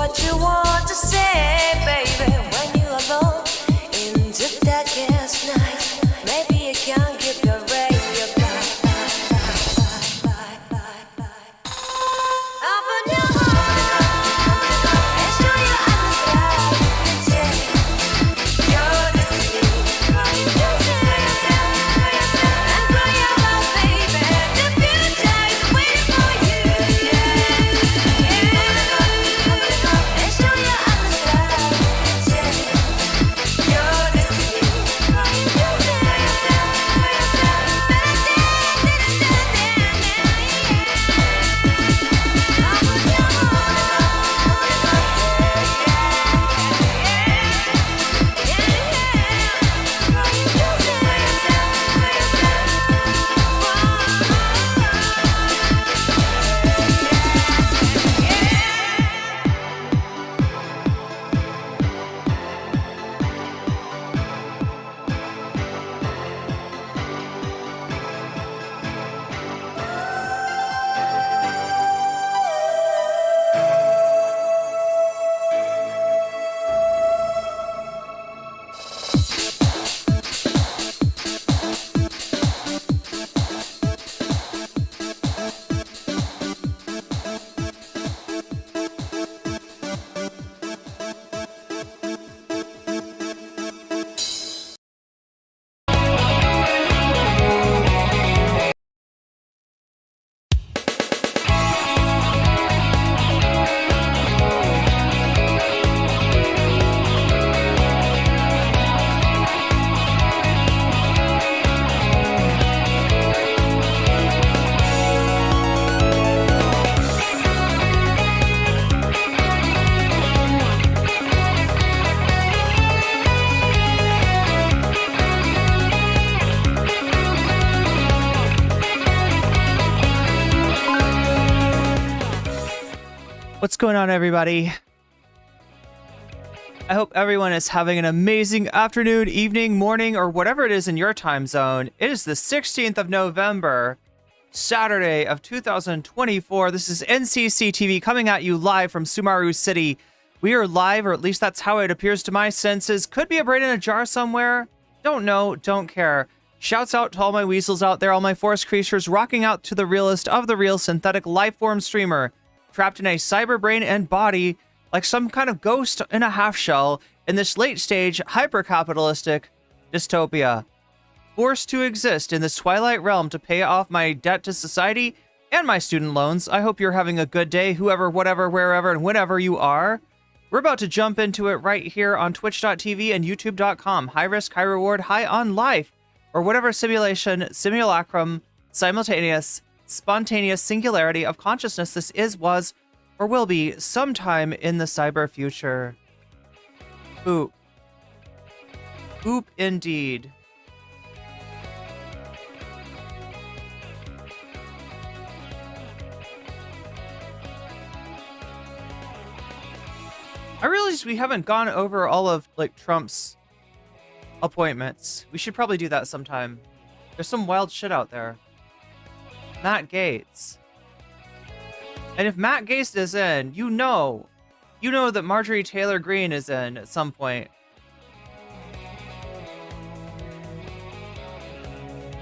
what you want to say, baby, when you're alone in the darkest night. Maybe you can't give your radio back. Open your heart and show your eyes that your destiny. And grow your love, baby. The future is waiting for you. And show your eyes that your destiny. What's going on, everybody? I hope everyone is having an amazing afternoon, evening, morning, or whatever it is in your time zone. It is the 16th of November, Saturday of 2024. This is NCC TV coming at you live from Sumaru City. We are live, or at least that's how it appears to my senses. Could be a brain in a jar somewhere. Don't know, don't care. Shouts out to all my weasels out there, all my forest creatures, rocking out to the realest of the real synthetic lifeform streamer, trapped in a cyber brain and body like some kind of ghost in a half shell in this late stage hyper-capitalistic dystopia. Forced to exist in this twilight realm to pay off my debt to society and my student loans. I hope you're having a good day, whoever, whatever, wherever, and whenever you are. We're about to jump into it right here on twitch.tv and youtube.com. High risk, high reward, high on life, or whatever simulation, simulacrum, simultaneous, spontaneous singularity of consciousness this is, was, or will be sometime in the cyber future. Boop. Boop indeed. I realize we haven't gone over all of Trump's appointments. We should probably do that sometime. There's some wild shit out there. Matt Gaetz. And if Matt Gaetz is in, you know that Marjorie Taylor Greene is in at some point.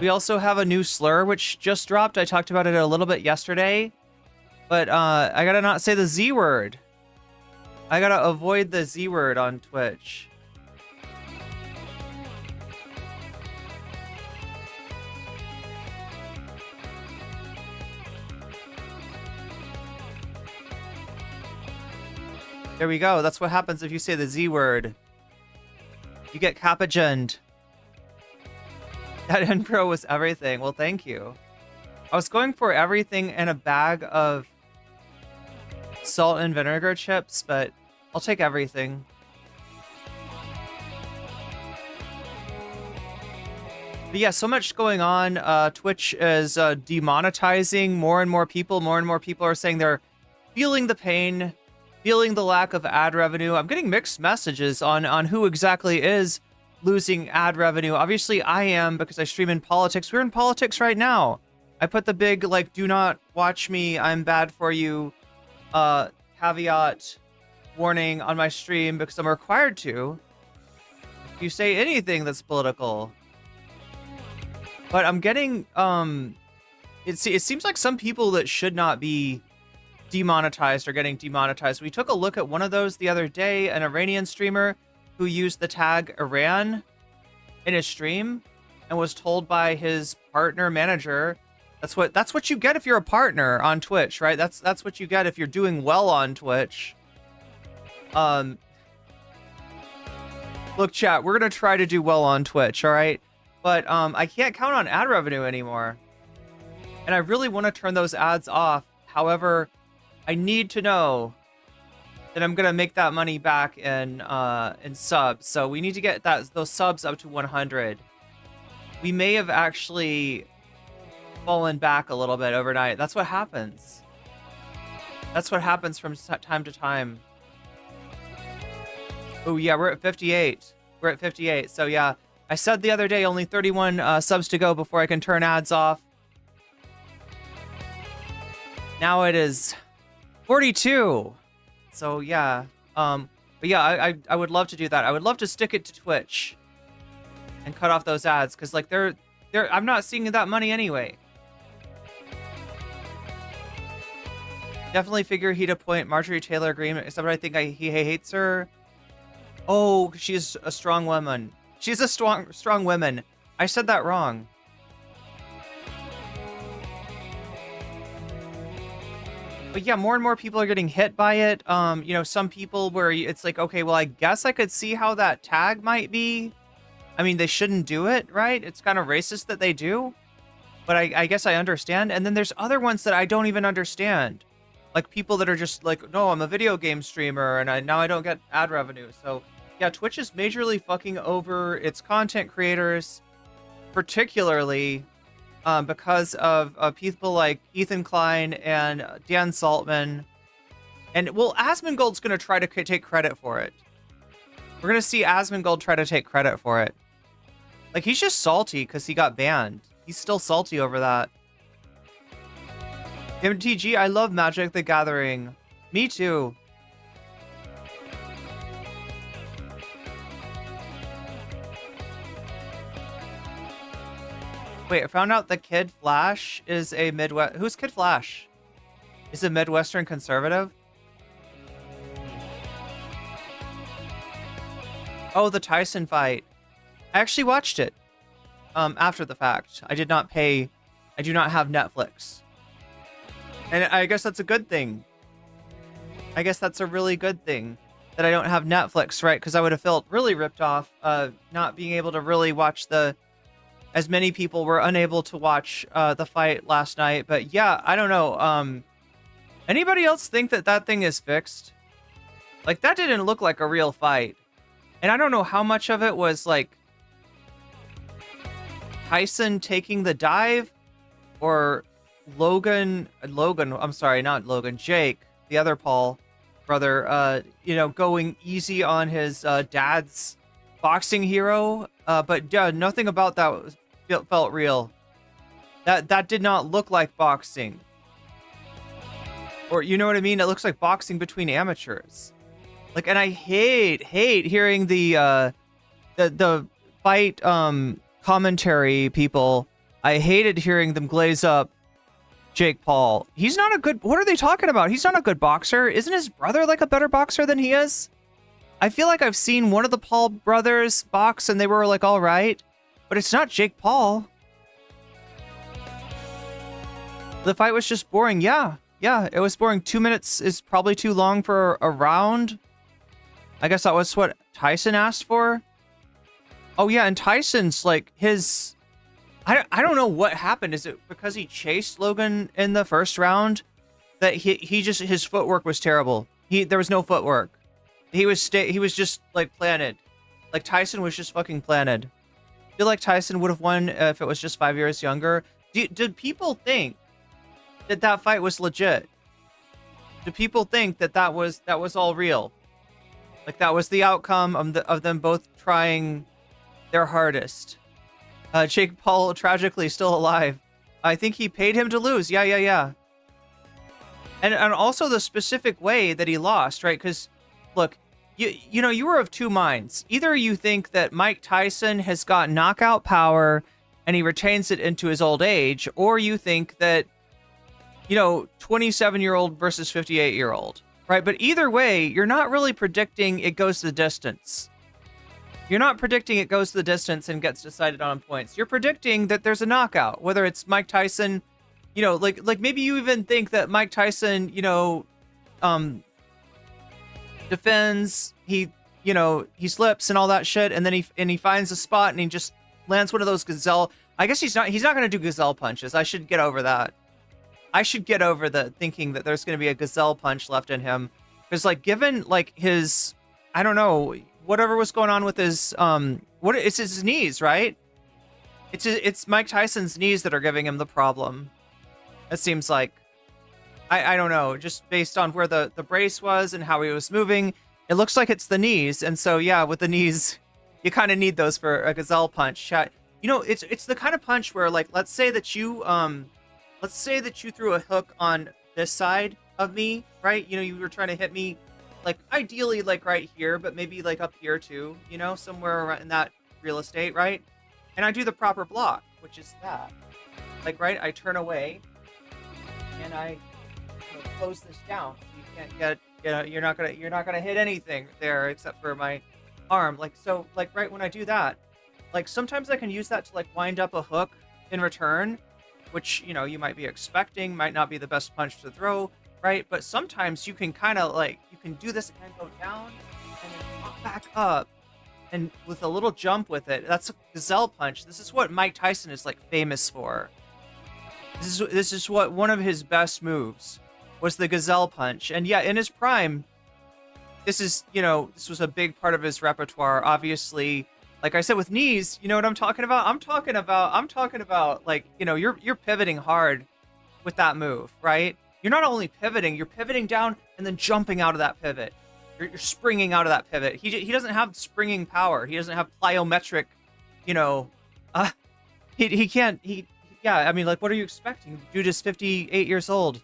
We also have a new slur which just dropped. I talked about it a little bit yesterday, but I gotta not say the Z word. I gotta avoid the Z word on Twitch. There we go. That's what happens if you say the Z word. You get capagened. That intro was everything. Well, thank you. I was going for everything in a bag of salt and vinegar chips, but I'll take everything. But yeah, so much going on. Twitch is demonetizing more and more people. More and more people are saying they're feeling the pain, feeling the lack of ad revenue. I'm getting mixed messages on who exactly is losing ad revenue. Obviously, I am, because I stream in politics. We're in politics right now. I put the big, do not watch me, I'm bad for you, caveat warning on my stream because I'm required to. If you say anything that's political. But I'm getting, it seems like some people that should not be demonetized are getting demonetized. We took a look at one of those the other day, an Iranian streamer who used the tag Iran in his stream and was told by his partner manager, that's what you get if you're a partner on Twitch, right? That's what you get if you're doing well on Twitch. Look, chat, we're gonna try to do well on Twitch, all right? But I can't count on ad revenue anymore. And I really want to turn those ads off. However, I need to know that I'm gonna make that money back in subs. So we need to get those subs up to 100. We may have actually fallen back a little bit overnight. That's what happens. That's what happens from time to time. Oh yeah, we're at 58. We're at 58. So yeah, I said the other day only 31 subs to go before I can turn ads off. Now it is 42. So yeah, but yeah, I would love to do that. I would love to stick it to Twitch and cut off those ads because like I'm not seeing that money anyway. Definitely figure he'd appoint Marjorie Taylor Greene, except I think he hates her. Oh, she's a strong woman. She's a strong woman. I said that wrong. But yeah, more and more people are getting hit by it. You know, some people where it's like, okay, well, I guess I could see how that tag might be. I mean, they shouldn't do it, right? It's kind of racist that they do. But I guess I understand. And then there's other ones that I don't even understand. Like people that are just like, no, I'm a video game streamer and now I don't get ad revenue. So yeah, Twitch is majorly fucking over its content creators, particularly because of people like Ethan Klein and Dan Saltman. And well, Asmongold's going to try to take credit for it. We're going to see Asmongold try to take credit for it. Like he's just salty because he got banned. He's still salty over that. MTG, I love Magic the Gathering. Me too. Wait, I found out the Kid Flash is a Midwest... Who's Kid Flash? Is a Midwestern conservative? Oh, the Tyson fight. I actually watched it. After the fact. I did not pay... I do not have Netflix. And I guess that's a good thing. I guess that's a really good thing that I don't have Netflix, right? Because I would have felt really ripped off not being able to really watch as many people were unable to watch the fight last night. But yeah, I don't know. Anybody else think that thing is fixed? Like, that didn't look like a real fight. And I don't know how much of it was like Tyson taking the dive or I'm sorry, not Logan, Jake, the other Paul brother, you know, going easy on his dad's boxing hero. But yeah, nothing about that felt real. That did not look like boxing. Or you know what I mean? It looks like boxing between amateurs. Like, and I hate hearing the fight commentary people. I hated hearing them glaze up Jake Paul. He's not a good... What are they talking about? He's not a good boxer. Isn't his brother like a better boxer than he is? I feel like I've seen one of the Paul brothers box and they were like all right, but it's not Jake Paul. The fight was just boring. Yeah, it was boring. 2 minutes is probably too long for a round. I guess that was what Tyson asked for. Oh yeah, and Tyson's like his... I don't know what happened. Is it because he chased Logan in the first round that he just, his footwork was terrible. There was no footwork. He was just like planted. Like Tyson was just fucking planted. I feel like Tyson would have won if it was just 5 years younger. Did people think that fight was legit? Do people think that was all real? Like that was the outcome of them both trying their hardest. Jake Paul tragically still alive. I think he paid him to lose. Yeah. And also the specific way that he lost, right? Because look, you know, you were of two minds. Either you think that Mike Tyson has got knockout power and he retains it into his old age, or you think that, you know, 27-year-old versus 58-year-old, right? But either way, you're not really predicting it goes the distance. You're not predicting it goes the distance and gets decided on points. You're predicting that there's a knockout, whether it's Mike Tyson, you know, like maybe you even think that Mike Tyson, you know, defends, he slips and all that shit, and then he finds a spot and he just lands one of those gazelle. I guess he's not going to do gazelle punches. I should get over that. I should get over the thinking that there's going to be a gazelle punch left in him, because like given like his, I don't know, whatever was going on with his it's his knees, right? It's Mike Tyson's knees that are giving him the problem. It seems like. I don't know, just based on where the brace was and how he was moving, it looks like it's the knees. And so, yeah, with the knees, you kind of need those for a gazelle punch. Chat. You know, it's the kind of punch where, like, let's say that you threw a hook on this side of me, right? You know, you were trying to hit me, like, ideally, like, right here, but maybe, like, up here, too, you know, somewhere around in that real estate, right? And I do the proper block, which is that. Like, right, I turn away, and I close this down. You can't get, you're not gonna hit anything there except for my arm. Like, so, like, right when I do that, like, sometimes I can use that to, like, wind up a hook in return, which, you know, you might be expecting, might not be the best punch to throw, right? But sometimes you can kind of, like, you can do this and go down and then pop back up, and with a little jump with it. That's a gazelle punch. This is what Mike Tyson is, like, famous for. This is what one of his best moves was, the gazelle punch. And yeah, in his prime, this is, you know, this was a big part of his repertoire. Obviously, like I said, with knees, you know what I'm talking about? I'm talking about, like, you know, you're pivoting hard with that move, right? You're not only pivoting, you're pivoting down and then jumping out of that pivot. You're springing out of that pivot. He doesn't have springing power. He doesn't have plyometric, you know, he can't, yeah, I mean, like, what are you expecting? Dude is 58 years old.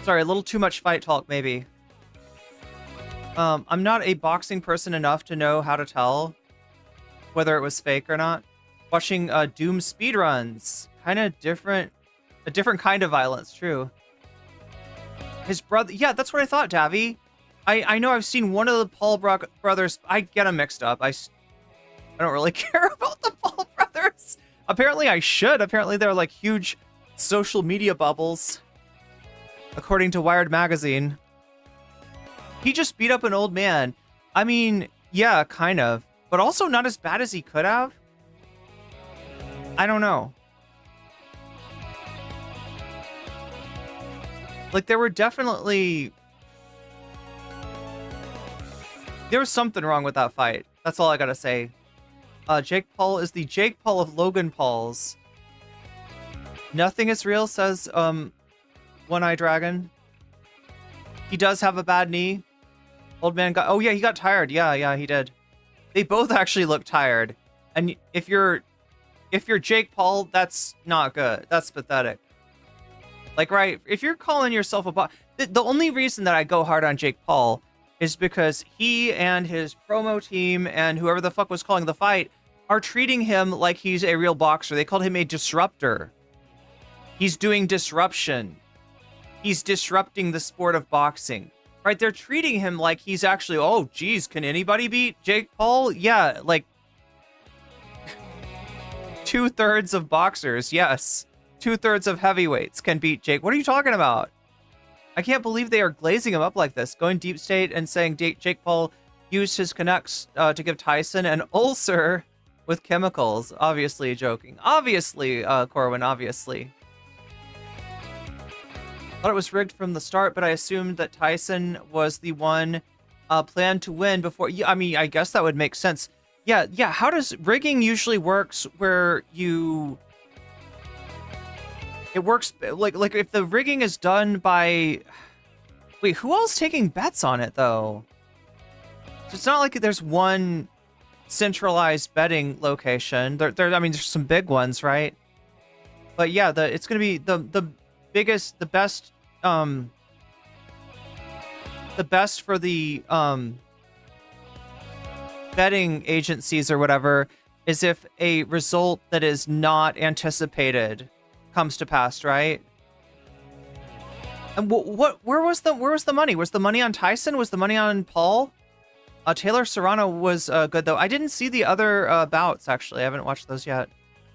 Sorry, a little too much fight talk, maybe. I'm not a boxing person enough to know how to tell whether it was fake or not. Watching Doom speedruns. Kind of different. A different kind of violence, true. His brother... Yeah, that's what I thought, Davy. I know I've seen one of the Paul brothers... I get them mixed up. I don't really care about the Paul brothers. Apparently I should. Apparently they're like huge social media bubbles, according to Wired magazine. He just beat up an old man. I mean, yeah, kind of, but also not as bad as he could have. I don't know. Like, there was something wrong with that fight. That's all I gotta say. Jake Paul is the Jake Paul of Logan Pauls. Nothing is real, says One-Eye Dragon. He does have a bad knee. Old man got... Oh, yeah, he got tired. Yeah, he did. They both actually look tired. And if you're Jake Paul, that's not good. That's pathetic. Like, right, if you're calling yourself a... The only reason that I go hard on Jake Paul is because he and his promo team and whoever the fuck was calling the fight are treating him like he's a real boxer. They called him a disruptor. He's doing disruption. He's disrupting the sport of boxing. Right? They're treating him like he's actually, oh, geez, can anybody beat Jake Paul? Yeah, like 2/3 of boxers, yes. 2/3 of heavyweights can beat Jake. What are you talking about? I can't believe they are glazing him up like this. Going deep state and saying Jake Paul used his connects to give Tyson an ulcer with chemicals. Obviously joking. Obviously, Corwin, obviously. Thought it was rigged from the start, but I assumed that Tyson was the one planned to win before. Yeah, I mean, I guess that would make sense. Yeah. How does rigging usually works where you... It works like if the rigging is done by... Wait, who else taking bets on it, though? So it's not like there's one centralized betting location. I mean, there's some big ones, right? But yeah, it's going to be the biggest, the best the best for the betting agencies or whatever is if a result that is not anticipated comes to pass, right? And where was the money? Was the money on Tyson? Was the money on Paul? Taylor Serrano was good though. I didn't see the other bouts actually. I haven't watched those yet.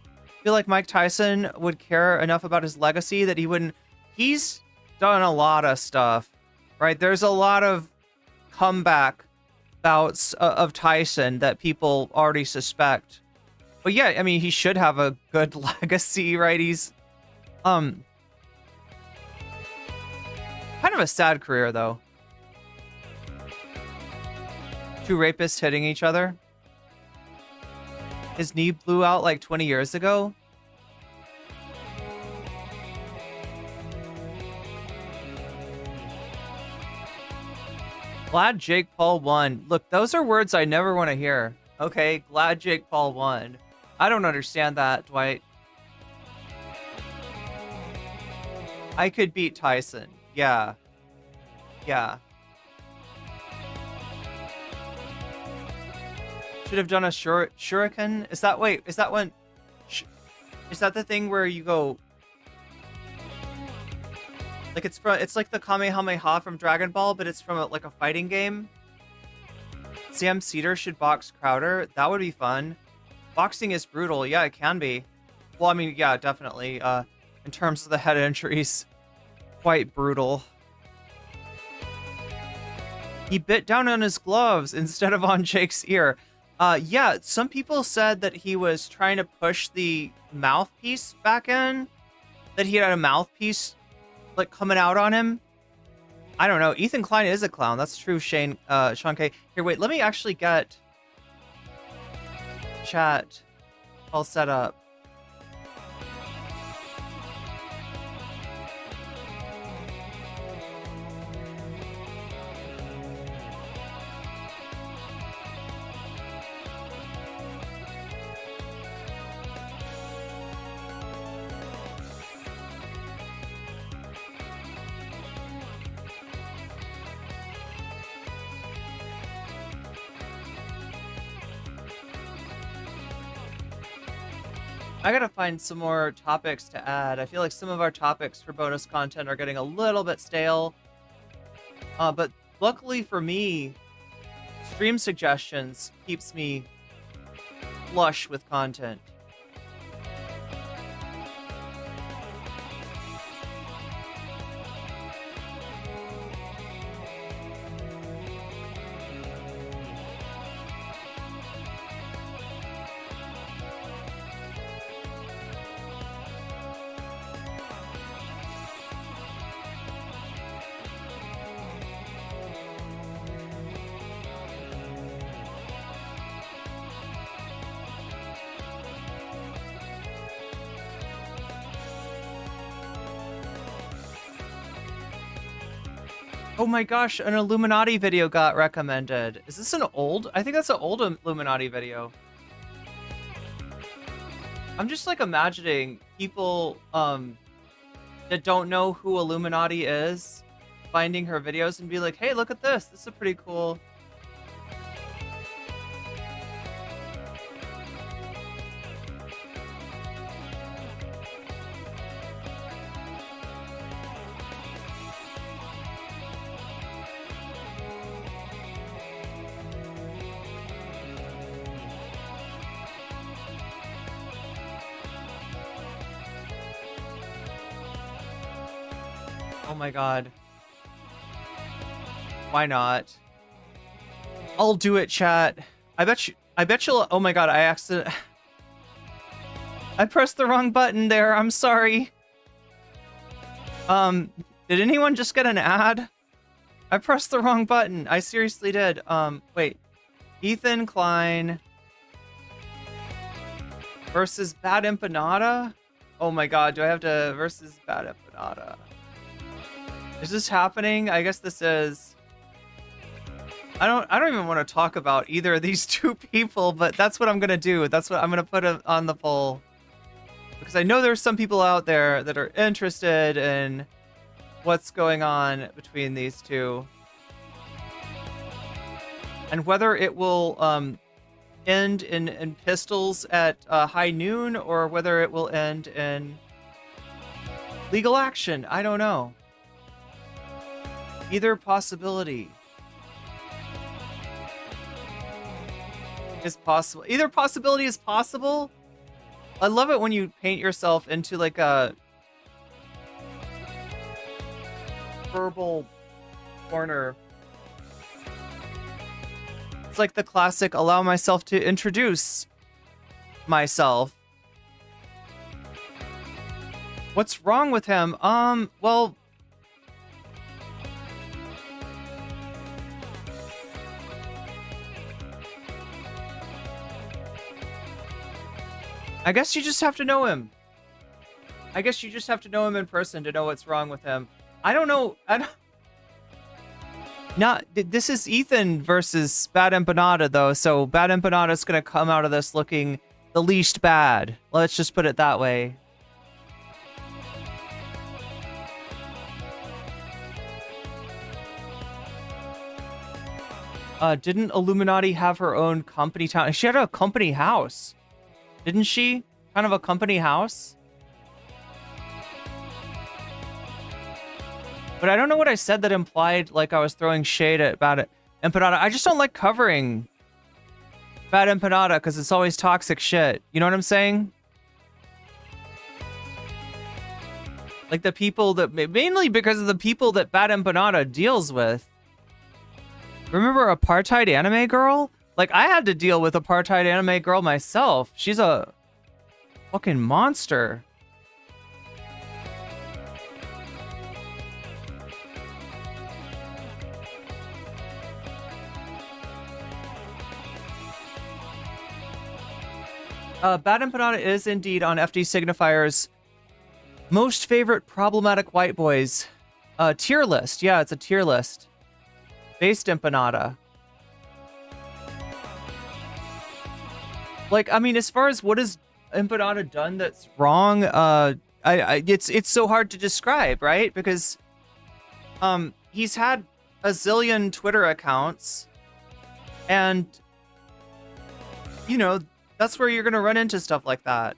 I feel like Mike Tyson would care enough about his legacy that he wouldn't. He's done a lot of stuff, right? There's a lot of comeback bouts of Tyson that people already suspect. But yeah, I mean, he should have a good legacy, right? He's kind of a sad career though. Two rapists hitting each other. His knee blew out like 20 years ago. Glad Jake Paul won. Look, those are words I never want to hear. Okay, glad Jake Paul won. I don't understand that, Dwight. I could beat Tyson. Yeah. Yeah. Should have done a shuriken. Is that wait? Is that one? Is that the thing where you go? Like it's like the Kamehameha from Dragon Ball, but it's from like a fighting game. Sam Cedar should box Crowder. That would be fun. Boxing is brutal. Yeah, it can be. Well, I mean, yeah, definitely. In terms of the head injuries, quite brutal. He bit down on his gloves instead of on Jake's ear. Yeah, some people said that he was trying to push the mouthpiece back in. That he had a mouthpiece like coming out on him. I don't know. Ethan Klein is a clown. That's true, Sean K. Here, wait, let me actually get chat all set up. I gotta find some more topics to add. I feel like some of our topics for bonus content are getting a little bit stale. But luckily for me, stream suggestions keeps me flush with content. Oh my gosh, an Illuminati video got recommended. Is this an old? I think that's an old Illuminati video. I'm just like imagining people that don't know who Illuminati is finding her videos and be like, hey, look at this. This is a pretty cool. Oh my god. Why not? I'll do it, chat. I bet you'll. Oh my god, I pressed the wrong button there. I'm sorry. Did anyone just get an ad? I pressed the wrong button. I seriously did. Wait. Ethan Klein versus Bad Empanada? Oh my god, do I have to versus Bad Empanada? Is this happening? I guess this is. I don't even want to talk about either of these two people, but that's what I'm gonna do. That's what I'm gonna put on the poll. Because I know there's some people out there that are interested in what's going on between these two. and whether it will end in pistols at high noon or whether it will end in legal action. I don't know. Either possibility is possible. Either possibility is possible. I love it when you paint yourself into like a verbal corner. It's like the classic allow myself to introduce myself. What's wrong with him? Well, I guess you just have to know him. I guess you just have to know him in person to know what's wrong with him. I don't know. This is Ethan versus Bad Empanada, though, so Bad Empanada is going to come out of this looking the least bad. Let's just put it that way. Didn't Illuminati have her own company town? She had a company house. Didn't she? Kind of a company house? But I don't know what I said that implied like I was throwing shade at Bad Empanada. I just don't like covering Bad Empanada because it's always toxic shit. You know what I'm saying? Like the people that... Mainly because of the people that Bad Empanada deals with. Remember Apartheid Anime Girl? Like, I had to deal with Apartheid Anime Girl myself. She's a fucking monster. Bad Empanada is indeed on FD Signifier's most favorite problematic white boys tier list. Yeah, it's a tier list. Based Empanada. Like, I mean, as far as what has Empanada done that's wrong, it's so hard to describe, right? Because he's had a zillion Twitter accounts, and you know, that's where you're gonna run into stuff like that.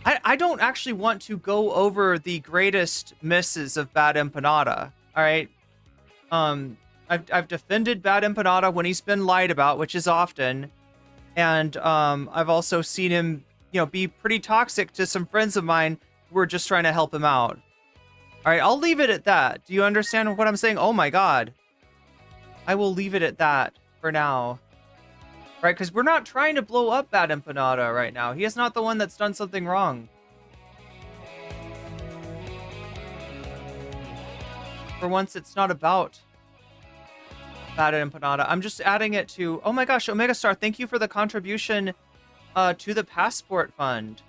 I don't actually want to go over the greatest misses of Bad Empanada. All right, I've defended Bad Empanada when he's been lied about, which is often. And I've also seen him, you know, be pretty toxic to some friends of mine who were just trying to help him out. All right, I'll leave it at that. Do you understand what I'm saying? Oh my God. I will leave it at that for now. Right, because we're not trying to blow up Bad Empanada right now. He is not the one that's done something wrong. For once, it's not about Bad Empanada. I'm just adding it to... Oh my gosh, Omega Star, thank you for the contribution to the Passport Fund.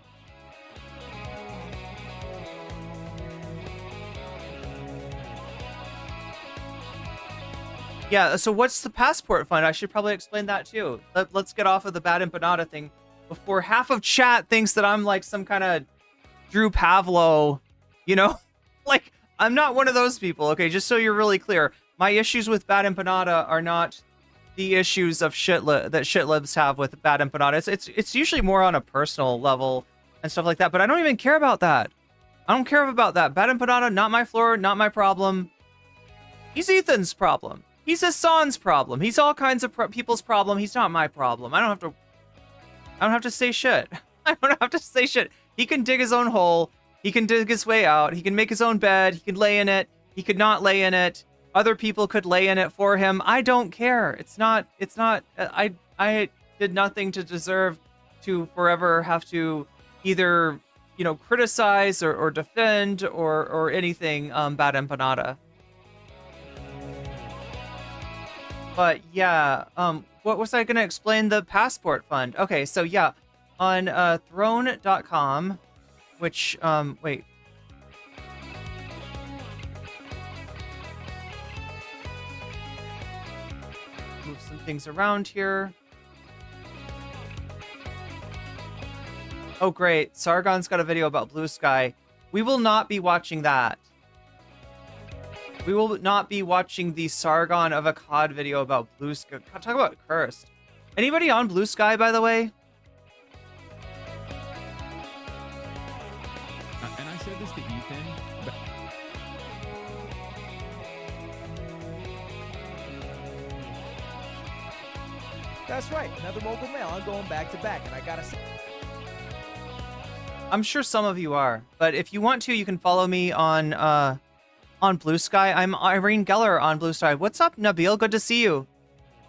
Yeah, so what's the Passport Fund? I should probably explain that too. Let's get off of the Bad Empanada thing before half of chat thinks that I'm like some kind of Drew Pavlo, you know? Like, I'm not one of those people, okay? Just so you're really clear. My issues with Bad Empanada are not the issues of that shitlibs have with Bad Empanada. It's usually more on a personal level and stuff like that, but I don't even care about that. I don't care about that. Bad Empanada, not my floor, not my problem. He's Ethan's problem. He's Hasan's problem. He's all kinds of people's problem. He's not my problem. I don't have to say shit. I don't have to say shit. He can dig his own hole. He can dig his way out. He can make his own bed. He can lay in it. He could not lay in it. Other people could lay in it for him. I don't care. It's not, I did nothing to deserve to forever have to either, you know, criticize or defend or anything Bad Empanada. But yeah, what was I going to explain? The Passport Fund. Okay, so yeah, on throne.com, which, wait. Move some things around here. Oh, great. Sargon's got a video about Blue Sky. We will not be watching that. We will not be watching the Sargon of Akkad video about Blue Sky. Talk about cursed. Anybody on Blue Sky, by the way? And I said this to Ethan. But That's right, another mogul mail. I'm going back to back, and I gotta say. I'm sure some of you are, but if you want to, you can follow me on Blue Sky. I'm Irene Geller on Blue Sky. What's up, Nabil? Good to see you.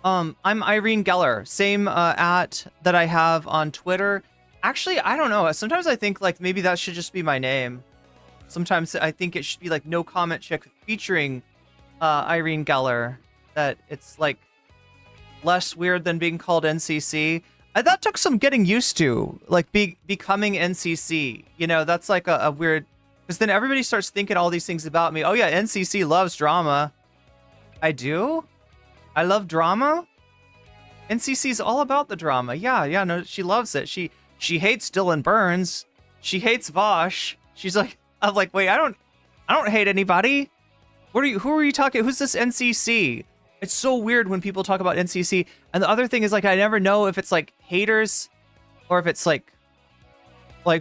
I'm Irene Geller, same at that I have on Twitter. Actually, I don't know. Sometimes I think like maybe that should just be my name. Sometimes I think it should be like No Comment Chick featuring Irene Geller. That it's like less weird than being called NCC. That took some getting used to, like becoming NCC. You know, that's like a weird, because then everybody starts thinking all these things about me. Oh yeah, NCC loves drama. I do? I love drama? NCC's all about the drama. Yeah, no, she loves it. She hates Dylan Burns. She hates Vosh. She's like, I'm like, wait, I don't hate anybody. Who are you talking? Who's this NCC? It's so weird when people talk about NCC. And the other thing is like, I never know if it's like haters or if it's like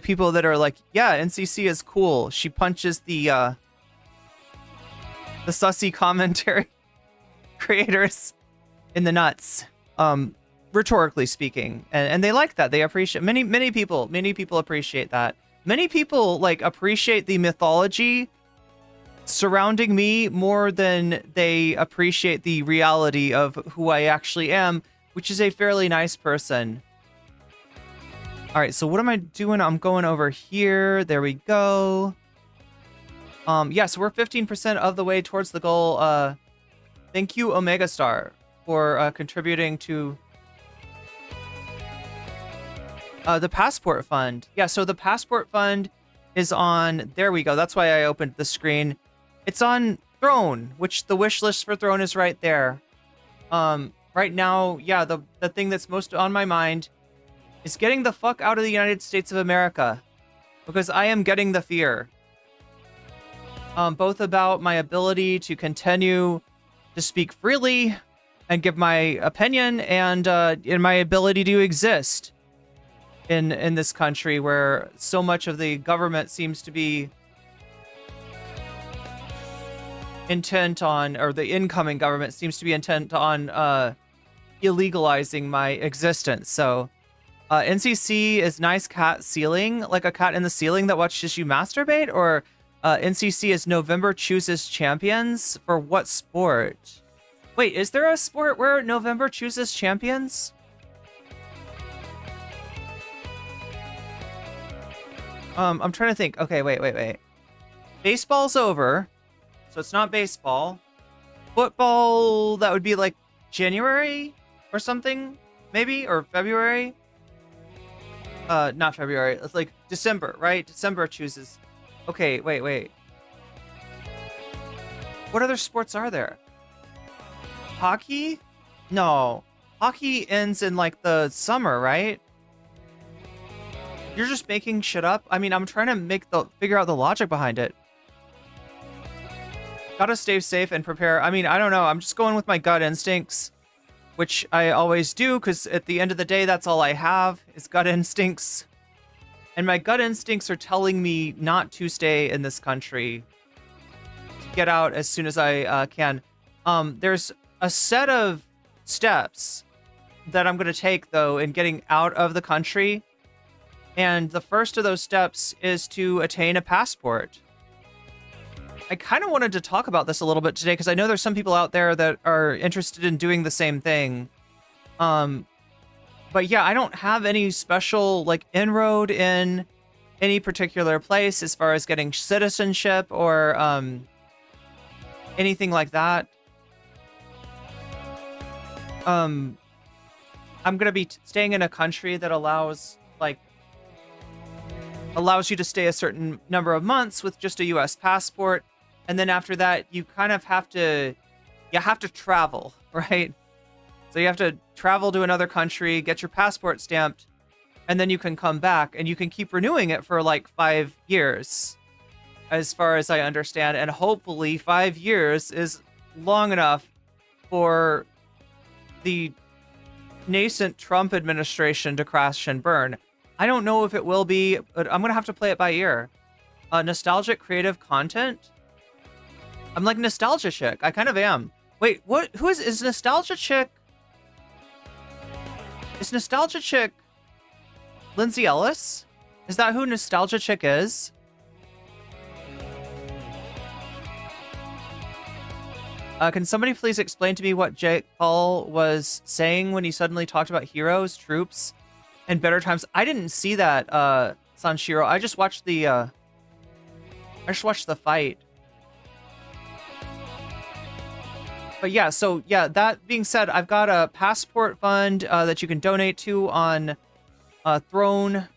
people that are like, yeah, NCC is cool. She punches the sussy commentary creators in the nuts, rhetorically speaking. And they like that. They appreciate, many people appreciate that. Many people like appreciate the mythology surrounding me more than they appreciate the reality of who I actually am, which is a fairly nice person. All right, so what am I doing? I'm going over here. There we go. Yeah, so we're 15% of the way towards the goal. Thank you, Omega Star, for contributing to the Passport Fund. Yeah, so the Passport Fund is on, there we go. That's why I opened the screen. It's on Throne, which the wish list for Throne is right there. Right now, yeah, the thing that's most on my mind is getting the fuck out of the United States of America, because I am getting the fear. Both about my ability to continue to speak freely and give my opinion, and in my ability to exist in this country where so much of the government seems to be intent on, or the incoming government seems to be intent on illegalizing my existence. So NCC is nice cat ceiling, like a cat in the ceiling that watches you masturbate, or NCC is November chooses champions for what sport? Wait, is there a sport where November chooses champions? I'm trying to think. Okay, wait. Baseball's over. So it's not baseball. Football, that would be like January or something, maybe, or February. Not February. It's like December, right? December chooses. Okay, wait. What other sports are there? Hockey? No. Hockey ends in like the summer, right? You're just making shit up? I mean, I'm trying to figure out the logic behind it. Gotta stay safe and prepare. I mean, I don't know. I'm just going with my gut instincts, which I always do, because at the end of the day, that's all I have is gut instincts. And my gut instincts are telling me not to stay in this country. To get out as soon as I can. There's a set of steps that I'm going to take, though, in getting out of the country. And the first of those steps is to attain a passport. I kind of wanted to talk about this a little bit today because I know there's some people out there that are interested in doing the same thing. But yeah, I don't have any special like inroad in any particular place as far as getting citizenship or anything like that. I'm gonna be staying in a country that allows you to stay a certain number of months with just a US passport. And then after that, you kind of have to travel, right? So you have to travel to another country, get your passport stamped, and then you can come back and you can keep renewing it for like 5 years. as far as I understand, and hopefully 5 years is long enough for the nascent Trump administration to crash and burn. I don't know if it will be, but I'm gonna have to play it by ear. Nostalgic creative content. I'm like Nostalgia Chick. I kind of am. Wait, what? Who is Nostalgia Chick? Is Nostalgia Chick Lindsay Ellis? Is that who Nostalgia Chick is? Can somebody please explain to me what Jake Paul was saying when he suddenly talked about heroes, troops, and better times? I didn't see that, Sanshiro. I just watched the fight. But yeah, so yeah, that being said, I've got a passport fund that you can donate to on throne.com.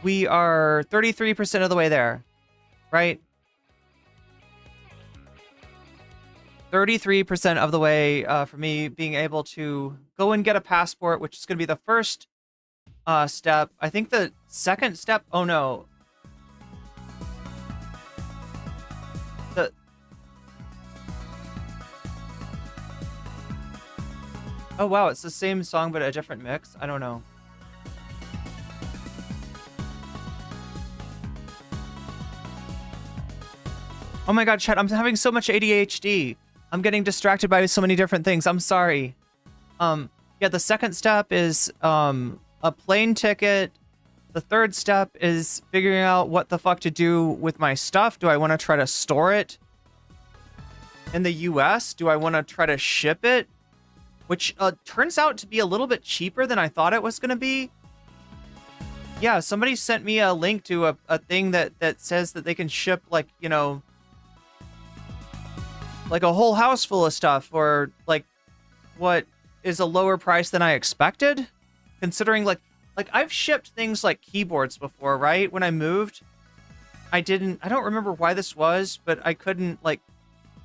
We are 33% of the way there, right? 33% of the way for me being able to go and get a passport, which is going to be the first step. I think the second step, oh no. Oh wow, it's the same song but a different mix. I don't know. Oh my god, chat, I'm having so much ADHD. I'm getting distracted by so many different things. I'm sorry. Yeah, the second step is a plane ticket. The third step is figuring out what the fuck to do with my stuff. Do I want to try to store it in the US? Do I want to try to ship it? Which turns out to be a little bit cheaper than I thought it was going to be. Yeah, somebody sent me a link to a thing that says that they can ship, like, you know, like a whole house full of stuff for, like, what is a lower price than I expected. Considering, like I've shipped things like keyboards before, right? When I moved, I don't remember why this was, but I couldn't, like,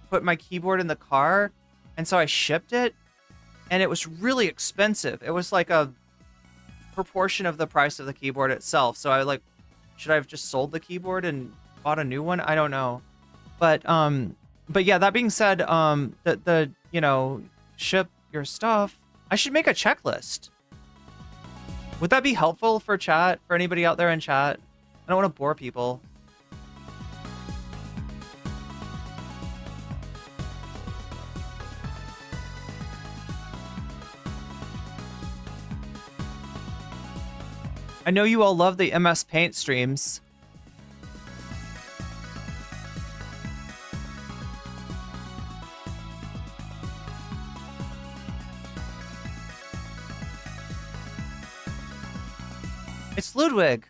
put my keyboard in the car. And so I shipped it. And it was really expensive. It was like a proportion of the price of the keyboard itself. So I should I have just sold the keyboard and bought a new one? I don't know. But yeah, that being said, the you know, ship your stuff. I should make a checklist. Would that be helpful for chat, for anybody out there in chat? I don't want to bore people. I know you all love the MS Paint streams. It's Ludwig.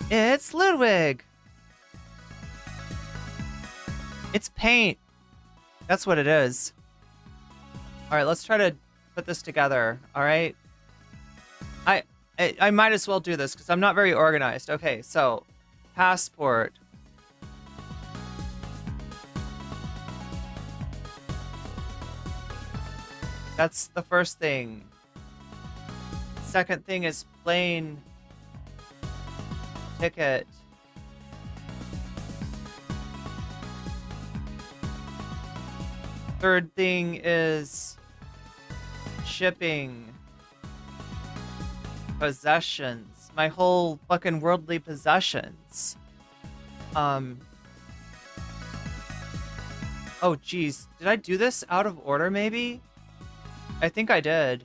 It's Ludwig. It's paint. That's what it is. All right, let's try to put this together. All right. I might as well do this because I'm not very organized. Okay, so passport. That's the first thing. Second thing is plane ticket. Third thing is shipping. Possessions. My whole fucking worldly possessions. Oh geez. Did I do this out of order maybe? I think I did.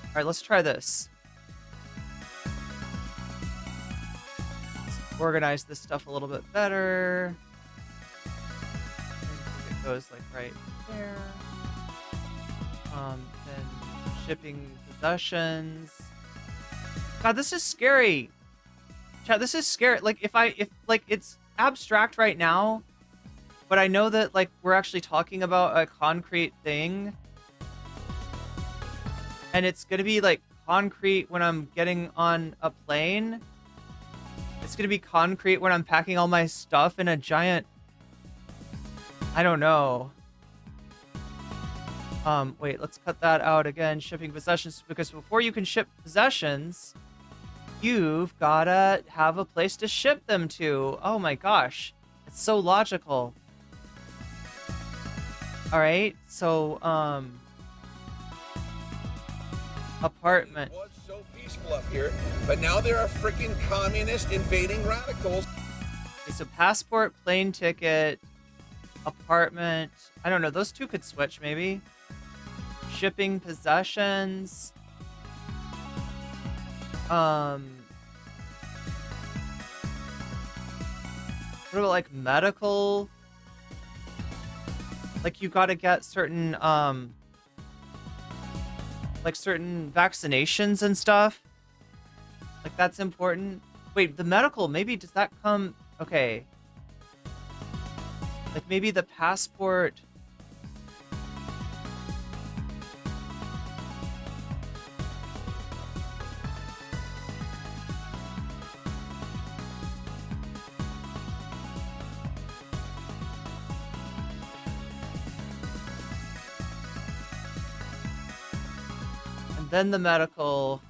Alright, let's try this. Let's organize this stuff a little bit better. I think it goes like right there. Then shipping possessions. God, this is scary. Chat, this is scary. Like, if it's abstract right now, but I know that, like, we're actually talking about a concrete thing. And it's gonna be, like, concrete when I'm getting on a plane. It's gonna be concrete when I'm packing all my stuff in a giant... I don't know. Wait, let's cut that out again. Shipping possessions, because before you can ship possessions... you've gotta have a place to ship them to. Oh my gosh. It's so logical. Alright, so, apartment. It was so peaceful up here, but now there are freaking communist invading radicals. Okay, so passport, plane ticket, apartment. I don't know, those two could switch maybe. Shipping possessions. What about like medical? Like you gotta get certain like certain vaccinations and stuff. Like that's important. Wait, the medical, maybe does that come? Okay. Like maybe the passport. And then the medical.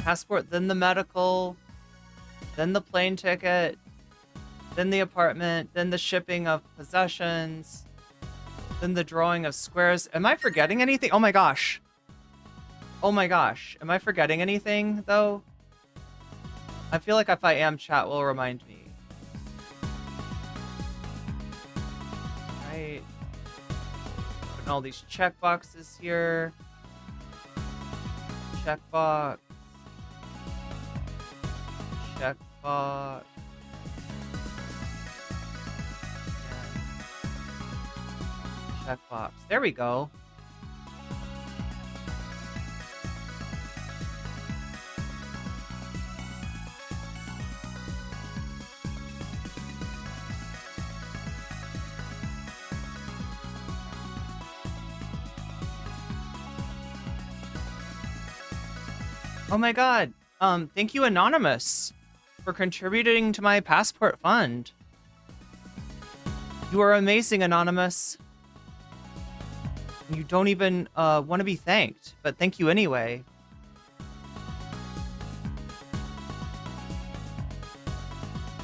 Passport, then the medical, then the plane ticket, then the apartment, then the shipping of possessions, then the drawing of squares. Am I forgetting anything? Oh my gosh. Oh my gosh. Am I forgetting anything, though? I feel like if I am, chat will remind me. Right. Putting all these check boxes here. Checkbox. Checkbox. Checkbox. There we go. Oh my god. Thank you, Anonymous, for contributing to my passport fund. You are amazing, Anonymous. You don't even want to be thanked, but thank you anyway.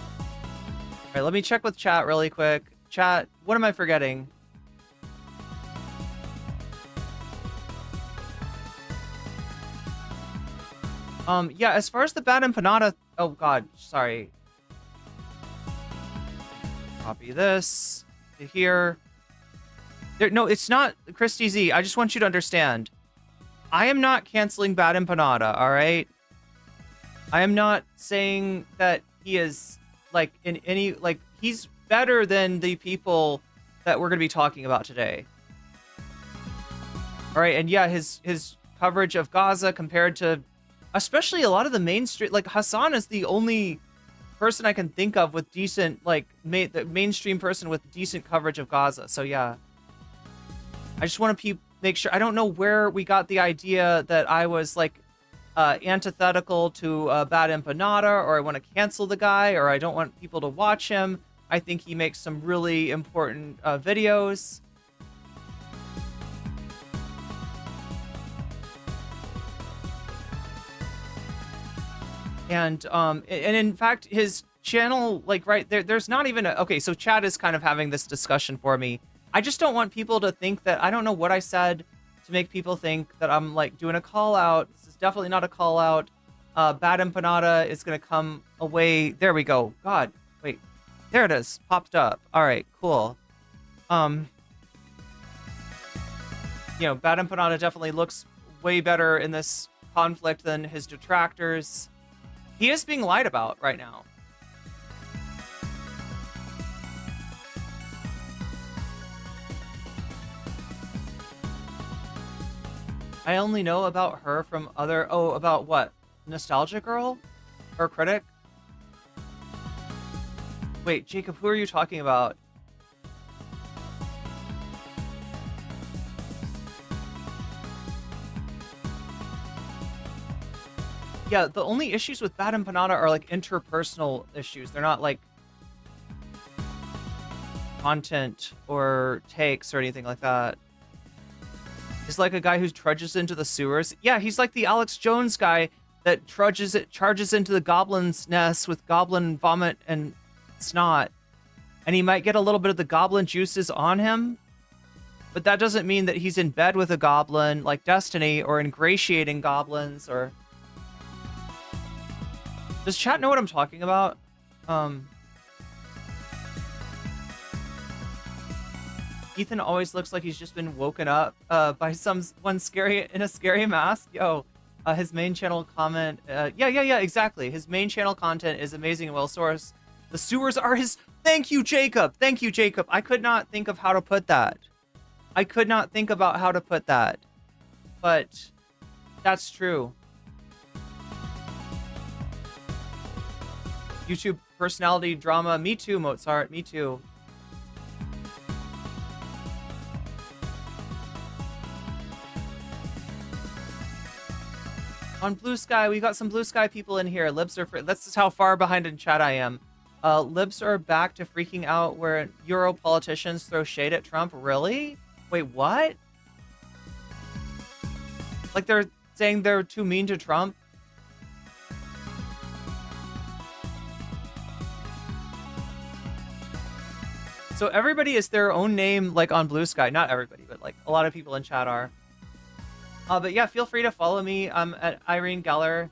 All right, let me check with chat really quick. Chat, what am I forgetting? Yeah, as far as the bad empanada... Oh, God, sorry. Copy this to here. No, it's not Christy Z. I just want you to understand. I am not canceling bad empanada, all right? I am not saying that he is, like, in any... Like, he's better than the people that we're going to be talking about today. All right, and yeah, his coverage of Gaza compared to... Especially a lot of the mainstream, like Hasan is the only person I can think of with decent, like, the mainstream person with decent coverage of Gaza. So yeah, I just want to make sure. I don't know where we got the idea that I was like antithetical to Bad Empanada, or I want to cancel the guy, or I don't want people to watch him. I think he makes some really important videos. And in fact, his channel, like right there, there's not even a, okay, so Chad is kind of having this discussion for me. I just don't want people to think that, I don't know what I said to make people think that I'm like doing a call out. This is definitely not a call out. Bad Empanada is going to come away. There we go. God, wait, there it is. Popped up. All right, cool. You know, Bad Empanada definitely looks way better in this conflict than his detractors. He is being lied about right now. I only know about her from other... Oh, about what? Nostalgia Girl? Her critic? Wait, Jacob, who are you talking about? Yeah, the only issues with Bad Empanada are like interpersonal issues. They're not like content or takes or anything like that. He's like a guy who trudges into the sewers. Yeah, he's like the Alex Jones guy that charges into the goblin's nest with goblin vomit and snot. And he might get a little bit of the goblin juices on him. But that doesn't mean that he's in bed with a goblin like Destiny or ingratiating goblins or... Does chat know what I'm talking about? Ethan always looks like he's just been woken up by someone scary in a scary mask. Yo, his main channel comment. Yeah, exactly. His main channel content is amazing and well sourced. The sewers are his... Thank you, Jacob. Thank you, Jacob. I could not think of how to put that. I could not think about how to put that. But that's true. YouTube personality drama. Me too, Mozart. Me too. On Blue Sky, we got some Blue Sky people in here. Libs are... That's just how far behind in chat I am. Libs are back to freaking out where Euro politicians throw shade at Trump. Really? Wait, what? Like they're saying they're too mean to Trump? So everybody is their own name, like on Blue Sky. Not everybody, but like a lot of people in chat are. But yeah, feel free to follow me. I'm at Irene Geller.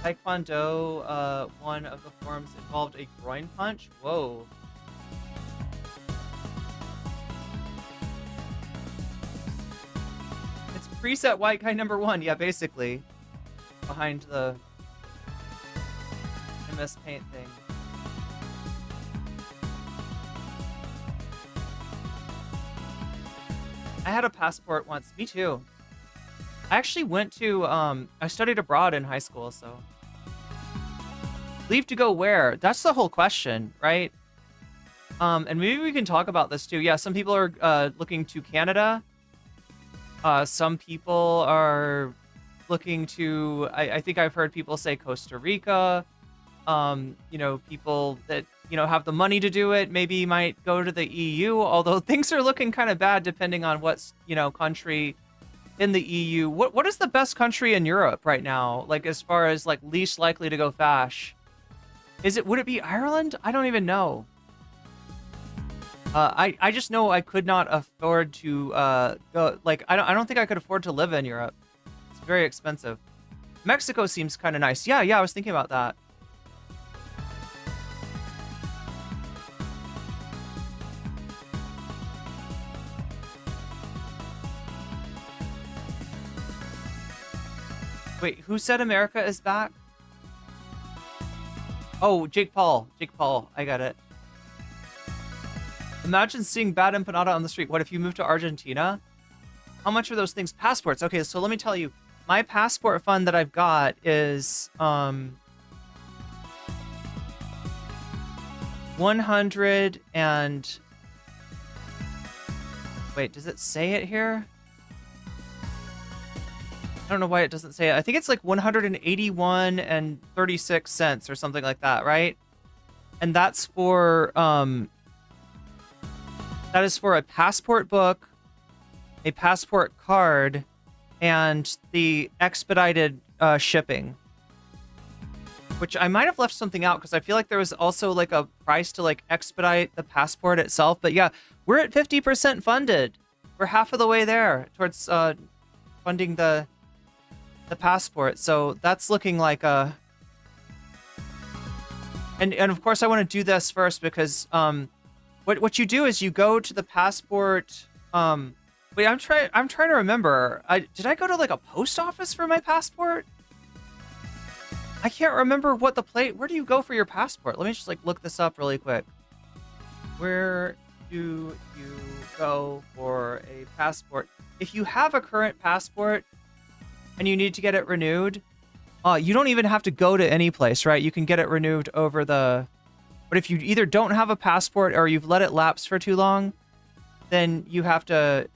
Taekwondo, one of the forms involved a groin punch. Whoa. It's preset white guy number 1. Yeah, basically. Behind the MS Paint thing. I had a passport once. Me too. I actually went to, I studied abroad in high school, so. Leave to go where? That's the whole question, right? And maybe we can talk about this too. Yeah, some people are looking to Canada. Some people are looking to, I think I've heard people say Costa Rica. You know, people that, you know, have the money to do it maybe might go to the EU, although things are looking kind of bad depending on what's, you know, country in the EU. What is the best country in Europe right now? Like as far as like least likely to go fash? Would it be Ireland? I don't even know. I just know I could not afford to go, like I don't think I could afford to live in Europe. It's very expensive. Mexico seems kind of nice. Yeah, I was thinking about that. Wait, who said America is back? Oh, Jake Paul. I got it. Imagine seeing bad empanada on the street. What if you move to Argentina? How much are those things? Passports. Okay, so let me tell you. My passport fund that I've got is 100 and... Wait, does it say it here? I don't know why it doesn't say it. I think it's like 181 and 36 cents or something like that, right? And that's for that is for a passport book, a passport card, and the expedited shipping. Which I might have left something out because I feel like there was also like a price to like expedite the passport itself. But yeah, we're at 50% funded. We're half of the way there towards funding the passport, so that's looking like a... And of course I want to do this first because what you do is you go to the passport... Wait, I'm trying to remember. Did I go to like a post office for my passport? I can't remember what where do you go for your passport? Let me just like look this up really quick. Where do you go for a passport? If you have a current passport and you need to get it renewed, you don't even have to go to any place, right? You can get it renewed over the... But if you either don't have a passport or you've let it lapse for too long, then you have to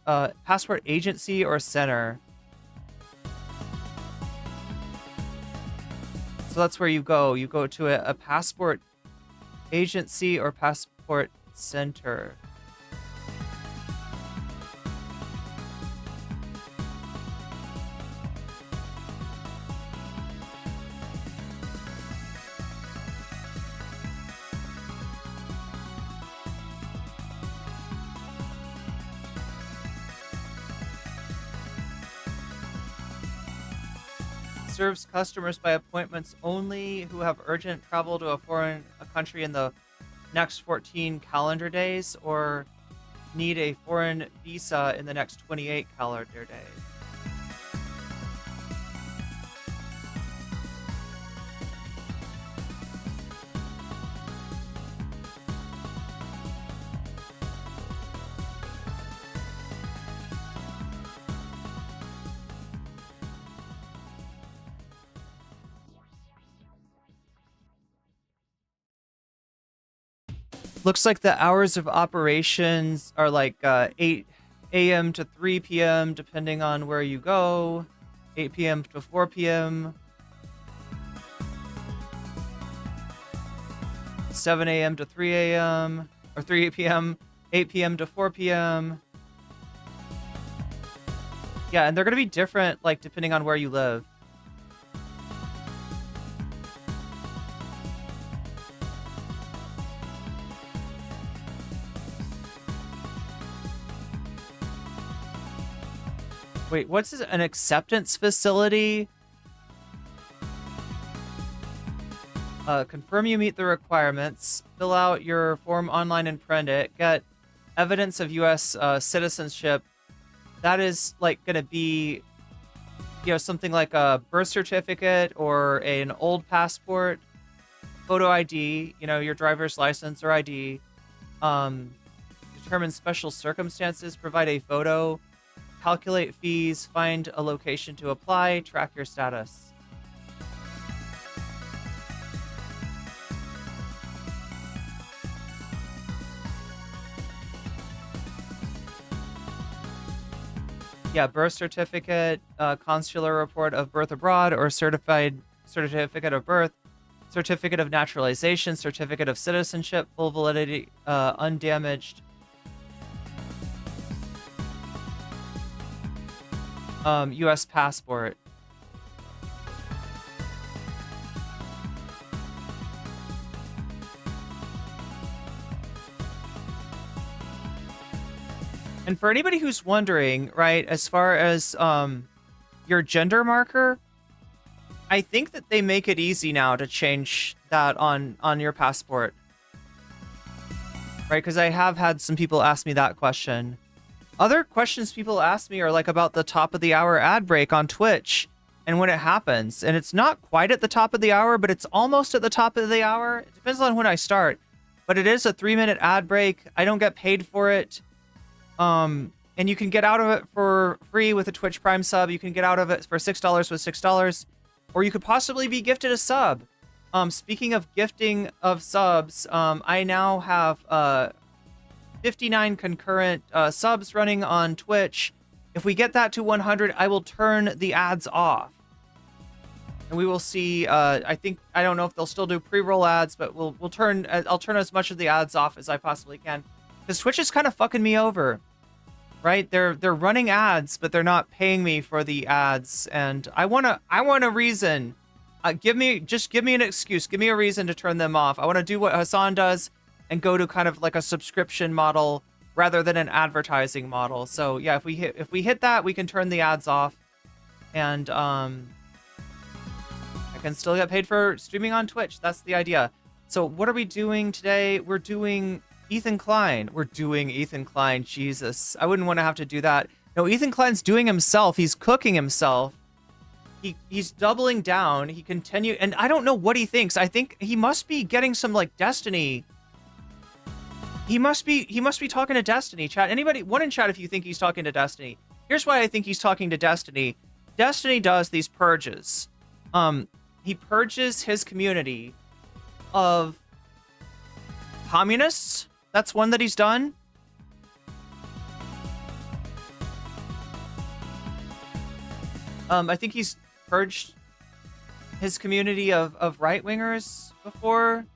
passport agency or center. So that's where you go. You go to a passport agency or passport center. Serves customers by appointments only who have urgent travel to a country in the next 14 calendar days or need a foreign visa in the next 28 calendar days. Looks like the hours of operations are like 8 a.m. to 3 p.m. depending on where you go. 8 p.m. to 4 p.m. 7 a.m. to 3 a.m. or 3 p.m. 8 p.m. to 4 p.m. Yeah, and they're going to be different like depending on where you live. Wait, what's this? An acceptance facility? Confirm you meet the requirements. Fill out your form online and print it. Get evidence of U.S. Citizenship. That is like going to be, you know, something like a birth certificate or an old passport, photo ID, you know, your driver's license or ID. Determine special circumstances. Provide a photo. Calculate fees, find a location to apply, track your status. Yeah, birth certificate, consular report of birth abroad, or certified certificate of birth, certificate of naturalization, certificate of citizenship, full validity, undamaged. U.S. passport. And for anybody who's wondering, right, as far as your gender marker, I think that they make it easy now to change that on your passport. Right, because I have had some people ask me that question. Other questions people ask me are like about the top of the hour ad break on Twitch and when it happens. And it's not quite at the top of the hour, but it's almost at the top of the hour. It depends on when I start. But it is a 3-minute ad break. I don't get paid for it. And you can get out of it for free with a Twitch Prime sub. You can get out of it for $6 with $6. Or you could possibly be gifted a sub. Speaking of gifting of subs, I now have 59 concurrent subs running on Twitch. If we get that to 100, I will turn the ads off. And we will see, I don't know if they'll still do pre-roll ads, but I'll turn as much of the ads off as I possibly can. Because Twitch is kind of fucking me over. Right? They're running ads, but they're not paying me for the ads. And I want a reason. Give me an excuse. Give me a reason to turn them off. I want to do what Hasan does and go to kind of like a subscription model rather than an advertising model. So yeah, if we hit that, we can turn the ads off, and I can still get paid for streaming on Twitch. That's the idea. So what are we doing today? We're doing Ethan Klein. We're doing Ethan Klein. Jesus, I wouldn't want to have to do that. No, Ethan Klein's doing himself. He's cooking himself. He's doubling down. He continued, and I don't know what he thinks. I think he must be getting some like Destiny. He must be talking to Destiny, chat. Anybody, one in chat if you think he's talking to Destiny. Here's why I think he's talking to Destiny. Destiny does these purges. He purges his community of communists. That's one that he's done. I think he's purged his community of right-wingers before.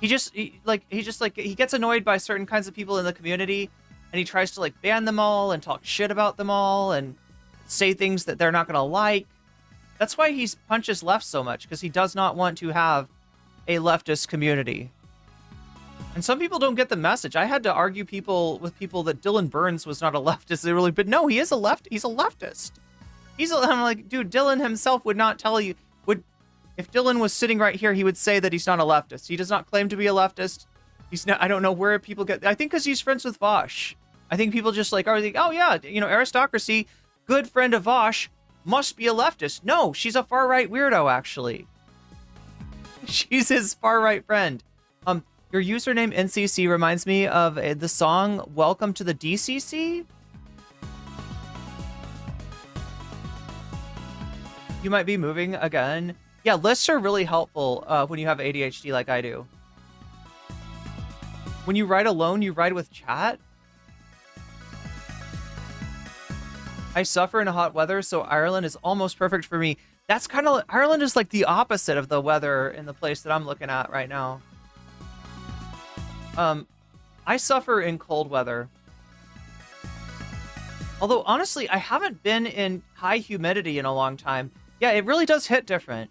He gets annoyed by certain kinds of people in the community, and he tries to like ban them all and talk shit about them all and say things that they're not gonna like. That's why he punches left so much, because he does not want to have a leftist community. And some people don't get the message. I had to argue with people that Dylan Burns was not a leftist. But no, he is he's a leftist. I'm like, dude, Dylan himself would not tell you. If Dylan was sitting right here, he would say that he's not a leftist. He does not claim to be a leftist. He's not. I don't know where people get. I think because he's friends with Vosh. I think people just like are like, oh yeah, aristocracy, good friend of Vosh, must be a leftist. No, she's a far right weirdo actually. She's his far right friend. Your username NCC reminds me of the song "Welcome to the DCC." You might be moving again. Yeah, lists are really helpful when you have ADHD like I do. When you ride alone, you ride with chat. I suffer in hot weather, so Ireland is almost perfect for me. That's kind of... Ireland is like the opposite of the weather in the place that I'm looking at right now. I suffer in cold weather. Although, honestly, I haven't been in high humidity in a long time. Yeah, it really does hit different.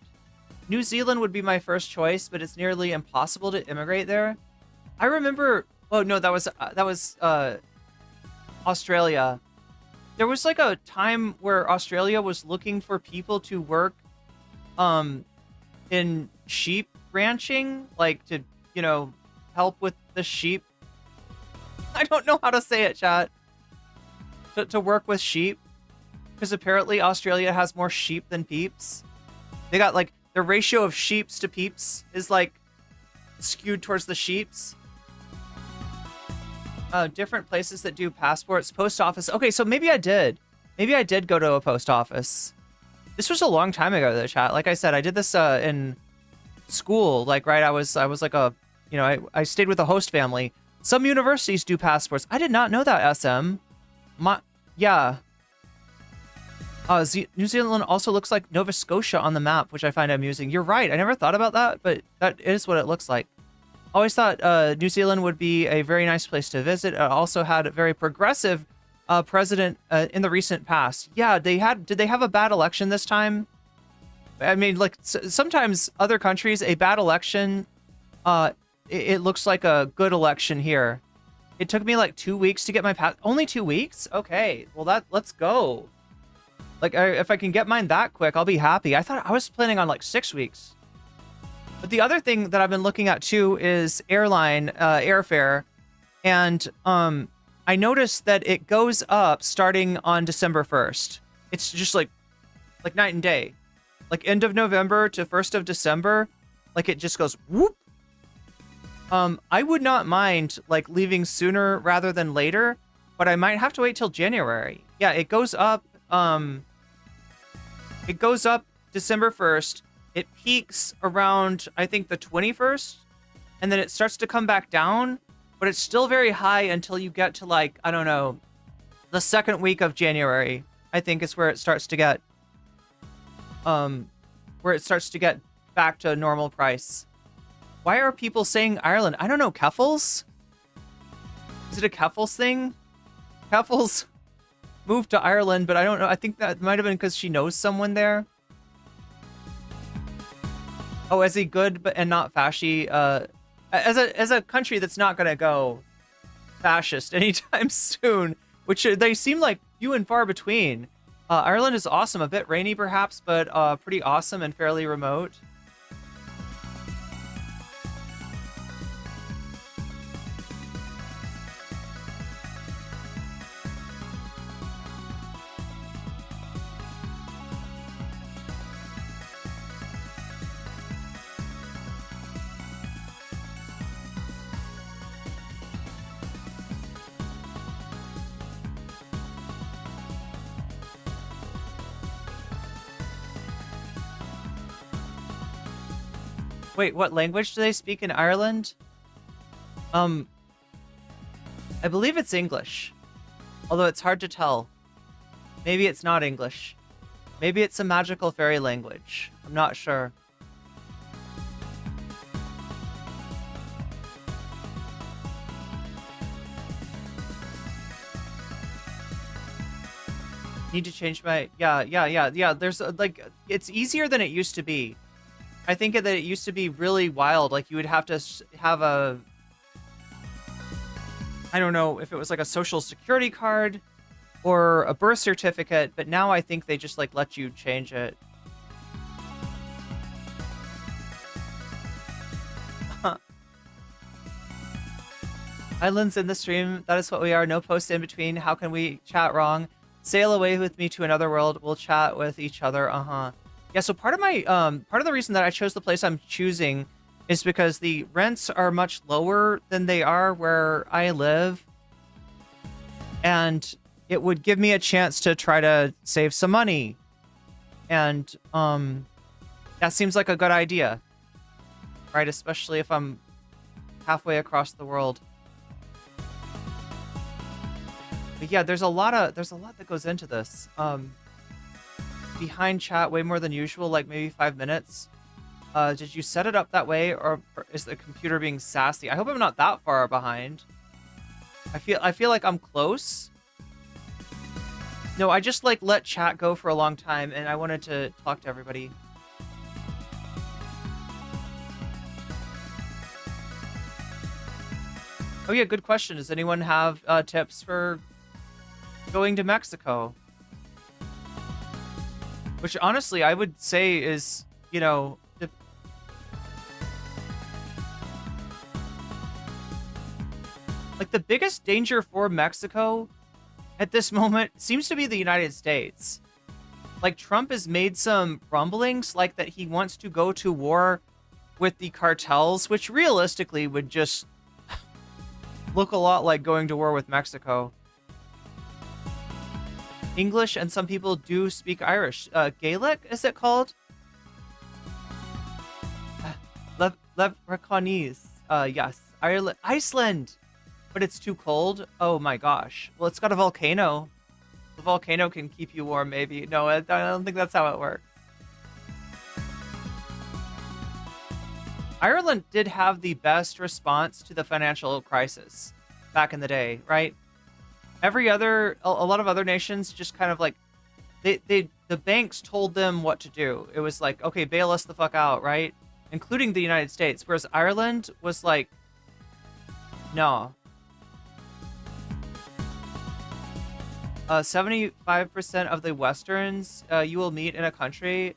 New Zealand would be my first choice, but it's nearly impossible to immigrate there. I remember... Oh, no, that was Australia. There was like a time where Australia was looking for people to work in sheep ranching, like to, help with the sheep. I don't know how to say it, chat. To work with sheep. Because apparently Australia has more sheep than peeps. They got like the ratio of sheeps to peeps is like skewed towards the sheeps. Different places that do passports, post office. Okay, so maybe I did. Maybe I did go to a post office. This was a long time ago, though, chat. Like I said, I did this in school. Like, right, I was like a, I stayed with a host family. Some universities do passports. I did not know that, SM. Yeah. New Zealand also looks like Nova Scotia on the map, which I find amusing. You're right. I never thought about that, but that is what it looks like. Always thought New Zealand would be a very nice place to visit. It also had a very progressive president in the recent past. Yeah, did they have a bad election this time? I mean, like, sometimes other countries, a bad election, it looks like a good election here. It took me like 2 weeks to get my pass. Only 2 weeks? Okay, well, let's go. Like, if I can get mine that quick, I'll be happy. I thought I was planning on like 6 weeks. But the other thing that I've been looking at too is airfare. And I noticed that it goes up starting on December 1st. It's just like night and day. Like end of November to 1st of December, like it just goes whoop. I would not mind like leaving sooner rather than later, but I might have to wait till January. Yeah, it goes up. It goes up December 1st. It peaks around, I think, the 21st, and then it starts to come back down, but it's still very high until you get to, like, I don't know, the second week of January, I think is where it starts to get, back to a normal price. Why are people saying Ireland? I don't know, Keffels? Is it a Keffels thing? Keffels moved to Ireland, but I don't know. I think that might have been because she knows someone there. Oh, as a good and not fasci, as a country that's not gonna go fascist anytime soon, which they seem like few and far between. Ireland is awesome, a bit rainy perhaps, but pretty awesome and fairly remote. Wait, what language do they speak in Ireland? I believe it's English. Although it's hard to tell. Maybe it's not English. Maybe it's a magical fairy language. I'm not sure. Need to change my... Yeah. There's like... It's easier than it used to be. I think that it used to be really wild. Like, you would have to have a... I don't know if it was like a social security card or a birth certificate, but now I think they just like let you change it. Islands in the stream, that is what we are. No post in between. How can we chat wrong? Sail away with me to another world. We'll chat with each other. Yeah, so part of my part of the reason that I chose the place I'm choosing is because the rents are much lower than they are where I live. And it would give me a chance to try to save some money. And that seems like a good idea. Right? Especially if I'm halfway across the world. But yeah, there's a lot that goes into this. Behind chat way more than usual, like maybe 5 minutes. Did you set it up that way, or is the computer being sassy? I hope I'm not that far behind. I feel like I'm close. No, I just like let chat go for a long time, and I wanted to talk to everybody. Oh yeah, good question. Does anyone have tips for going to Mexico? Which honestly, I would say is, you know, like the biggest danger for Mexico at this moment seems to be the United States. Like, Trump has made some rumblings like that he wants to go to war with the cartels, which realistically would just look a lot like going to war with Mexico. English, and some people do speak Irish. Gaelic, is it called? Leprechauns. Yes. Ireland. Iceland! But it's too cold? Oh my gosh. Well, it's got a volcano. The volcano can keep you warm, maybe. No, I don't think that's how it works. Ireland did have the best response to the financial crisis back in the day, right? A lot of other nations just kind of like, the banks told them what to do. It was like, okay, bail us the fuck out, right? Including the United States. Whereas Ireland was like, no. 75% of the Westerns you will meet in a country.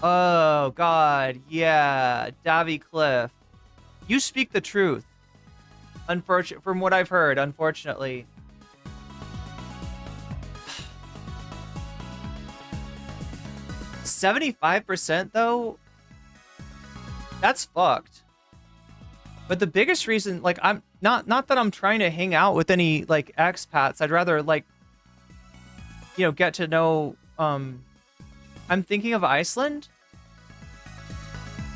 Oh, God. Yeah. Davy Cliff. You speak the truth. From what I've heard, unfortunately. 75% though, that's fucked. But the biggest reason, like, I'm not that I'm trying to hang out with any like expats. I'd rather like, you know, get to know. I'm thinking of Iceland.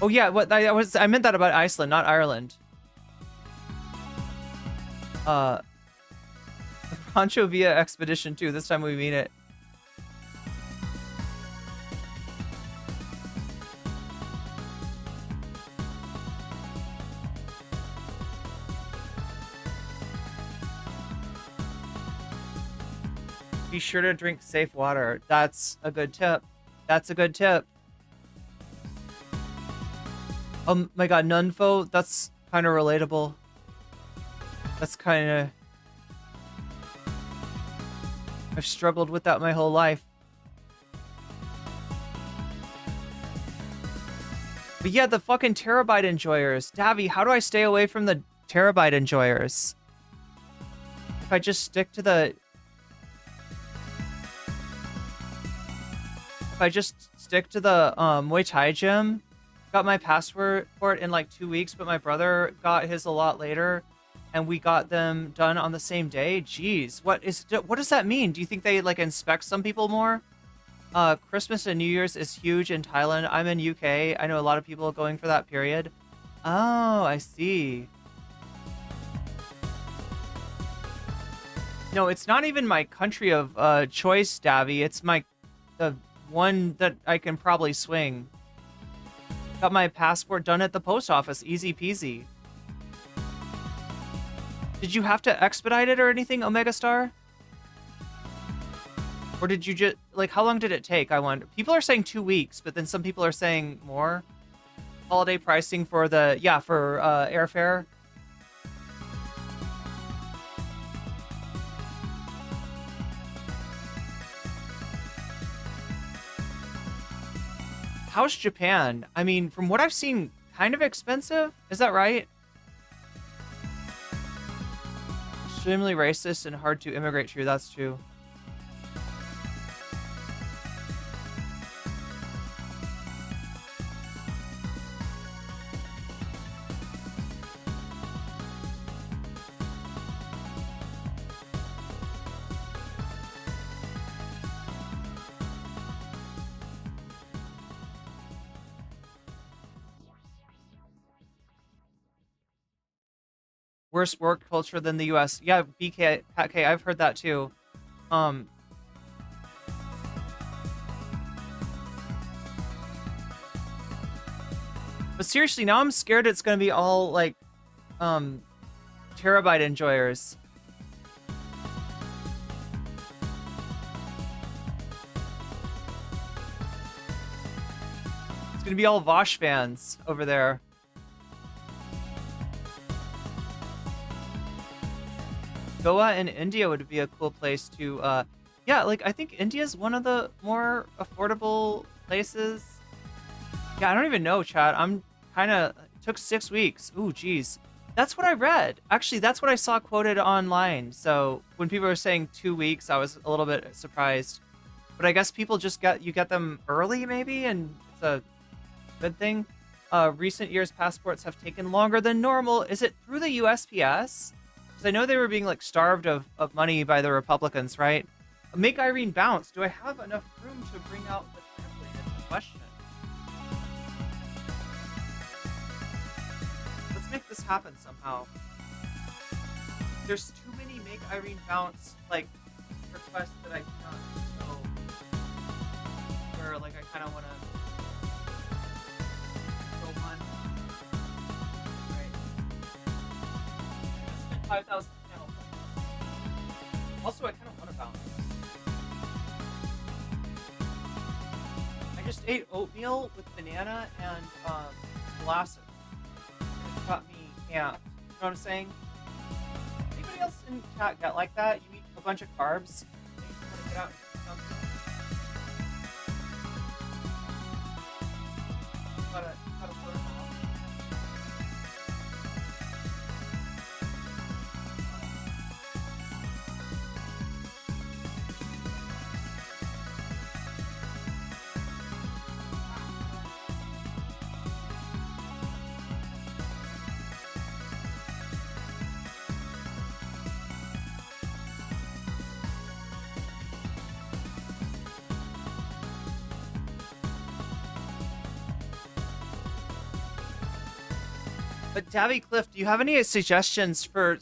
Oh yeah, I meant that about Iceland, not Ireland. The Pancho Villa expedition too. This time we mean it. Be sure to drink safe water. That's a good tip. That's a good tip. Oh my god, Nunfo, that's kind of relatable. That's kind of... I've struggled with that my whole life. But yeah, the fucking terabyte enjoyers. Davy, how do I stay away from the terabyte enjoyers? If I just stick to the... If I just stick to the Muay Thai gym, got my passport for it in like 2 weeks, but my brother got his a lot later, and we got them done on the same day. Jeez, what does that mean? Do you think they like inspect some people more? Christmas and New Year's is huge in Thailand. I'm in UK. I know a lot of people going for that period. Oh, I see. No, it's not even my country of choice, Davy. It's the one that I can probably swing. Got my passport done at the post office, easy peasy. Did you have to expedite it or anything, Omega Star? Or did you just, like, how long did it take? I wonder. People are saying 2 weeks, but then some people are saying more. Holiday pricing for the, yeah, for airfare. How's Japan? I mean, from what I've seen, kind of expensive. Is that right? Extremely racist and hard to immigrate to. That's true. Worse work culture than the U.S. Yeah, BK, Pat K, I've heard that too. But seriously, now I'm scared it's gonna be all like, terabyte enjoyers. It's gonna be all Vosh fans over there. Goa in India would be a cool place to, yeah, like, I think India's one of the more affordable places. Yeah, I don't even know, chat. I'm kind of, it took 6 weeks. Ooh, geez. That's what I read. Actually, that's what I saw quoted online. So when people were saying 2 weeks, I was a little bit surprised. But I guess people just you get them early, maybe, and it's a good thing. Recent years, passports have taken longer than normal. Is it through the USPS? I know they were being like starved of money by the Republicans, right? Make Irene bounce. Do I have enough room to bring out the translated question? Let's make this happen somehow. There's too many make Irene bounce like requests that I cannot. So, where like I kind of want to go on. 5,000 channel points. Also, I kind of want to bounce. I just ate oatmeal with banana and molasses. It got me amped. You know what I'm saying? Anybody else in chat get like that? You eat a bunch of carbs and you just want to get out and do something? Gotta put them off. But Davy Cliff, do you have any suggestions for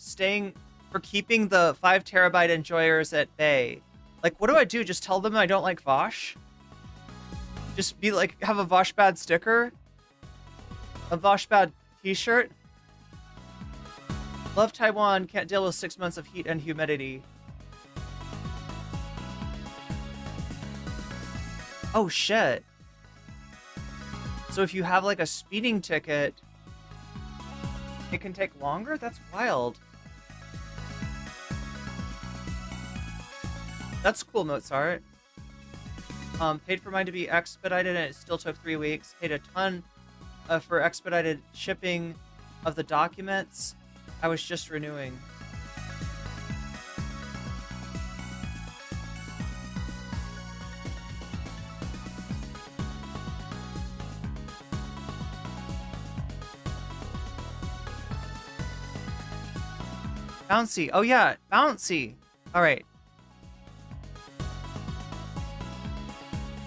keeping the 5 terabyte enjoyers at bay? Like, what do I do? Just tell them I don't like Vosh? Just be like, have a Vosh bad sticker? A Vosh bad t-shirt? Love Taiwan, can't deal with 6 months of heat and humidity. Oh shit. So if you have like a speeding ticket, it can take longer? That's wild. That's cool, Mozart. Paid for mine to be expedited and it still took 3 weeks. Paid a ton for expedited shipping of the documents. I was just renewing. Bouncy. Oh yeah, bouncy. All right.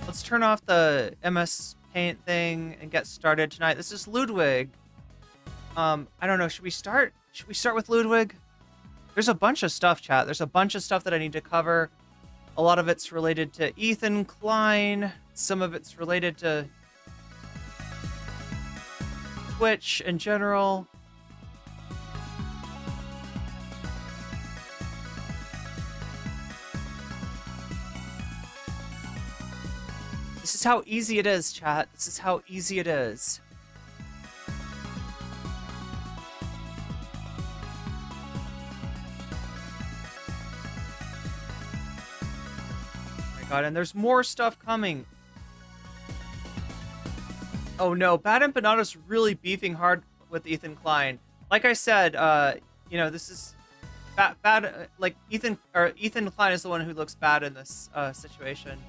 Let's turn off the MS Paint thing and get started tonight. This is Ludwig. I don't know. Should we start with Ludwig? There's a bunch of stuff, chat. There's a bunch of stuff that I need to cover. A lot of it's related to Ethan Klein. some of it's related to Twitch in general. This is how easy it is, chat. This is how easy it is. Oh my god, and there's more stuff coming. Oh no, Bad Empanada's really beefing hard with Ethan Klein. Like I said, you know, this is bad. Like Ethan Klein is the one who looks bad in this situation.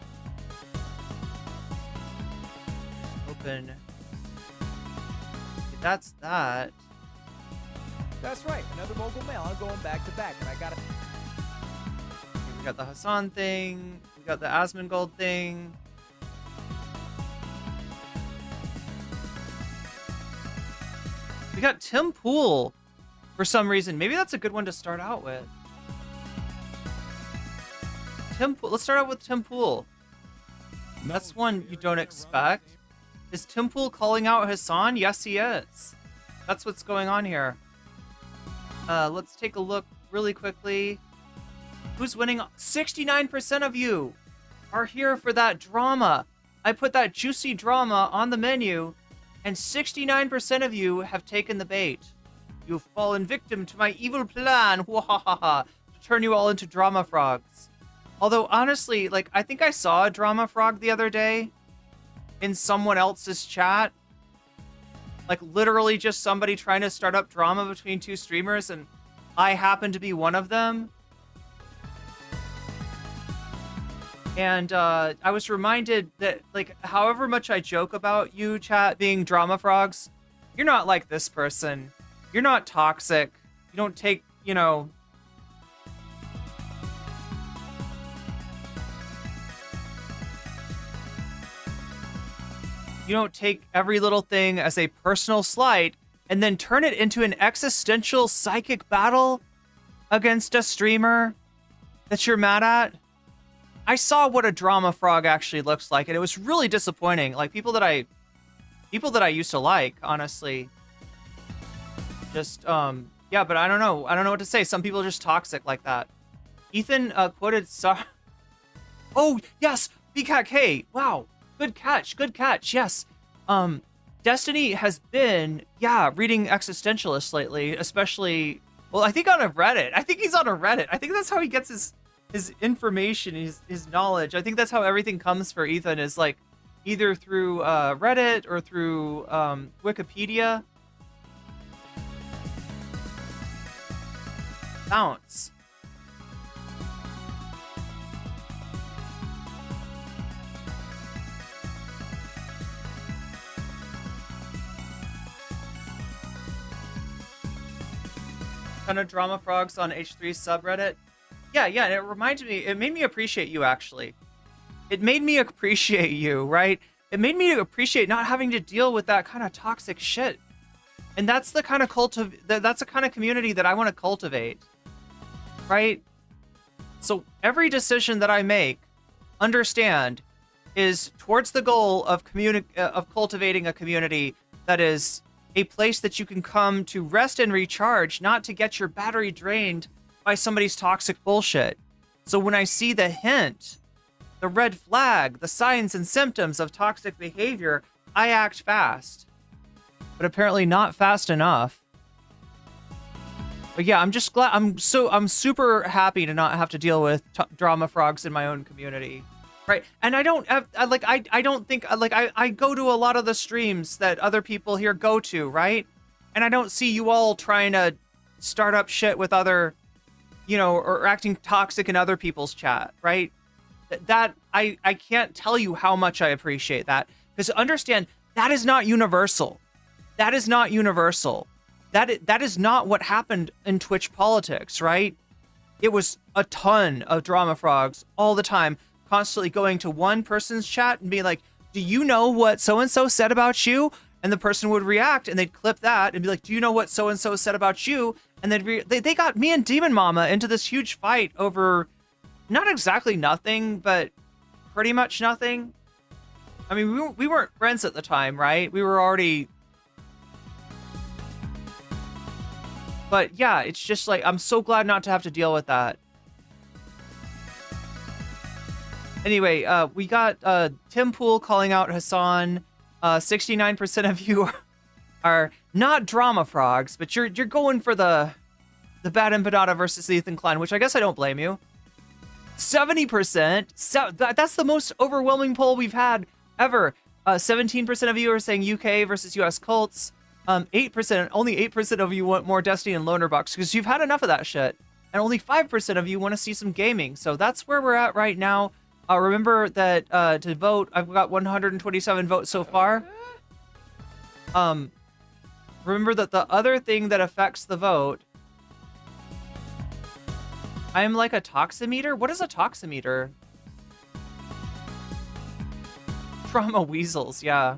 Open. That's that. That's right. Another mogul mail. I'm going back to back, and I got it. We got the Hasan thing. We got the Asmongold thing. We got Tim Pool for some reason. Maybe that's a good one to start out with. Tim Pool. Let's start out with Tim Pool. That's one you don't expect. Is Tim Pool calling out Hasan? Yes, he is. That's what's going on here. Let's take a look really quickly. Who's winning? 69% of you are here for that drama. I put that juicy drama on the menu, and 69% of you have taken the bait. You've fallen victim to my evil plan, to turn you all into drama frogs. Although, honestly, like, I think I saw a drama frog the other day in someone else's chat. Like, literally just somebody trying to start up drama between two streamers, and I happen to be one of them. And I was reminded that, like, however much I joke about you, chat, being drama frogs, you're not like this person. You're not toxic. You don't take, you know... You don't take every little thing as a personal slight and then turn it into an existential psychic battle against a streamer that you're mad at. I saw what a drama frog actually looks like, and it was really disappointing. Like, people that I used to like, honestly. Just, yeah, but I don't know. I don't know what to say. Some people are just toxic like that. Ethan quoted Oh, yes! BKK! Wow! Good catch, yes. Destiny has been, yeah, reading existentialists lately, especially, well, I think on a Reddit. I think he's on a Reddit. I think that's how he gets his information, his knowledge. I think that's how everything comes for Ethan, is like either through Reddit or through Wikipedia. Bounce. Ton of drama frogs on H3 subreddit. Yeah, and it made me appreciate you, actually. It made me appreciate you, right? It made me appreciate not having to deal with that kind of toxic shit. And that's the kind of that's the kind of community that I want to cultivate, right? So every decision that I make, understand, is towards the goal of cultivating a community that is a place that you can come to rest and recharge, not to get your battery drained by somebody's toxic bullshit. So when I see the hint, the red flag, the signs and symptoms of toxic behavior, I act fast. But apparently not fast enough. But yeah, I'm just glad, I'm super happy to not have to deal with drama frogs in my own community. Right, and I don't have, I don't think, I go to a lot of the streams that other people here go to, right? And I don't see you all trying to start up shit with other, you know, or acting toxic in other people's chat, right? I can't tell you how much I appreciate that. Because understand, that is not universal. That is not universal. That is not what happened in Twitch politics, right? It was a ton of drama frogs all the time, constantly going to one person's chat and being like, do you know what so-and-so said about you? And the person would react, and they'd clip that and be like, do you know what so-and-so said about you? And then they got me and Demon Mama into this huge fight over not exactly nothing, but pretty much nothing. I mean, we weren't friends at the time, right? We were already... But yeah, it's just like, I'm so glad not to have to deal with that. Anyway, we got Tim Pool calling out Hasan. 69% of you are not drama frogs, but you're going for the bad empanada versus Ethan Klein, which I guess I don't blame you. 70%. That's the most overwhelming poll we've had ever. 17% of you are saying UK versus US cults. 8%, only 8% of you want more Destiny and Loner Box because you've had enough of that shit. And only 5% of you want to see some gaming. So that's where we're at right now. Remember that to vote, I've got 127 votes so far. Remember that the other thing that affects the vote... I'm like a toximeter? What is a toximeter? Trauma weasels, yeah.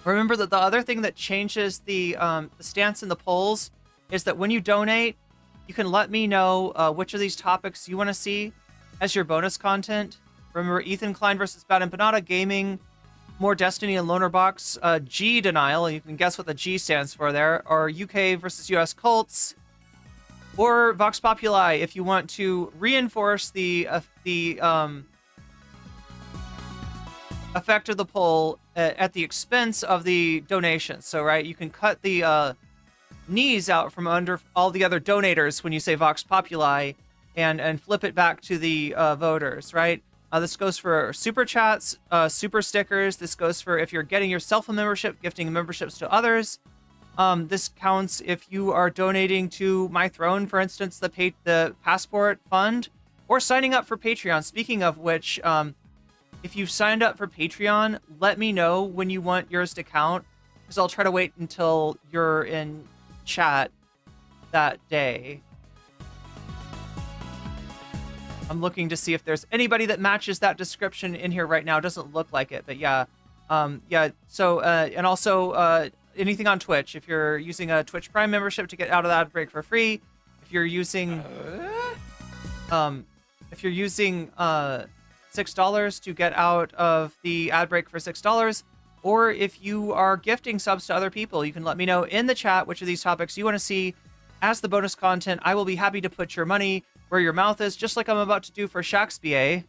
Remember that the other thing that changes the stance in the polls is that when you donate, you can let me know which of these topics you want to see as your bonus content. Remember, Ethan Klein versus Bad Empanada, gaming, more Destiny and Loner Box, G denial, you can guess what the G stands for there, or UK versus US cults, or Vox Populi if you want to reinforce the effect of the poll at the expense of the donations. So, right, you can cut the knees out from under all the other donators when you say Vox Populi and flip it back to the voters, right? This goes for super chats, super stickers. This goes for if you're getting yourself a membership, gifting memberships to others. This counts if you are donating to My Throne, for instance, the Passport Fund, or signing up for Patreon. Speaking of which, if you've signed up for Patreon, let me know when you want yours to count, because I'll try to wait until you're in chat that day. I'm looking to see if there's anybody that matches that description in here right now. It doesn't look like it, but yeah. Yeah, so, and also anything on Twitch. If you're using a Twitch Prime membership to get out of that break for free, if you're using, $6 to get out of the ad break for $6, or if you are gifting subs to other people, you can let me know in the chat which of these topics you want to see as the bonus content. I will be happy to put your money where your mouth is, just like I'm about to do for Shaxba.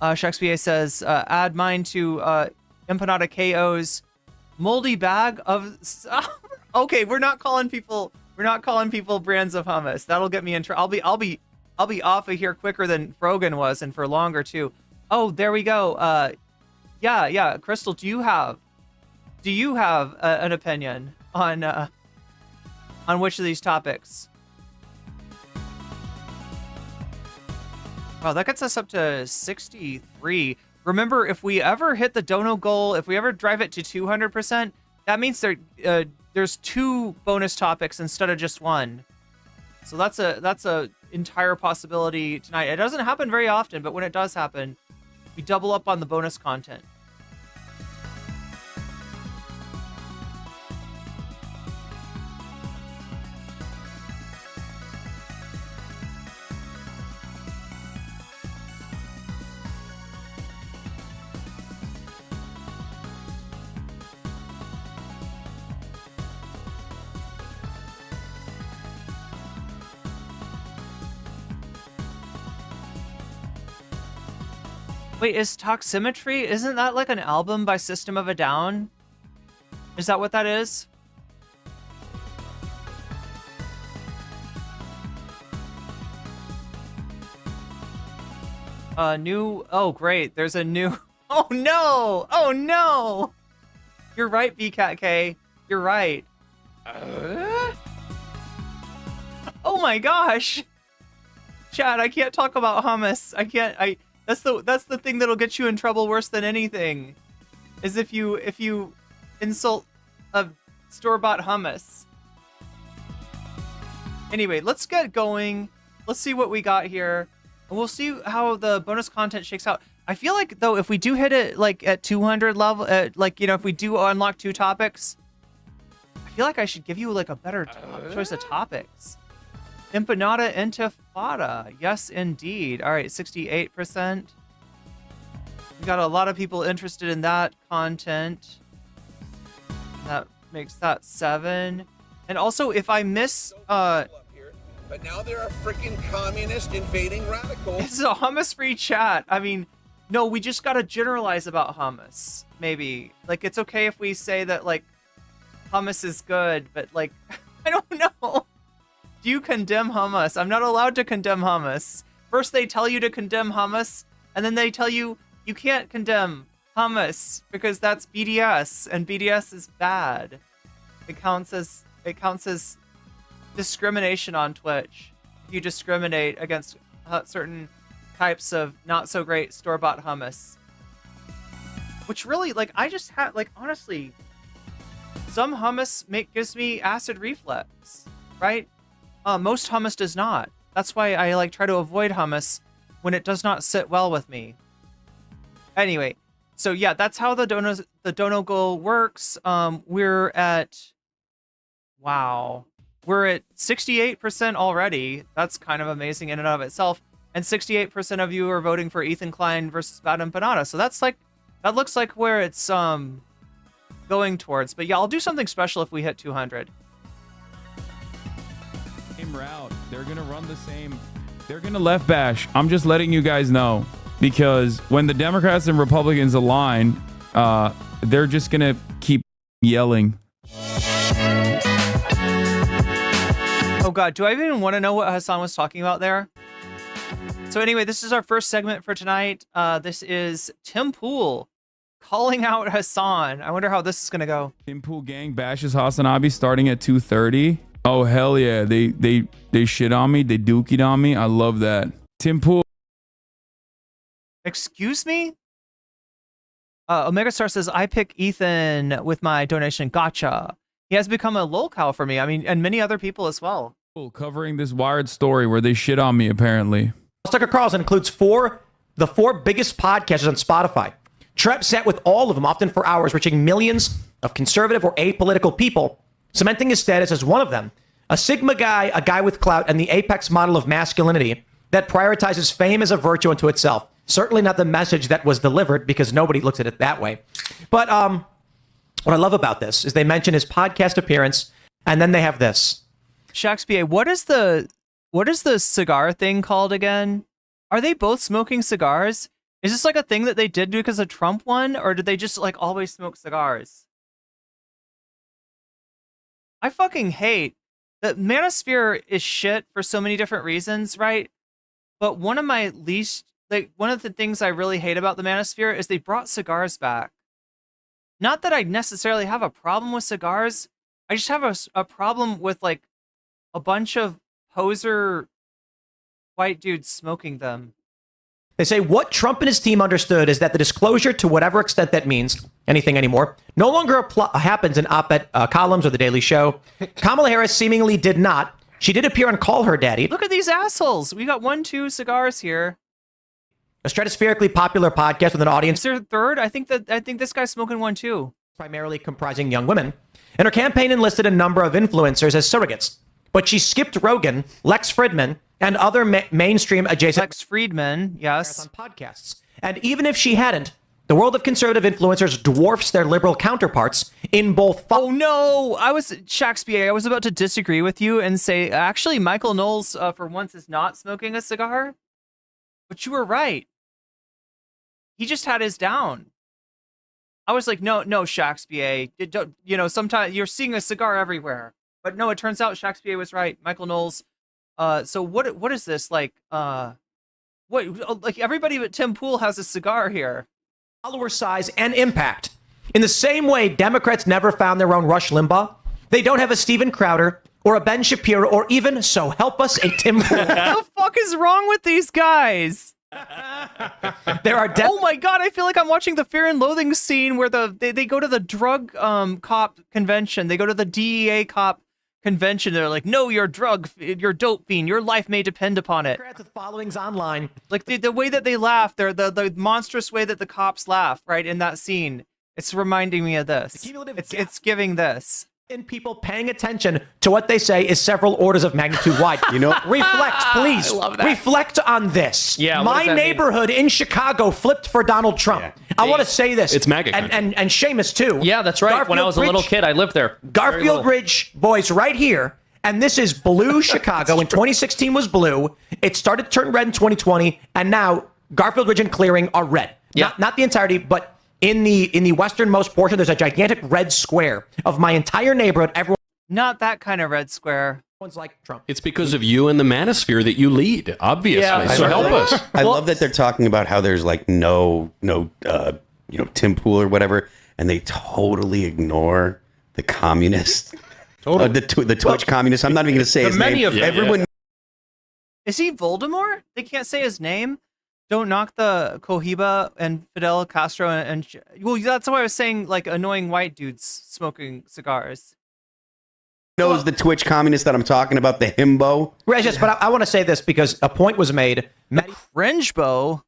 Shaxba says, add mine to Empanada KO's moldy bag of... Okay, we're not calling people brands of hummus. That'll get me in trouble. I'll be off of here quicker than Frogan was, and for longer too. Oh, there we go. Yeah, Crystal, do you have an opinion on which of these topics? Wow, that gets us up to 63. Remember, if we ever hit the dono goal, if we ever drive it to 200%, that means there's 2 bonus topics instead of just 1. So that's a entire possibility tonight. It doesn't happen very often, but when it does happen, we double up on the bonus content. Wait, is Toximetry? Isn't that like an album by System of a Down? Is that what that is? Oh great, there's a new... Oh no! Oh no! You're right, BCatK. You're right. Oh my gosh! Chad, I can't talk about hummus. That's the thing that'll get you in trouble worse than anything, is if you insult a store-bought hummus. Anyway, let's get going. Let's see what we got here, and we'll see how the bonus content shakes out. I feel like though, if we do hit it like at 200 level, like, you know, if we do unlock 2 topics, I feel like I should give you like a better choice of topics. Empanada Intifada. Yes, indeed. All right, 68%. We got a lot of people interested in that content. That makes that 7. And also, if I miss, But now there are freaking communist invading radicals. this is a hummus-free chat. I mean, no, we just gotta generalize about hummus. Maybe, like, it's okay if we say that, like, hummus is good, but, like, I don't know. Do you condemn hummus? I'm not allowed to condemn hummus. First they tell you to condemn hummus, and then they tell you you can't condemn hummus because that's BDS, and BDS is bad. It counts as discrimination on Twitch. If you discriminate against certain types of not so great store-bought hummus. Which really, like, I just had, like, honestly, some hummus gives me acid reflux, right? Most hummus does not. That's why I, like, try to avoid hummus when it does not sit well with me. Anyway, so yeah, that's how the dono goal works. We're at 68% already. That's kind of amazing in and of itself. And 68% of you are voting for Ethan Klein versus Bad Empanada. So that's like, that looks like where it's going towards. But yeah, I'll do something special if we hit 200. Same route. They're gonna run the same. They're gonna left bash. I'm just letting you guys know, because when the Democrats and Republicans align, they're just gonna keep yelling. Oh God, do I even want to know what Hasan was talking about there? So anyway, this is our first segment for tonight. This is Tim Pool calling out Hasan. I wonder how this is gonna go. Tim Pool gang bashes Hassan starting at 2:30. Oh hell yeah, they shit on me, they dookied on me. I love that. Tim Pool. Excuse me? Omega Star says, I pick Ethan with my donation. Gotcha. He has become a lolcow for me. I mean, and many other people as well. Covering this Wired story where they shit on me, apparently. Tucker Carlson includes the four biggest podcasters on Spotify. Trep sat with all of them, often for hours, reaching millions of conservative or apolitical people, cementing his status as one of them. A Sigma guy, a guy with clout, and the apex model of masculinity that prioritizes fame as a virtue unto itself. Certainly not the message that was delivered, because nobody looks at it that way. But what I love about this is they mention his podcast appearance, and then they have this. Shakespeare, what is the cigar thing called again? Are they both smoking cigars? Is this like a thing that they did because of Trump won, or did they just like always smoke cigars? I fucking hate that Manosphere is shit for so many different reasons, right? But one of my least, like, one of the things I really hate about the Manosphere is they brought cigars back. Not that I necessarily have a problem with cigars. I just have a problem with, like, a bunch of poser white dudes smoking them. They say what Trump and his team understood is that the disclosure, to whatever extent that means anything anymore, no longer happens in op-ed columns or The Daily Show. Kamala Harris seemingly did not. She did appear on Call Her Daddy. Look at these assholes. We got 2 cigars here. A stratospherically popular podcast with an audience. Is there a third? I think this guy's smoking one too. Primarily comprising young women. And her campaign enlisted a number of influencers as surrogates. But she skipped Rogan, Lex Fridman, and other mainstream adjacent Lex Friedman, yes, on podcasts. And even if she hadn't, the world of conservative influencers dwarfs their liberal counterparts in both. Oh no, Shakespeare. I was about to disagree with you and say actually Michael Knowles for once is not smoking a cigar, but you were right. He just had his down. I was like, no, Shakespeare. Sometimes you're seeing a cigar everywhere, but no, it turns out Shakespeare was right. Michael Knowles. So what is this like? Like everybody but Tim Pool has a cigar here. Follower size and impact. In the same way, Democrats never found their own Rush Limbaugh. They don't have a Steven Crowder or a Ben Shapiro or even, so help us, a Tim Pool. What the fuck is wrong with these guys? There are. Oh my god! I feel like I'm watching the Fear and Loathing scene where they go to the drug cop convention. They go to the DEA cop convention. They're like, no, you're dope fiend. Your life may depend upon it. With followings online, like the way that they laugh, the monstrous way that the cops laugh, right in that scene. It's reminding me of this. It's giving this. And people paying attention to what they say is several orders of magnitude wide. Reflect, please. Reflect on this. Yeah, what my does that mean? neighborhood in Chicago flipped for Donald Trump. Yeah. I want to say this. It's MAGA country. and Seamus too. Yeah, that's right. When I was a little kid, I lived there. Very Garfield little. Ridge boys right here. And this is blue Chicago. In 2016 was blue. It started to turn red in 2020. And now Garfield Ridge and Clearing are red. Yeah. Not the entirety, but in the westernmost portion, there's a gigantic red square of my entire neighborhood. Not that kind of red square. Everyone's like Trump. It's because of you and the manosphere that you lead, obviously. Yeah, so help us. I love that they're talking about how there's like no Tim Pool or whatever, and they totally ignore the communists. Totally. The Twitch communists. I'm not even going to say his many name. of them. Everyone. Is he Voldemort? They can't say his name. Don't knock the Cohiba and Fidel Castro and well, that's why I was saying like annoying white dudes smoking cigars. Knows the Twitch communist that I'm talking about, the himbo. Regis, but I want to say this because a point was made. Cringe bow.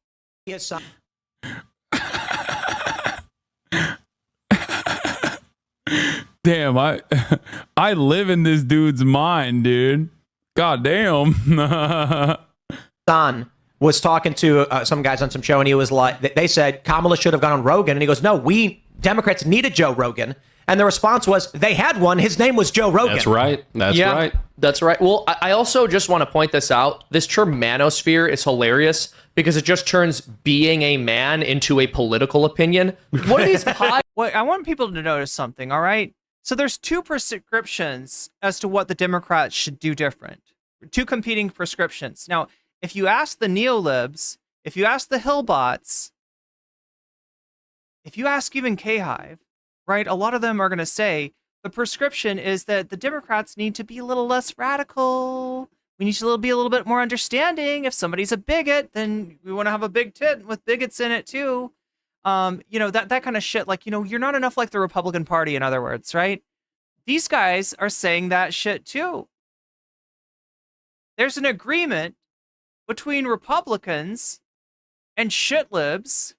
Damn, I live in this dude's mind, dude. God damn. Hasan was talking to some guys on some show, and he was like, they said Kamala should have gone on Rogan, and he goes, no, we Democrats needed Joe Rogan. And the response was, they had one. His name was Joe Rogan. That's right. That's right. That's right. Well, I also just want to point this out. This term manosphere is hilarious because it just turns being a man into a political opinion. What are these Well, I want people to notice something, all right? So there's two prescriptions as to what the Democrats should do different. Two competing prescriptions. Now, if you ask the neolibs, if you ask the Hillbots, if you ask even K-Hive, right, a lot of them are going to say the prescription is that the Democrats need to be a little less radical. We need to be a little bit more understanding. If somebody's a bigot, then we want to have a big tent with bigots in it too. That kind of shit. Like, you're not enough like the Republican Party, in other words, right? These guys are saying that shit too. There's an agreement between Republicans and shitlibs.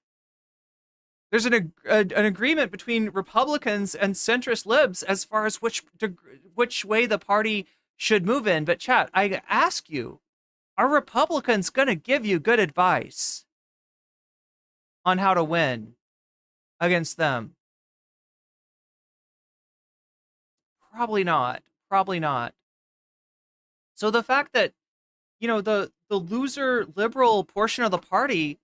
There's an agreement between Republicans and centrist libs as far as which way the party should move in. But chat, I ask you, are Republicans going to give you good advice on how to win against them? Probably not. Probably not. So the fact that, the loser liberal portion of the party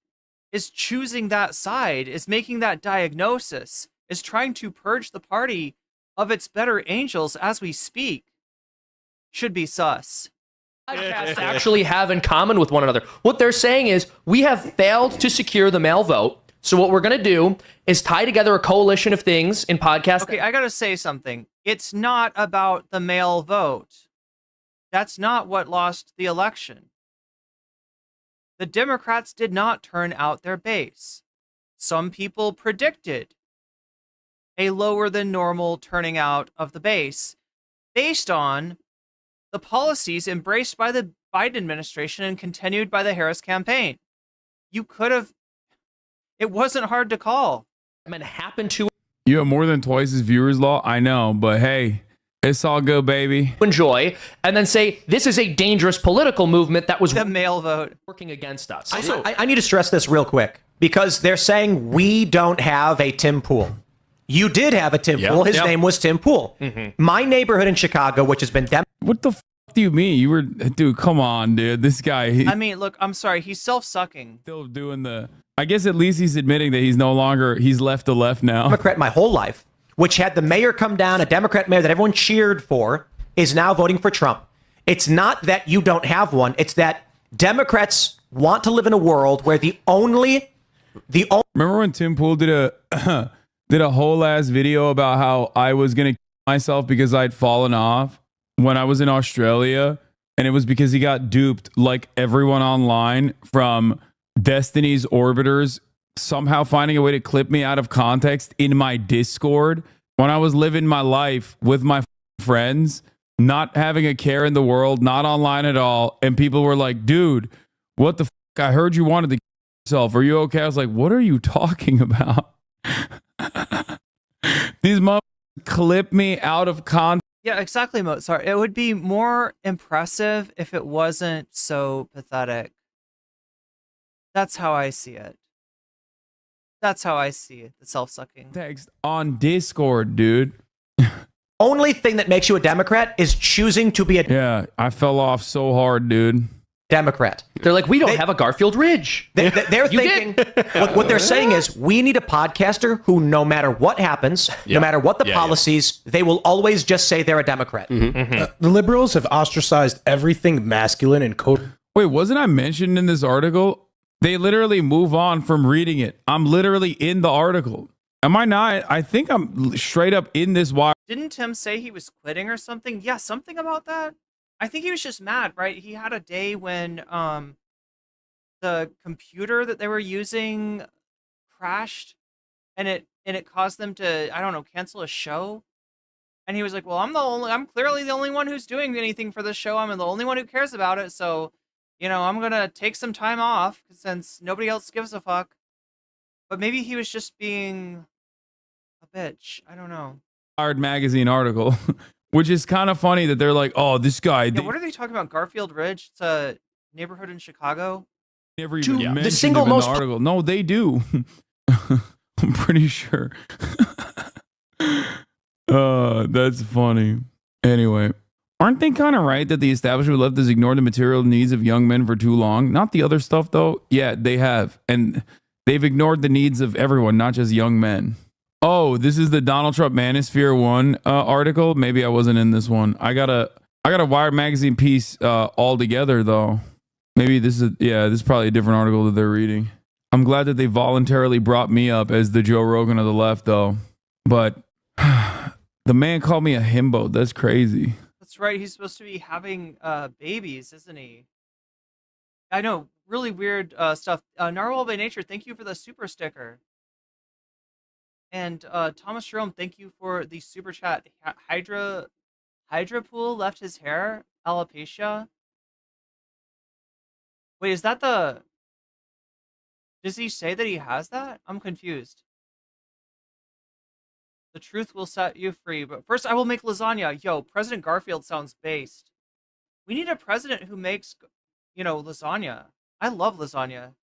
is choosing that side, is making that diagnosis, is trying to purge the party of its better angels as we speak, should be sus. podcasts actually have in common with one another? What they're saying is we have failed to secure the male vote. So what we're going to do is tie together a coalition of things in podcasts. Okay, I got to say something. It's not about the male vote. That's not what lost the election. The Democrats did not turn out their base. Some people predicted a lower than normal turning out of the base based on the policies embraced by the Biden administration and continued by the Harris campaign. You could have, it wasn't hard to call. And happened to You have more than twice as viewers, Law. I know, but hey, it's all good, baby. enjoy, and then say this is a dangerous political movement that was The male vote. working against us. I need to stress this real quick because they're saying we don't have a Tim Pool. You did have a Tim Pool. His name was Tim Pool. My neighborhood in Chicago, which has been What the f do you mean? You were, dude, come on, dude. This guy, he's I mean, look, I'm sorry. He's self-sucking. still doing the, I guess at least he's admitting that he's no longer, he's left to left now. Democrat my whole life, which had the mayor come down, a Democrat mayor that everyone cheered for, is now voting for Trump. It's not that you don't have one. It's that Democrats want to live in a world where the only Remember when Tim Pool did a did a whole ass video about how I was gonna kill myself because I'd fallen off when I was in Australia, and it was because he got duped like everyone online from Destiny's orbiters somehow finding a way to clip me out of context in my Discord when I was living my life with my friends, not having a care in the world, not online at all, and people were like, dude, what the f***? I heard you wanted to kill yourself. Are you okay? I was like, what are you talking about? These motherfuckers clip me out of context. Yeah, exactly, Mozart. It would be more impressive if it wasn't so pathetic. That's how I see it. That's how I see it, the self-sucking. Text on Discord, dude. Only thing that makes you a Democrat is choosing to be a Yeah, I fell off so hard, dude. Democrat. They're like, we don't have a Garfield Ridge. They're thinking, what they're saying is, we need a podcaster who, no matter what happens, no matter what the policies, they will always just say they're a Democrat. The liberals have ostracized everything masculine and code. Wait, wasn't I mentioned in this article? They literally move on from reading it. I'm literally in the article. Am I not? I think I'm straight up in this wire. Didn't Tim say he was quitting or something? Yeah, something about that. I think he was just mad, right? He had a day when the computer that they were using crashed, and it caused them to, I don't know, cancel a show. And he was like, "Well, I'm clearly the only one who's doing anything for this show. I'm the only one who cares about it. So, I'm gonna take some time off since nobody else gives a fuck." But maybe he was just being a bitch. I don't know. Wired magazine article, which is kind of funny that they're like, "Oh, this guy." Yeah, what are they talking about? Garfield Ridge? It's a neighborhood in Chicago. Never even mentioned the single him in most the article. No, they do. I'm pretty sure. That's funny. Anyway, aren't they kind of right that the establishment left has ignored the material needs of young men for too long? Not the other stuff, though. Yeah, they have. And they've ignored the needs of everyone, not just young men. Oh, this is the Donald Trump Manosphere 1 article. Maybe I wasn't in this one. I got a Wired magazine piece all together, though. Maybe this is probably a different article that they're reading. I'm glad that they voluntarily brought me up as the Joe Rogan of the left, though. But the man called me a himbo. That's crazy. That's right. He's supposed to be having babies, isn't he? I know. Really weird stuff. Narwhal by Nature, thank you for the super sticker. And Thomas Jerome, thank you for the super chat. Hydra Pool left his hair. Alopecia. Wait, is that the... Does he say that he has that? I'm confused. The truth will set you free, but first I will make lasagna. Yo, President Garfield sounds based. We need a president who makes, lasagna. I love lasagna.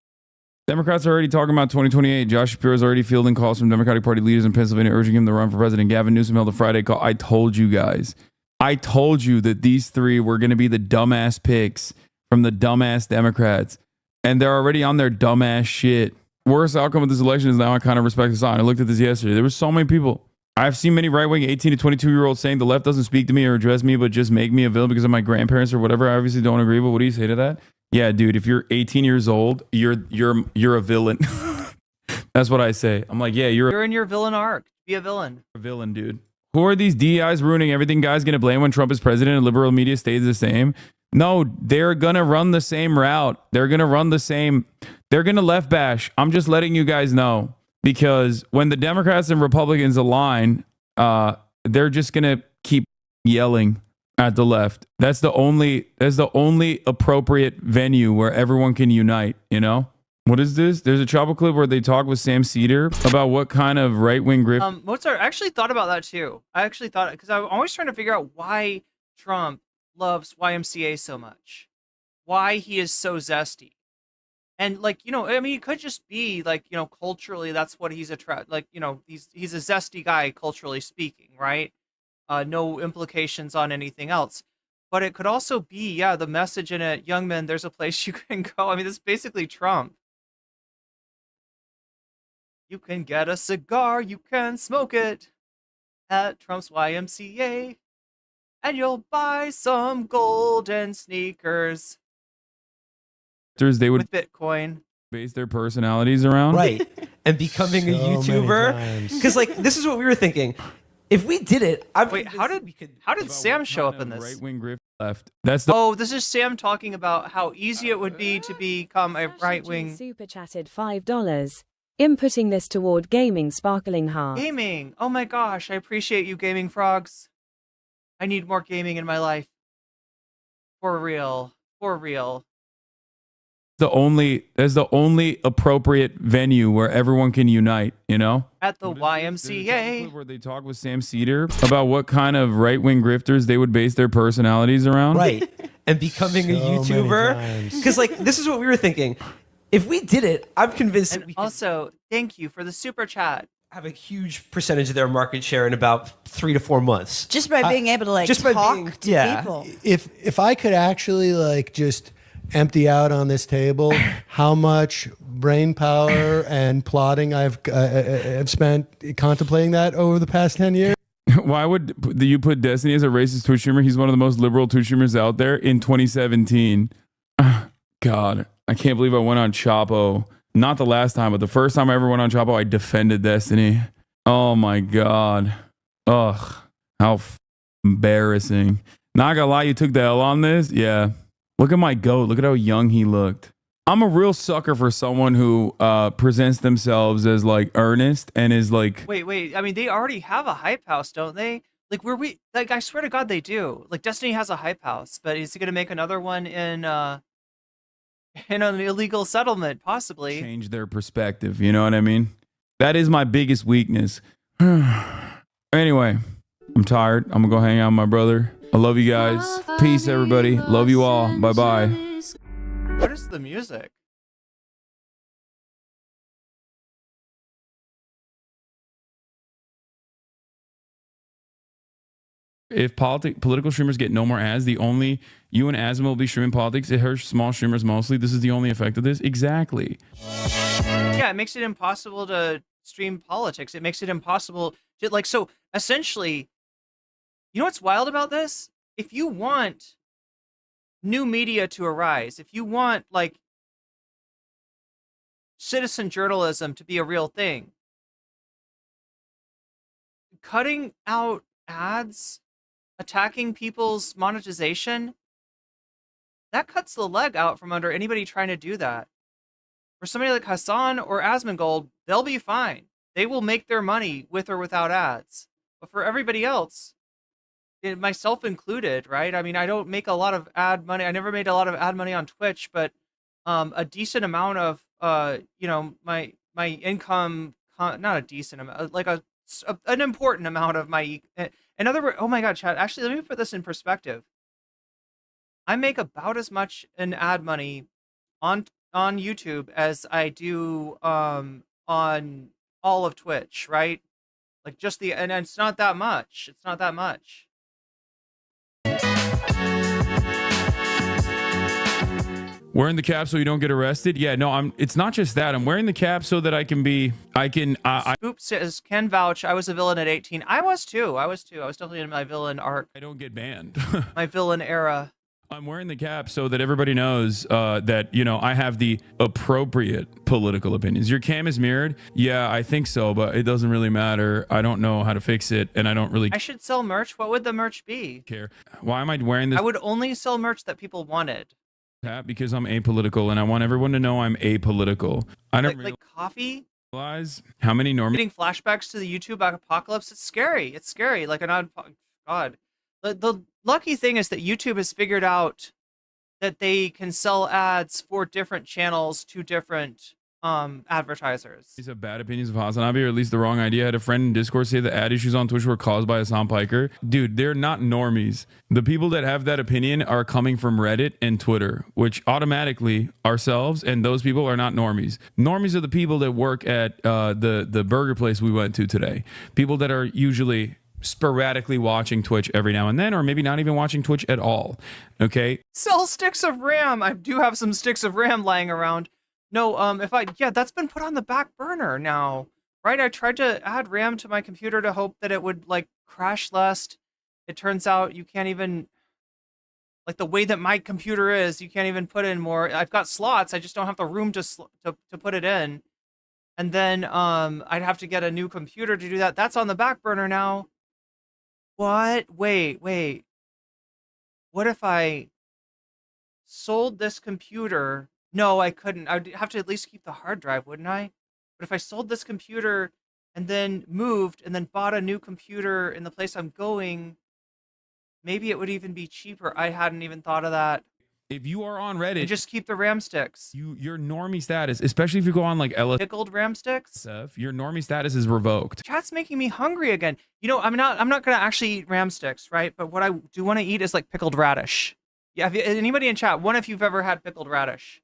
Democrats are already talking about 2028. Josh Shapiro is already fielding calls from Democratic Party leaders in Pennsylvania urging him to run for president. Gavin Newsom held a Friday call. I told you guys. I told you that these three were going to be the dumbass picks from the dumbass Democrats. And they're already on their dumbass shit. Worst outcome of this election is now I kind of respect Hasan. I looked at this yesterday. There were so many people. I've seen many right-wing 18 to 22-year-olds saying the left doesn't speak to me or address me, but just make me a villain because of my grandparents or whatever. I obviously don't agree, but what do you say to that? Yeah, dude, if you're 18 years old, you're a villain. That's what I say. I'm like, yeah, you're in your villain arc. Be a villain. a villain, dude. Who are these DEIs ruining everything? Guys gonna blame when Trump is president and liberal media stays the same? No, they're gonna run the same route. They're gonna left bash. I'm just letting you guys know, because when the Democrats and Republicans align, they're just gonna keep yelling at the left. That's the only appropriate venue where everyone can unite, What is this? There's a Chopper clip where they talk with Sam Cedar about what kind of right-wing grift. Mozart, I actually thought about that too. Because I'm always trying to figure out why Trump loves YMCA so much. Why he is so zesty. And it could just be culturally, that's what he's attracted. He's a zesty guy, culturally speaking, right? No implications on anything else. But it could also be, the message in it, young men, there's a place you can go. I mean, this is basically Trump. You can get a cigar, you can smoke it at Trump's YMCA, and you'll buy some golden sneakers. They would with Bitcoin. Base their personalities around. Right. And becoming a YouTuber. Because this is what we were thinking. If we did it, how did Sam show up in this? Right-wing grift left. This is Sam talking about how easy it would be to become a right-wing. Super chatted $5. Inputting this toward gaming sparkling heart. Gaming. Oh my gosh, I appreciate you, gaming frogs. I need more gaming in my life. For real. For real. That's the only appropriate venue where everyone can unite, you know? At the YMCA. Where they talk with Sam Cedar about what kind of right-wing grifters they would base their personalities around. Right. And becoming a YouTuber. Because, like, this is what we were thinking. If we did it, I'm convinced that we could Also, thank you for the super chat. have a huge percentage of their market share in about 3 to 4 months. Just by being able to, like, talk to people. If I could actually, like, just empty out on this table how much brain power and plotting I've spent contemplating that over the past 10 years. Why would you put Destiny as a racist Twitch streamer? He's one of the most liberal Twitch streamers out there in 2017. God, I can't believe I went on Chapo. Not the last time, but the first time I ever went on Chapo, I defended Destiny. Oh my God. Ugh, how embarrassing. Not gonna lie, you took the L on this? Yeah. Look at my goat. Look at how young he looked. I'm a real sucker for someone who presents themselves as like earnest and is like. Wait. I mean, they already have a hype house, don't they? Like, I swear to God, they do. Like, Destiny has a hype house, but is he gonna make another one in an illegal settlement, possibly? Change their perspective. You know what I mean? That is my biggest weakness. Anyway, I'm tired. I'm gonna go hang out with my brother. I love you guys. Peace, everybody. Love you all. Bye-bye. What is the music? If political streamers get no more ads, you and Asmongold will be streaming politics. It hurts small streamers mostly. This is the only effect of this. Exactly. Yeah, it makes it impossible to stream politics. It makes it impossible to, like, so essentially, you know what's wild about this? If you want new media to arise, if you want, like, citizen journalism to be a real thing, cutting out ads, attacking people's monetization, that cuts the leg out from under anybody trying to do that. For somebody like Hasan or Asmongold, they'll be fine. They will make their money with or without ads. But for everybody else, myself included, right? I mean, I don't make a lot of ad money. I never made a lot of ad money on Twitch, but a decent amount of, my income, not a decent amount, like an important amount of my, in other words, oh my God, Chad, actually, let me put this in perspective. I make about as much in ad money on YouTube as I do on all of Twitch, right? Like and it's not that much. It's not that much. Wearing the cap so you don't get arrested? Yeah, no, it's not just that. I'm wearing the cap so that I can. Oops, says, can vouch. I was a villain at 18. I was too. I was definitely in my villain arc. I don't get banned. My villain era. I'm wearing the cap so that everybody knows that, I have the appropriate political opinions. Your cam is mirrored? Yeah, I think so, but it doesn't really matter. I don't know how to fix it, and I don't really I should sell merch. What would the merch be? care. Why am I wearing this? I would only sell merch that people wanted. Because I'm apolitical, and I want everyone to know I'm apolitical. I don't like coffee. Realize how many normies getting flashbacks to the YouTube apocalypse. It's scary. It's scary. Like God. The lucky thing is that YouTube has figured out that they can sell ads for different channels to different advertisers. These have bad opinions of Hasan, or at least the wrong idea. I had a friend in Discord say that ad issues on Twitch were caused by Hassan Piker. Dude, they're not normies. The people that have that opinion are coming from Reddit and Twitter, which automatically ourselves and those people are not normies. Normies are the people that work at the burger place we went to today. People that are usually sporadically watching Twitch every now and then, or maybe not even watching Twitch at all. Okay. Sell sticks of RAM. I do have some sticks of RAM lying around. No, that's been put on the back burner now, right? I tried to add RAM to my computer to hope that it would like crash less. It turns out you can't even, like the way that my computer is, you can't even put in more. I've got slots. I just don't have the room to put it in. And then I'd have to get a new computer to do that. That's on the back burner now. What? Wait. What if I sold this computer? No, I couldn't. I'd have to at least keep the hard drive, wouldn't I? But if I sold this computer and then moved and then bought a new computer in the place I'm going, maybe it would even be cheaper. I hadn't even thought of that. If you are on Reddit, and just keep the ram sticks. Your normie status, especially if you go on like pickled ram sticks stuff, your normie status is revoked. Chat's making me hungry again. You know, I'm not gonna actually eat ram sticks, right? But what I do want to eat is like pickled radish. Yeah, anybody in chat, if you've ever had pickled radish,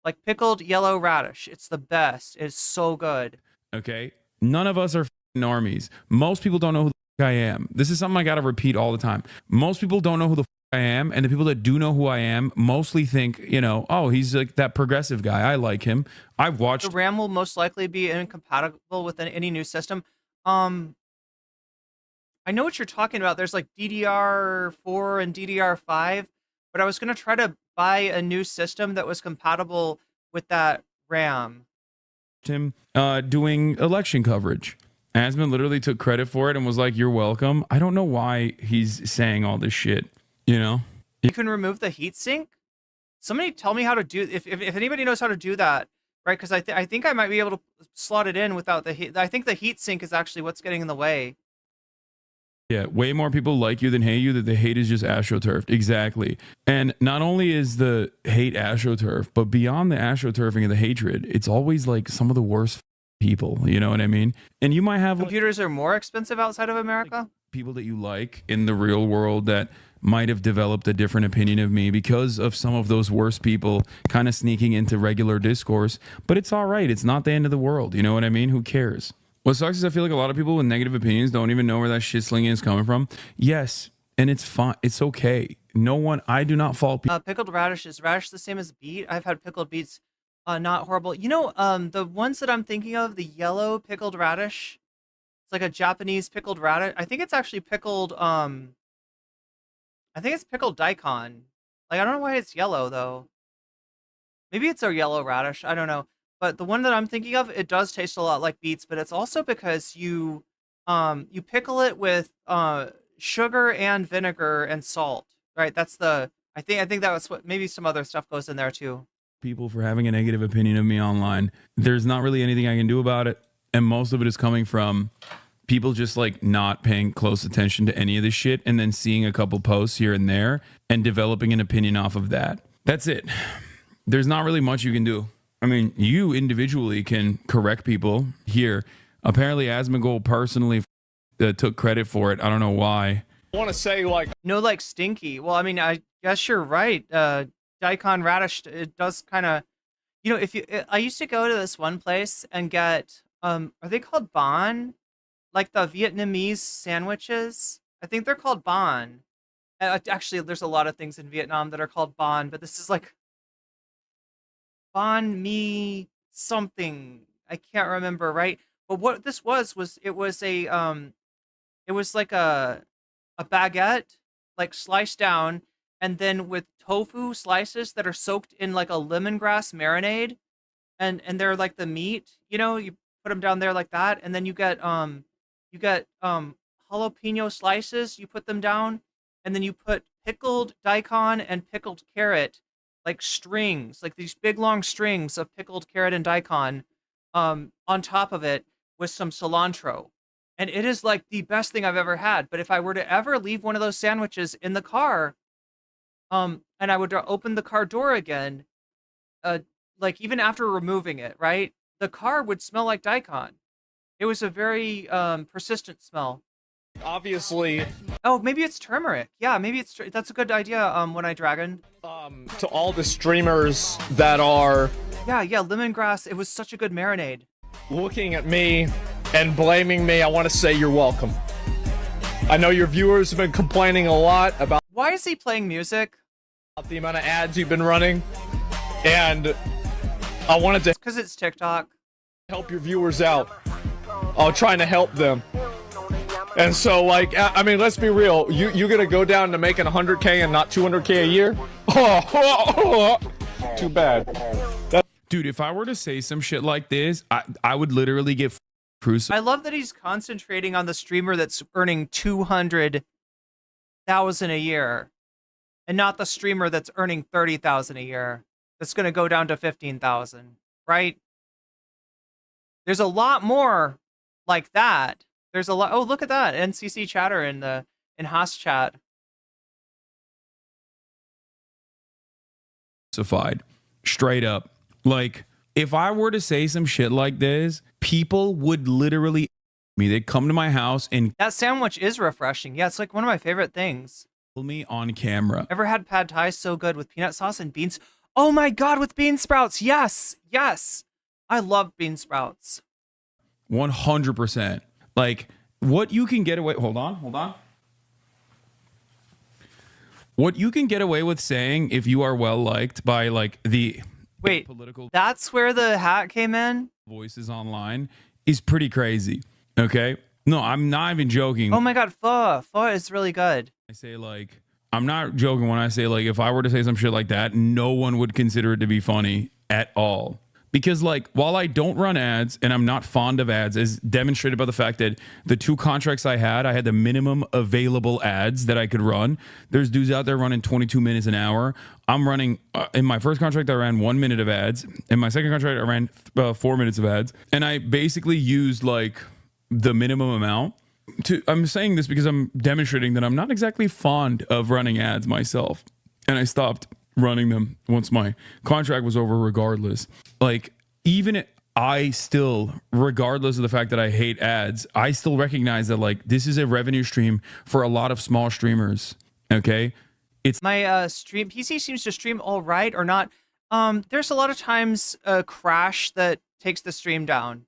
like pickled yellow radish, it's the best. It's so good. Okay, none of us are normies. Most people don't know who the I am. This is something I gotta repeat all the time. Most people don't know who the I am, and the people that do know who I am mostly think, you know, oh, he's like that progressive guy. I like him. I've watched. The RAM will most likely be incompatible with any new system. I know what you're talking about. There's like DDR4 and DDR5, but I was gonna try to buy a new system that was compatible with that RAM. Him doing election coverage. Asmon literally took credit for it and was like, "You're welcome." I don't know why he's saying all this shit. You know, you can remove the heatsink. Somebody tell me how to do. If anybody knows how to do that, right? Because I think I might be able to slot it in without the heat. I think the heatsink is actually what's getting in the way. Yeah, way more people like you than hate you. That the hate is just astroturfed. Exactly. And not only is the hate astroturf, but beyond the astroturfing and the hatred, it's always like some of the worst people. You know what I mean? And you might have computers are more expensive outside of America. People that you like in the real world that might have developed a different opinion of me because of some of those worst people kind of sneaking into regular discourse. But it's all right. It's not the end of the world. You know what I mean? Who cares? What sucks is I feel like a lot of people with negative opinions don't even know where that shit slinging is coming from. Yes, and it's fine. It's okay. No one. I do not fault people. Pickled radish, is radish the same as beet? I've had pickled beets. Not horrible. You know, the ones that I'm thinking of, the yellow pickled radish. It's like a Japanese pickled radish. I think it's actually pickled. I think it's pickled daikon. Like, I don't know why it's yellow, though. Maybe it's a yellow radish. I don't know. But the one that I'm thinking of, it does taste a lot like beets, but it's also because you pickle it with sugar and vinegar and salt, right? That's the, I think that was what, maybe some other stuff goes in there, too. People for having a negative opinion of me online. There's not really anything I can do about it. And most of it is coming from people just like not paying close attention to any of this shit and then seeing a couple posts here and there and developing an opinion off of that. That's it. There's not really much you can do. I mean, you individually can correct people here. Apparently, Asmongold personally took credit for it. I don't know why. I want to say like stinky. Well, I mean, I guess you're right. Daikon radish, it does kind of, you know, I used to go to this one place and get, are they called banh? Like the Vietnamese sandwiches? I think they're called banh. Actually, there's a lot of things in Vietnam that are called banh, but this is like banh mi something. I can't remember, right? But what this was it was like a baguette, like sliced down, and then with tofu slices that are soaked in like a lemongrass marinade, and they're like the meat, you know, you put them down there like that, and then you get jalapeno slices, you put them down, and then you put pickled daikon and pickled carrot, like strings, like these big long strings of pickled carrot and daikon on top of it with some cilantro. And it is like the best thing I've ever had. But if I were to ever leave one of those sandwiches in the car, and I would open the car door again, like even after removing it, right? The car would smell like daikon. It was a very persistent smell. Obviously. Oh, maybe it's turmeric. Yeah, maybe that's a good idea. One Eye Dragon. To all the streamers that are. Yeah, lemongrass. It was such a good marinade. Looking at me and blaming me, I want to say you're welcome. I know your viewers have been complaining a lot about. Why is he playing music? The amount of ads you've been running, and I wanted to. Because it's TikTok. Help your viewers out. I'm trying to help them. And so, like, I mean, let's be real. You're gonna go down to making 100K and not 200K a year? Too bad. Dude, if I were to say some shit like this, I would literally get crucified. I love that he's concentrating on the streamer that's earning 200,000 a year, and not the streamer that's earning 30,000 a year. That's gonna go down to 15,000, right? There's a lot more like that. There's a lot. Oh, look at that NCC chatter in Haas chat. justified. Straight up. Like, if I were to say some shit like this, people would literally me. They'd come to my house and that sandwich is refreshing. Yeah, it's like one of my favorite things. Me on camera. Ever had pad thai so good with peanut sauce and beans? Oh my god, with bean sprouts. Yes. Yes. I love bean sprouts. 100%. Like, what you can get away. Hold on. What you can get away with saying if you are well liked by like the political. That's where the hat came in. Voices online is pretty crazy. Okay. No, I'm not even joking. Oh my god, pho is really good. I say like, I'm not joking when I say like, if I were to say some shit like that, no one would consider it to be funny at all. Because like, while I don't run ads and I'm not fond of ads, as demonstrated by the fact that the 2 contracts I had the minimum available ads that I could run. There's dudes out there running 22 minutes an hour. I'm running, in my first contract, I ran 1 minute of ads. In my second contract, I ran 4 minutes of ads. And I basically used like the minimum amount. I'm saying this because I'm demonstrating that I'm not exactly fond of running ads myself. And I stopped running them once my contract was over regardless. Like, even I still, regardless of the fact that I hate ads, I still recognize that like this is a revenue stream for a lot of small streamers. Okay? It's my stream PC seems to stream all right or not. There's a lot of times a crash that takes the stream down.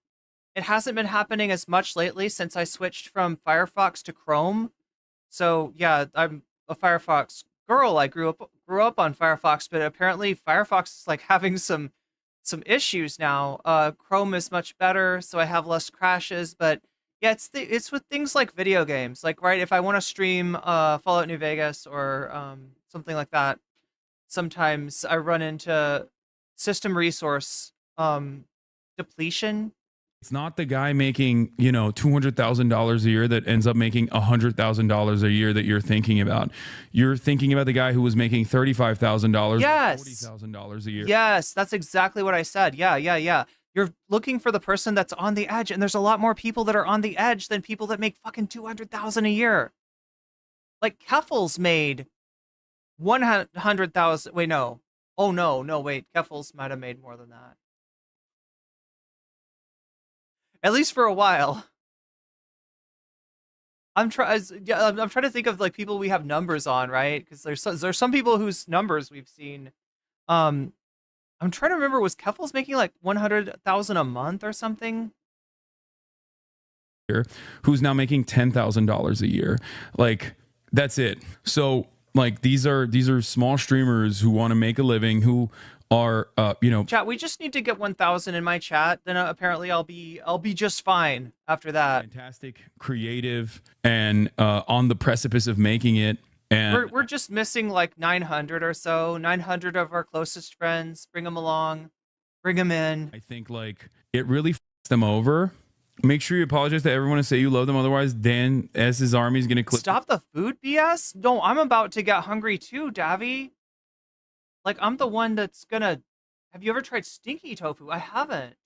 It hasn't been happening as much lately since I switched from Firefox to Chrome. So yeah, I'm a Firefox girl. I grew up on Firefox, but apparently Firefox is like having some issues now. Chrome is much better, so I have less crashes. But yeah, it's with things like video games. Like, right, if I want to stream Fallout New Vegas or something like that, sometimes I run into system resource depletion. It's not the guy making, $200,000 a year that ends up making $100,000 a year that you're thinking about. You're thinking about the guy who was making $35,000, yes, $40,000 a year. Yes, that's exactly what I said. Yeah. You're looking for the person that's on the edge, and there's a lot more people that are on the edge than people that make fucking $200,000 a year. Like Keffels made 100,000. Wait, no. Oh no, wait. Keffels might have made more than that. At least for a while. I'm trying to think of like people we have numbers on, right? Because there's some people whose numbers we've seen. I'm trying to remember, was Keffels making like 100,000 a month or something? Who's now making $10,000 a year? Like, that's it. So like these are small streamers who want to make a living, who are chat, we just need to get 1,000 in my chat, then apparently I'll be just fine after that. Fantastic, creative, and on the precipice of making it. And we're just missing like 900 or so. 900 of our closest friends. Bring them along, bring them in. I think like it really f***s them over. Make sure you apologize to everyone and say you love them, otherwise Dan S's army is gonna clip. Stop the food BS. No, I'm about to get hungry too, Davy. Like, I'm the one that's gonna... Have you ever tried stinky tofu? I haven't.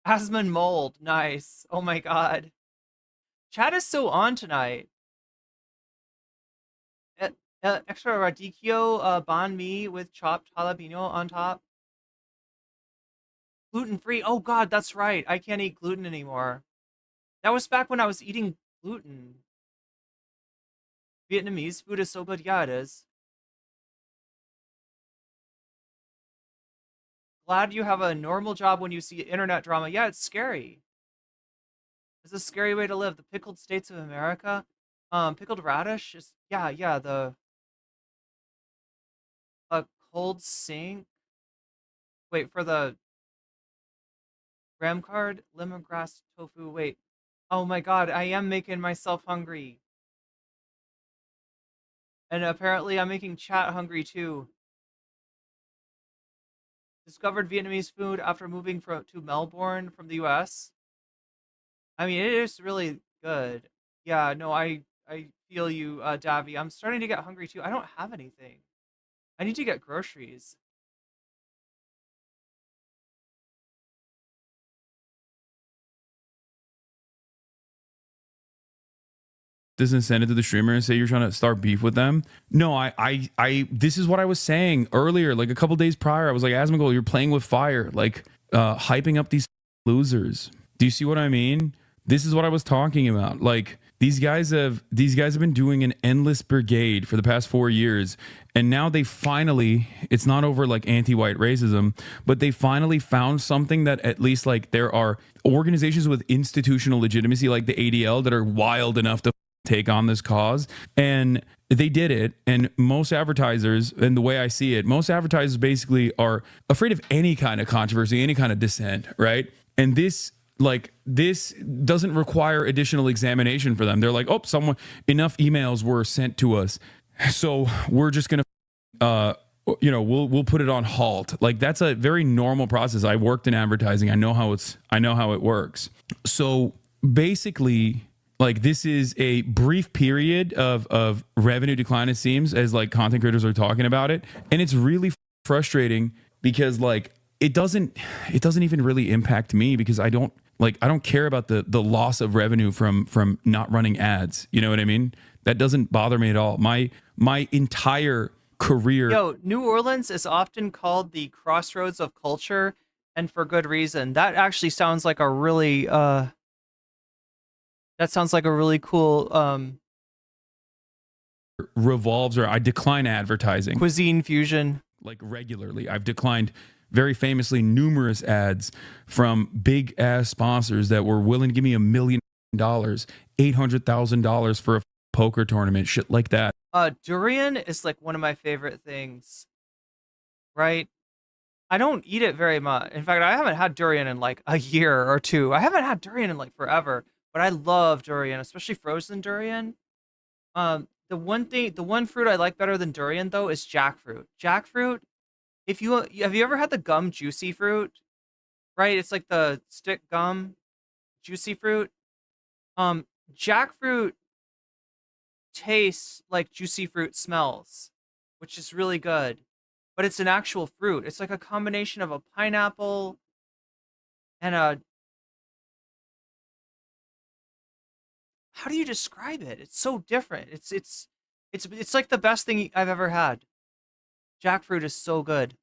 Asmongold. Nice. Oh my god. Chat is so on tonight. Extra radicchio banh mi with chopped jalapeno on top. Gluten-free. Oh god, that's right. I can't eat gluten anymore. That was back when I was eating gluten. Vietnamese food is so good. Yeah, it is. Glad you have a normal job when you see internet drama. Yeah, it's scary. It's a scary way to live. The pickled states of America. Pickled radish is the cold sink. Wait, for the ram card, lemongrass tofu. Wait. Oh my god, I am making myself hungry. And apparently I'm making chat hungry too. Discovered Vietnamese food after moving to Melbourne from the US. I mean, it is really good. Yeah, no, I feel you, Davy. I'm starting to get hungry too. I don't have anything. I need to get groceries. this and send it to the streamer and say you're trying to start beef with them. No, I this is what I was saying earlier, like a couple days prior. I was like, Asmongold, you're playing with fire, like hyping up these losers. Do you see what I mean? This is what I was talking about. Like these guys have been doing an endless brigade for the past 4 years, and now they finally, it's not over like anti-white racism, but they finally found something that at least like there are organizations with institutional legitimacy like the ADL that are wild enough to take on this cause, and they did it. And most advertisers, and the way I see it, most advertisers basically are afraid of any kind of controversy, any kind of dissent, right? And this doesn't require additional examination for them. They're like, oh, enough emails were sent to us, so we're just gonna we'll put it on halt. Like that's a very normal process. I worked in advertising. I know how it works. So basically, like this is a brief period of revenue decline, it seems, as like content creators are talking about it. And it's really frustrating because like it doesn't even really impact me because I don't care about the loss of revenue from not running ads. You know what I mean? That doesn't bother me at all. My entire career. Yo, New Orleans is often called the crossroads of culture, and for good reason. That actually sounds like a really cool revolves, or I decline advertising. Cuisine fusion. Like regularly. I've declined very famously numerous ads from big ass sponsors that were willing to give me $1 million, $800,000 for a poker tournament, shit like that. Durian is like one of my favorite things, right? I don't eat it very much. In fact, I haven't had durian in like a year or two. I haven't had durian in like forever, but I love durian, especially frozen durian. The one fruit I like better than durian though is jackfruit. Jackfruit, have you ever had the gum juicy fruit? Right? It's like the stick gum juicy fruit. Jackfruit tastes like juicy fruit smells, which is really good. But it's an actual fruit. It's like a combination of a pineapple and a... How do you describe it? It's so different. It's like the best thing I've ever had. Jackfruit is so good.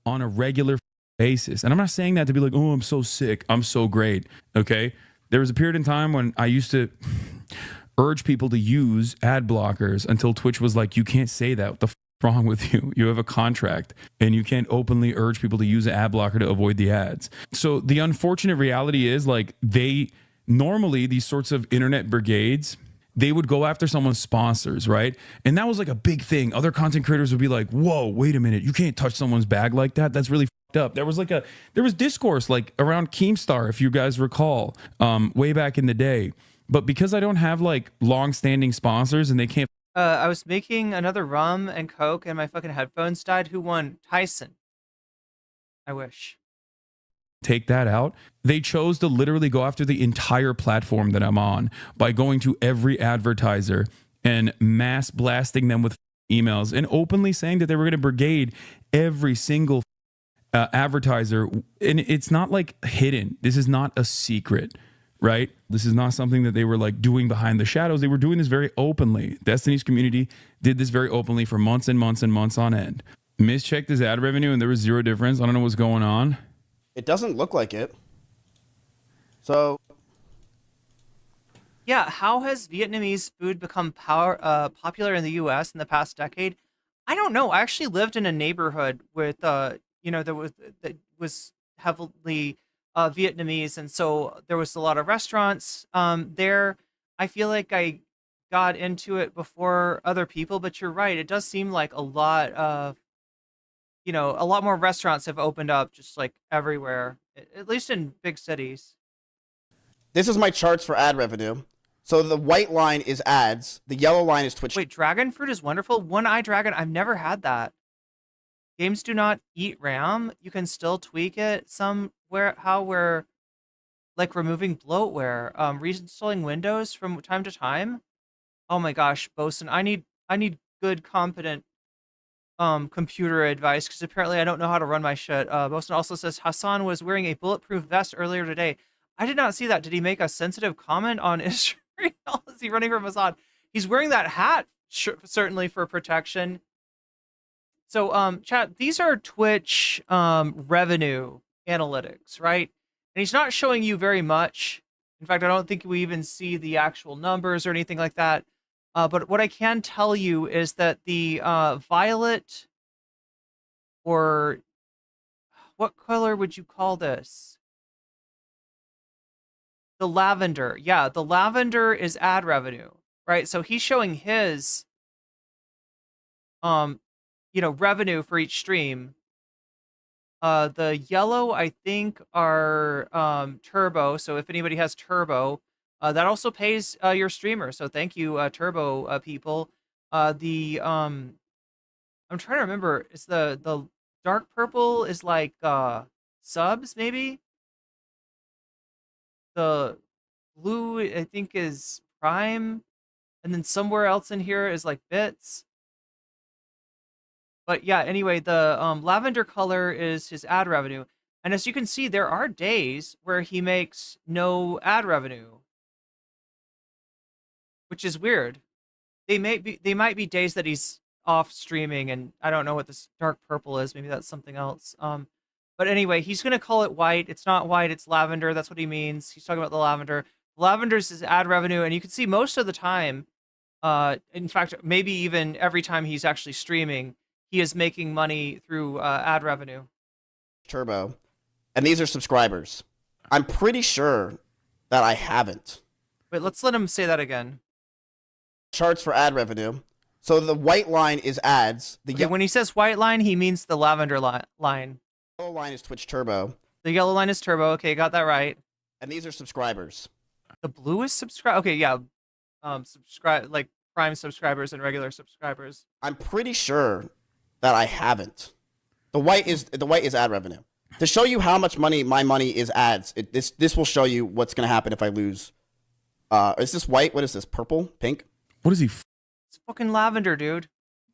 On a regular basis. And I'm not saying that to be like, oh, I'm so sick, I'm so great. Okay? There was a period in time when I used to urge people to use ad blockers until Twitch was like, you can't say that. What the f wrong with you? You have a contract and you can't openly urge people to use an ad blocker to avoid the ads. So the unfortunate reality is like normally these sorts of internet brigades, they would go after someone's sponsors, right? And that was like a big thing. Other content creators would be like, whoa, wait a minute. You can't touch someone's bag like that. That's really fucked up. There was discourse like around Keemstar, if you guys recall, way back in the day. But because I don't have like long-standing sponsors and they can't. I was making another rum and Coke and my fucking headphones died. Who won? Tyson. I wish. Take that out. They chose to literally go after the entire platform that I'm on by going to every advertiser and mass blasting them with emails and openly saying that they were going to brigade every single advertiser. And it's not like hidden. This is not a secret, right? This is not something that they were like doing behind the shadows. They were doing this very openly. Destiny's community did this very openly for months and months and months on end. Mischecked his ad revenue and there was zero difference. I don't know what's going on. It doesn't look like it. So, yeah, how has Vietnamese food become popular in the U.S. in the past decade? I don't know. I actually lived in a neighborhood with, that was heavily Vietnamese, and so there was a lot of restaurants there. I feel like I got into it before other people, but you're right. It does seem like a lot of a lot more restaurants have opened up just like everywhere, at least in big cities. This is my charts for ad revenue. So the white line is ads. The yellow line is Twitch. Wait, dragon fruit is wonderful. One-eye dragon. I've never had that. Games do not eat RAM. You can still tweak it somewhere. How we're like removing bloatware, reinstalling Windows from time to time. Oh my gosh, Bosun, I need good, competent computer advice because apparently I don't know how to run my shit. Bosun also says Hasan was wearing a bulletproof vest earlier today. I did not see that. Did he make a sensitive comment on Israel? Is he running from Hasan? He's wearing that hat certainly for protection. So, chat, these are Twitch revenue analytics, right? And he's not showing you very much. In fact, I don't think we even see the actual numbers or anything like that. But what I can tell you is that the violet, or what color would you call this? The lavender. Yeah, the lavender is ad revenue, right? So he's showing his revenue for each stream. The yellow, I think, are turbo. So if anybody has turbo, that also pays your streamer. So thank you, turbo people. I'm trying to remember. It's the dark purple is like subs, maybe. The blue, I think, is prime, and then somewhere else in here is like bits. But yeah, anyway, the lavender color is his ad revenue. And as you can see, there are days where he makes no ad revenue, which is weird. They might be days that he's off streaming, and I don't know what this dark purple is. Maybe that's something else. But anyway, he's going to call it white. It's not white, it's lavender. That's what he means. He's talking about the lavender. Lavender's his ad revenue, and you can see most of the time, in fact, maybe even every time he's actually streaming, he is making money through ad revenue. Turbo. And these are subscribers. I'm pretty sure that I haven't. Wait, let's let him say that again. Charts for ad revenue. So the white line is ads. Okay, when he says white line, he means the lavender line. The yellow line is Twitch Turbo. The yellow line is turbo. Okay, got that right. And these are subscribers. The blue is subscribe. Okay, yeah. Subscribe, like prime subscribers and regular subscribers. I'm pretty sure that I haven't. The white is ad revenue. To show you how much money my money is ads, this will show you what's going to happen if I lose. Is this white? What is this? Purple? Pink? What is he? It's fucking lavender, dude.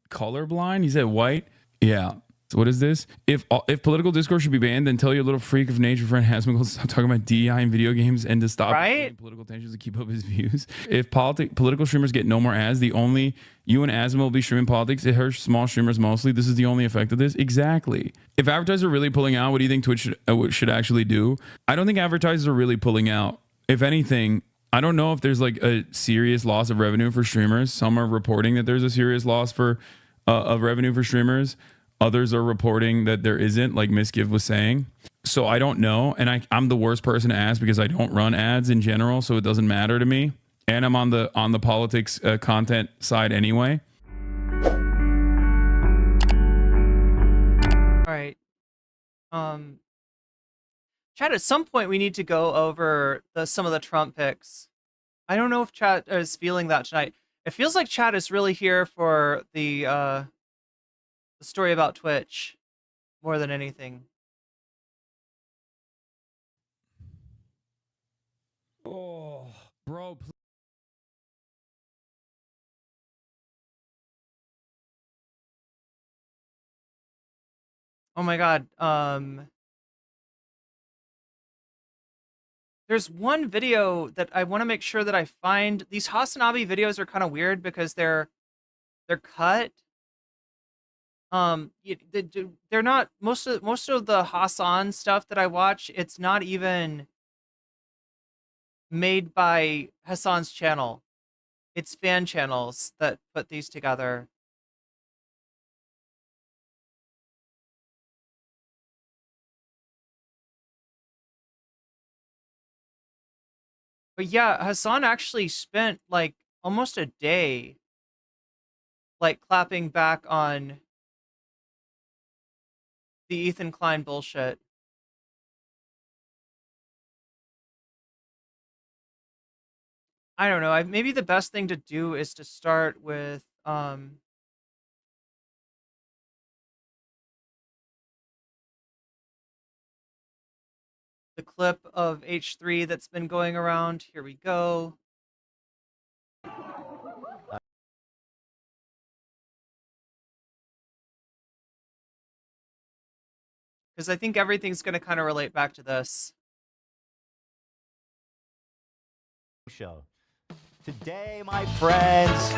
Colorblind? He said white? Yeah. So what is this? If political discourse should be banned, then tell your little freak of nature friend Asmongold to stop talking about DEI in video games and to stop political tensions to keep up his views. If political streamers get no more ads, the only you and Asmongold will be streaming politics. It hurts small streamers mostly. This is the only effect of this. Exactly. If advertisers are really pulling out, what do you think Twitch should actually do? I don't think advertisers are really pulling out. If anything, I don't know if there's like a serious loss of revenue for streamers. Some are reporting that there's a serious loss of revenue for streamers. Others are reporting that there isn't, like Miss Give was saying. So I don't know. And I'm the worst person to ask because I don't run ads in general. So it doesn't matter to me. And I'm on the politics content side anyway. All right. Chat, at some point we need to go over some of the Trump picks. I don't know if chat is feeling that tonight. It feels like chat is really here for the story about Twitch more than anything. Oh, bro. Oh my God. There's one video that I want to make sure that I find. These Hasanabi videos are kind of weird because they're cut. They're not most of the Hasan stuff that I watch. It's not even made by Hasan's channel. It's fan channels that put these together. But yeah, Hasan actually spent like almost a day like clapping back on the Ethan Klein bullshit. I don't know. Maybe the best thing to do is to start with the clip of H3 that's been going around. Here we go. Because I think everything's going to kind of relate back to this. Show. Today, my friends,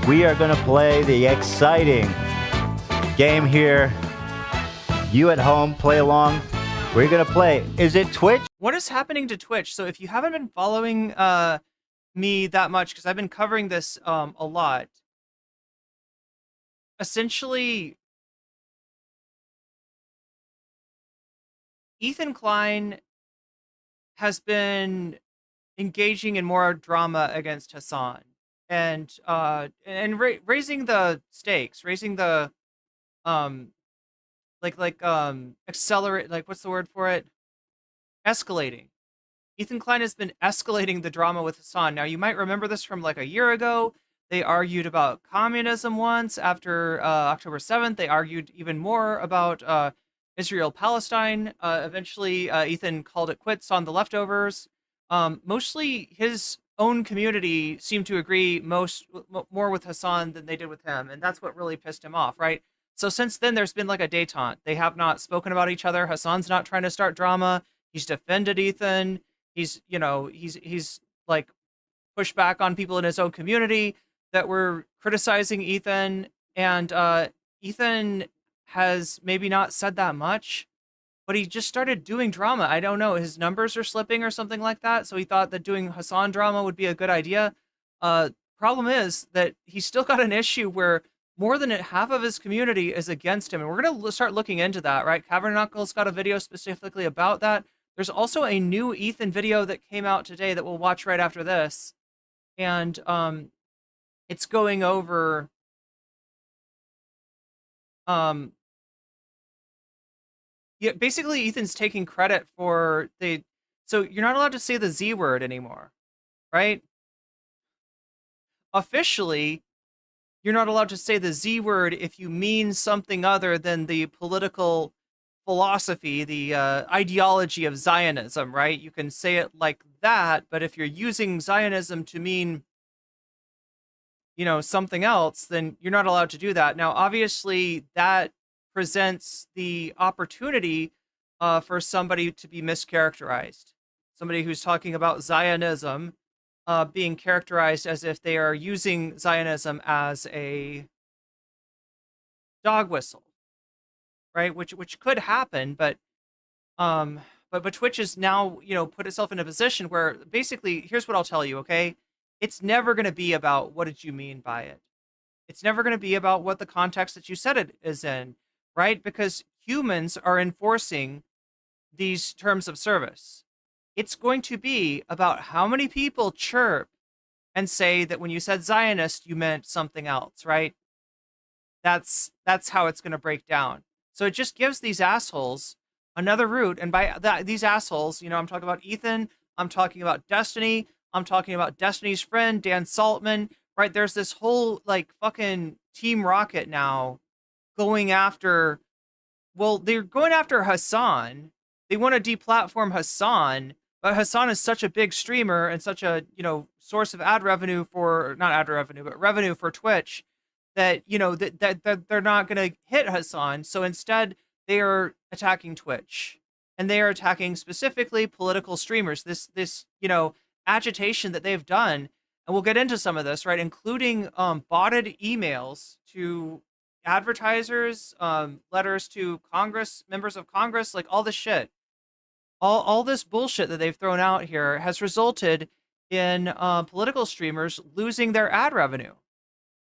we are going to play the exciting game here. You at home, play along. We're going to play. Is it Twitch? What is happening to Twitch? So if you haven't been following me that much, because I've been covering this a lot, essentially, Ethan Klein has been engaging in more drama against Hasan and raising the stakes, raising the accelerate, like, what's the word for it? Escalating. Ethan Klein has been escalating the drama with Hasan. Now, you might remember this from like a year ago. They argued about communism once. After October 7th, they argued even more about Israel-Palestine. Eventually, Ethan called it quits on the leftovers. Mostly his own community seemed to agree more with Hasan than they did with him, and that's what really pissed him off, right? So since then, there's been like a détente. They have not spoken about each other. Hasan's not trying to start drama. He's defended Ethan. He's like pushed back on people in his own community that were criticizing Ethan, and Ethan has maybe not said that much, but he just started doing drama. I don't know, his numbers are slipping or something like that, so he thought that doing Hasan drama would be a good idea. Problem is that he's still got an issue where more than half of his community is against him, and we're going to start looking into that, right? Cavernknuckles got a video specifically about that. There's also a new Ethan video that came out today that we'll watch right after this, and it's going over yeah, basically Ethan's taking credit for so you're not allowed to say the Z word anymore, right? Officially, you're not allowed to say the Z word if you mean something other than the political philosophy, the ideology of Zionism, right? You can say it like that, but if you're using Zionism to mean, something else, then you're not allowed to do that. Now, obviously, that presents the opportunity for somebody to be mischaracterized. Somebody who's talking about Zionism being characterized as if they are using Zionism as a dog whistle, right? Which could happen, but Twitch is now, put itself in a position where basically, here's what I'll tell you, okay? It's never going to be about what did you mean by it. It's never going to be about what the context that you said it is in, right? Because humans are enforcing these terms of service. It's going to be about how many people chirp and say that when you said Zionist, you meant something else, right? That's how it's going to break down. So it just gives these assholes another route. And by these assholes, I'm talking about Ethan, I'm talking about Destiny, I'm talking about Destiny's friend, Dan Saltman, right? There's this whole, like, fucking Team Rocket now going after, they're going after Hasan. They want to deplatform Hasan, but Hasan is such a big streamer and such a, source of revenue for Twitch that, that they're not going to hit Hasan. So instead, they are attacking Twitch, and they are attacking specifically political streamers. This agitation that they've done, and we'll get into some of this, right, including botted emails to advertisers, letters to members of Congress, like all this shit. All this bullshit that they've thrown out here has resulted in political streamers losing their ad revenue.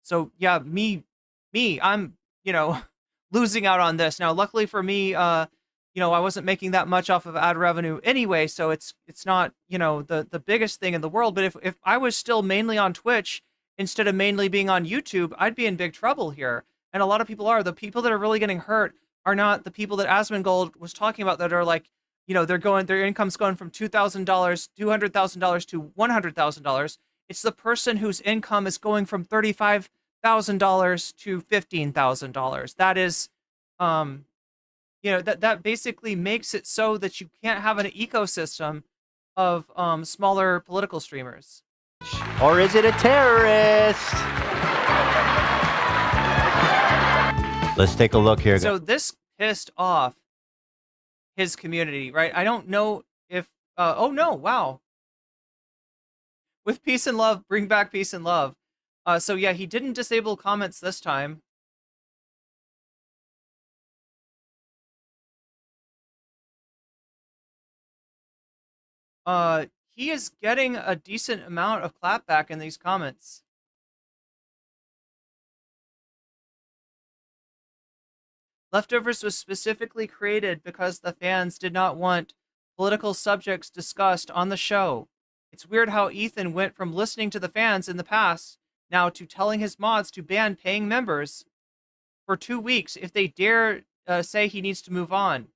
So yeah, I'm losing out on this. Now, luckily for me, I wasn't making that much off of ad revenue anyway, so it's not, the biggest thing in the world. But if I was still mainly on Twitch instead of mainly being on YouTube, I'd be in big trouble here. And a lot of people are. The people that are really getting hurt are not the people that Asmongold was talking about that are like, their income's going from $2,000, $200,000 to $100,000. It's the person whose income is going from $35,000 to $15,000. That is, that basically makes it so that you can't have an ecosystem of smaller political streamers. Or is it a terrorist? Let's take a look here. So this pissed off his community, right? I don't know if, oh no, wow. With peace and love, bring back peace and love. So yeah, he didn't disable comments this time. He is getting a decent amount of clapback in these comments. Leftovers was specifically created because the fans did not want political subjects discussed on the show. It's weird how Ethan went from listening to the fans in the past now to telling his mods to ban paying members for 2 weeks if they dare say he needs to move on.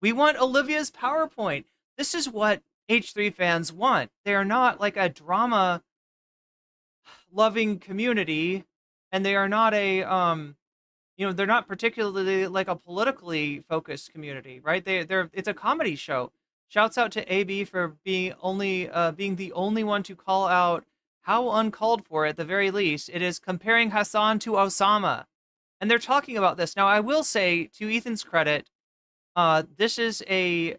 We want Olivia's PowerPoint. This is what H3 fans want. They are not like a drama loving community, and they are not a they're not particularly like a politically focused community, right? It's a comedy show. Shouts out to AB for being the only one to call out how uncalled for, at the very least, it is comparing Hasan to Osama. And they're talking about this. Now, I will say, to Ethan's credit, this is a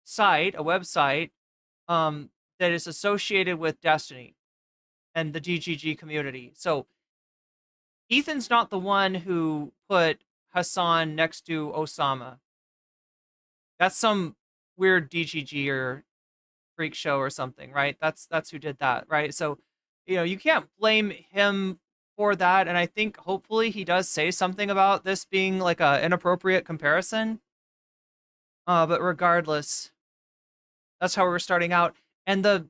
website, that is associated with Destiny and the DGG community. So Ethan's not the one who put Hasan next to Osama. That's some weird DGG or freak show or something, right? That's who did that, right? So, you can't blame him for that. And I think hopefully he does say something about this being like an inappropriate comparison. But regardless, that's how we're starting out. And the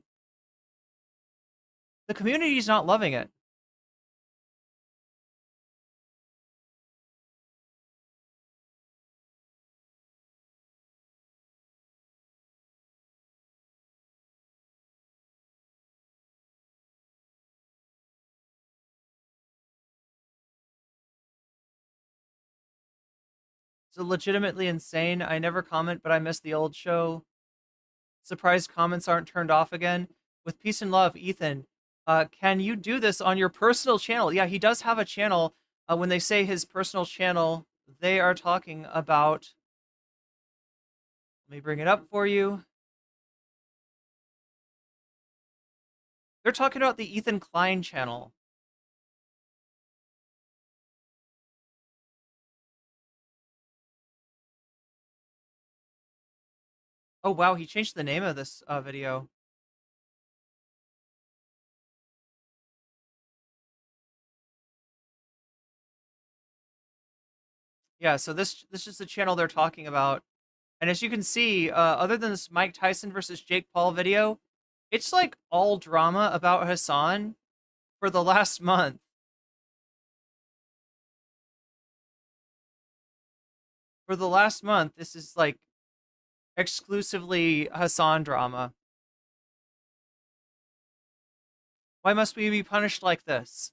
community's not loving it. So legitimately insane. I never comment, but I miss the old show. Surprised comments aren't turned off again. With peace and love, Ethan, can you do this on your personal channel? Yeah, he does have a channel. When they say his personal channel, they are talking about... Let me bring it up for you. They're talking about the Ethan Klein channel. Oh, wow, he changed the name of this video. Yeah, so this is the channel they're talking about. And as you can see, other than this Mike Tyson versus Jake Paul video, it's like all drama about Hasan for the last month. For the last month, this is like exclusively Hasan drama. Why must we be punished like this?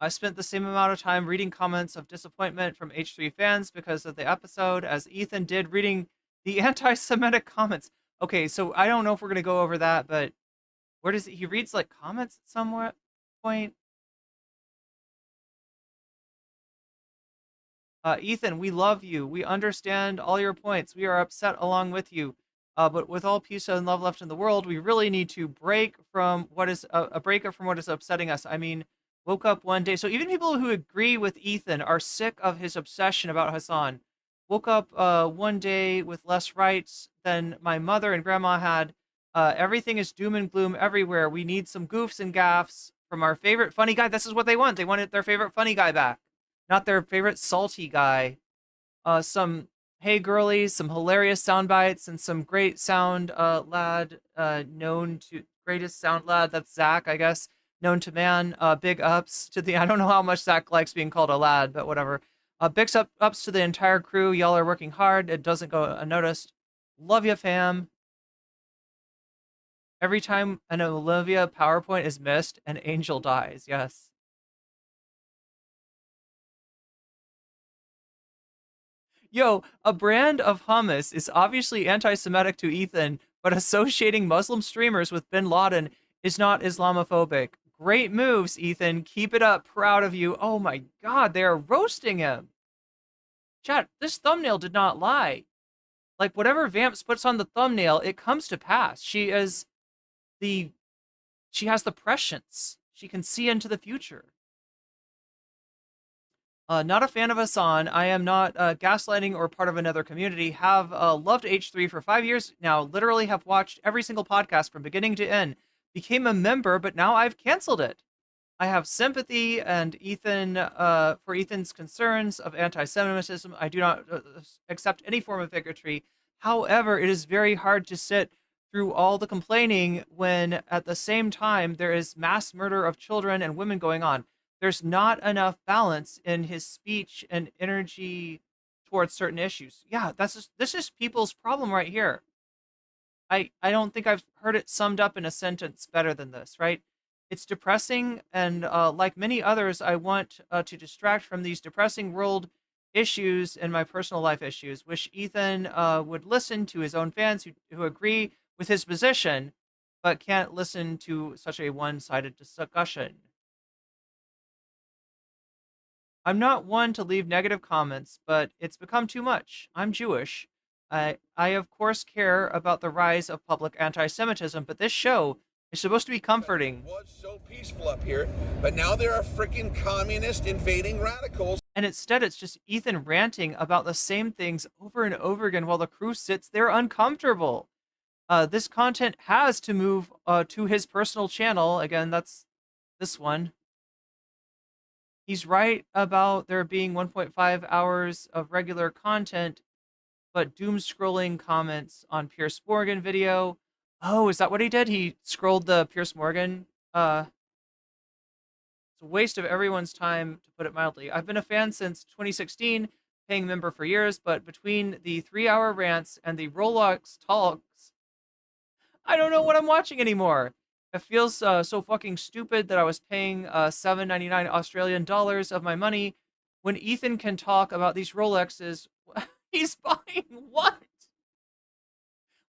I spent the same amount of time reading comments of disappointment from H3 fans because of the episode as Ethan did reading the anti-Semitic comments. Okay, so I don't know if we're going to go over that, but where does he reads like comments at some point? Ethan, we love you. We understand all your points. We are upset along with you. But with all peace and love left in the world, we really need to break from what is a breakup from what is upsetting us. I mean, woke up one day. So even people who agree with Ethan are sick of his obsession about Hasan. Woke up one day with less rights than my mother and grandma had. Everything is doom and gloom everywhere. We need some goofs and gaffs from our favorite funny guy. This is what they want. They wanted their favorite funny guy back, not their favorite salty guy. Some hey girlies, some hilarious sound bites, and some great sound lad known to greatest sound lad. That's Zach, I guess. Known to man. Big ups to the, I don't know how much Zach likes being called a lad, but whatever. Big ups to the entire crew. Y'all are working hard. It doesn't go unnoticed. Love ya, fam. Every time an Olivia PowerPoint is missed, an angel dies. Yes. Yo, a brand of hummus is obviously anti-Semitic to Ethan, but associating Muslim streamers with bin Laden is not Islamophobic. Great moves, Ethan. Keep it up. Proud of you. Oh my god, they are roasting him. Chat, this thumbnail did not lie. Like, whatever Vamps puts on the thumbnail, it comes to pass. She is she has the prescience. She can see into the future. Not a fan of Hasan. I am not gaslighting or part of another community. Have loved H3 for 5 years now. Literally have watched every single podcast from beginning to end. Became a member, but now I've canceled it. I have sympathy and Ethan for Ethan's concerns of anti-Semitism. I do not accept any form of bigotry. However, it is very hard to sit through all the complaining when at the same time there is mass murder of children and women going on. There's not enough balance in his speech and energy towards certain issues. Yeah, this is people's problem right here. I don't think I've heard it summed up in a sentence better than this, right? It's depressing, and like many others, I want to distract from these depressing world issues and my personal life issues. Wish Ethan would listen to his own fans who agree with his position, but can't listen to such a one-sided discussion. I'm not one to leave negative comments, but it's become too much. I'm Jewish. I of course care about the rise of public anti-Semitism, but this show is supposed to be comforting. It was so peaceful up here, but now there are freaking communist invading radicals. And instead it's just Ethan ranting about the same things over and over again while the crew sits there uncomfortable. This content has to move to his personal channel. Again, that's this one. He's right about there being 1.5 hours of regular content, but doom scrolling comments on Pierce Morgan video. Oh, is that what he did? He scrolled the Pierce Morgan. It's a waste of everyone's time, to put it mildly. I've been a fan since 2016, paying member for years, but between the 3-hour rants and the Roblox talks, I don't know what I'm watching anymore. It feels so fucking stupid that I was paying $7.99 Australian dollars of my money when Ethan can talk about these Rolexes. He's buying what?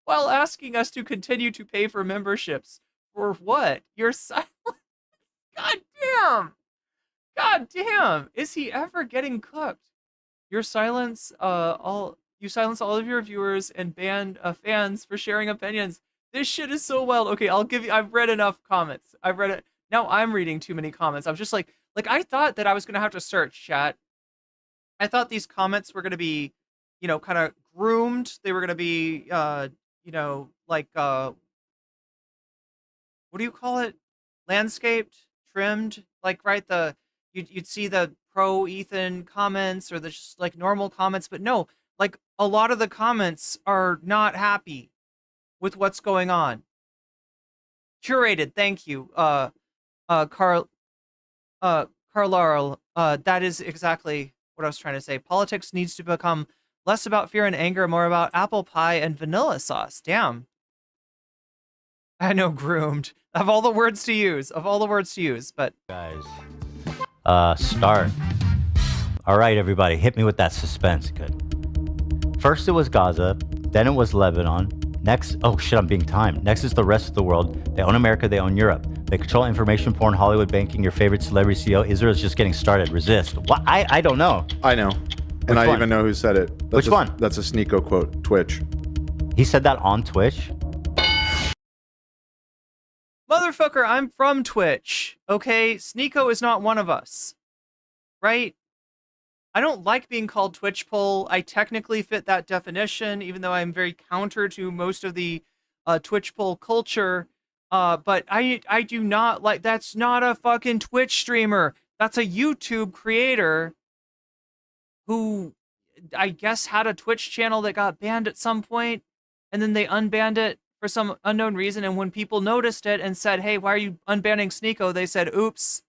While asking us to continue to pay for memberships. For what? You're silent. God damn. God damn. Is he ever getting cooked? You silence all of your viewers and ban fans for sharing opinions. This shit is so wild. Okay, I've read enough comments. I've read it. Now I'm reading too many comments. I'm just like I thought that I was going to have to search, chat. I thought these comments were going to be, kind of groomed. They were going to be, what do you call it? Landscaped, trimmed, right? You'd see the pro Ethan comments or the just normal comments, but no, a lot of the comments are not happy with what's going on. Curated, thank you, Carlisle. That is exactly what I was trying to say. Politics needs to become less about fear and anger, more about apple pie and vanilla sauce. Damn. I know, groomed. Of all the words to use, but guys, start. All right, everybody, hit me with that suspense. Good. First it was Gaza, then it was Lebanon. Next, oh shit, I'm being timed. Next is the rest of the world. They own America, they own Europe. They control information, porn, Hollywood, banking, your favorite celebrity CEO. Israel's just getting started. Resist. What? I don't know. I know. And I even know who said it. Which one? That's a Sneeko quote. Twitch. He said that on Twitch? Motherfucker, I'm from Twitch. Okay? Sneeko is not one of us. Right? I don't like being called Twitch Pole. I technically fit that definition, even though I'm very counter to most of the Twitch Pole culture. But I do not like, that's not a fucking Twitch streamer. That's a YouTube creator who I guess had a Twitch channel that got banned at some point, and then they unbanned it for some unknown reason. And when people noticed it and said, hey, why are you unbanning Sneeko? They said, oops,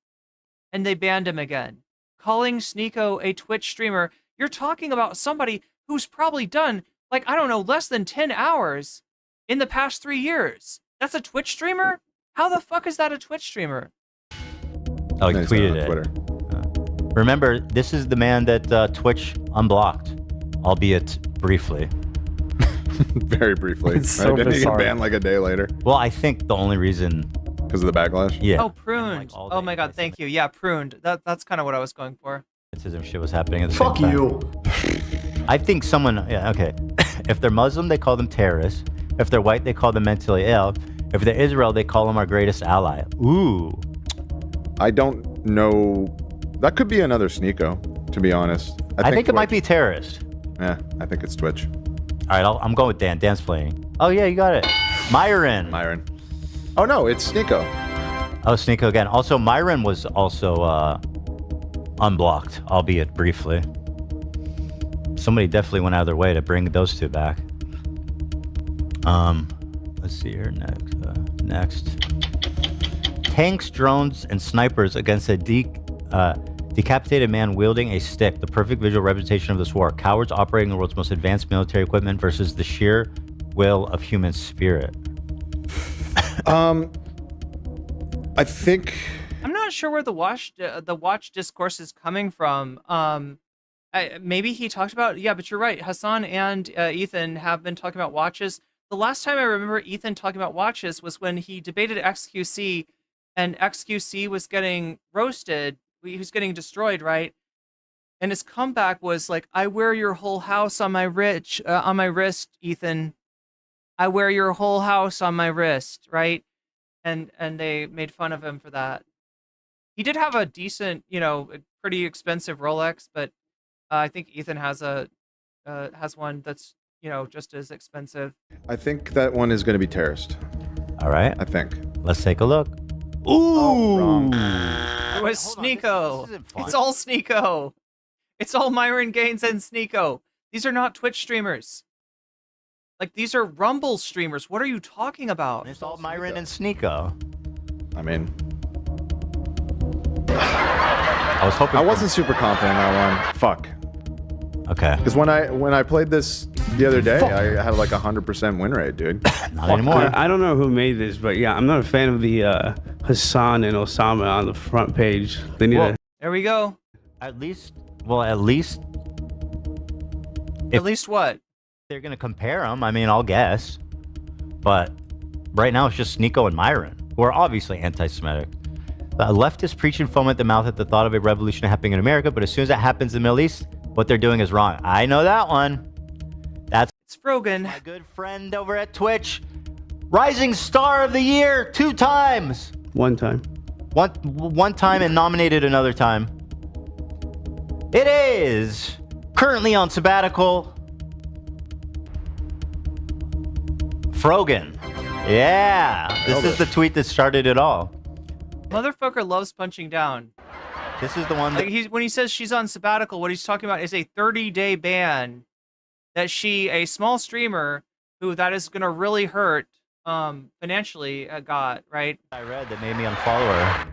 and they banned him again. Calling Sneeko a Twitch streamer, you're talking about somebody who's probably done, I don't know, less than 10 hours in the past 3 years. That's a Twitch streamer? How the fuck is that a Twitch streamer? Oh, he tweeted it. Twitter. Remember, this is the man that Twitch unblocked, albeit briefly. Very briefly. It's so Didn't he get bizarre. banned a day later? Well, I think the only reason... Because of the backlash? Yeah. Oh, pruned. Oh my god, thank you. Yeah, pruned. That's kind of what I was going for. Shit was happening at the same time. Fuck you. I think someone... Yeah, okay. If they're Muslim, they call them terrorists. If they're white, they call them mentally ill. If they're Israel, they call them our greatest ally. Ooh. I don't know. That could be another Sneeko, to be honest. I think it might be terrorist. Yeah, I think it's Twitch. All right, I'm going with Dan. Dan's playing. Oh, yeah, you got it. Myron. Oh, no, it's Sneeko. Oh, Sneeko again. Also, Myron was also unblocked, albeit briefly. Somebody definitely went out of their way to bring those two back. Let's see here next. Tanks, drones, and snipers against a decapitated man wielding a stick. The perfect visual representation of this war. Cowards operating the world's most advanced military equipment versus the sheer will of human spirit. I think I'm not sure where the watch discourse is coming from. Maybe he talked about, yeah, but you're right. Hasan and Ethan have been talking about watches. The last time I remember Ethan talking about watches was when he debated XQC, and XQC was getting roasted. He was getting destroyed, right? And his comeback was like, "I wear your whole house on my wrist, Ethan. I wear your whole house on my wrist," right? And they made fun of him for that. He did have a decent, pretty expensive Rolex, but I think Ethan has one that's, just as expensive. I think that one is going to be terrorist. All right. I think. Let's take a look. Ooh. Oh, wrong. It was Sneeko. It's all Sneeko. It's all Myron Gaines and Sneeko. These are not Twitch streamers. Like, these are Rumble streamers. What are you talking about? It's all Myron and Sneeko. I mean, I was hoping. I wasn't super confident in that one. Fuck. Okay. Because when I played this the other day, I had like 100% win rate, dude. Not anymore. I don't know who made this, but yeah, I'm not a fan of the Hasan and Osama on the front page. They need There we go. At least what? They're going to compare them. I mean, I'll guess. But right now, it's just Sneeko and Myron, who are obviously anti-Semitic. Leftists preach and foam at the mouth at the thought of a revolution happening in America, but as soon as that happens in the Middle East, what they're doing is wrong. I know that one. It's Frogan. My good friend over at Twitch. Rising Star of the Year 2 times. One time. One time and nominated another time. It is currently on sabbatical. Frogan. Yeah. This is the tweet that started it all. Motherfucker loves punching down. This is the one that... when he says she's on sabbatical, what he's talking about is a 30-day ban that a small streamer, who that is going to really hurt financially, got, right? I read that made me unfollow her.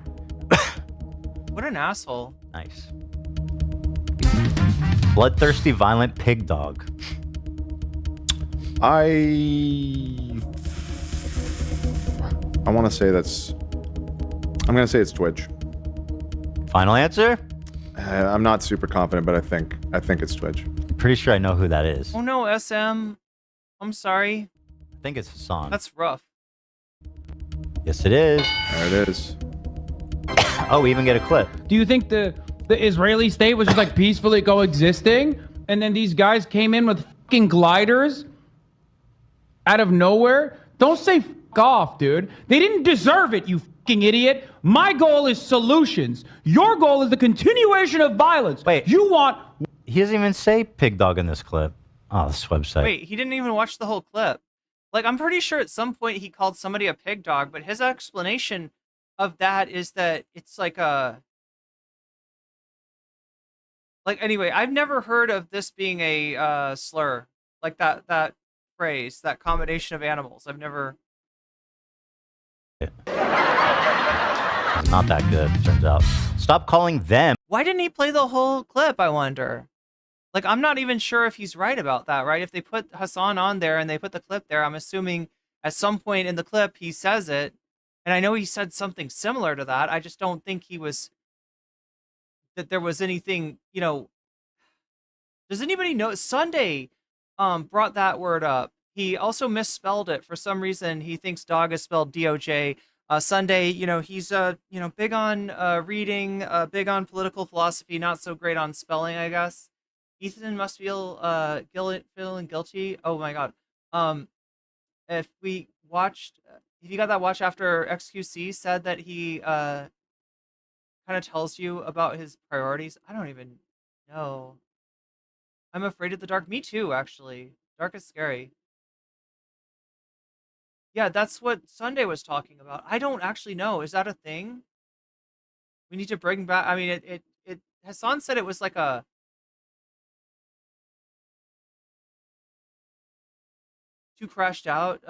What an asshole. Nice. Bloodthirsty, violent pig dog. I want to say I'm going to say it's Twitch. Final answer? I'm not super confident, but I think it's Twitch. I'm pretty sure I know who that is. Oh no, SM. I'm sorry. I think it's Hasan. That's rough. Yes, it is. There it is. Oh, we even get a clip. Do you think the Israeli state was just like peacefully coexisting, and then these guys came in with fucking gliders out of nowhere? Don't say f off, dude. They didn't deserve it, you fucking idiot. My goal is solutions. Your goal is the continuation of violence. Wait. You want... He doesn't even say pig dog in this clip. Oh, this website. Wait, he didn't even watch the whole clip. Like, I'm pretty sure at some point he called somebody a pig dog, but his explanation of that is that it's like a... Like, anyway, I've never heard of this being a slur. Like that phrase, that combination of animals. I've never... It's not that good, turns out. Stop calling them. Why didn't he play the whole clip, I wonder? Like, I'm not even sure if he's right about that, right? If they put Hasan on there and they put the clip there, I'm assuming at some point in the clip he says it. And I know he said something similar to that. I just don't think that there was anything, Does anybody know? Sunday brought that word up. He also misspelled it. For some reason, he thinks dog is spelled D-O-J. Sunday, he's big on reading, big on political philosophy, not so great on spelling, I guess. Ethan must feel feeling guilty. Oh my god. If we watched, If you got that watch after XQC said that he kind of tells you about his priorities, I don't even know. I'm afraid of the dark. Me too, actually. Dark is scary. Yeah, that's what Sunday was talking about. I don't actually know. Is that a thing? We need to bring back. I mean, it. Hasan said it was like a. Too crashed out,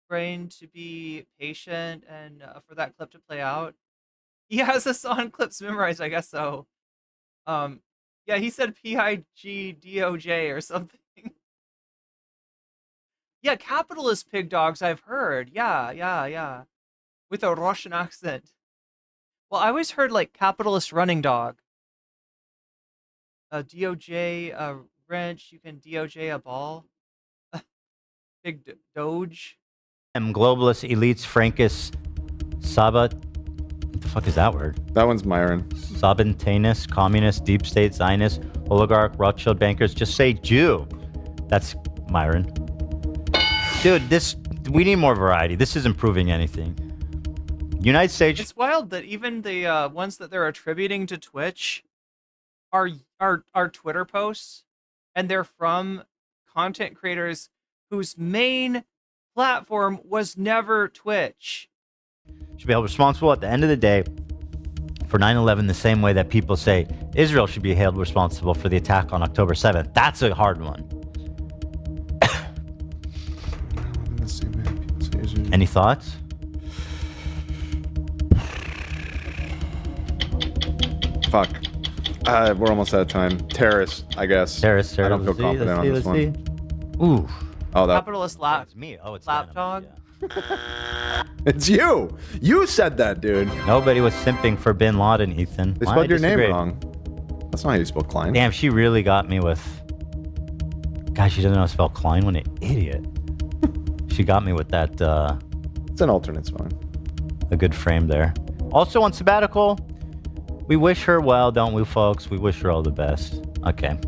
brain to be patient and for that clip to play out. He has Hasan clips memorized, I guess so. Yeah, he said PIGDOJ or something. Yeah, capitalist pig dogs, I've heard. Yeah. With a Russian accent. Well, I always heard like capitalist running dog. DOJ, a wrench, you can DOJ a ball. Big Doge. Globalist elites, Frankists, Sabat. What the fuck is that word? That one's Myron. Sabantanist, communist, deep state, Zionist, oligarch, Rothschild bankers. Just say Jew. That's Myron. Dude, we need more variety. This isn't proving anything. United States. It's wild that even the ones that they're attributing to Twitch are Twitter posts, and they're from content creators whose main platform was never Twitch. Should be held responsible at the end of the day for 9/11 the same way that people say Israel should be held responsible for the attack on October 7th. That's a hard one. Any thoughts? Fuck. We're almost out of time. Terrorists, I guess. Terrorists. I don't feel confident on this one. Ooh. Oh, that. Capitalist lap. It's me. Oh, it's lapdog. It's you. You said that, dude. Nobody was simping for Bin Laden, Ethan. They spelled your name wrong. That's not how you spell Klein. Damn, she really got me with. Gosh, she doesn't know how to spell Klein. What an idiot. She got me with that. It's an alternate spelling. A good frame there. Also on sabbatical, we wish her well, don't we, folks? We wish her all the best. Okay.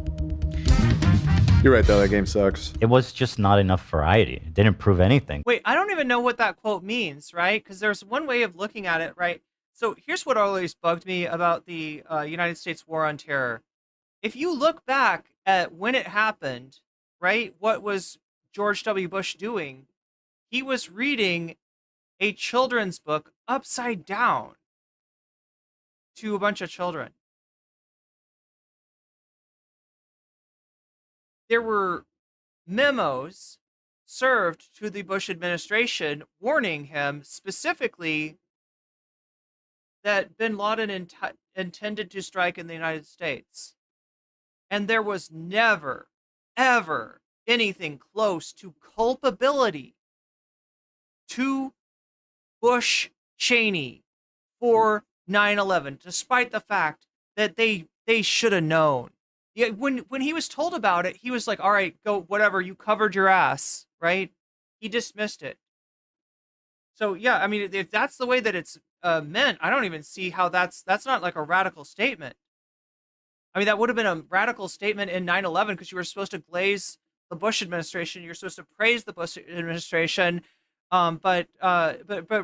You're right, though. That game sucks. It was just not enough variety. It didn't prove anything. Wait, I don't even know what that quote means, right? Because there's one way of looking at it, right? So here's what always bugged me about the United States War on Terror. If you look back at when it happened, right, what was George W. Bush doing? He was reading a children's book upside down to a bunch of children. There were memos served to the Bush administration warning him specifically that bin Laden intended to strike in the United States. And there was never, ever anything close to culpability to Bush Cheney for 9/11, despite the fact that they should have known. Yeah, when he was told about it, he was like, all right, go, whatever, you covered your ass, right? He dismissed it. So, yeah, I mean, if that's the way that it's meant, I don't even see how that's not like a radical statement. I mean, that would have been a radical statement in 9/11 because you were supposed to glaze the Bush administration. You're supposed to praise the Bush administration. But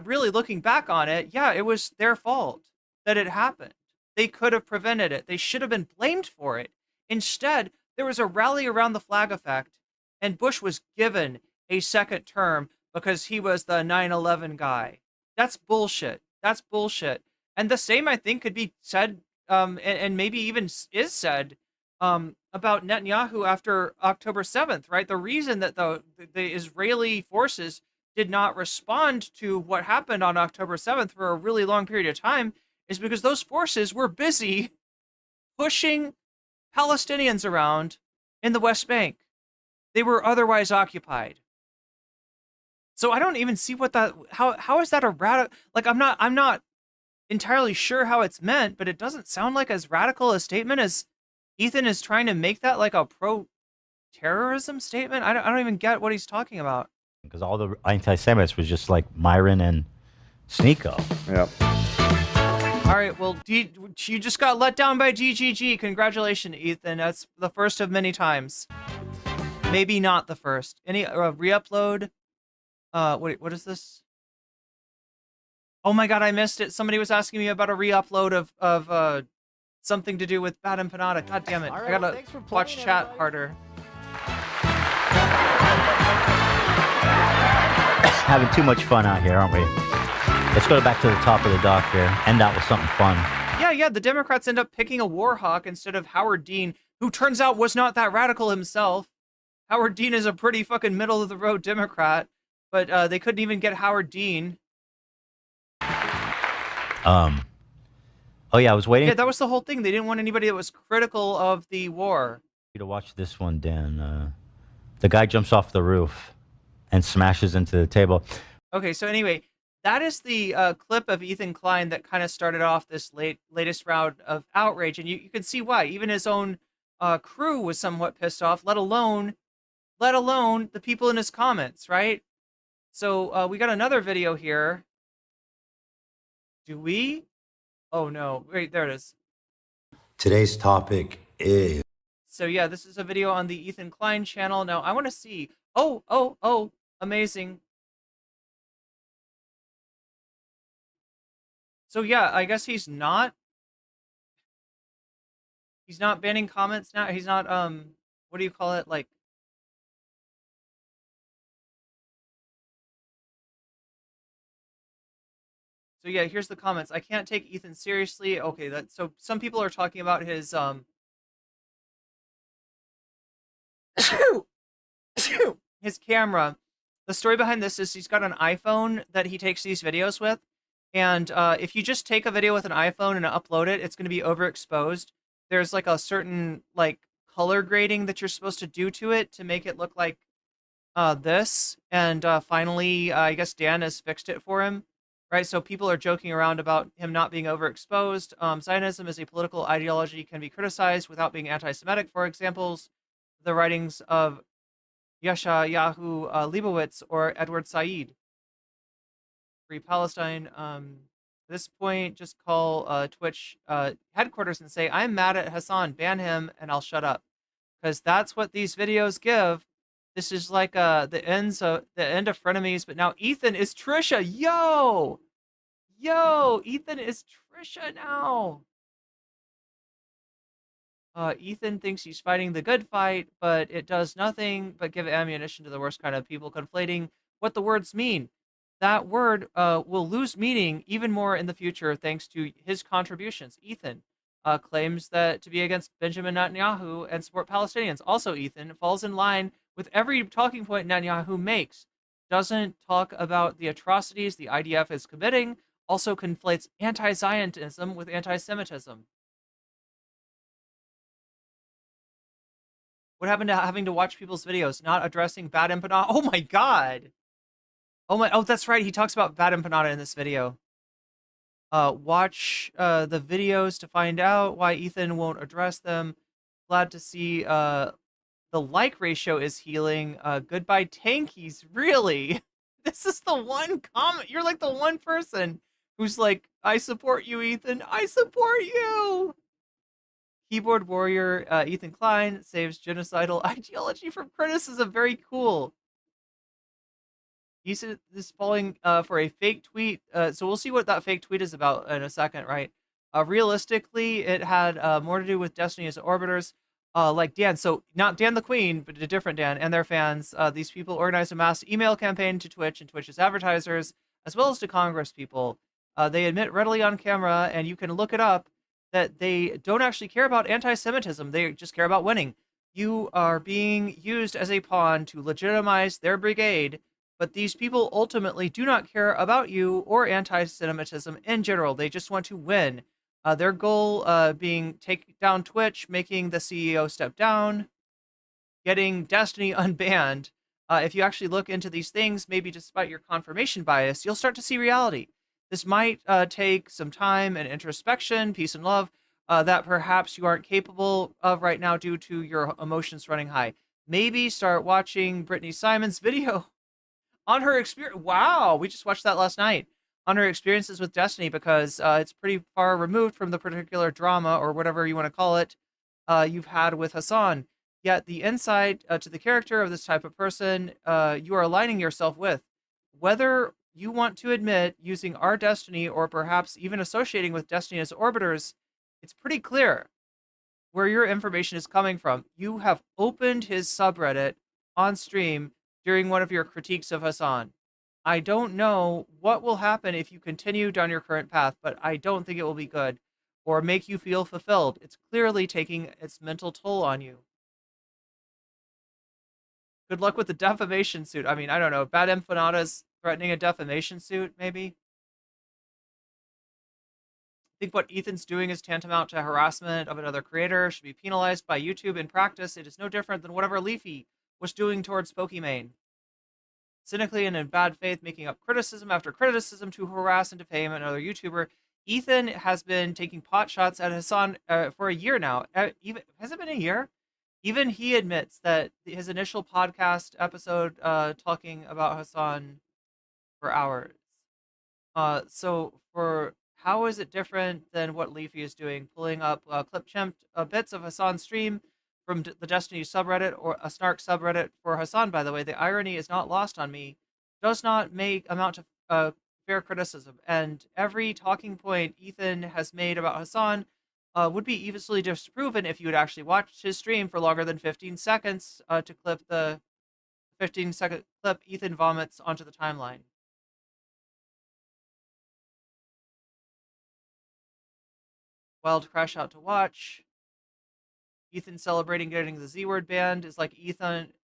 really looking back on it, yeah, it was their fault that it happened. They could have prevented it. They should have been blamed for it. Instead, there was a rally around the flag effect, and Bush was given a second term because he was the 9/11 guy. That's bullshit. That's bullshit. And the same, I think, could be said, and maybe even is said, about Netanyahu after October 7th, right? The reason that the Israeli forces did not respond to what happened on October 7th for a really long period of time is because those forces were busy pushing Palestinians around in the West Bank. They were otherwise occupied. So I don't even see what that, how is that a radical, like I'm not entirely sure how it's meant, but it doesn't sound like as radical a statement as Ethan is trying to make that like a pro-terrorism statement. I don't even get what he's talking about. Because all the anti-Semites was just like Myron and Sneeko. Yep. All right, well, you just got let down by DGG. Congratulations, Ethan. That's the first of many times. Maybe not the first. Any re-upload? Wait, what is this? Oh my god, I missed it. Somebody was asking me about a re-upload of something to do with Bad Empanada. God damn it. I gotta watch chat harder. Having too much fun out here, aren't we? Let's go back to the top of the dock here. End out with something fun. Yeah, the Democrats end up picking a war hawk instead of Howard Dean, who turns out was not that radical himself. Howard Dean is a pretty fucking middle-of-the-road Democrat, but they couldn't even get Howard Dean. Oh yeah, I was waiting. Yeah, that was the whole thing. They didn't want anybody that was critical of the war. To watch this one, Dan. The guy jumps off the roof and smashes into the table. Okay, so anyway, that is the clip of Ethan Klein that kind of started off this latest round of outrage, and you can see why. Even his own crew was somewhat pissed off, let alone the people in his comments, right? So we got another video here. Do we? Oh no, wait, there it is. Today's topic is... So yeah, this is a video on the Ethan Klein channel. Now I want to see. Oh, amazing. So yeah, I guess he's not banning comments now. He's not what do you call it? Like, so yeah, here's the comments. I can't take Ethan seriously. Okay, so some people are talking about his his camera. The story behind this is he's got an iPhone that he takes these videos with, and if you just take a video with an iPhone and upload it, it's going to be overexposed. There's like a certain like color grading that you're supposed to do to it to make it look like this, and finally I guess Dan has fixed it for him. Right, so people are joking around about him not being overexposed. Zionism as a political ideology can be criticized without being anti-Semitic. For examples, the writings of Yeshayahu Leibowitz or Edward Said. Free Palestine. At this point, just call Twitch headquarters and say, I'm mad at Hasan, ban him, and I'll shut up. Because that's what these videos give. This is like the end of frenemies, but now Ethan is Trisha. Yo, Ethan is Trisha now. Ethan thinks he's fighting the good fight, but it does nothing but give ammunition to the worst kind of people, conflating what the words mean. That word will lose meaning even more in the future thanks to his contributions. Ethan claims that to be against Benjamin Netanyahu and support Palestinians. Also, Ethan falls in line with every talking point Netanyahu makes. Doesn't talk about the atrocities the IDF is committing. Also conflates anti-Zionism with anti-Semitism. What happened to having to watch people's videos, not addressing Bad Empanada? Oh my god! Oh, that's right. He talks about Bad Empanada in this video. Watch the videos to find out why Ethan won't address them. Glad to see the like ratio is healing. Goodbye, tankies. Really? This is the one comment. You're like the one person who's like, I support you, Ethan. I support you. Keyboard warrior Ethan Klein saves genocidal ideology from criticism. Very cool. He's falling for a fake tweet. So we'll see what that fake tweet is about in a second, right? Realistically, it had more to do with Destiny as orbiters. Like Dan, so not Dan the Queen, but a different Dan and their fans. These people organized a mass email campaign to Twitch and Twitch's advertisers, as well as to Congress people. They admit readily on camera, and you can look it up, that they don't actually care about anti-Semitism. They just care about winning. You are being used as a pawn to legitimize their brigade, but these people ultimately do not care about you or anti-Semitism in general. They just want to win. Their goal being take down Twitch, making the CEO step down, getting Destiny unbanned. If you actually look into these things, maybe despite your confirmation bias, you'll start to see reality. This might take some time and introspection, peace and love, that perhaps you aren't capable of right now due to your emotions running high. Maybe start watching Brittany Simon's video on her experience. Wow, we just watched that last night. On her experiences with Destiny, because it's pretty far removed from the particular drama, or whatever you want to call it, you've had with Hasan. Yet the insight to the character of this type of person you are aligning yourself with. Whether you want to admit using our destiny or perhaps even associating with destiny as orbiters, it's pretty clear where your information is coming from. You have opened his subreddit on stream during one of your critiques of Hasan. I don't know what will happen if you continue down your current path, but I don't think it will be good or make you feel fulfilled. It's clearly taking its mental toll on you. Good luck with the defamation suit. I mean, I don't know. Bad Empanadas threatening a defamation suit, maybe? I think what Ethan's doing is tantamount to harassment of another creator, should be penalized by YouTube. In practice, it is no different than whatever Leafy was doing towards Pokimane. Cynically and in bad faith, making up criticism after criticism to harass and defame another YouTuber. Ethan has been taking pot shots at Hasan for a year now. Has it been a year? Even he admits that his initial podcast episode talking about Hasan for hours. So how is it different than what Leafy is doing? Pulling up clip-chimped bits of Hasan's stream from the Destiny subreddit, or a Snark subreddit for Hasan, by the way. The irony is not lost on me. Does not amount to fair criticism. And every talking point Ethan has made about Hasan would be easily disproven if you had actually watched his stream for longer than 15 seconds to clip the 15-second clip Ethan vomits onto the timeline. Wild crash out to watch. Ethan celebrating getting the Z-word banned is like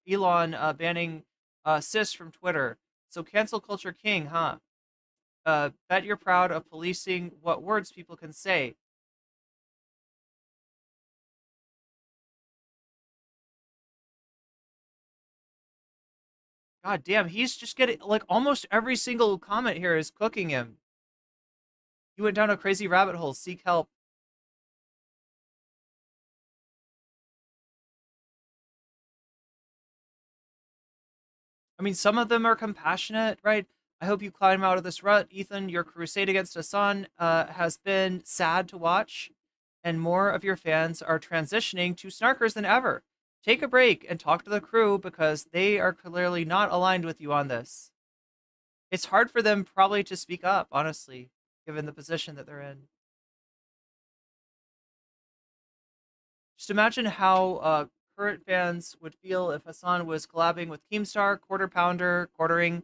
Elon banning cis from Twitter. So cancel culture king, huh? Bet you're proud of policing what words people can say. God damn, he's just getting, like, almost every single comment here is cooking him. He went down a crazy rabbit hole. Seek help. I mean, some of them are compassionate, right? I hope you climb out of this rut. Ethan, your crusade against Hasan has been sad to watch, and more of your fans are transitioning to snarkers than ever. Take a break and talk to the crew because they are clearly not aligned with you on this. It's hard for them probably to speak up, honestly, given the position that they're in. Just imagine how current fans would feel if Hasan was collabing with Keemstar, Quarter Pounder, Quartering,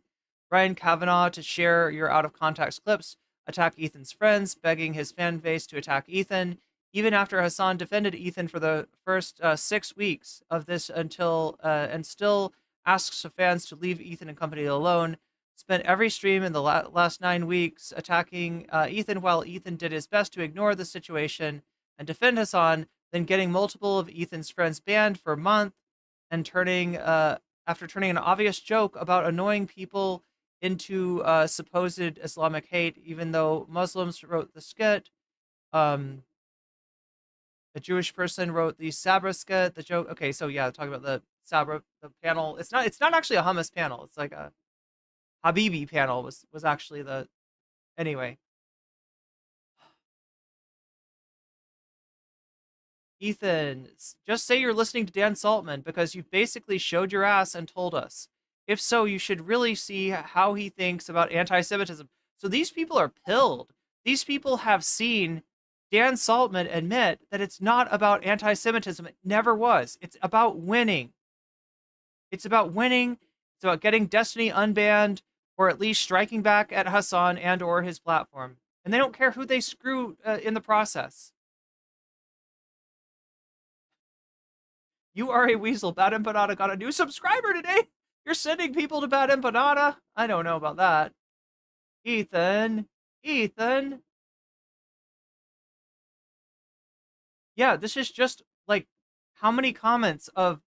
Ryan Kavanaugh to share your out-of-context clips, attack Ethan's friends, begging his fan base to attack Ethan, even after Hasan defended Ethan for the first 6 weeks of this until and still asks fans to leave Ethan and company alone. Spent every stream in the last 9 weeks attacking Ethan while Ethan did his best to ignore the situation and defend Hasan, then getting multiple of Ethan's friends banned for a month and after turning an obvious joke about annoying people into supposed Islamic hate, even though Muslims wrote the skit. A Jewish person wrote the Sabra skit, the joke. Okay, so yeah, talking about the Sabra, the panel. It's not actually a hummus panel. It's like a Habibi panel was actually the, anyway. Ethan, just say you're listening to Dan Saltman because you've basically showed your ass and told us. If so, you should really see how he thinks about anti-Semitism. So these people are pilled. These people have seen Dan Saltman admit that it's not about anti-Semitism. It never was. It's about winning. It's about winning. It's about getting Destiny unbanned or at least striking back at Hasan and or his platform. And they don't care who they screw in the process. You are a weasel. Bad Empanada got a new subscriber today. You're sending people to Bad Empanada? I don't know about that. Ethan. Yeah, this is just like how many comments of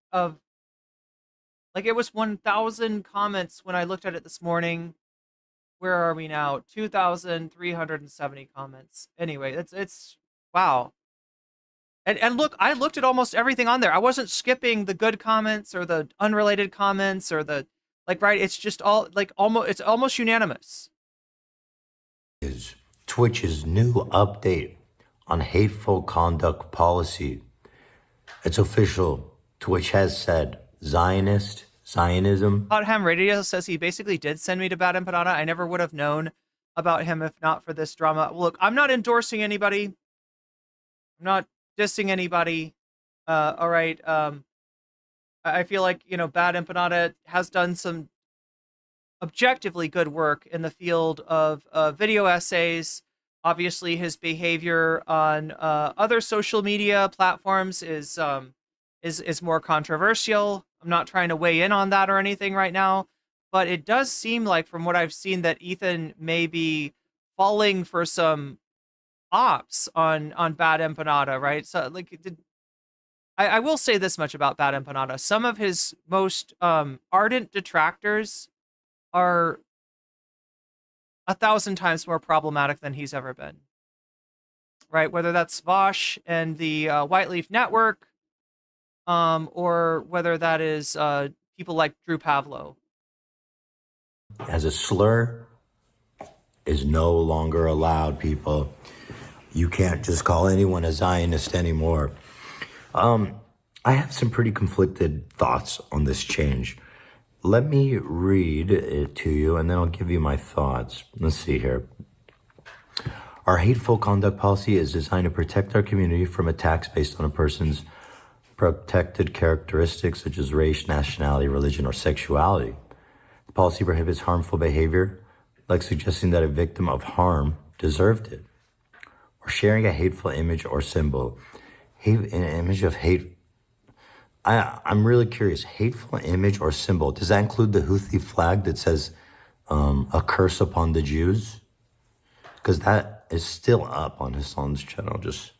like it was 1,000 comments when I looked at it this morning. Where are we now? 2,370 comments. Anyway, it's wow. And look, I looked at almost everything on there. I wasn't skipping the good comments or the unrelated comments or the like, right? It's just all like it's almost unanimous. Is Twitch's new update on hateful conduct policy. It's official. Twitch has said Zionist, Zionism. Hot Ham Radio says he basically did send me to Bad Empanada. I never would have known about him if not for this drama. Look, I'm not endorsing anybody. I'm not dissing anybody. All right. I feel like, Bad Empanada has done some objectively good work in the field of video essays. Obviously, his behavior on other social media platforms is more controversial. I'm not trying to weigh in on that or anything right now, but it does seem like, from what I've seen, that Ethan may be falling for some ops on Bad Empanada, right? So, I will say this much about Bad Empanada: some of his most ardent detractors are 1,000 times more problematic than he's ever been, right? Whether that's Vosh and the White Leaf Network, or whether that is people like Drew Pavlo. As a slur is no longer allowed, people. You can't just call anyone a Zionist anymore. I have some pretty conflicted thoughts on this change. Let me read it to you, and then I'll give you my thoughts. Let's see here. Our hateful conduct policy is designed to protect our community from attacks based on a person's protected characteristics such as race, nationality, religion, or sexuality. The policy prohibits harmful behavior, like suggesting that a victim of harm deserved it, or sharing a hateful image or symbol. An image of hate. I'm really curious. Hateful image or symbol. Does that include the Houthi flag that says a curse upon the Jews? Because that is still up on Hassan's channel, just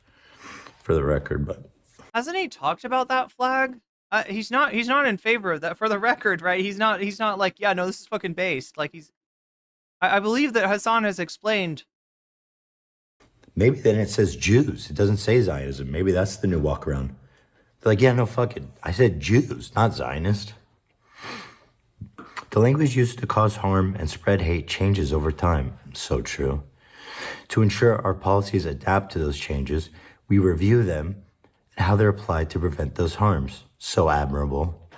for the record. But hasn't he talked about that flag? He's not in favor of that, for the record, right? He's not like, yeah, no, this is fucking based. Like, I believe that Hasan has explained. Maybe then it says Jews. It doesn't say Zionism. Maybe that's the new walk around. They're like, yeah, no, fuck it. I said Jews, not Zionist. The language used to cause harm and spread hate changes over time. So true. To ensure our policies adapt to those changes, we review them and how they're applied to prevent those harms. So admirable.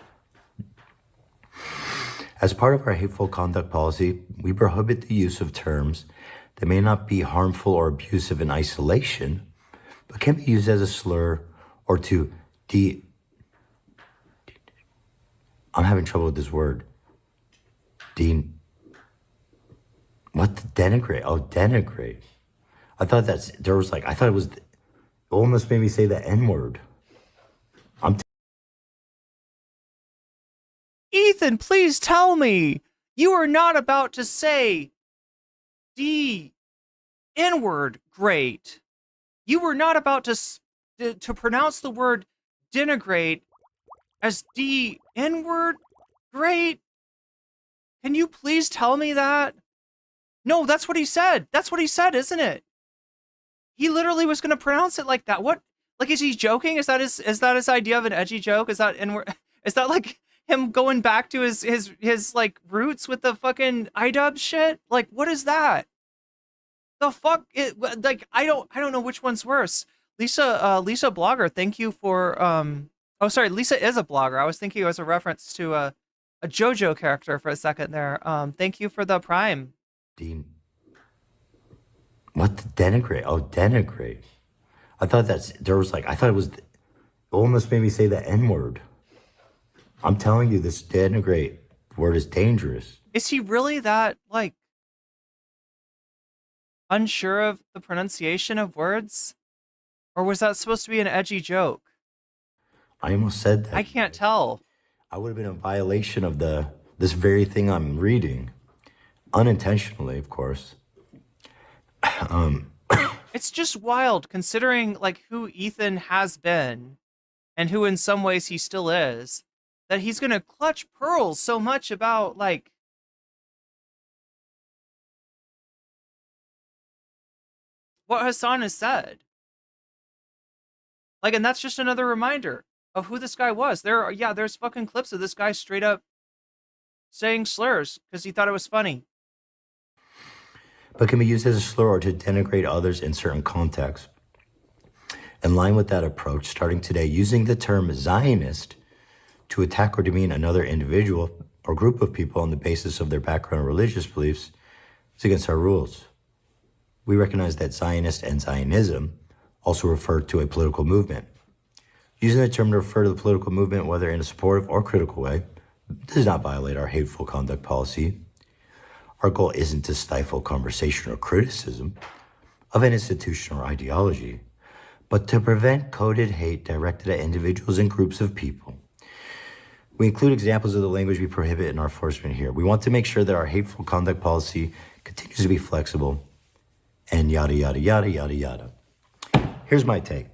As part of our hateful conduct policy, we prohibit the use of terms that may not be harmful or abusive in isolation, but can be used as a slur or to I'm having trouble with this word. Denigrate? Oh, denigrate. I thought it was, it almost made me say the N-word. Ethan, please tell me you are not about to say the N-word great. You were not about to pronounce the word denigrate as the N-word great. Can you please tell me that? No, that's what he said. That's what he said, isn't it? He literally was going to pronounce it like that. What? Like, is he joking? Is that his idea of an edgy joke? Is that like him going back to his like roots with the fucking iDub shit? Like, what is that? The fuck? Like, I don't know which one's worse. Lisa Blogger, thank you for oh, sorry, Lisa is a blogger. I was thinking it was a reference to a JoJo character for a second there. Thank you for the Prime. What? Denigrate? Oh, denigrate. I thought it was, it almost made me say the N-word. I'm telling you, this denigrate word is dangerous. Is he really that, like, unsure of the pronunciation of words? Or was that supposed to be an edgy joke? I almost said that. I can't tell. I would have been in violation of this very thing I'm reading. Unintentionally, of course. It's just wild considering like who Ethan has been and who in some ways he still is, that he's going to clutch pearls so much about like what Hasan has said. Like, and that's just another reminder of who this guy was. There's fucking clips of this guy straight up saying slurs because he thought it was funny. But can be used as a slur or to denigrate others in certain contexts. In line with that approach, starting today, using the term Zionist to attack or demean another individual or group of people on the basis of their background or religious beliefs is against our rules. We recognize that Zionist and Zionism also refer to a political movement. Using the term to refer to the political movement, whether in a supportive or critical way, does not violate our hateful conduct policy. Our goal isn't to stifle conversation or criticism of an institution or ideology, but to prevent coded hate directed at individuals and groups of people. We include examples of the language we prohibit in our enforcement here. We want to make sure that our hateful conduct policy continues to be flexible and yada, yada, yada, yada, yada. Here's my take.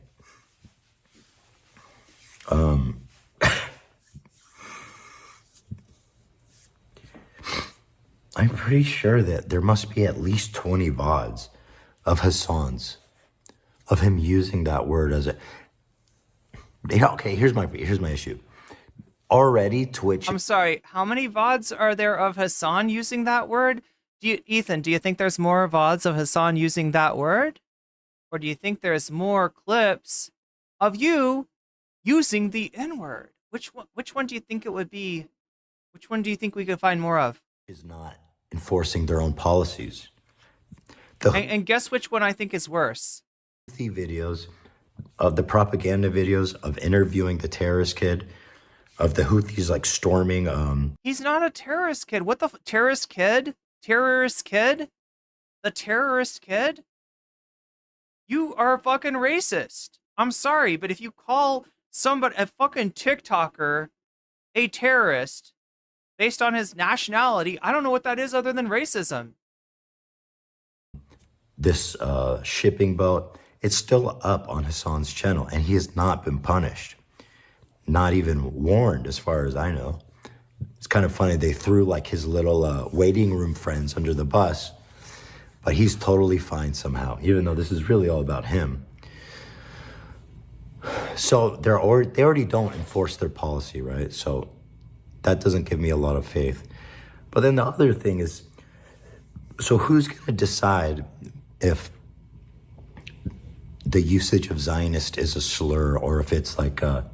I'm pretty sure that there must be at least 20 VODs of Hasan's, of him using that word as a... Okay, here's my issue. Already Twitch... I'm sorry, how many VODs are there of Hasan using that word? Ethan, do you think there's more VODs of Hasan using that word? Or do you think there's more clips of you using the N-word? Which one do you think it would be? Which one do you think we could find more of? Is not enforcing their own policies. And guess which one I think is worse? The videos of the propaganda videos of interviewing the terrorist kid, of the Houthis like storming. He's not a terrorist kid. What the terrorist kid? Terrorist kid? The terrorist kid? You are a fucking racist. I'm sorry, but if you call somebody, a fucking TikToker, a terrorist based on his nationality, I don't know what that is other than racism. This shipping boat, it's still up on Hasan's channel, and he has not been punished. Not even warned, as far as I know. It's kind of funny, they threw like his little waiting room friends under the bus, but he's totally fine somehow, even though this is really all about him. So they already don't enforce their policy, right? So that doesn't give me a lot of faith. But then the other thing is, so who's going to decide if the usage of Zionist is a slur or if it's like a...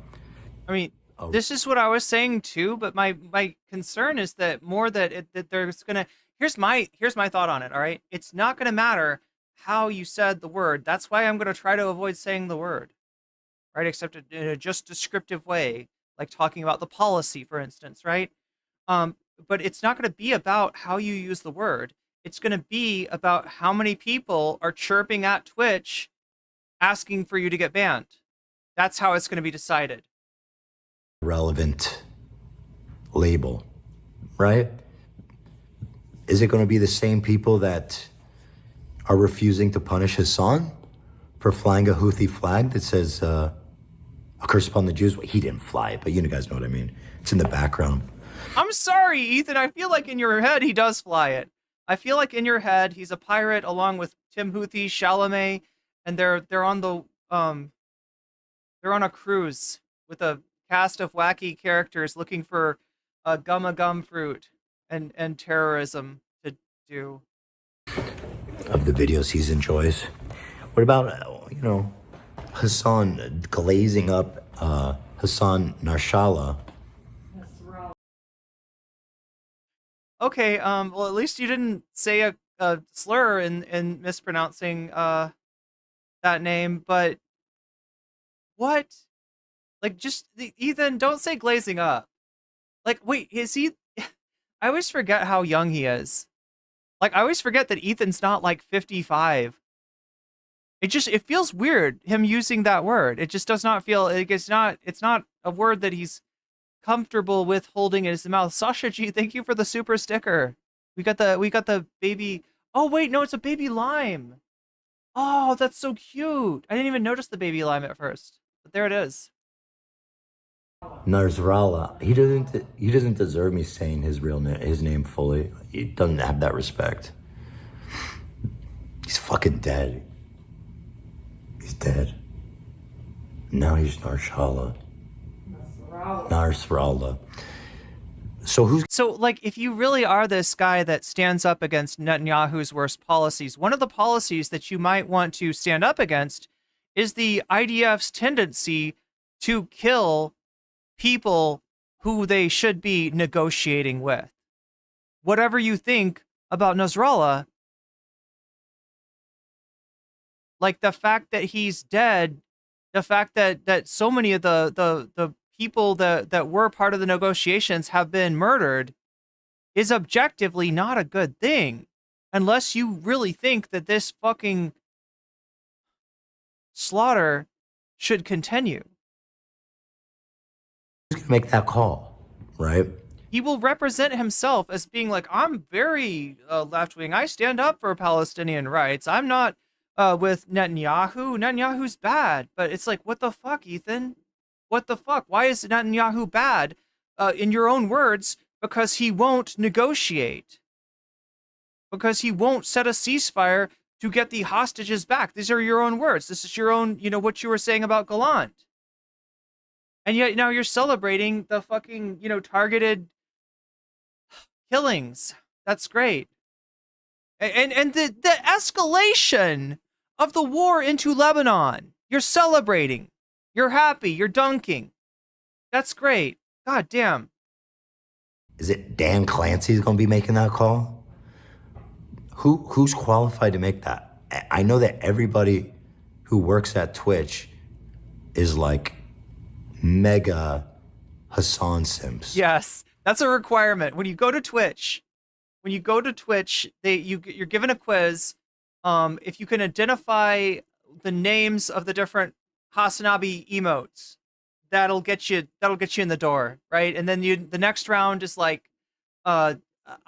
I mean, this is what I was saying too, but my concern is that that there's going to... Here's my thought on it, all right? It's not going to matter how you said the word. That's why I'm going to try to avoid saying the word, right? Except in a just descriptive way, like talking about the policy, for instance, right? But it's not going to be about how you use the word. It's going to be about how many people are chirping at Twitch asking for you to get banned. That's how it's going to be decided. Relevant label, right? Is it going to be the same people that are refusing to punish Hasan for flying a Houthi flag that says a curse upon the Jews? Well, he didn't fly it, but you guys know what I mean. It's in the background. I'm sorry, Ethan. I feel like in your head he does fly it. I feel like in your head he's a pirate along with Tim Houthi, Chalamet, and they're on a cruise with a cast of wacky characters looking for a gum fruit and terrorism to do. Of the videos he enjoys. What about Hasan glazing up Hasan Narshala? Okay, well, at least you didn't say a slur in mispronouncing that name, but what? Like, just, Ethan, don't say glazing up. Like, wait, is he... I always forget how young he is. Like, I always forget that Ethan's not, like, 55. It feels weird, him using that word. It just does not feel... It's not a word that he's comfortable with holding in his mouth. Sasha G, thank you for the super sticker. We got the baby... Oh, wait, no, it's a baby lime. Oh, that's so cute. I didn't even notice the baby lime at first. But there it is. Nasrallah, he doesn't deserve me saying his name fully. He doesn't have that respect. He's fucking dead. He's dead. Now he's Nasrallah. Nasrallah. So like, if you really are this guy that stands up against Netanyahu's worst policies, one of the policies that you might want to stand up against is the IDF's tendency to kill people who they should be negotiating with. Whatever you think about Nasrallah, like the fact that he's dead, the fact that so many of the people that were part of the negotiations have been murdered is objectively not a good thing, unless you really think that this fucking slaughter should continue. Who's going to make that call, right? He will represent himself as being like, I'm very left-wing. I stand up for Palestinian rights. I'm not with Netanyahu. Netanyahu's bad. But it's like, what the fuck, Ethan? What the fuck? Why is Netanyahu bad? In your own words, because he won't negotiate. Because he won't set a ceasefire to get the hostages back. These are your own words. This is your own, what you were saying about Gallant. And yet now you're celebrating the fucking, targeted killings. That's great. And the escalation of the war into Lebanon. You're celebrating. You're happy. You're dunking. That's great. God damn. Is it Dan Clancy's going to be making that call? Who's qualified to make that? I know that everybody who works at Twitch is like mega Hasan simps. Yes, that's a requirement. When you go to Twitch, you're given a quiz. If you can identify the names of the different Hasanabi emotes, that'll get you in the door, right? And then the next round is like, I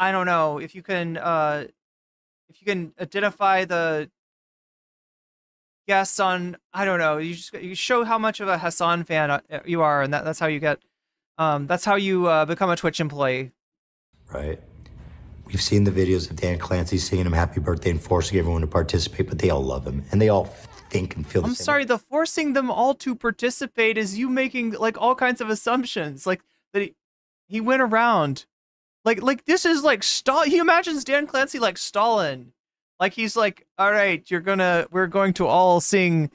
don't know, if you can identify the guests on, I don't know, you show how much of a Hasan fan you are, and that's how you get, that's how you become a Twitch employee. Right. We've seen the videos of Dan Clancy singing him happy birthday and forcing everyone to participate, but they all love him and they all think and feel the same. I'm sorry, the forcing them all to participate is you making like all kinds of assumptions, like that he went around. Like this is like Stalin. He imagines Dan Clancy like Stalin. Like he's like, all right, we're going to all sing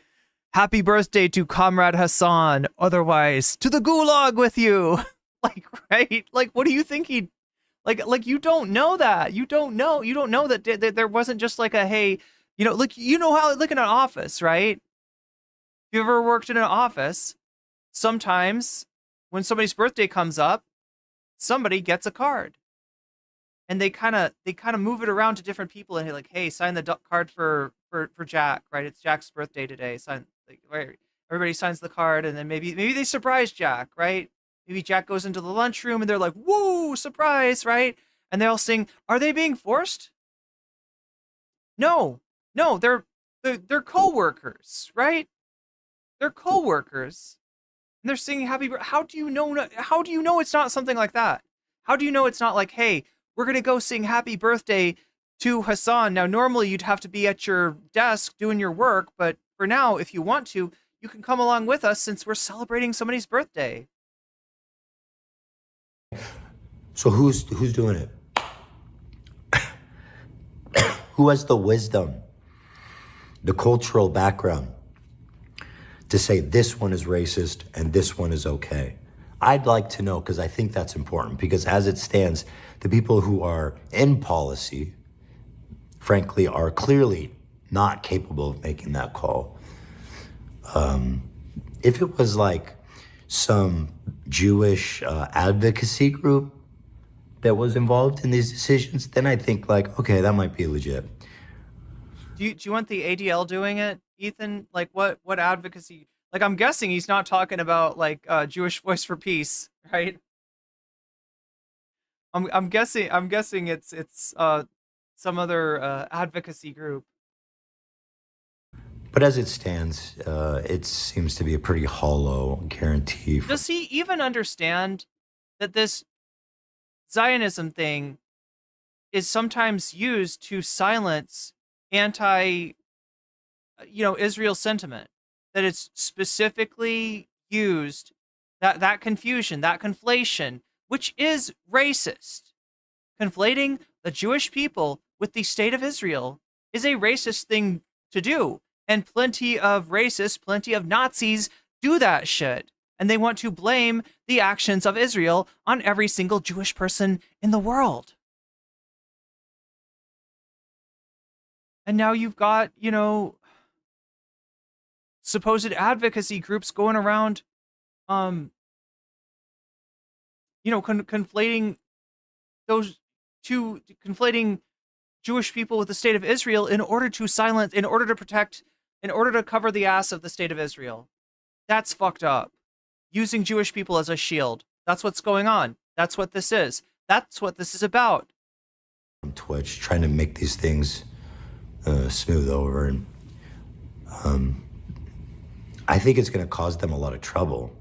happy birthday to Comrade Hasan, otherwise to the gulag with you. Like, right? Like, what do you think he, like you don't know that. You don't know that there wasn't just like a, hey, like, how, like in an office, right? If you ever worked in an office, sometimes when somebody's birthday comes up, somebody gets a card. And they kind of move it around to different people, and they're like, "Hey, sign the card for Jack, right? It's Jack's birthday today. Sign." Like, everybody signs the card, and then maybe they surprise Jack, right? Maybe Jack goes into the lunchroom, and they're like, "Woo, surprise!" Right? And they all sing. Are they being forced? No, they're coworkers, right? They're coworkers, and they're singing happy birthday. How do you know it's not something like that? How do you know it's not like, hey, we're going to go sing happy birthday to Hasan. Now, normally you'd have to be at your desk doing your work, but for now, if you want to, you can come along with us since we're celebrating somebody's birthday. So who's doing it? Who has the wisdom, the cultural background to say this one is racist and this one is okay? I'd like to know, because I think that's important, because as it stands, the people who are in policy, frankly, are clearly not capable of making that call. If it was like some Jewish advocacy group that was involved in these decisions, then I think like, okay, that might be legit. Do you want the ADL doing it, Ethan? Like what advocacy? Like, I'm guessing he's not talking about like Jewish Voice for Peace, right? I'm guessing it's some other advocacy group. But as it stands, it seems to be a pretty hollow guarantee. Does he even understand that this Zionism thing is sometimes used to silence anti, Israel sentiment? That it's specifically used, that confusion, that conflation, which is racist. Conflating the Jewish people with the state of Israel is a racist thing to do. And plenty of racists, plenty of Nazis do that shit. and they want to blame the actions of Israel on every single Jewish person in the world. And now you've got, you know, supposed advocacy groups going around, you know, conflating Jewish people with the state of Israel in order to silence, in order to protect, in order to cover the ass of the state of Israel. That's fucked up. Using Jewish people as a shield. That's what's going on. That's what this is. That's what this is about. On Twitch, trying to make these things smooth over, and I think it's going to cause them a lot of trouble.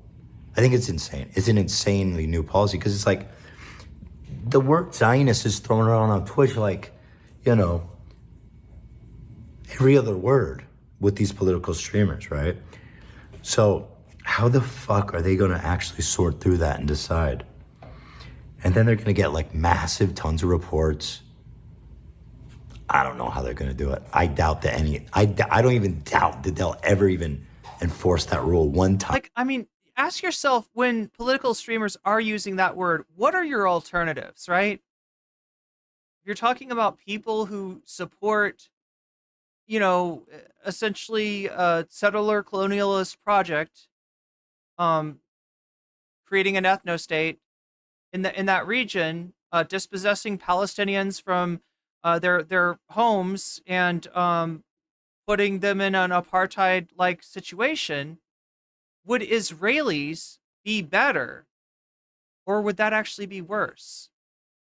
I think it's insane. It's an insanely new policy because it's like the word Zionist is thrown around on Twitch like, you know, every other word with these political streamers, right? So how the fuck are they going to actually sort through that and decide? And then they're going to get like massive tons of reports. I don't know how they're going to do it. I doubt that I don't even doubt that they'll ever even enforce that rule one time. Like, I mean, ask yourself, when political streamers are using that word, what are your alternatives, right? You're talking about people who support, you know, essentially a settler colonialist project, creating an ethno-state in that region, dispossessing Palestinians from their homes and putting them in an apartheid-like situation. Would Israelis be better, or would that actually be worse?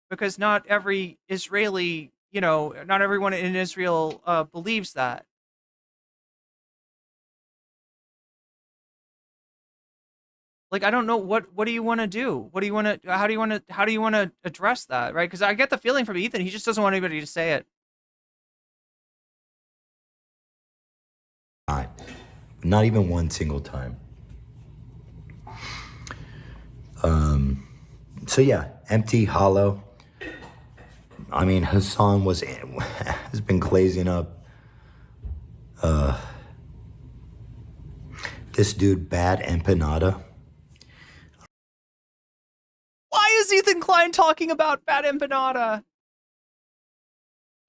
Because not every Israeli, you know, not everyone in Israel believes that. Like, I don't know, what do you want to do? What do you want to, how do you want to address that, right? Because I get the feeling from Ethan, he just doesn't want anybody to say it. Not even one single time. So yeah, empty, hollow. I mean, Hasan has been glazing up. This dude, Bad Empanada. Why is Ethan Klein talking about Bad Empanada?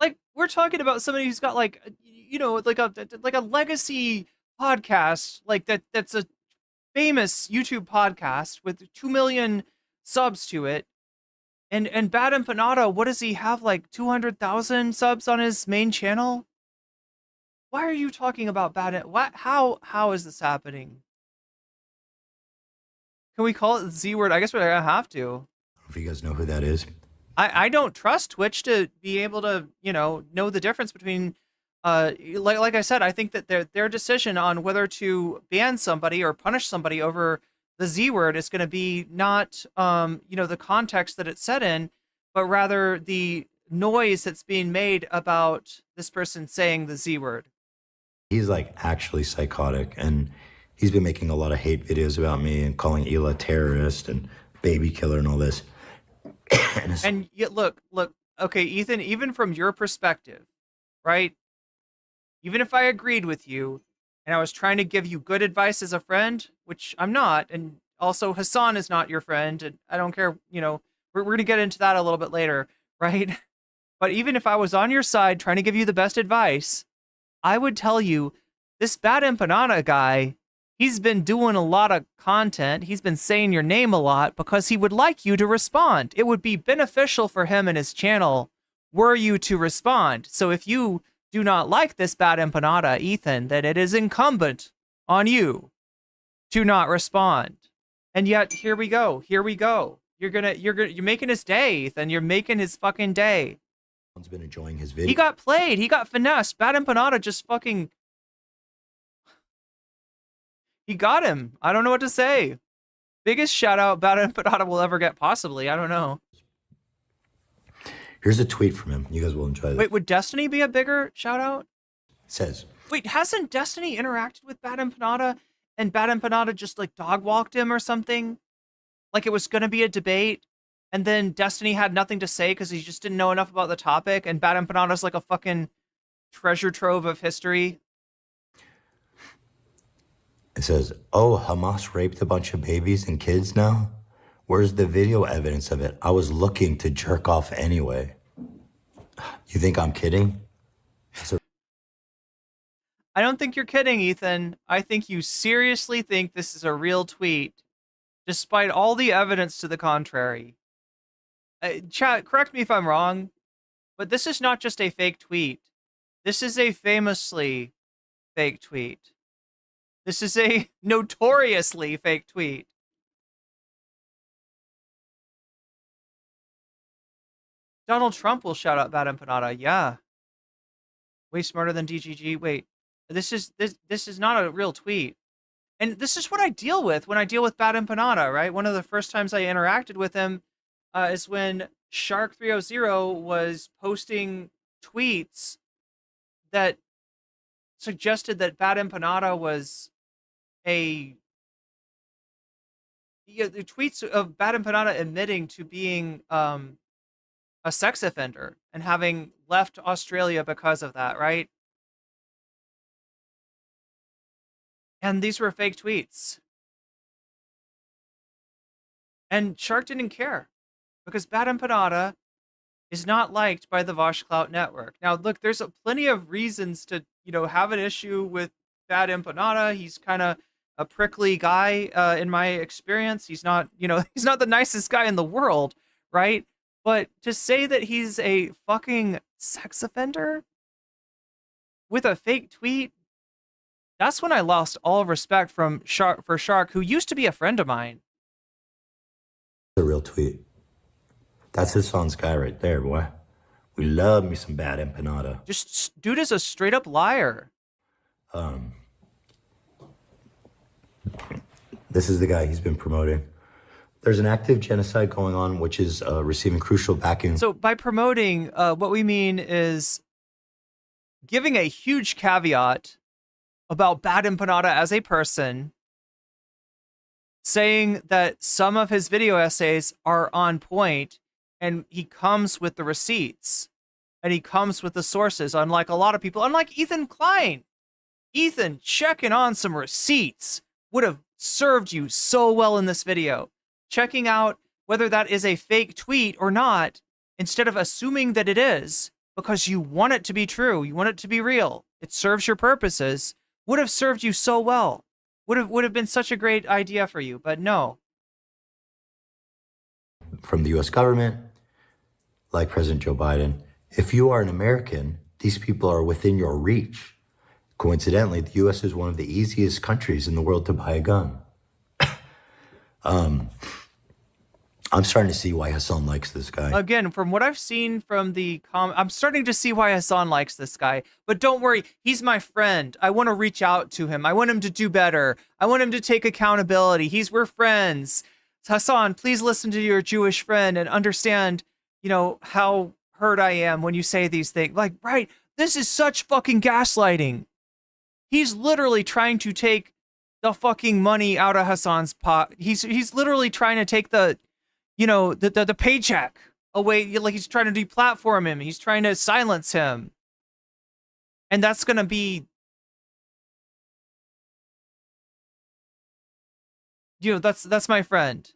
Like, we're talking about somebody who's got, like, you know, like a legacy podcast, like that's a famous YouTube podcast with 2 million subs to it. And Bad Empanada, what does he have, like 200,000 subs on his main channel? Why are you talking about how is this happening? Can we call it the Z word? I guess we're gonna have to. If you guys know who that is. I don't trust Twitch to be able to, you know the difference between, like I said, I think that their decision on whether to ban somebody or punish somebody over the Z word is going to be not, the context that it's set in, but rather the noise that's being made about this person saying the Z word. He's like actually psychotic, and he's been making a lot of hate videos about me and calling Ela terrorist and baby killer and all this. And yet, look, okay, Ethan, even from your perspective, right? Even if I agreed with you and I was trying to give you good advice as a friend, which I'm not, and also Hasan is not your friend, and I don't care, we're going to get into that a little bit later, right? But even if I was on your side trying to give you the best advice, I would tell you, this Bad Empanada guy, he's been doing a lot of content. He's been saying your name a lot because he would like you to respond. It would be beneficial for him and his channel were you to respond. So if you do not like this Bad Empanada, Ethan, then it is incumbent on you to not respond. And yet, here we go. You're making his day, Ethan. You're making his fucking day. He's been enjoying his video. He got played. He got finessed. Bad Empanada just fucking... He got him. I don't know what to say. Biggest shout out Bad Empanada will ever get, possibly. I don't know. Here's a tweet from him. You guys will enjoy this. Wait, would Destiny be a bigger shout out? It says. Wait, hasn't Destiny interacted with Bad Empanada and Bad Empanada just like dog walked him or something? Like it was going to be a debate and then Destiny had nothing to say because he just didn't know enough about the topic, and Bad Empanada's like a fucking treasure trove of history. It says, oh, Hamas raped a bunch of babies and kids now? Where's the video evidence of it? I was looking to jerk off anyway. You think I'm kidding? I don't think you're kidding, Ethan. I think you seriously think this is a real tweet, despite all the evidence to the contrary. Chat, correct me if I'm wrong, but this is not just a fake tweet. This is a famously fake tweet. This is a notoriously fake tweet. Donald Trump will shout out Bad Empanada. Yeah. Way smarter than DGG. Wait, this is not a real tweet. And this is what I deal with when I deal with Bad Empanada, right? One of the first times I interacted with him is when Shark300 was posting tweets that suggested that Bad Empanada was the tweets of Bad Empanada admitting to being a sex offender and having left Australia because of that, right? And these were fake tweets. And Shark didn't care because Bad Empanada is not liked by the Vosh Clout network. Now, look, there's plenty of reasons to, have an issue with Bad Empanada. He's kind of a prickly guy in my experience. He's not, he's not the nicest guy in the world, right? But to say that he's a fucking sex offender with a fake tweet, that's when I lost all respect for Shark, who used to be a friend of mine. A real tweet. That's Hassan's guy right there, boy. We love me some Bad Empanada. Just dude is a straight up liar. This is the guy he's been promoting. There's an active genocide going on, which is receiving crucial backing. So by promoting, what we mean is giving a huge caveat about Bad Empanada as a person, saying that some of his video essays are on point, and he comes with the receipts, and he comes with the sources, unlike a lot of people, unlike Ethan Klein. Ethan, checking on some receipts would have served you so well in this video. Checking out whether that is a fake tweet or not, instead of assuming that it is, because you want it to be true, you want it to be real, it serves your purposes, would have served you so well. Would have been such a great idea for you, but no. From the US government, like President Joe Biden, if you are an American, these people are within your reach. Coincidentally, the US is one of the easiest countries in the world to buy a gun. I'm starting to see why Hasan likes this guy. Again, from what I've seen from the I'm starting to see why Hasan likes this guy. But don't worry, he's my friend. I want to reach out to him. I want him to do better. I want him to take accountability. We're friends. Hasan, please listen to your Jewish friend and understand, how hurt I am when you say these things. Like, right, this is such fucking gaslighting. He's literally trying to take the fucking money out of Hasan's pot. He's literally trying to take the paycheck away. Like, he's trying to deplatform him. He's trying to silence him. And that's going to be, that's my friend.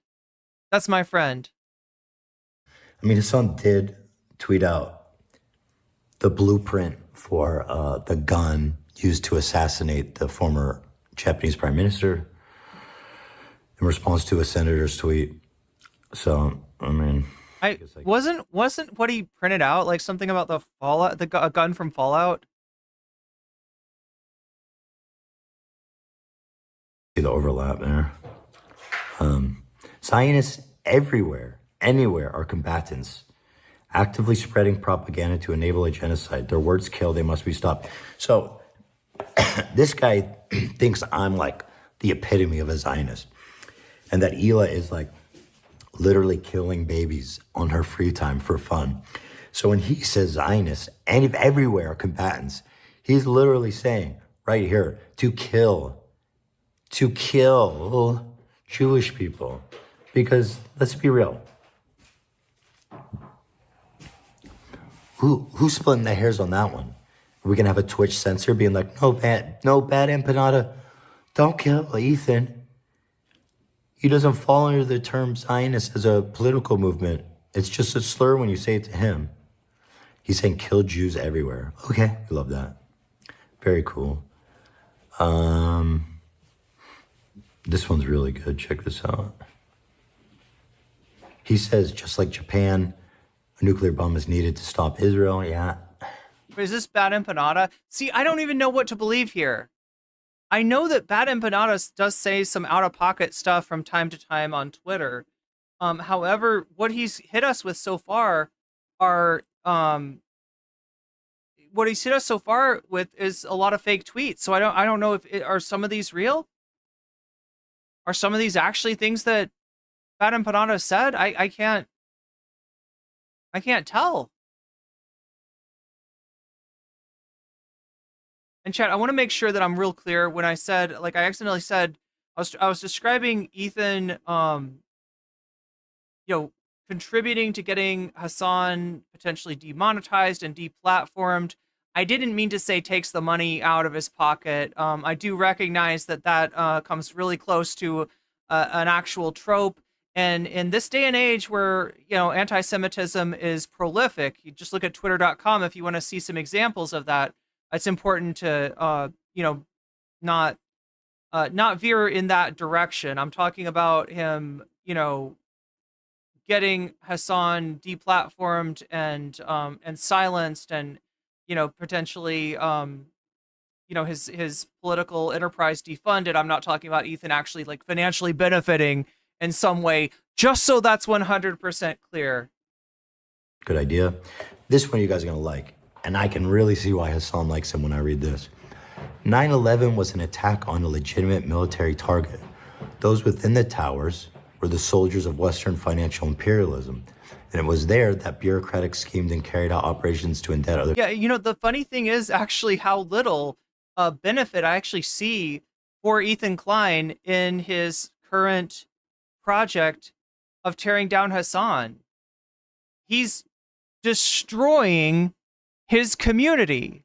That's my friend. I mean, Hasan did tweet out the blueprint for the gun used to assassinate the former Japanese prime minister in response to a senator's tweet. So, I mean, wasn't what he printed out like something about the Fallout, a gun from Fallout? See the overlap there. Zionists everywhere, anywhere are combatants, actively spreading propaganda to enable a genocide. Their words kill, they must be stopped. So, this guy thinks I'm like the epitome of a Zionist, and that Hila is like literally killing babies on her free time for fun. So when he says Zionists and everywhere are combatants, he's literally saying right here to kill Jewish people. Because let's be real, who's splitting the hairs on that one? Are we gonna have a Twitch censor being like, no bad empanada, Don't kill Ethan. He doesn't fall under the term Zionist as a political movement. It's just a slur when you say it to him. He's saying kill Jews everywhere. Okay, we love that. Very cool. This one's really good. Check this out. He says, just like Japan, a nuclear bomb is needed to stop Israel. Yeah. Is this Bad Empanada? See, I don't even know what to believe here. I know that Bad Empanada does say some out-of-pocket stuff from time to time on Twitter. However, what he's hit us with so far are is a lot of fake tweets. So I don't know if are some of these real? Are some of these actually things that Bad Empanada said? I can't tell. And chat, I want to make sure that I'm real clear when I said, like, I accidentally said, I was describing Ethan, contributing to getting Hasan potentially demonetized and deplatformed. I didn't mean to say takes the money out of his pocket. I do recognize that comes really close to an actual trope. And in this day and age where, anti-Semitism is prolific, you just look at twitter.com if you want to see some examples of that. It's important to, not veer in that direction. I'm talking about him, getting Hasan deplatformed and silenced, and potentially his political enterprise defunded. I'm not talking about Ethan actually like financially benefiting in some way. Just so that's 100% clear. Good idea. This one you guys are gonna like, and I can really see why Hasan likes him when I read this. 9/11 was an attack on a legitimate military target. Those within the towers were the soldiers of Western financial imperialism. And it was there that bureaucratic schemed and carried out operations to indebt other... Yeah, the funny thing is actually how little benefit I actually see for Ethan Klein in his current project of tearing down Hasan. He's destroying his community.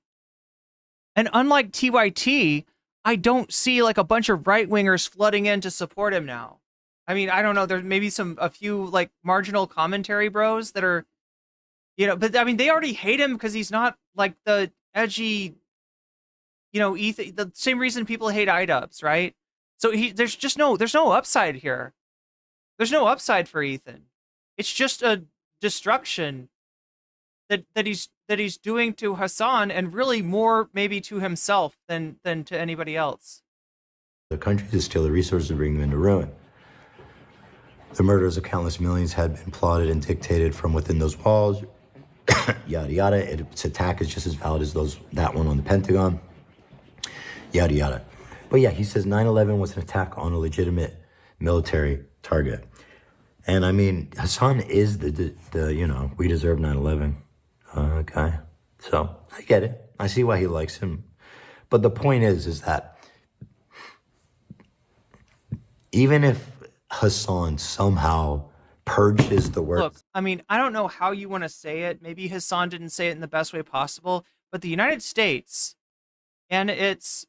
And unlike TYT, I don't see like a bunch of right-wingers flooding in to support him now. I mean, I don't know. There's maybe a few like marginal commentary bros that are, but I mean, they already hate him because he's not like the edgy, Ethan, the same reason people hate iDubbbz, right? So there's no upside here. There's no upside for Ethan. It's just a destruction that he's doing to Hasan, and really more maybe to himself than to anybody else. The country to steal the resources and bring them into ruin. The murders of countless millions had been plotted and dictated from within those walls. Yada yada. Its attack is just as valid as that one on the Pentagon. Yada yada. But yeah, he says 9/11 was an attack on a legitimate military target. And I mean, Hasan is the we deserve 9/11 guy. So I get it. I see why he likes him. But the point is that even if Hasan somehow purges the work... Look, I mean, I don't know how you want to say it. Maybe Hasan didn't say it in the best way possible, but the United States and its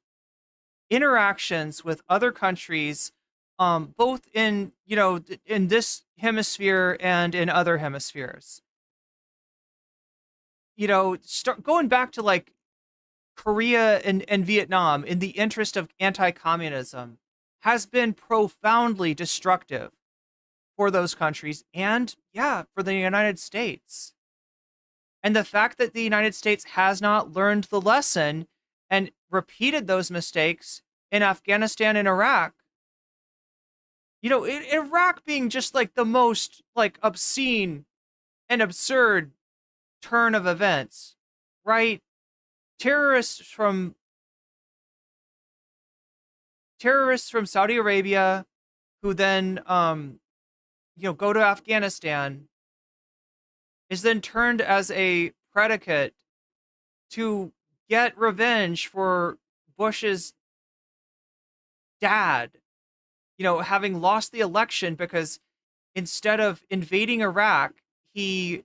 interactions with other countries, both in, in this hemisphere and in other hemispheres, going back to like Korea and Vietnam in the interest of anti-communism, has been profoundly destructive for those countries and, for the United States. And the fact that the United States has not learned the lesson and repeated those mistakes in Afghanistan and Iraq, Iraq being just like the most like obscene and absurd turn of events, right? Terrorists from Saudi Arabia who then go to Afghanistan is then turned as a predicate to get revenge for Bush's dad, having lost the election because instead of invading Iraq, he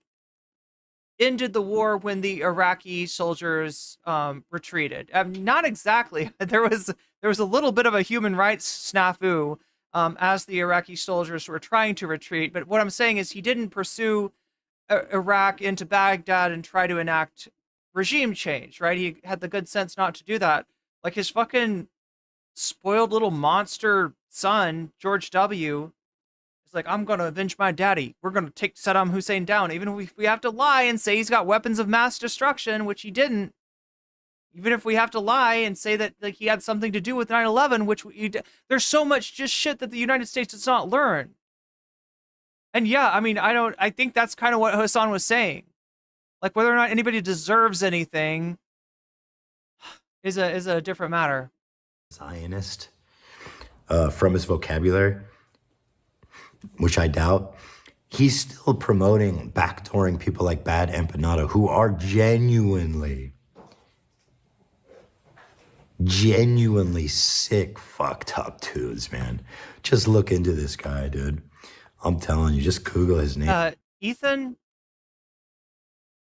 ended the war when the Iraqi soldiers retreated. Not exactly. There there was a little bit of a human rights snafu as the Iraqi soldiers were trying to retreat. But what I'm saying is he didn't pursue Iraq into Baghdad and try to enact regime change, right? He had the good sense not to do that. Like his fucking spoiled little monster son, George W., is like, I'm going to avenge my daddy. We're going to take Saddam Hussein down. Even if we have to lie and say he's got weapons of mass destruction, which he didn't. Even if we have to lie and say that like he had something to do with 9/11, which there's so much just shit that the United States does not learn. And yeah, I mean, I think that's kind of what Hasan was saying. Like whether or not anybody deserves anything is a different matter. Zionist from his vocabulary, which I doubt. He's still promoting backdooring people like Bad Empanada, who are genuinely sick, fucked up dudes, man. Just look into this guy, dude. I'm telling you, just Google his name. Ethan,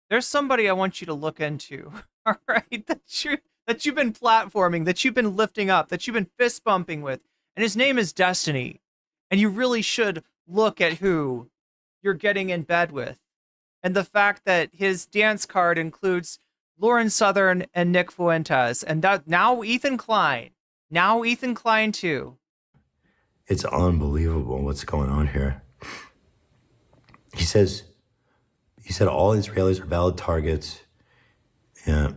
there's somebody I want you to look into, all right? That you've been platforming, that you've been lifting up, that you've been fist bumping with, and his name is Destiny. And you really should look at who you're getting in bed with. And the fact that his dance card includes Lauren Southern and Nick Fuentes, and that now Ethan Klein. Now Ethan Klein too. It's unbelievable what's going on here. He said all Israelis are valid targets. Yeah.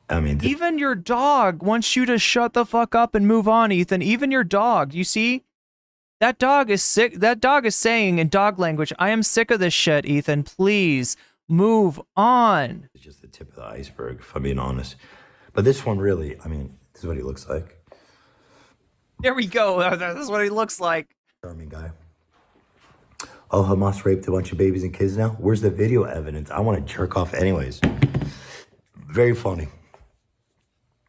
I mean, even your dog wants you to shut the fuck up and move on, Ethan. Even your dog. You see? That dog is sick. That dog is saying in dog language, I am sick of this shit, Ethan. Please move on. It's just the tip of the iceberg, if I'm being honest. But this one really, I mean, this is what he looks like. There we go. This is what he looks like. Charming guy. Oh, Hamas raped a bunch of babies and kids now? Where's the video evidence? I want to jerk off anyways. Very funny.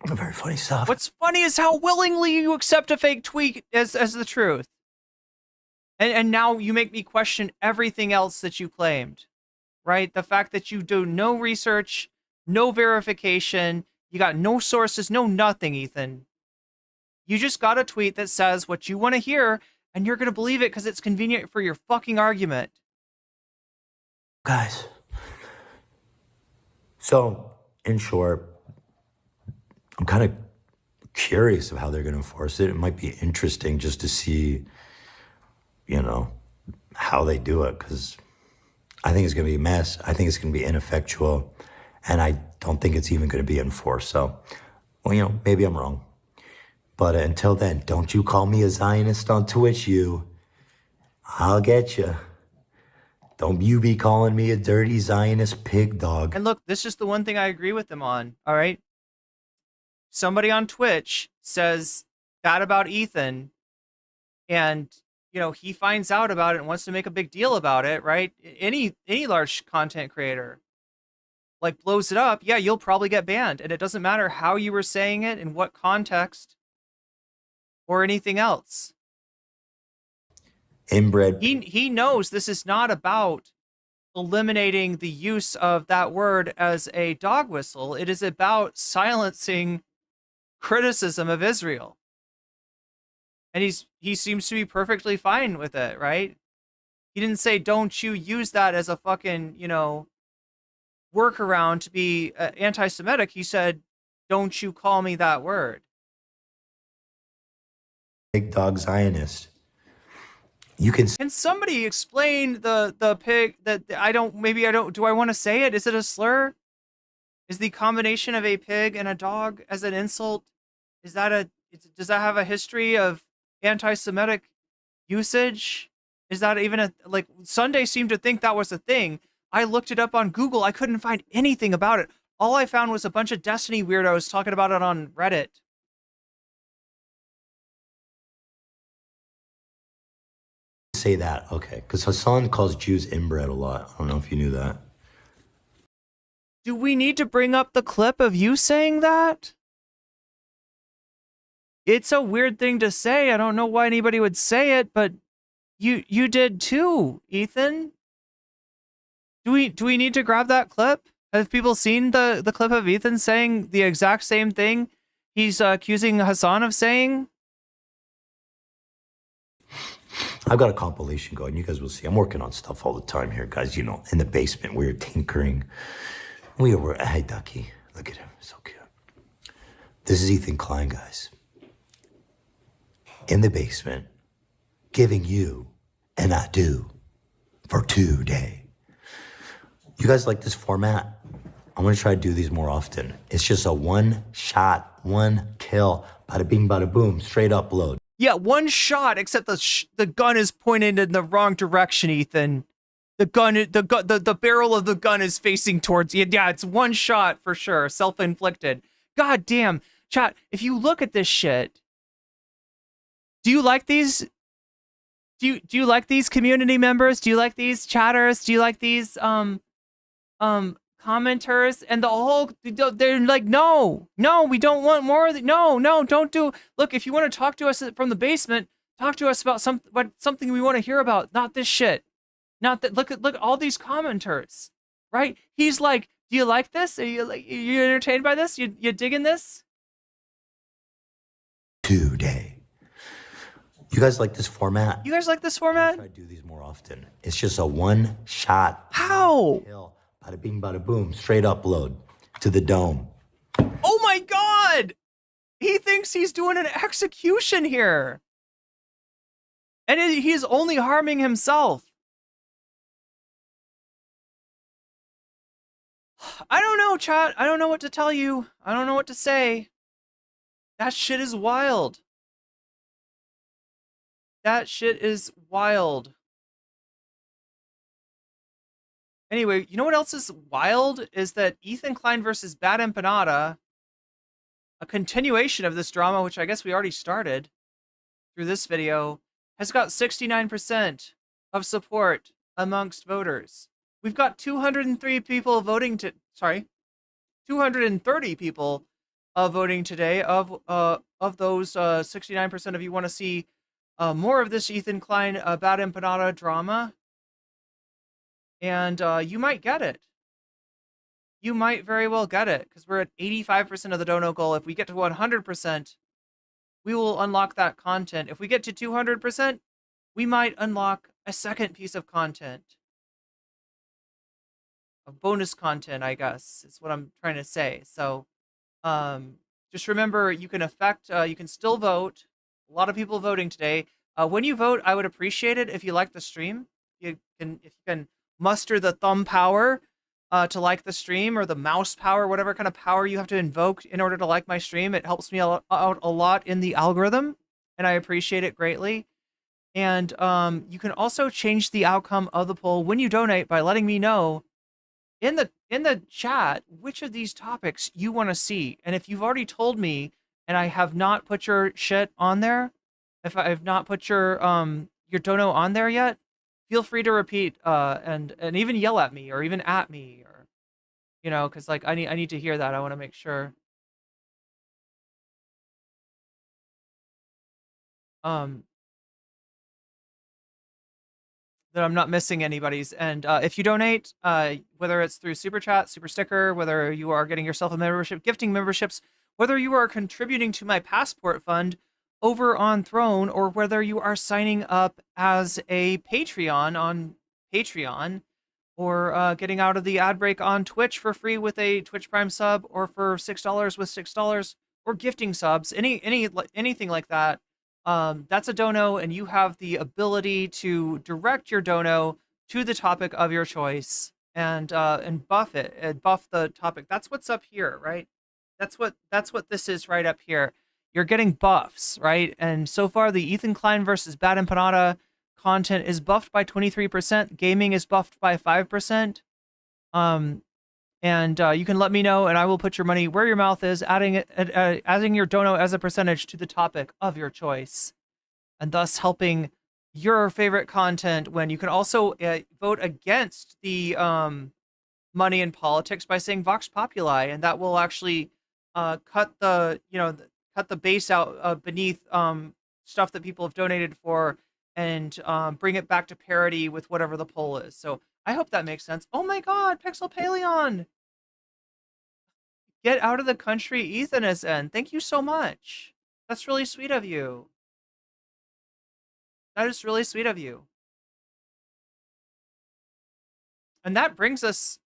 Very funny stuff. What's funny is how willingly you accept a fake tweet as the truth. And now you make me question everything else that you claimed, right? The fact that you do no research, no verification, you got no sources, no nothing, Ethan. You just got a tweet that says what you want to hear, and you're going to believe it because it's convenient for your fucking argument. Guys. So, in short, I'm kind of curious of how they're going to enforce it. It might be interesting just to see, you know, how they do it, because I think it's going to be a mess. I think it's going to be ineffectual, and I don't think it's even going to be enforced. So, well, you know, maybe I'm wrong. But until then, don't you call me a Zionist on Twitch, you. I'll get you. Don't you be calling me a dirty Zionist pig dog. And look, this is the one thing I agree with them on, all right? Somebody on Twitch says that about Ethan, and, you know, he finds out about it and wants to make a big deal about it, right? Any large content creator, like, blows it up, yeah, you'll probably get banned. And it doesn't matter how you were saying it, in what context, or anything else. Inbred. He knows this is not about eliminating the use of that word as a dog whistle. It is about silencing criticism of Israel. And he seems to be perfectly fine with it, right? He didn't say, don't you use that as a fucking, you know, workaround to be anti-Semitic. He said, don't you call me that word. Big dog Zionist. You can somebody explain the pig that do I want to say it? Is it a slur? Is the combination of a pig and a dog as an insult? Does that have a history of anti-Semitic usage? Is that even like Sunday seemed to think that was a thing. I looked it up on Google. I couldn't find anything about it. All I found was a bunch of Destiny weirdos talking about it on Reddit. say that, okay, because Hasan calls Jews inbred a lot. I don't know if you knew that. Do we need to bring up the clip of you saying that? It's a weird thing to say. I don't know why anybody would say it, but you did too, Ethan. Do we need to grab that clip? Have people seen the clip of Ethan saying the exact same thing? he's accusing Hasan of saying? I've got a compilation going. You guys will see. I'm working on stuff all the time here, guys. You know, in the basement, we're tinkering. Hey, Ducky. Look at him. So cute. This is Ethan Klein, guys. In the basement, giving you an I do for today. You guys like this format? I'm gonna try to do these more often. It's just a one shot, one kill, bada bing, bada boom, straight upload. Yeah, one shot, except the gun is pointed in the wrong direction, Ethan. The barrel of the gun is facing towards you. Yeah, it's one shot for sure, self-inflicted. God damn, chat, if you look at this shit, do you like these? Do you like these community members? Do you like these chatters? Do you like these commenters? And the whole, they're like, no, we don't want more. No, don't do. Look, if you want to talk to us from the basement, talk to us about something we want to hear about. Not this shit. Not that. Look at all these commenters, right? He's like, do you like this? Are you entertained by this? You digging this? Today. You guys like this format? You guys like this format? I try to do these more often. It's just a one shot. How? Kill. Bada bing, bada boom, straight upload to the dome. Oh my God! He thinks he's doing an execution here. And he's only harming himself. I don't know, chat. I don't know what to tell you. I don't know what to say. That shit is wild. That shit is wild. Anyway, you know what else is wild? Is that Ethan Klein versus Bad Empanada, a continuation of this drama, which I guess we already started through this video, has got 69% of support amongst voters. We've got 203 people voting 230 people voting today. Of those, 69% of you want to see more of this Ethan Klein Bad Empanada drama. And you might get it. You might very well get it, because we're at 85% of the dono goal. If we get to 100%, we will unlock that content. If we get to 200%, we might unlock a second piece of content. Of bonus content, I guess, is what I'm trying to say. So just remember, you can you can still vote. A lot of people voting today. When you vote, I would appreciate it if you like the stream. If you can muster the thumb power to like the stream, or the mouse power, whatever kind of power you have to invoke in order to like my stream. It helps me out a lot in the algorithm, and I appreciate it greatly. And you can also change the outcome of the poll when you donate by letting me know in the chat which of these topics you want to see. And if you've already told me and I have not put your shit on there, if I have not put your dono on there yet, feel free to repeat and even yell at me, or even at me, or, you know, because like I need to hear that. I want to make sure that I'm not missing anybody's. And if you donate, whether it's through Super Chat, Super Sticker, whether you are getting yourself a membership, gifting memberships, whether you are contributing to my passport fund over on Throne, or whether you are signing up as a Patreon on Patreon, or getting out of the ad break on Twitch for free with a Twitch Prime sub, or for $6 with $6, or gifting subs, anything like that. That's a dono, and you have the ability to direct your dono to the topic of your choice, and buff it, and buff the topic. That's what's up here, right? That's what this is right up here. You're getting buffs, right? And so far, the Ethan Klein versus Bad Empanada content is buffed by 23%. Gaming is buffed by 5%. And you can let me know, and I will put your money where your mouth is, adding your dono as a percentage to the topic of your choice, and thus helping your favorite content win. You can also vote against the money in politics by saying Vox Populi, and that will actually cut the base out beneath stuff that people have donated for, and bring it back to parity with whatever the poll is. So I hope that makes sense. Oh my God, Pixel Paleon! get out of the country Ethan is in. Thank you so much. That's really sweet of you. That is really sweet of you. And that brings us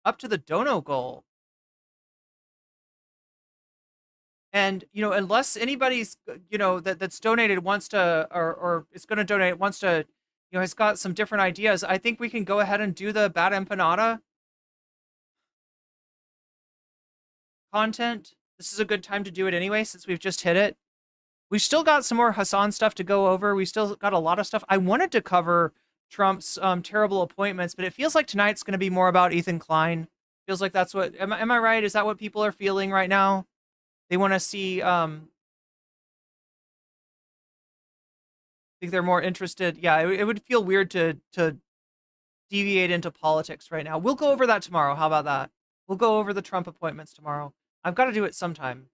up to the dono goal. And, you know, unless anybody's, you know, that's donated wants to, or is going to donate, wants to, you know, has got some different ideas, I think we can go ahead and do the Bad Empanada content. This is a good time to do it anyway, since we've just hit it. We've still got some more Hasan stuff to go over. We still got a lot of stuff. I wanted to cover Trump's terrible appointments, but it feels like tonight's going to be more about Ethan Klein. Feels like that's what, am I right? Is that what people are feeling right now? They want to see, I think they're more interested. Yeah, it would feel weird to deviate into politics right now. We'll go over that tomorrow. How about that? We'll go over the Trump appointments tomorrow. I've got to do it sometime.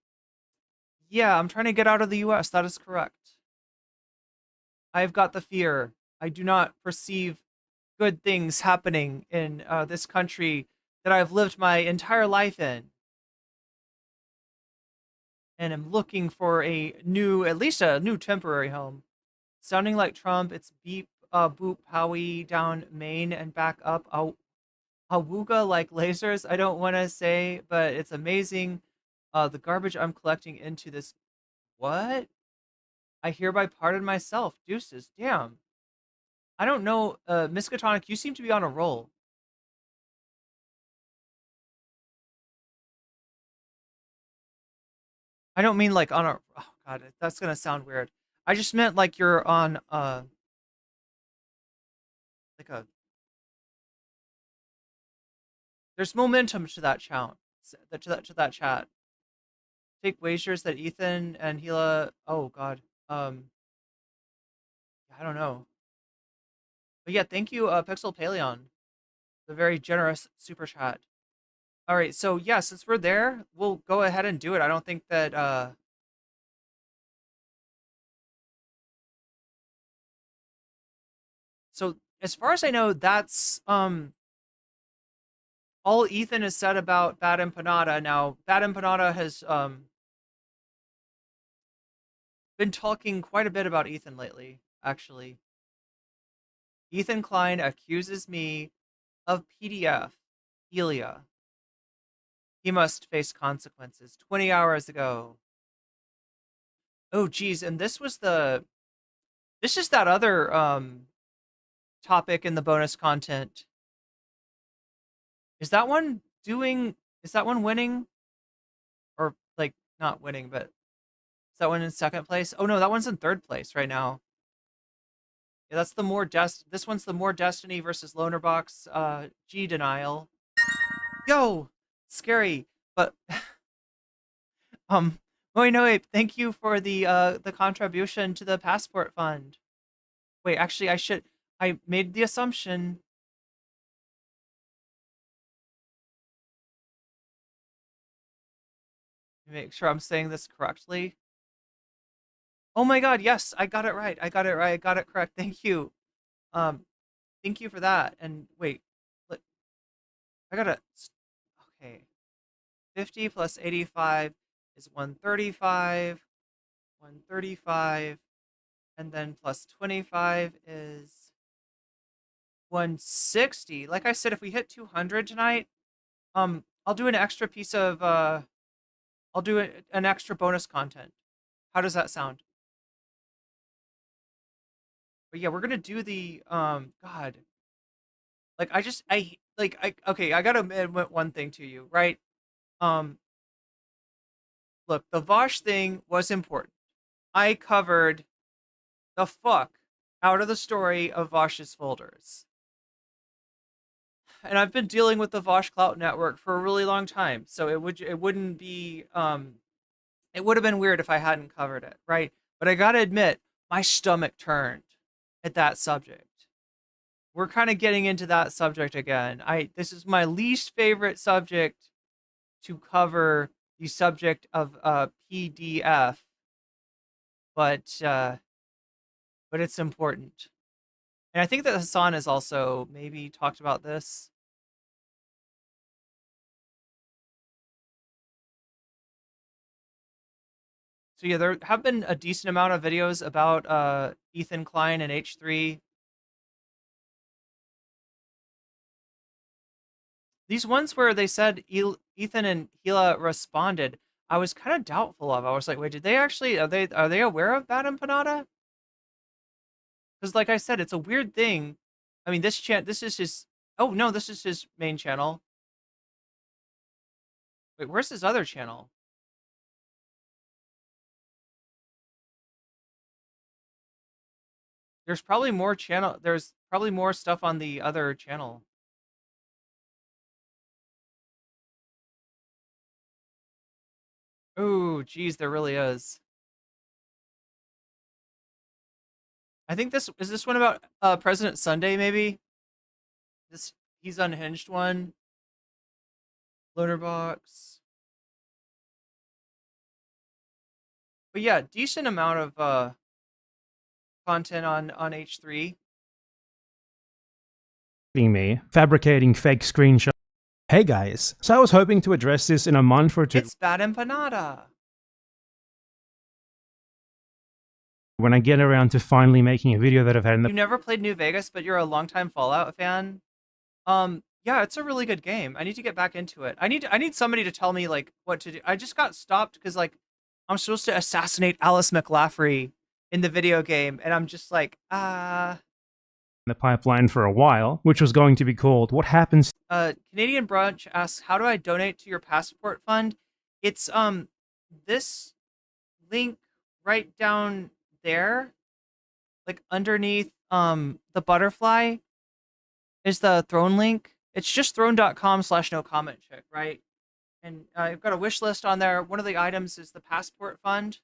Yeah, I'm trying to get out of the US. That is correct. I've got the fear. I do not perceive good things happening in this country that I've lived my entire life in. And I'm looking for a new, at least a new temporary home. Sounding like Trump, it's beep, boop, Howie, down Maine and back up. Awooga like lasers, I don't want to say, but it's amazing. The garbage I'm collecting into this. What? I hereby pardon myself. Deuces, damn. I don't know, Miskatonic, you seem to be on a roll. I don't mean like on a, oh god, that's gonna sound weird. I just meant like you're on like a, there's momentum to that chat. To that chat. Take wagers that Ethan and Gila, oh god. I don't know. But yeah, thank you, Pixel Paleon. The very generous super chat. All right, so yeah, since we're there, we'll go ahead and do it. I don't think that so as far as I know, that's all Ethan has said about Bad Empanada. Now, Bad Empanada has been talking quite a bit about Ethan lately, actually. Ethan Klein accuses me of PDF. Helia. He must face consequences. 20 hours ago. Oh, geez. And this is that other topic in the bonus content. Is that one winning? Or, like, not winning, but is that one in second place? Oh, no, that one's in third place right now. Yeah, that's the more this one's the more Destiny versus Lonerbox G denial. Yo, scary, but Moinoe, thank you for the contribution to the passport fund. Wait, actually I made the assumption. Make sure I'm saying this correctly. Oh my god, yes, I got it right. I got it correct. Thank you. Thank you for that. And wait, look, I gotta, okay. 50 plus 85 is 135. 135. And then plus 25 is 160. Like I said, if we hit 200 tonight, I'll do an extra piece of, I'll do an extra bonus content. How does that sound? But yeah, we're gonna do the god. Like okay, I gotta admit one thing to you, right? Look, the Vosh thing was important. I covered the fuck out of the story of Vosh's folders. And I've been dealing with the Vosh Clout network for a really long time, so it wouldn't be it would have been weird if I hadn't covered it, right? But I gotta admit, my stomach turned at that subject. We're kind of getting into that subject again. This is my least favorite subject to cover, the subject of PDF, but it's important. And I think that Hasan has also maybe talked about this. So yeah, there have been a decent amount of videos about Ethan Klein and H3. These ones where they said Ethan and Gila responded, I was kind of doubtful of. I was like, wait, did they actually, are they aware of Bad Empanada? Because like I said, it's a weird thing. I mean, this is his, oh no, this is his main channel. Wait, where's his other channel? There's probably more stuff on the other channel. Oh, geez, there really is. I think is this one about President Sunday, maybe? He's unhinged one. Loaner box. But yeah, decent amount of content on H3. Me fabricating fake screenshots. Hey guys, so I was hoping to address this in a month or two. It's Bad Empanada. When I get around to finally making a video that I've had in the You never played New Vegas, but you're a longtime Fallout fan. Yeah, it's a really good game. I need to get back into it. I need somebody to tell me like what to do. I just got stopped because like I'm supposed to assassinate Alice McLaughlin in the video game, and I'm just like, the pipeline for a while, which was going to be called What Happens. Canadian Brunch asks, how do I donate to your passport fund? It's this link right down there, like underneath the butterfly is the throne link. It's just throne.com/nocommentchick, right? And I've got a wish list on there. One of the items is the passport fund.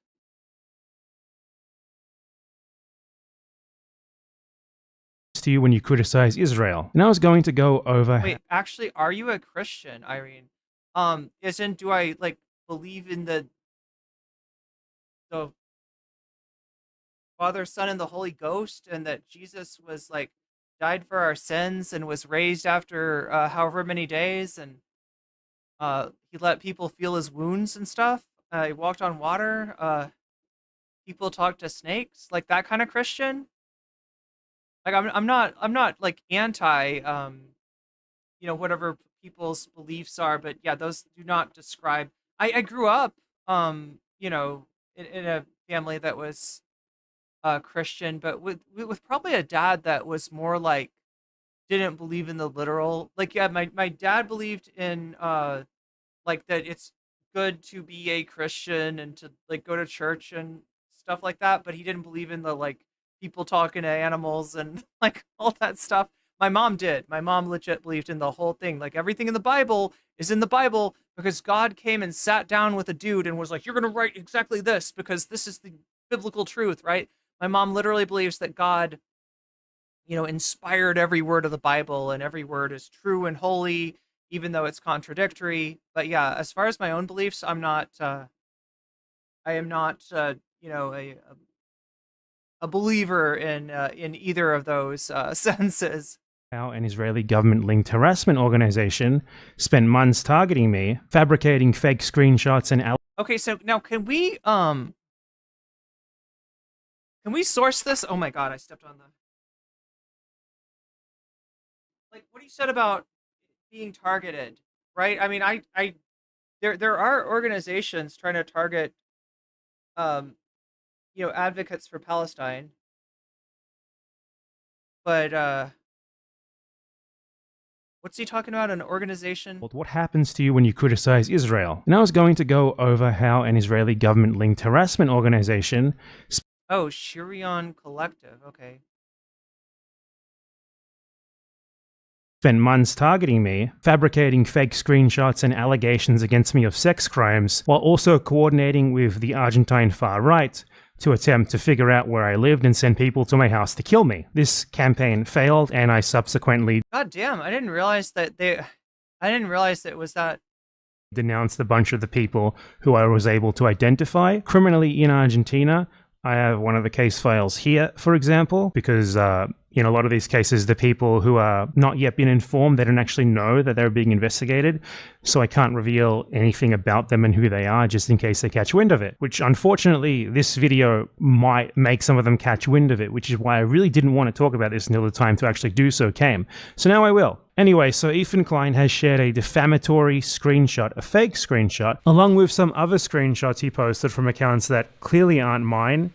To you when you criticize Israel. And I was going to go over. Wait, actually, are you a Christian, Irene? As in, do I like believe in the Father, Son, and the Holy Ghost, and that Jesus was like died for our sins and was raised after however many days, and he let people feel his wounds and stuff. He walked on water. People talked to snakes, like that kind of Christian. Like I'm not like anti whatever people's beliefs are, but yeah, those do not describe. I grew up in a family that was Christian, but with probably a dad that was more like didn't believe in the literal. Like yeah, my dad believed in like that it's good to be a Christian and to like go to church and stuff like that, but he didn't believe in the like people talking to animals and like all that stuff. My mom did. My mom legit believed in the whole thing. Like everything in the Bible is in the Bible because God came and sat down with a dude and was like, you're going to write exactly this because this is the biblical truth, right? My mom literally believes that God, inspired every word of the Bible and every word is true and holy, even though it's contradictory. But yeah, as far as my own beliefs, I am not, a believer in either of those senses. How an Israeli government-linked harassment organization spent months targeting me, fabricating fake screenshots and Okay, so now can we source this? Oh my god, I stepped on the like what he said about being targeted, right? I mean, there are organizations trying to target advocates for Palestine. But what's he talking about? An organization? What happens to you when you criticize Israel? And I was going to go over how an Israeli government-linked harassment organization. Oh, Shirion Collective. Okay. Spent months targeting me, fabricating fake screenshots and allegations against me of sex crimes, while also coordinating with the Argentine far right to attempt to figure out where I lived and send people to my house to kill me. This campaign failed, and I subsequently... God damn, I didn't realize that it was that... denounced a bunch of the people who I was able to identify. Criminally in Argentina, I have one of the case files here, for example, because, In a lot of these cases, the people who are not yet been informed, they don't actually know that they're being investigated. So I can't reveal anything about them and who they are just in case they catch wind of it, which unfortunately this video might make some of them catch wind of it, which is why I really didn't want to talk about this until the time to actually do so came. So now I will. Anyway, so Ethan Klein has shared a defamatory screenshot, a fake screenshot, along with some other screenshots he posted from accounts that clearly aren't mine.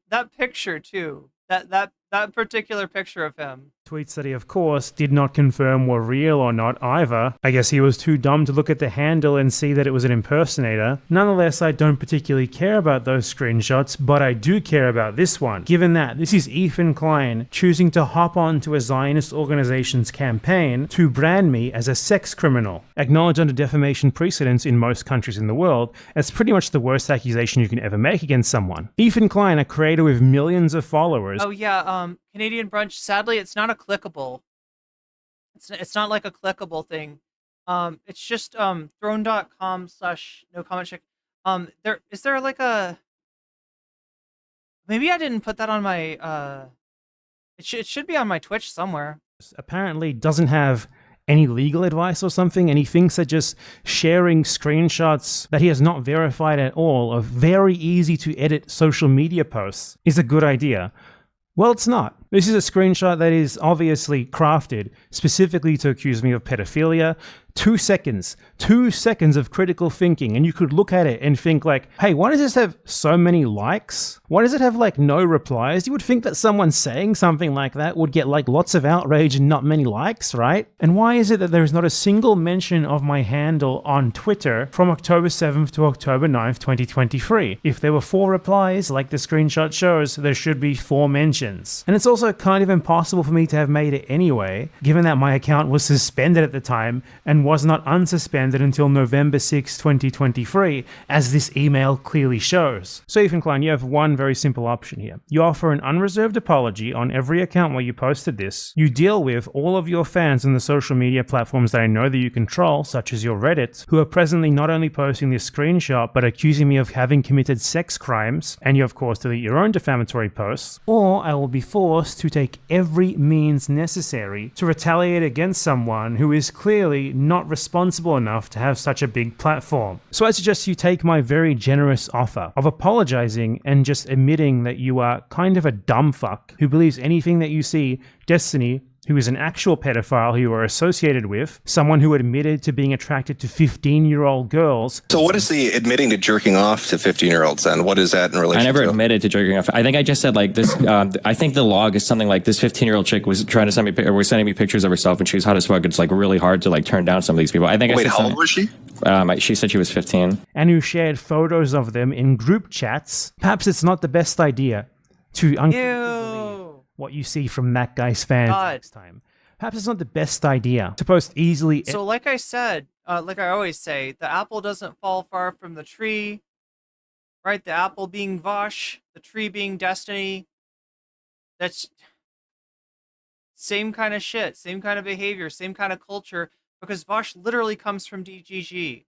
That picture too. That particular picture of him. Tweets that he, of course, did not confirm were real or not either. I guess he was too dumb to look at the handle and see that it was an impersonator. Nonetheless, I don't particularly care about those screenshots, but I do care about this one. Given that this is Ethan Klein choosing to hop on to a Zionist organization's campaign to brand me as a sex criminal. Acknowledged under defamation precedents in most countries in the world, it's pretty much the worst accusation you can ever make against someone. Ethan Klein, a creator with millions of followers. Oh yeah, Canadian Brunch, sadly, it's not a clickable. It's not like a clickable thing. It's just throne.com/nocommentchick. Is there like a... Maybe I didn't put that on my... It should be on my Twitch somewhere. Apparently doesn't have any legal advice or something, and he thinks that just sharing screenshots that he has not verified at all of very easy to edit social media posts is a good idea. Well, it's not. This is a screenshot that is obviously crafted specifically to accuse me of pedophilia. 2 seconds. 2 seconds of critical thinking, and you could look at it and think like, hey, why does this have so many likes? Why does it have like no replies? You would think that someone saying something like that would get like lots of outrage and not many likes, right? And why is it that there is not a single mention of my handle on Twitter from October 7th to October 9th, 2023? If there were 4 replies, like the screenshot shows, there should be 4 mentions. And it's also kind of impossible for me to have made it anyway, given that my account was suspended at the time and was not unsuspended until November 6, 2023, as this email clearly shows. So Ethan Klein, you have one very simple option here. You offer an unreserved apology on every account where you posted this. You deal with all of your fans on the social media platforms that I know that you control, such as your Reddit, who are presently not only posting this screenshot, but accusing me of having committed sex crimes, and you of course delete your own defamatory posts, or I will be forced to take every means necessary to retaliate against someone who is clearly not responsible enough to have such a big platform. So I suggest you take my very generous offer of apologizing and just admitting that you are kind of a dumb fuck who believes anything that you see. Destiny, who is an actual pedophile who you are associated with, someone who admitted to being attracted to 15-year-old girls. So what is the admitting to jerking off to 15-year-olds then? What is that in relation to? I never admitted to jerking off. I think I just said like this, I think the log is something like this 15-year-old chick was trying to send me, or was sending me pictures of herself and she was hot as fuck. It's like really hard to like turn down some of these people. I think Wait, how old was she? She said she was 15. And who shared photos of them in group chats. Perhaps it's not the best idea to believe what you see from that guy's fans next time. Perhaps it's not the best idea to post easily. So like I said, like I always say, the apple doesn't fall far from the tree, right? The apple being Vosh, the tree being Destiny. That's same kind of shit, same kind of behavior, same kind of culture, because Vosh literally comes from DGG.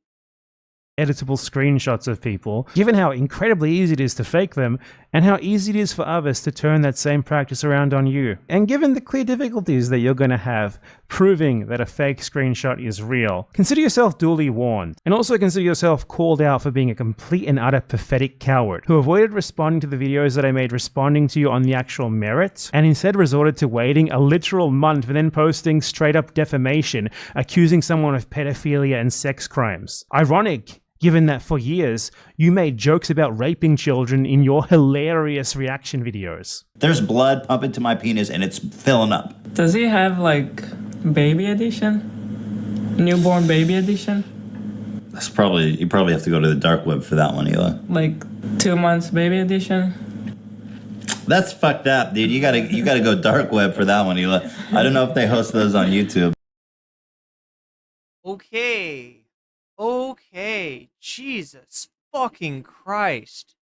Editable screenshots of people, given how incredibly easy it is to fake them, and how easy it is for others to turn that same practice around on you. And given the clear difficulties that you're going to have proving that a fake screenshot is real, consider yourself duly warned. And also consider yourself called out for being a complete and utter pathetic coward who avoided responding to the videos that I made responding to you on the actual merits, and instead resorted to waiting a literal month and then posting straight up defamation, accusing someone of pedophilia and sex crimes. Ironic, given that for years, you made jokes about raping children in your hilarious reaction videos. There's blood pumping to my penis and it's filling up. Does he have like baby edition? Newborn baby edition? That's probably, you probably have to go to the dark web for that one, Ela. Like 2 months baby edition? That's fucked up, dude. You gotta go dark web for that one, Ela. I don't know if they host those on YouTube. Okay, Jesus fucking Christ.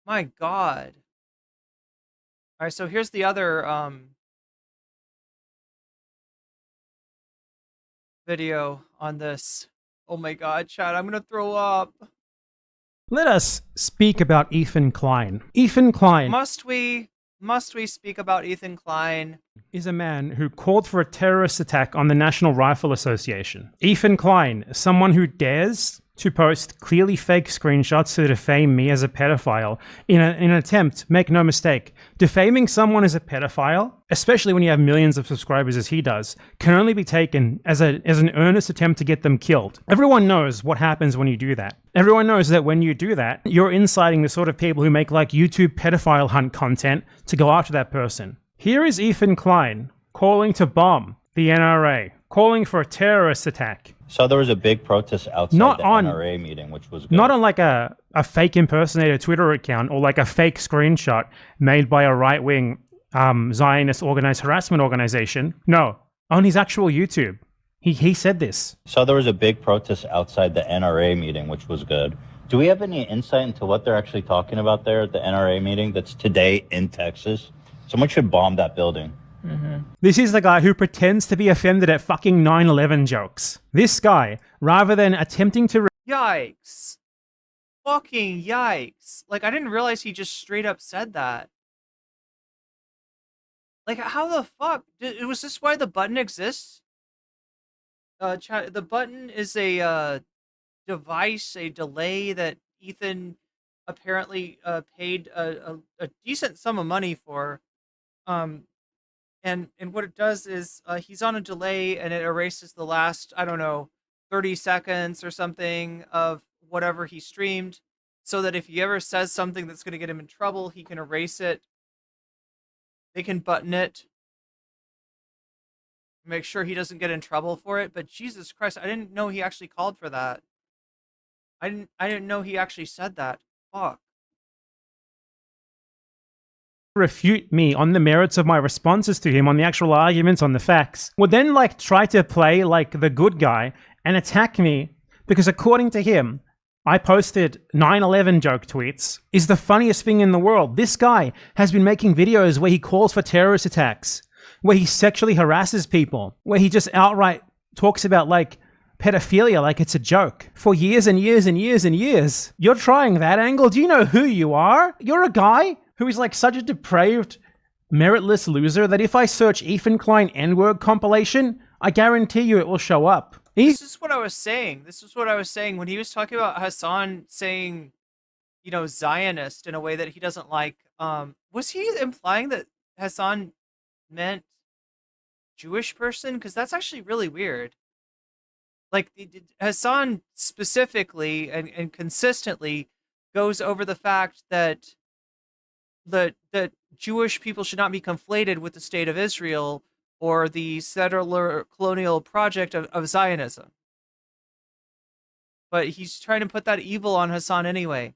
My God. All right, so here's the other video on this. Oh my God, chat, I'm gonna throw up. Let us speak about Ethan Klein. Ethan Klein Must we speak about Ethan Klein? Is a man who called for a terrorist attack on the National Rifle Association. Ethan Klein, someone who dares to post clearly fake screenshots to defame me as a pedophile in an attempt, make no mistake, defaming someone as a pedophile, especially when you have millions of subscribers as he does, can only be taken as an earnest attempt to get them killed. Everyone knows what happens when you do that. Everyone knows that when you do that, you're inciting the sort of people who make like YouTube pedophile hunt content to go after that person. Here is Ethan Klein calling to bomb the NRA, calling for a terrorist attack. So there was a big protest outside Not the on- NRA meeting, which was good. Not on like a fake impersonator Twitter account or like a fake screenshot made by a right-wing Zionist organized harassment organization. No, on his actual YouTube. He said this. So there was a big protest outside the NRA meeting, which was good. Do we have any insight into what they're actually talking about there at the NRA meeting that's today in Texas? Someone should bomb that building. This is the guy who pretends to be offended at fucking 9/11 jokes. This guy, rather than attempting to... Yikes. Fucking yikes. Like, I didn't realize he just straight up said that. Like, how the fuck? Was this why the button exists? The button is a device, a delay that Ethan apparently paid a decent sum of money for. And what it does is he's on a delay and it erases the last, I don't know, 30 seconds or something of whatever he streamed, so that if he ever says something that's going to get him in trouble, he can erase it. They can button it. Make sure he doesn't get in trouble for it. But Jesus Christ, I didn't know he actually called for that. I didn't know he actually said that. Fuck. Refute me on the merits of my responses to him, on the actual arguments, on the facts, would then like try to play like the good guy and attack me because according to him, I posted 9/11 joke tweets is the funniest thing in the world. This guy has been making videos where he calls for terrorist attacks, where he sexually harasses people, where he just outright talks about like pedophilia like it's a joke for years and years and years and years. You're trying that angle? Do you know who you are? You're a guy who is like such a depraved, meritless loser that if I search Ethan Klein N-word compilation, I guarantee you it will show up. This is what I was saying. This is what I was saying when he was talking about Hasan saying, you know, Zionist in a way that he doesn't like. Was he implying that Hasan meant Jewish person? Because that's actually really weird. Like, Hasan specifically and consistently goes over the fact that that Jewish people should not be conflated with the state of Israel or the settler colonial project of Zionism. But he's trying to put that evil on Hasan anyway.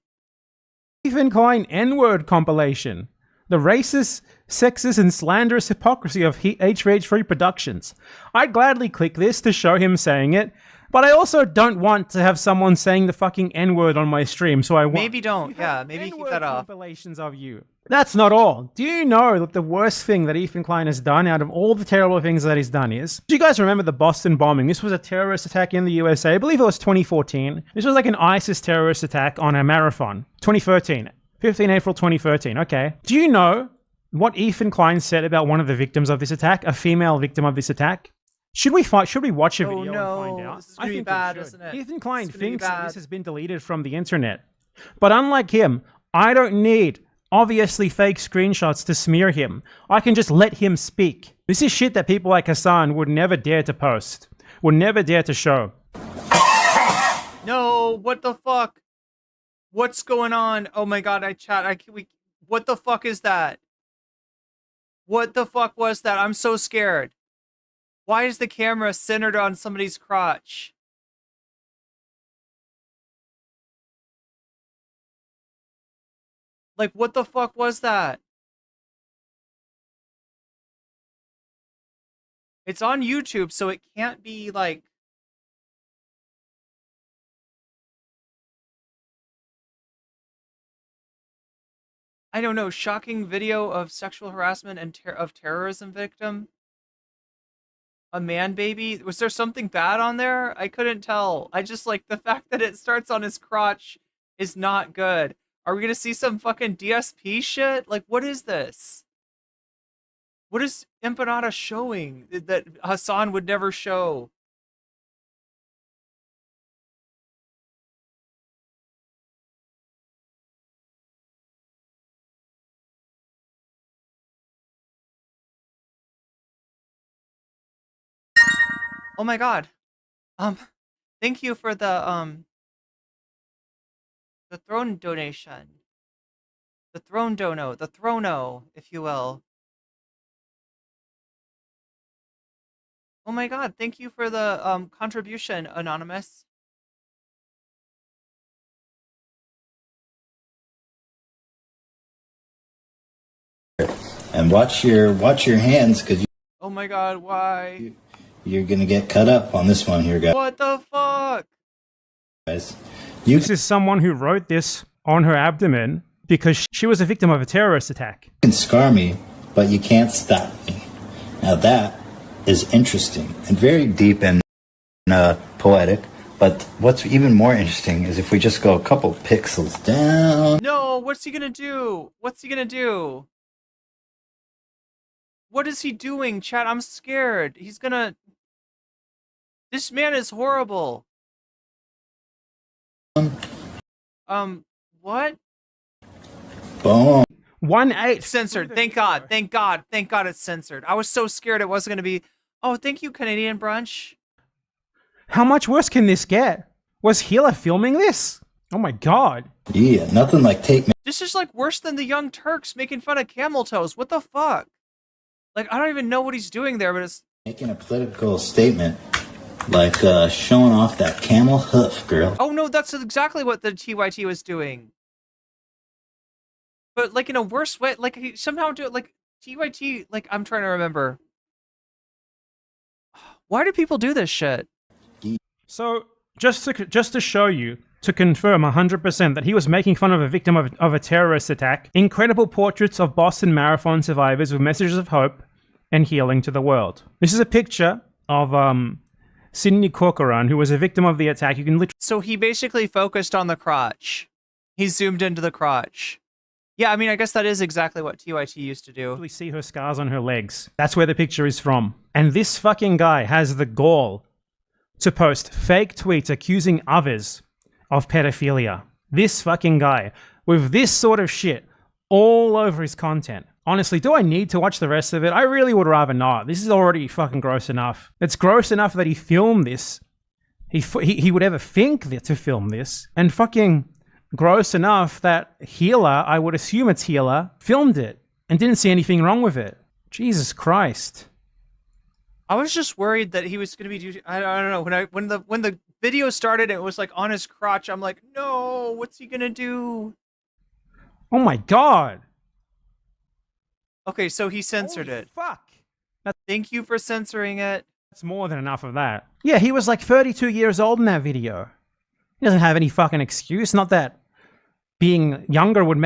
Ethan Klein N-word compilation. The racist, sexist, and slanderous hypocrisy of H3 Productions. I'd gladly click this to show him saying it, but I also don't want to have someone saying the fucking N-word on my stream, so I want... Maybe don't, yeah, maybe keep that off. Compilations of you. That's not all. Do you know that the worst thing that Ethan Klein has done out of all the terrible things that he's done is... Do you guys remember the Boston bombing? This was a terrorist attack in the USA. I believe it was 2014. This was like an ISIS terrorist attack on a marathon. 2013. 15 April 2013. Okay. Do you know what Ethan Klein said about one of the victims of this attack? A female victim of this attack? Should we watch a video and find out? This is gonna be bad, isn't it? Ethan Klein thinks that this has been deleted from the internet. But unlike him, I don't need obviously fake screenshots to smear him. I can just let him speak. This is shit that people like Hasan would never dare to post, would never dare to show. No, what the fuck? What's going on? Oh my god, what the fuck is that? What the fuck was that? I'm so scared. Why is the camera centered on somebody's crotch? Like, what the fuck was that? It's on YouTube, so it can't be like... I don't know, shocking video of sexual harassment and of terrorism victim? A man baby? Was there something bad on there? I couldn't tell. I just like the fact that it starts on his crotch is not good. Are we gonna see some fucking DSP shit? Like, what is this? What is Empanada showing that Hasan would never show? Oh my god. Thank you for the throne donation. The throne dono, the throno, if you will. Oh my god, thank you for the contribution, Anonymous. And watch your hands, because Oh my god, why? you're gonna get cut up on this one here, guys. What the fuck? This is someone who wrote this on her abdomen because she was a victim of a terrorist attack. You can scar me, but you can't stop me. Now that is interesting and very deep and poetic. But what's even more interesting is if we just go a couple pixels down. No, what's he gonna do? What's he gonna do? What is he doing, chat? I'm scared. He's gonna... This man is horrible. What? Boom. 1-8. Censored. Thank God. Thank God. Thank God it's censored. I was so scared it wasn't gonna be... Oh, thank you, Canadian Brunch. How much worse can this get? Was Healer filming this? Oh my god. Yeah, nothing like take me. This is like worse than the Young Turks making fun of camel toes. What the fuck? Like, I don't even know what he's doing there, but it's... Making a political statement, like showing off that camel hoof, girl. Oh no, that's exactly what the TYT was doing. But like in a worse way, like he somehow do it like TYT, like I'm trying to remember. Why do people do this shit? So, just to show you, to confirm 100% that he was making fun of a victim of a terrorist attack, incredible portraits of Boston Marathon survivors with messages of hope and healing to the world. This is a picture of Sydney Corcoran, who was a victim of the attack. You can literally... So he basically focused on the crotch. He zoomed into the crotch. Yeah, I mean, I guess that is exactly what TYT used to do. We see her scars on her legs. That's where the picture is from. And this fucking guy has the gall to post fake tweets accusing others of pedophilia. This fucking guy with this sort of shit all over his content. Honestly, do I need to watch the rest of it? I really would rather not. This is already fucking gross enough. It's gross enough that he filmed this. He would ever think to film this. And fucking gross enough that Healer, I would assume it's Healer, filmed it and didn't see anything wrong with it. Jesus Christ. I was just worried that he was going to be... I don't know. When the video started, it was like on his crotch. I'm like, no, what's he going to do? Oh my god. Okay, so he censored it. Fuck. Thank you for censoring it. That's more than enough of that. Yeah, he was like 32 years old in that video. He doesn't have any fucking excuse. Not that being younger would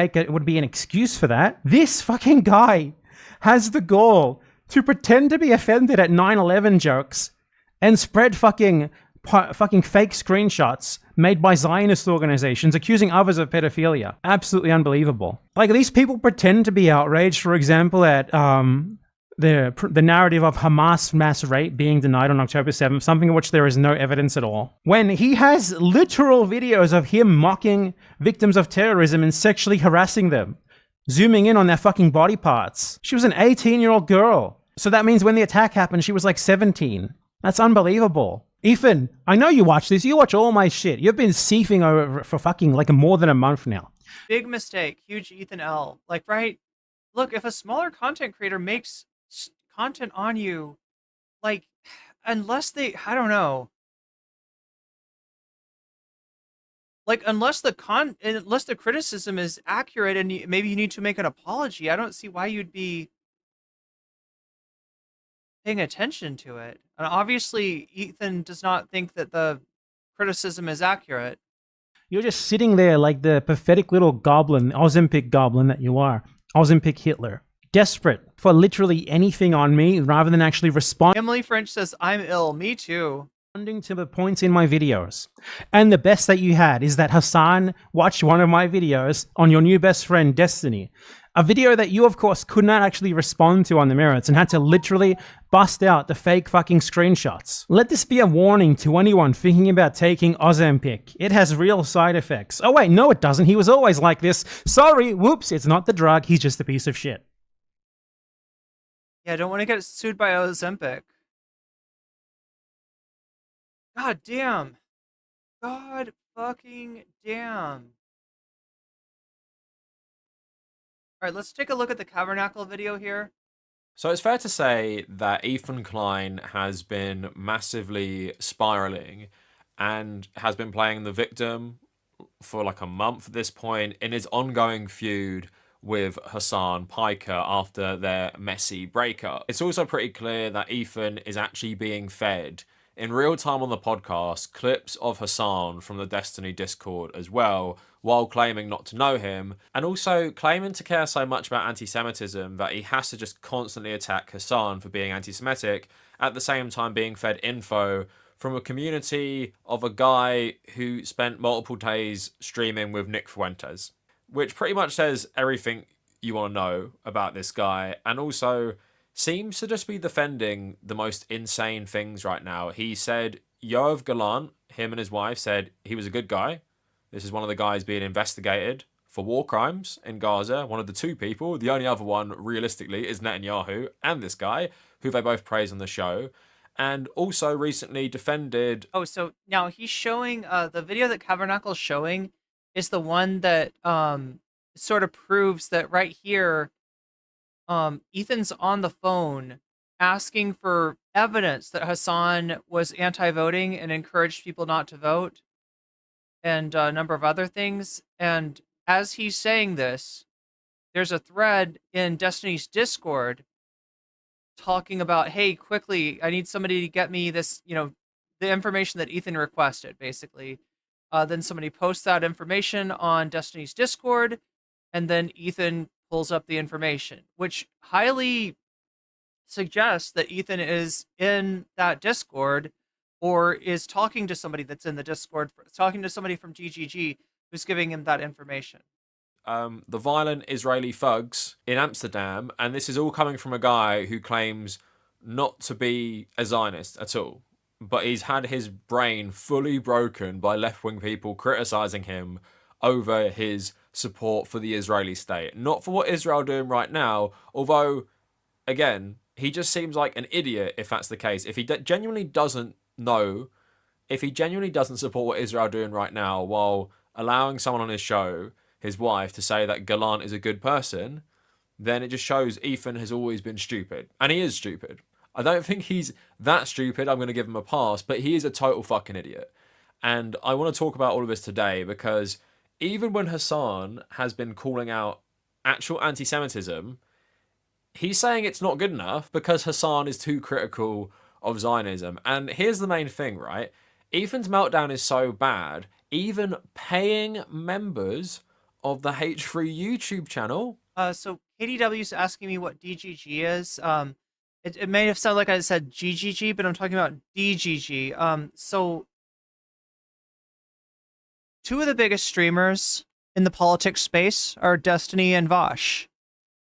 be an excuse for that. This fucking guy has the gall to pretend to be offended at 9/11 jokes and spread fucking fake screenshots made by Zionist organizations accusing others of pedophilia. Absolutely unbelievable. Like, these people pretend to be outraged, for example, at the narrative of Hamas mass rape being denied on October 7th, something of which there is no evidence at all. When he has literal videos of him mocking victims of terrorism and sexually harassing them, zooming in on their fucking body parts. She was an 18-year-old girl. So that means when the attack happened, she was like 17. That's unbelievable. Ethan, I know you watch this. You watch all my shit. You've been seething over for fucking like more than a month now. Big mistake. Huge Ethan L. Like, right? Look, if a smaller content creator makes content on you, like, unless they, I don't know. Like, unless the criticism is accurate and maybe you need to make an apology, I don't see why you'd be paying attention to it. And obviously, Ethan does not think that the criticism is accurate. You're just sitting there like the pathetic little goblin, Ozempic goblin that you are. Ozempic Hitler. Desperate for literally anything on me rather than actually respond. Emily French says, I'm ill. Me too. To the points in my videos. And the best that you had is that Hasan watched one of my videos on your new best friend, Destiny. A video that you, of course, could not actually respond to on the merits and had to literally bust out the fake fucking screenshots. Let this be a warning to anyone thinking about taking Ozempic. It has real side effects. Oh wait, no it doesn't. He was always like this. Sorry, whoops, it's not the drug. He's just a piece of shit. Yeah, I don't want to get sued by Ozempic. God damn. God fucking damn. Alright, let's take a look at the Tabernacle video here. So it's fair to say that Ethan Klein has been massively spiraling and has been playing the victim for like a month at this point in his ongoing feud with Hasan Piker after their messy breakup. It's also pretty clear that Ethan is actually being fed in real time on the podcast clips of Hasan from the Destiny Discord as well, while claiming not to know him, and also claiming to care so much about anti-Semitism that he has to just constantly attack Hasan for being anti-Semitic, at the same time being fed info from a community of a guy who spent multiple days streaming with Nick Fuentes, which pretty much says everything you want to know about this guy, and also seems to just be defending the most insane things right now. He said Yoav Gallant, him and his wife, said he was a good guy. This is one of the guys being investigated for war crimes in Gaza. One of the two people. The only other one, realistically, is Netanyahu and this guy, who they both praise on the show. And also recently defended... Oh, so now he's showing... the video that Tabernacle's showing is the one that sort of proves that right here... Ethan's on the phone asking for evidence that Hasan was anti-voting and encouraged people not to vote, and a number of other things. And as he's saying this, there's a thread in Destiny's Discord talking about, hey, quickly, I need somebody to get me this, the information that Ethan requested, basically. Then somebody posts that information on Destiny's Discord, and then Ethan pulls up the information, which highly suggests that Ethan is in that Discord or is talking to somebody that's in the Discord, talking to somebody from DGG who's giving him that information. The violent Israeli thugs in Amsterdam, and this is all coming from a guy who claims not to be a Zionist at all, but he's had his brain fully broken by left-wing people criticizing him over his support for the Israeli state. Not for what Israel are doing right now, although, again, he just seems like an idiot if that's the case. If he genuinely doesn't know, if he genuinely doesn't support what Israel are doing right now while allowing someone on his show, his wife, to say that Gallant is a good person, then it just shows Ethan has always been stupid. And he is stupid. I don't think he's that stupid, I'm going to give him a pass, but he is a total fucking idiot. And I want to talk about all of this today because even when Hasan has been calling out actual anti-Semitism, he's saying it's not good enough because Hasan is too critical of Zionism. And here's the main thing, right? Ethan's meltdown is so bad, even paying members of the H3 YouTube channel. So KDW's asking me what DGG is. It may have sounded like I said GGG, but I'm talking about DGG. So two of the biggest streamers in the politics space are Destiny and Vosh.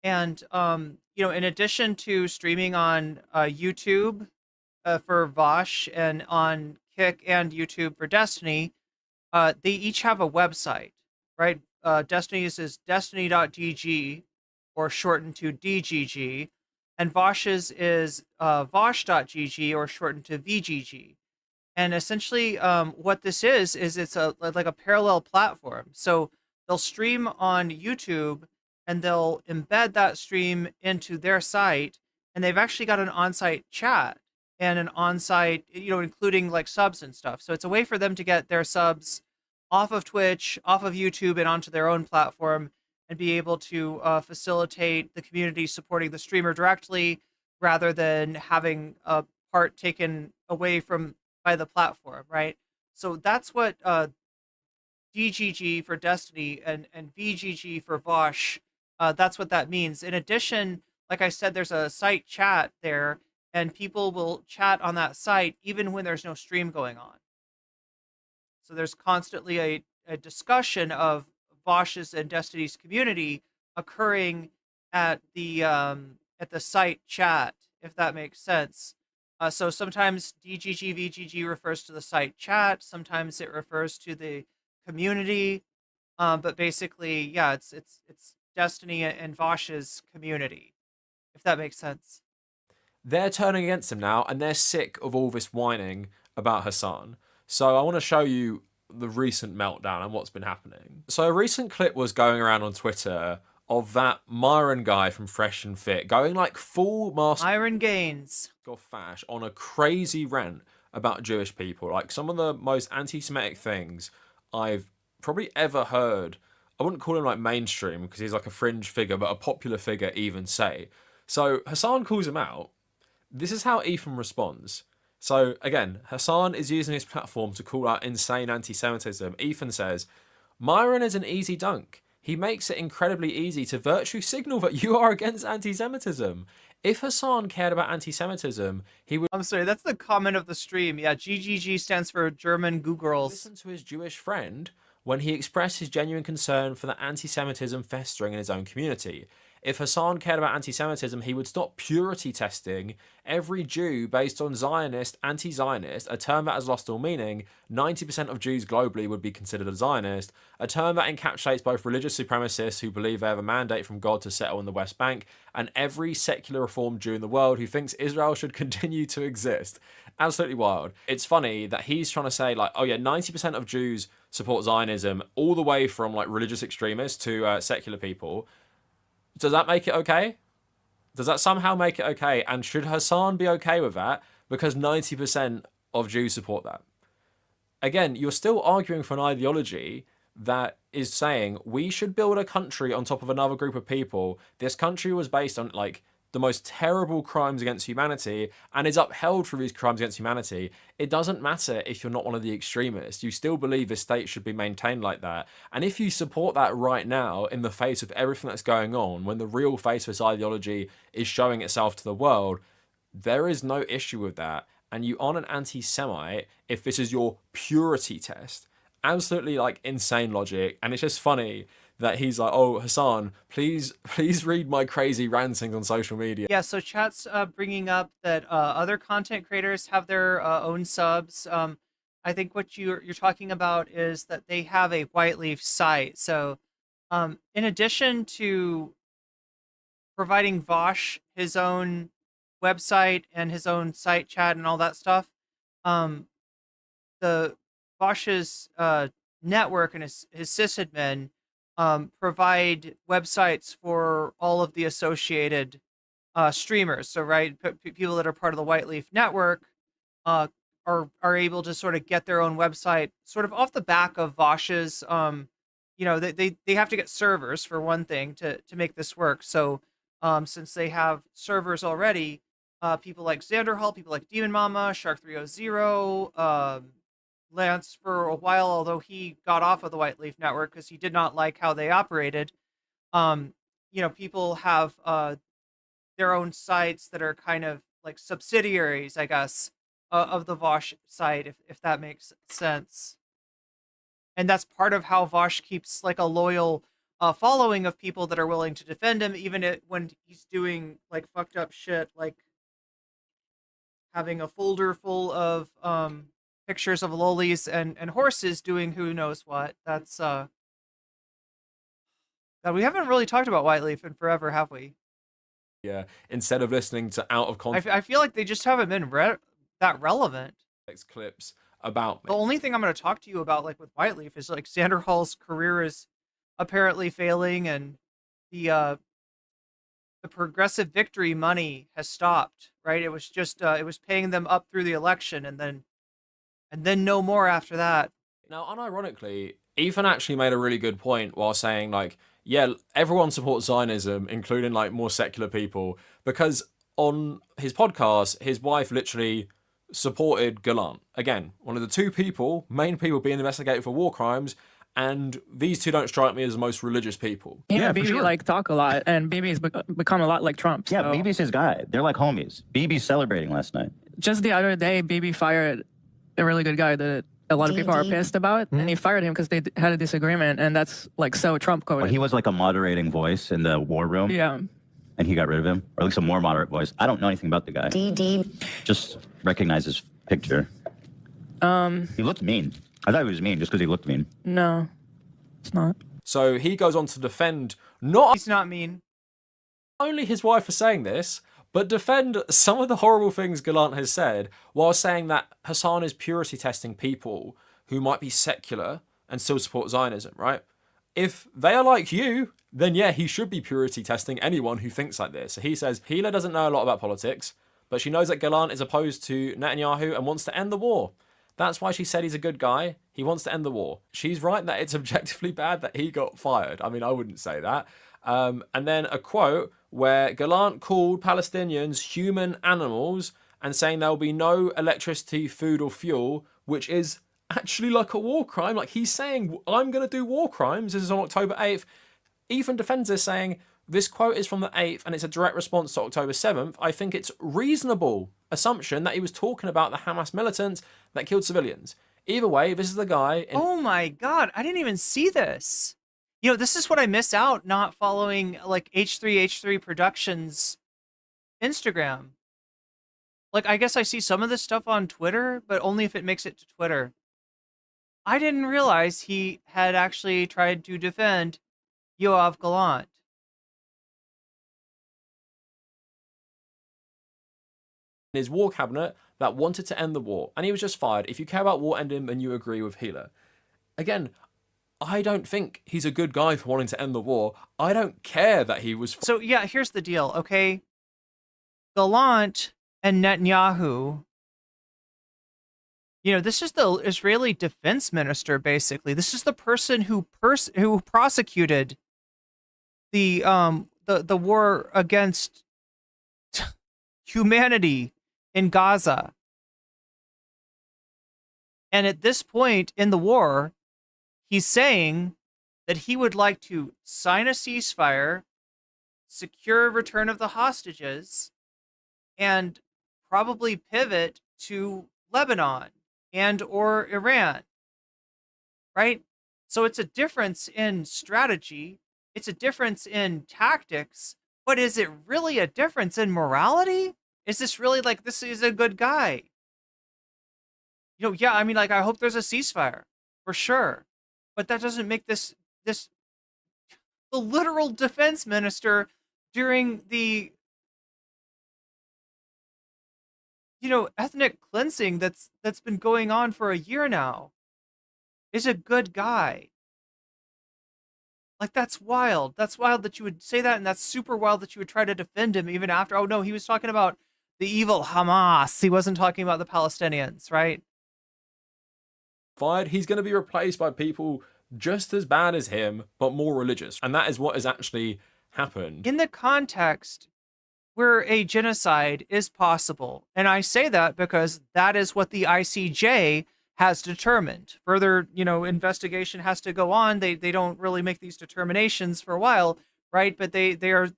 And, in addition to streaming on YouTube for Vosh and on Kick and YouTube for Destiny, they each have a website, right? Destiny's is destiny.dg, or shortened to DGG, and Vosh's is vosh.gg, or shortened to VGG. And essentially, what this is it's like a parallel platform. So they'll stream on YouTube, and they'll embed that stream into their site, and they've actually got an on-site chat and an on-site, including like subs and stuff. So it's a way for them to get their subs off of Twitch, off of YouTube, and onto their own platform, and be able to facilitate the community supporting the streamer directly, rather than having a part taken away by the platform, right? So that's what DGG for Destiny and VGG for Vosh, that's what that means. In addition, like I said, there's a site chat there, and people will chat on that site even when there's no stream going on. So there's constantly a discussion of Vosh's and Destiny's community occurring at the site chat, if that makes sense. So sometimes DGG VGG refers to the site chat, sometimes it refers to the community, but basically, yeah, it's Destiny and Vosh's community, if that makes sense. They're turning against him now, and they're sick of all this whining about Hasan. So I want to show you the recent meltdown and what's been happening. So a recent clip was going around on Twitter of that Myron guy from Fresh and Fit going like full mask Myron Gaines of fash on a crazy rant about Jewish people. Like some of the most anti-Semitic things I've probably ever heard. I wouldn't call him like mainstream because he's like a fringe figure, but a popular figure even say. So Hasan calls him out. This is how Ethan responds. So again, Hasan is using his platform to call out insane anti-Semitism. Ethan says, Myron is an easy dunk. He makes it incredibly easy to virtue signal that you are against anti-Semitism. If Hasan cared about anti-Semitism, he would... I'm sorry, that's the comment of the stream. Yeah, GGG stands for German Googles. Listen to his Jewish friend when he expressed his genuine concern for the anti-Semitism festering in his own community. If Hasan cared about anti-Semitism, he would stop purity testing every Jew based on Zionist, anti-Zionist, a term that has lost all meaning. 90% of Jews globally would be considered a Zionist, a term that encapsulates both religious supremacists who believe they have a mandate from God to settle in the West Bank, and every secular reformed Jew in the world who thinks Israel should continue to exist. Absolutely wild. It's funny that he's trying to say like, oh yeah, 90% of Jews support Zionism, all the way from like religious extremists to secular people. Does that make it okay? Does that somehow make it okay? And should Hasan be okay with that? Because 90% of Jews support that. Again, you're still arguing for an ideology that is saying we should build a country on top of another group of people. This country was based on like the most terrible crimes against humanity and is upheld for these crimes against humanity. It doesn't matter if you're not one of the extremists. You still believe the state should be maintained like that. And if you support that right now in the face of everything that's going on, when the real face of this ideology is showing itself to the world, there is no issue with that. And you aren't an anti-Semite if this is your purity test. Absolutely like insane logic. And it's just funny that he's like, oh, Hasan, please read my crazy rantings on social media. Yeah, so chat's bringing up that other content creators have their own subs. I think what you're talking about is that they have a White Leaf site. So in addition to providing Vosh his own website and his own site chat and all that stuff, the Vosh's network and his sysadmin provide websites for all of the associated streamers. So, right, people that are part of the White Leaf network are able to sort of get their own website sort of off the back of Vosh's. You know, they have to get servers for one thing to make this work. So, since they have servers already, people like Xanderhall, people like Demon Mama, Shark300, Lance for a while, although he got off of the White Leaf network because he did not like how they operated. You know, people have their own sites that are kind of like subsidiaries, I guess, of the Vosh site, if that makes sense. And that's part of how Vosh keeps like a loyal following of people that are willing to defend him, even when he's doing like fucked up shit, like having a folder full of pictures of lollies and horses doing who knows what. That's God, we haven't really talked about White Leaf in forever, have we? Yeah, instead of listening to out of context, I feel like they just haven't been that relevant. Clips about me. The only thing I'm going to talk to you about, like with White Leaf, is like Xanderhall's career is apparently failing, and the progressive victory money has stopped. Right? It was just it was paying them up through the election, and then no more after that. Now, unironically, Ethan actually made a really good point while saying, like, yeah, everyone supports Zionism, including, like, more secular people, because on his podcast, his wife literally supported Gallant. Again, one of the two main people being investigated for war crimes, And these two don't strike me as the most religious people. Yeah, Bibi like talk a lot, and Bibi's become a lot like Trump. Yeah, so. Bibi's his guy. They're like homies. Bibi's celebrating last night. Just the other day, Bibi fired a really good guy that a lot of people are pissed about, and he fired him because they had a disagreement, and that's like so Trump coded. Well, he was like a moderating voice in the war room. Yeah. And he got rid of him, or at least a more moderate voice. I don't know anything about the guy. Just recognize his picture. He looked mean. I thought he was mean just because he looked mean. No, it's not. So he goes on to defend he's not mean. Only his wife for saying this, but defend some of the horrible things Gallant has said while saying that Hasan is purity testing people who might be secular and still support Zionism, right? If they are like you, then yeah, he should be purity testing anyone who thinks like this. So he says, Hila doesn't know a lot about politics, but she knows that Gallant is opposed to Netanyahu and wants to end the war. That's why she said he's a good guy. He wants to end the war. She's right that it's objectively bad that he got fired. I mean, I wouldn't say that. And then a quote where Gallant called Palestinians human animals and saying there will be no electricity, food or fuel, which is actually like a war crime. Like he's saying, I'm going to do war crimes. This is on October 8th. Ethan defends this saying, this quote is from the 8th and it's a direct response to October 7th. I think it's reasonable assumption that he was talking about the Hamas militants that killed civilians. Either way, this is the guy. Oh my God, I didn't even see this. You know, this is what I miss out not following like H3 Productions Instagram. Like, I guess I see some of this stuff on Twitter, but only if it makes it to Twitter. I didn't realize he had actually tried to defend Yoav Gallant. His war cabinet that wanted to end the war, and he was just fired. If you care about war ending, then you agree with Hila. Again, I don't think he's a good guy for wanting to end the war. I don't care that he was. So yeah, here's the deal, okay? Gallant and Netanyahu, you know, this is the Israeli defense minister, basically. This is the person who prosecuted the war against humanity in Gaza. And at this point in the war, he's saying that he would like to sign a ceasefire, secure return of the hostages, and probably pivot to Lebanon and or Iran. Right? So it's a difference in strategy. It's a difference in tactics. But is it really a difference in morality? Is this really like, this is a good guy? You know, yeah, I mean, like, I hope there's a ceasefire, for sure. But that doesn't make this the literal defense minister during the, you know, ethnic cleansing that's been going on for a year now is a good guy. Like, that's wild. That's wild that you would say that, and that's super wild that you would try to defend him even after. Oh, no, he was talking about the evil Hamas. He wasn't talking about the Palestinians, right? Fired. He's going to be replaced by people just as bad as him, but more religious. And that is what has actually happened. In the context where a genocide is possible, and I say that because that is what the ICJ has determined. Further, you know, investigation has to go on. They don't really make these determinations for a while, right? But they are,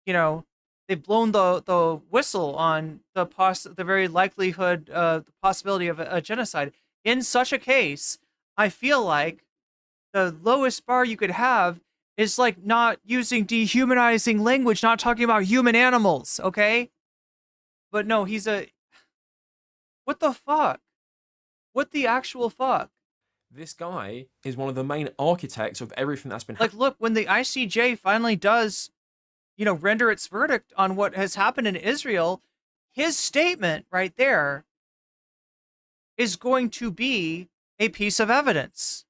you know, they've blown the whistle on the very likelihood, the possibility of a genocide. In such a case, I feel like the lowest bar you could have is like not using dehumanizing language, not talking about human animals, okay? But no, he's what the fuck? What the actual fuck? This guy is one of the main architects of everything that's been like, look, when the ICJ finally does, you know, render its verdict on what has happened in Israel, his statement right there is going to be a piece of evidence.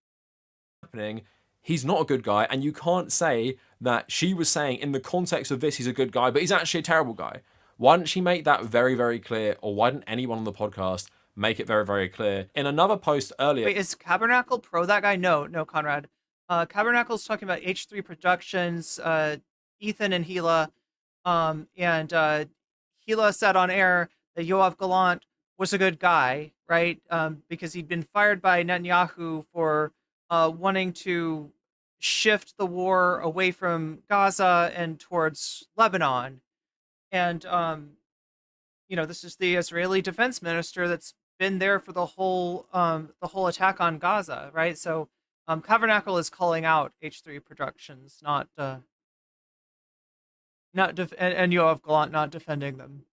Happening, he's not a good guy, and you can't say that she was saying in the context of this he's a good guy, but he's actually a terrible guy. Why didn't she make that very, very clear, or why didn't anyone on the podcast make it very, very clear? In another post earlier... Wait, is Tabernacle pro that guy? No, Conrad. Tabernacle's talking about H3 Productions, Ethan and Hila, and Hila said on air that Yoav Gallant was a good guy, right? Because he'd been fired by Netanyahu for wanting to shift the war away from Gaza and towards Lebanon. And, this is the Israeli defense minister that's been there for the whole attack on Gaza, right? So Tabernacle is calling out H3 Productions, and Yoav Gallant not defending them.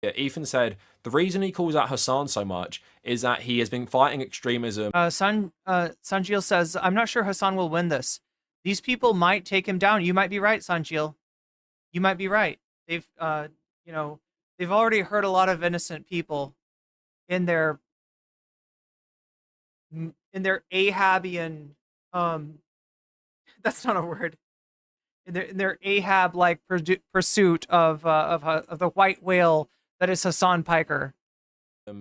Yeah, Ethan said the reason he calls out Hasan so much is that he has been fighting extremism. Sanjil says, I'm not sure Hasan will win this. These people might take him down. You might be right, Sanjil. You might be right. They've already hurt a lot of innocent people in their Ahabian, that's not a word. In their Ahab-like pursuit of the white whale that is Hasan Piker.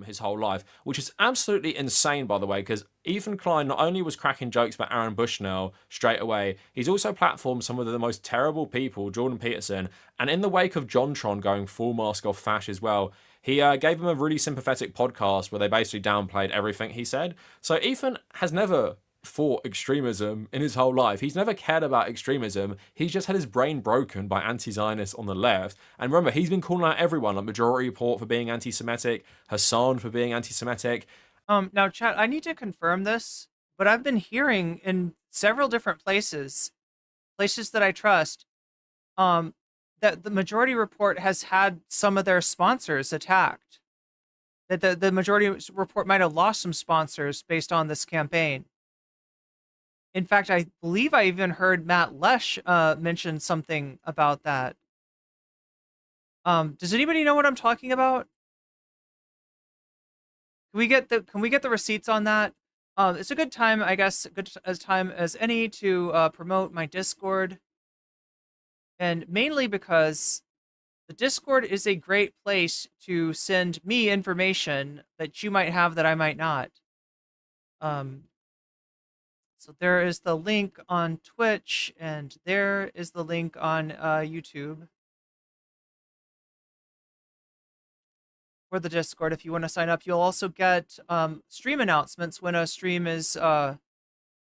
His whole life, which is absolutely insane, by the way, because Ethan Klein not only was cracking jokes about Aaron Bushnell straight away, he's also platformed some of the most terrible people, Jordan Peterson, and in the wake of JonTron going full mask off Fash as well, he gave him a really sympathetic podcast where they basically downplayed everything he said. So Ethan has never fought extremism in his whole life. He's never cared about extremism. He's just had his brain broken by anti-Zionists on the left. And remember, he's been calling out everyone, like Majority Report for being anti-Semitic, Hasan for being anti-Semitic. Now, chat, I need to confirm this, but I've been hearing in several different places that I trust, that the Majority Report has had some of their sponsors attacked. That the Majority Report might have lost some sponsors based on this campaign. In fact, I believe I even heard Matt Lesh mention something about that. Does anybody know what I'm talking about? Can we get the receipts on that? It's a good time, I guess, good as time as any to promote my Discord, and mainly because the Discord is a great place to send me information that you might have that I might not. So there is the link on Twitch, and there is the link on YouTube for the Discord. If you want to sign up, you'll also get stream announcements when a stream is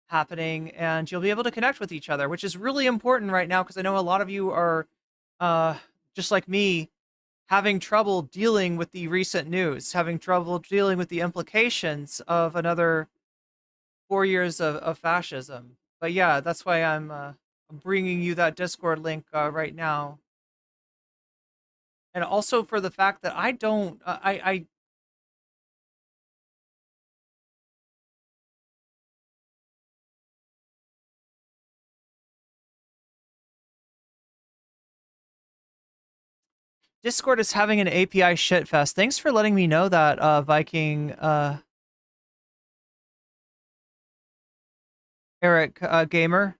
happening, and you'll be able to connect with each other, which is really important right now because I know a lot of you are, just like me, having trouble dealing with the recent news, having trouble dealing with the implications of another 4 years of fascism. But yeah, that's why I'm bringing you that Discord link right now. And also for the fact that I don't, Discord is having an API shitfest. Thanks for letting me know that, Viking, Eric Gamer.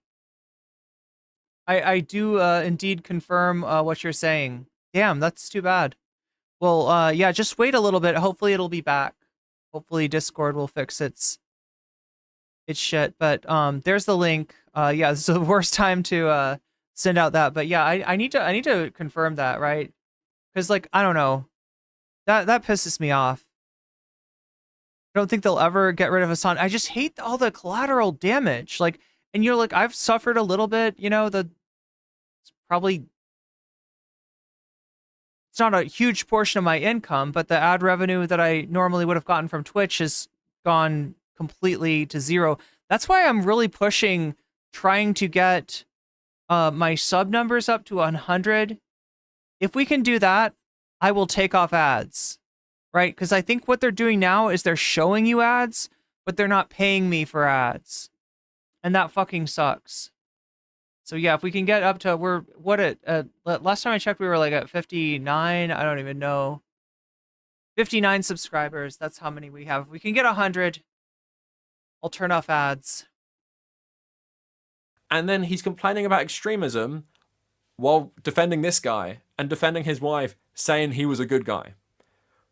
I do indeed confirm what you're saying. Damn, that's too bad. Well, yeah, just wait a little bit. Hopefully it'll be back. Hopefully Discord will fix its shit. But there's the link. Yeah, this is the worst time to send out that. But yeah, I need to confirm that, right? Because like I don't know, that pisses me off. I don't think they'll ever get rid of Hasan. I just hate all the collateral damage. Like, and you're like, I've suffered a little bit, it's not a huge portion of my income, but the ad revenue that I normally would have gotten from Twitch has gone completely to zero. That's why I'm really pushing, trying to get my sub numbers up to 100. If we can do that, I will take off ads. Right? Because I think what they're doing now is they're showing you ads, but they're not paying me for ads. And that fucking sucks. So yeah, if we can get up to, last time I checked, we were like at 59. I don't even know. 59 subscribers. That's how many we have. If we can get 100, I'll turn off ads. And then he's complaining about extremism while defending this guy and defending his wife, saying he was a good guy.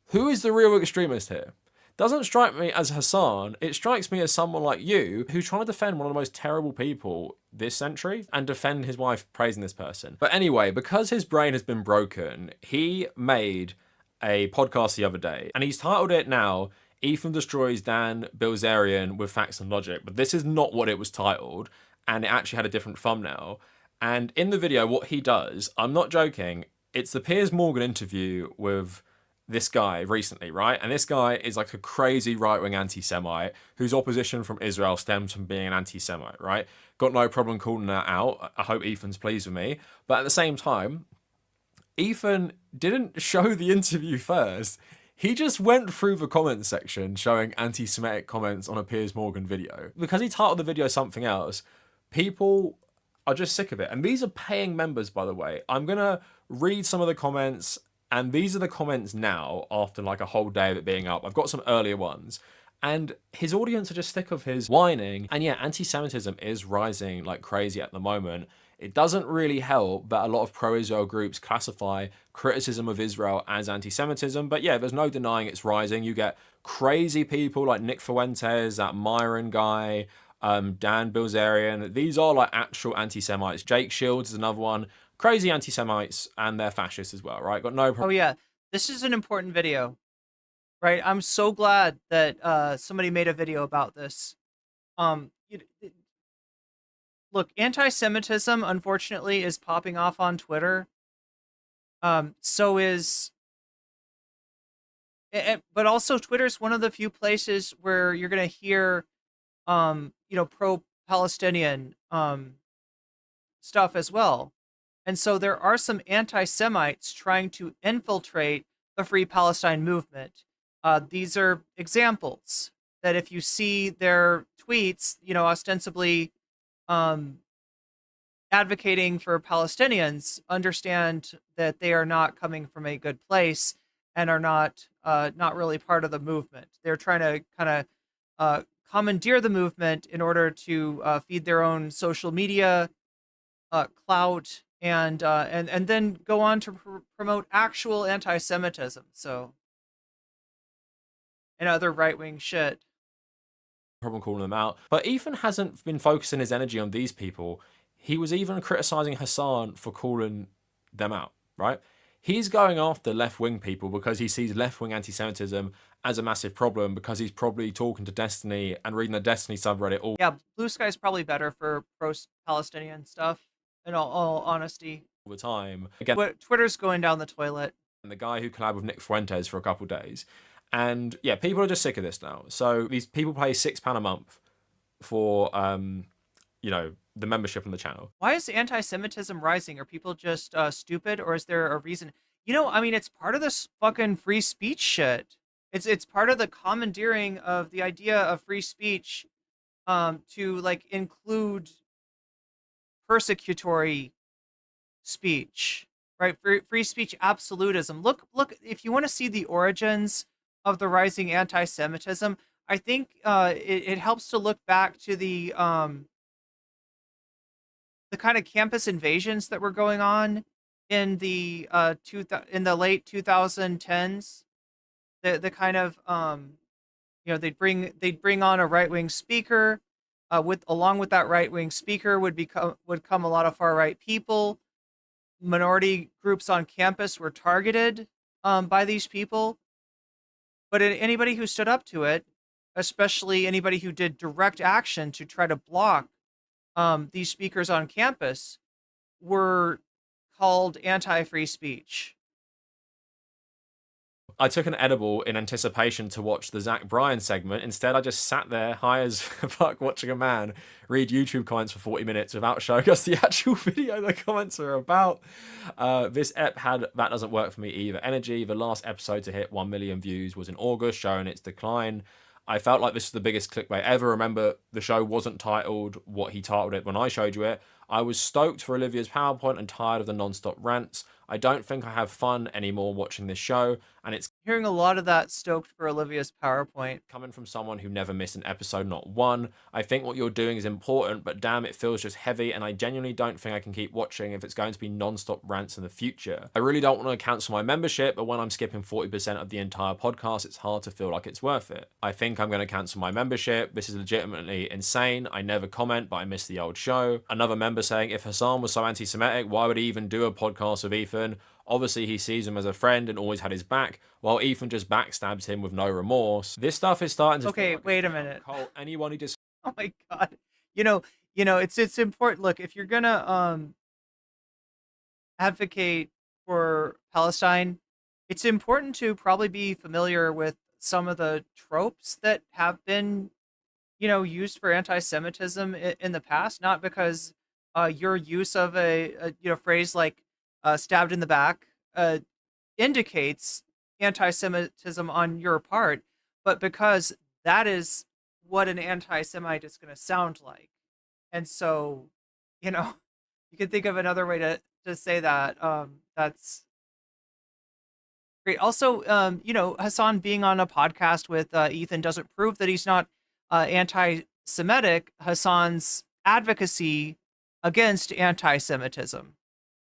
Who is the real extremist here? Doesn't strike me as Hasan, it strikes me as someone like you who's trying to defend one of the most terrible people this century and defend his wife praising this person. But anyway, because his brain has been broken, he made a podcast the other day and he's titled it now, Ethan destroys Dan Bilzerian with facts and logic, but this is not what it was titled, and it actually had a different thumbnail. And in the video, what he does, I'm not joking, it's the Piers Morgan interview with this guy recently, right? And this guy is like a crazy right-wing anti-Semite whose opposition from Israel stems from being an anti-Semite, right? Got no problem calling that out. I hope Ethan's pleased with me. But at the same time, Ethan didn't show the interview first. He just went through the comments section showing anti-Semitic comments on a Piers Morgan video. Because he titled the video something else, people are just sick of it. And these are paying members, by the way. I'm going to read some of the comments, and these are the comments now after like a whole day of it being up. I've got some earlier ones. And his audience are just sick of his whining. And yeah, anti-Semitism is rising like crazy at the moment. It doesn't really help that a lot of pro-Israel groups classify criticism of Israel as anti-Semitism. But yeah, there's no denying it's rising. You get crazy people like Nick Fuentes, that Myron guy, Dan Bilzerian. These are like actual anti-Semites. Jake Shields is another one. Crazy anti-Semites, and they're fascists as well, right? Got no problem. Oh yeah, this is an important video, right? I'm so glad that somebody made a video about this. Look, anti-Semitism, unfortunately, is popping off on Twitter. So is... But also, Twitter's one of the few places where you're going to hear, pro-Palestinian stuff as well. And so there are some anti-Semites trying to infiltrate the Free Palestine movement. These are examples that if you see their tweets, ostensibly advocating for Palestinians, understand that they are not coming from a good place and are not really part of the movement. They're trying to kind of commandeer the movement in order to feed their own social media clout and then go on to promote actual anti-Semitism. So, and other right-wing shit. Problem calling them out. But Ethan hasn't been focusing his energy on these people. He was even criticizing Hasan for calling them out, right? He's going after left-wing people because he sees left-wing anti-Semitism as a massive problem, because he's probably talking to Destiny and reading the Destiny subreddit all. Yeah, Blue Sky's probably better for pro-Palestinian stuff, in all honesty. All the time. Again, Twitter's going down the toilet. And the guy who collabed with Nick Fuentes for a couple of days. And yeah, people are just sick of this now. So these people pay £6 a month for, the membership on the channel. Why is anti-Semitism rising? Are people just stupid, or is there a reason? It's part of this fucking free speech shit. It's part of the commandeering of the idea of free speech to like include persecutory speech, right? Free speech absolutism. Look, if you want to see the origins of the rising anti-Semitism, I think it helps to look back to the kind of campus invasions that were going on in the late 2010s. The kind of they'd bring on a right-wing speaker. Along with that right-wing speaker would come a lot of far-right people. Minority groups on campus were targeted by these people. But anybody who stood up to it, especially anybody who did direct action to try to block these speakers on campus, were called anti-free speech. I took an edible in anticipation to watch the Zach Bryan segment. Instead, I just sat there high as fuck watching a man read YouTube comments for 40 minutes without showing us the actual video the comments are about. This ep had That Doesn't Work For Me Either energy. The last episode to hit 1 million views was in August, showing its decline. I felt like this was the biggest clickbait ever. Remember, the show wasn't titled what he titled it when I showed you it. I was stoked for Olivia's PowerPoint and tired of the non-stop rants. I don't think I have fun anymore watching this show, and it's hearing a lot of that stoked for Olivia's PowerPoint. Coming from someone who never missed an episode, not one. I think what you're doing is important, but damn, it feels just heavy, and I genuinely don't think I can keep watching if it's going to be non-stop rants in the future. I really don't want to cancel my membership, but when I'm skipping 40% of the entire podcast, it's hard to feel like it's worth it. I think I'm going to cancel my membership. This is legitimately insane. I never comment, but I miss the old show. Another member remember saying if Hasan was so anti-Semitic, why would he even do a podcast with Ethan? Obviously, he sees him as a friend and always had his back, while Ethan just backstabs him with no remorse. This stuff is starting to Okay, wait a minute. Anyone who just Oh my god. You know, it's important. Look, if you're gonna advocate for Palestine, it's important to probably be familiar with some of the tropes that have been, used for anti-Semitism in the past. Not because your use of a phrase like "stabbed in the back" indicates anti-Semitism on your part, but because that is what an anti-Semite is going to sound like. And so, you can think of another way to say that. That's great. Also, Hasan being on a podcast with Ethan doesn't prove that he's not anti-Semitic. Hasan's advocacy against anti-Semitism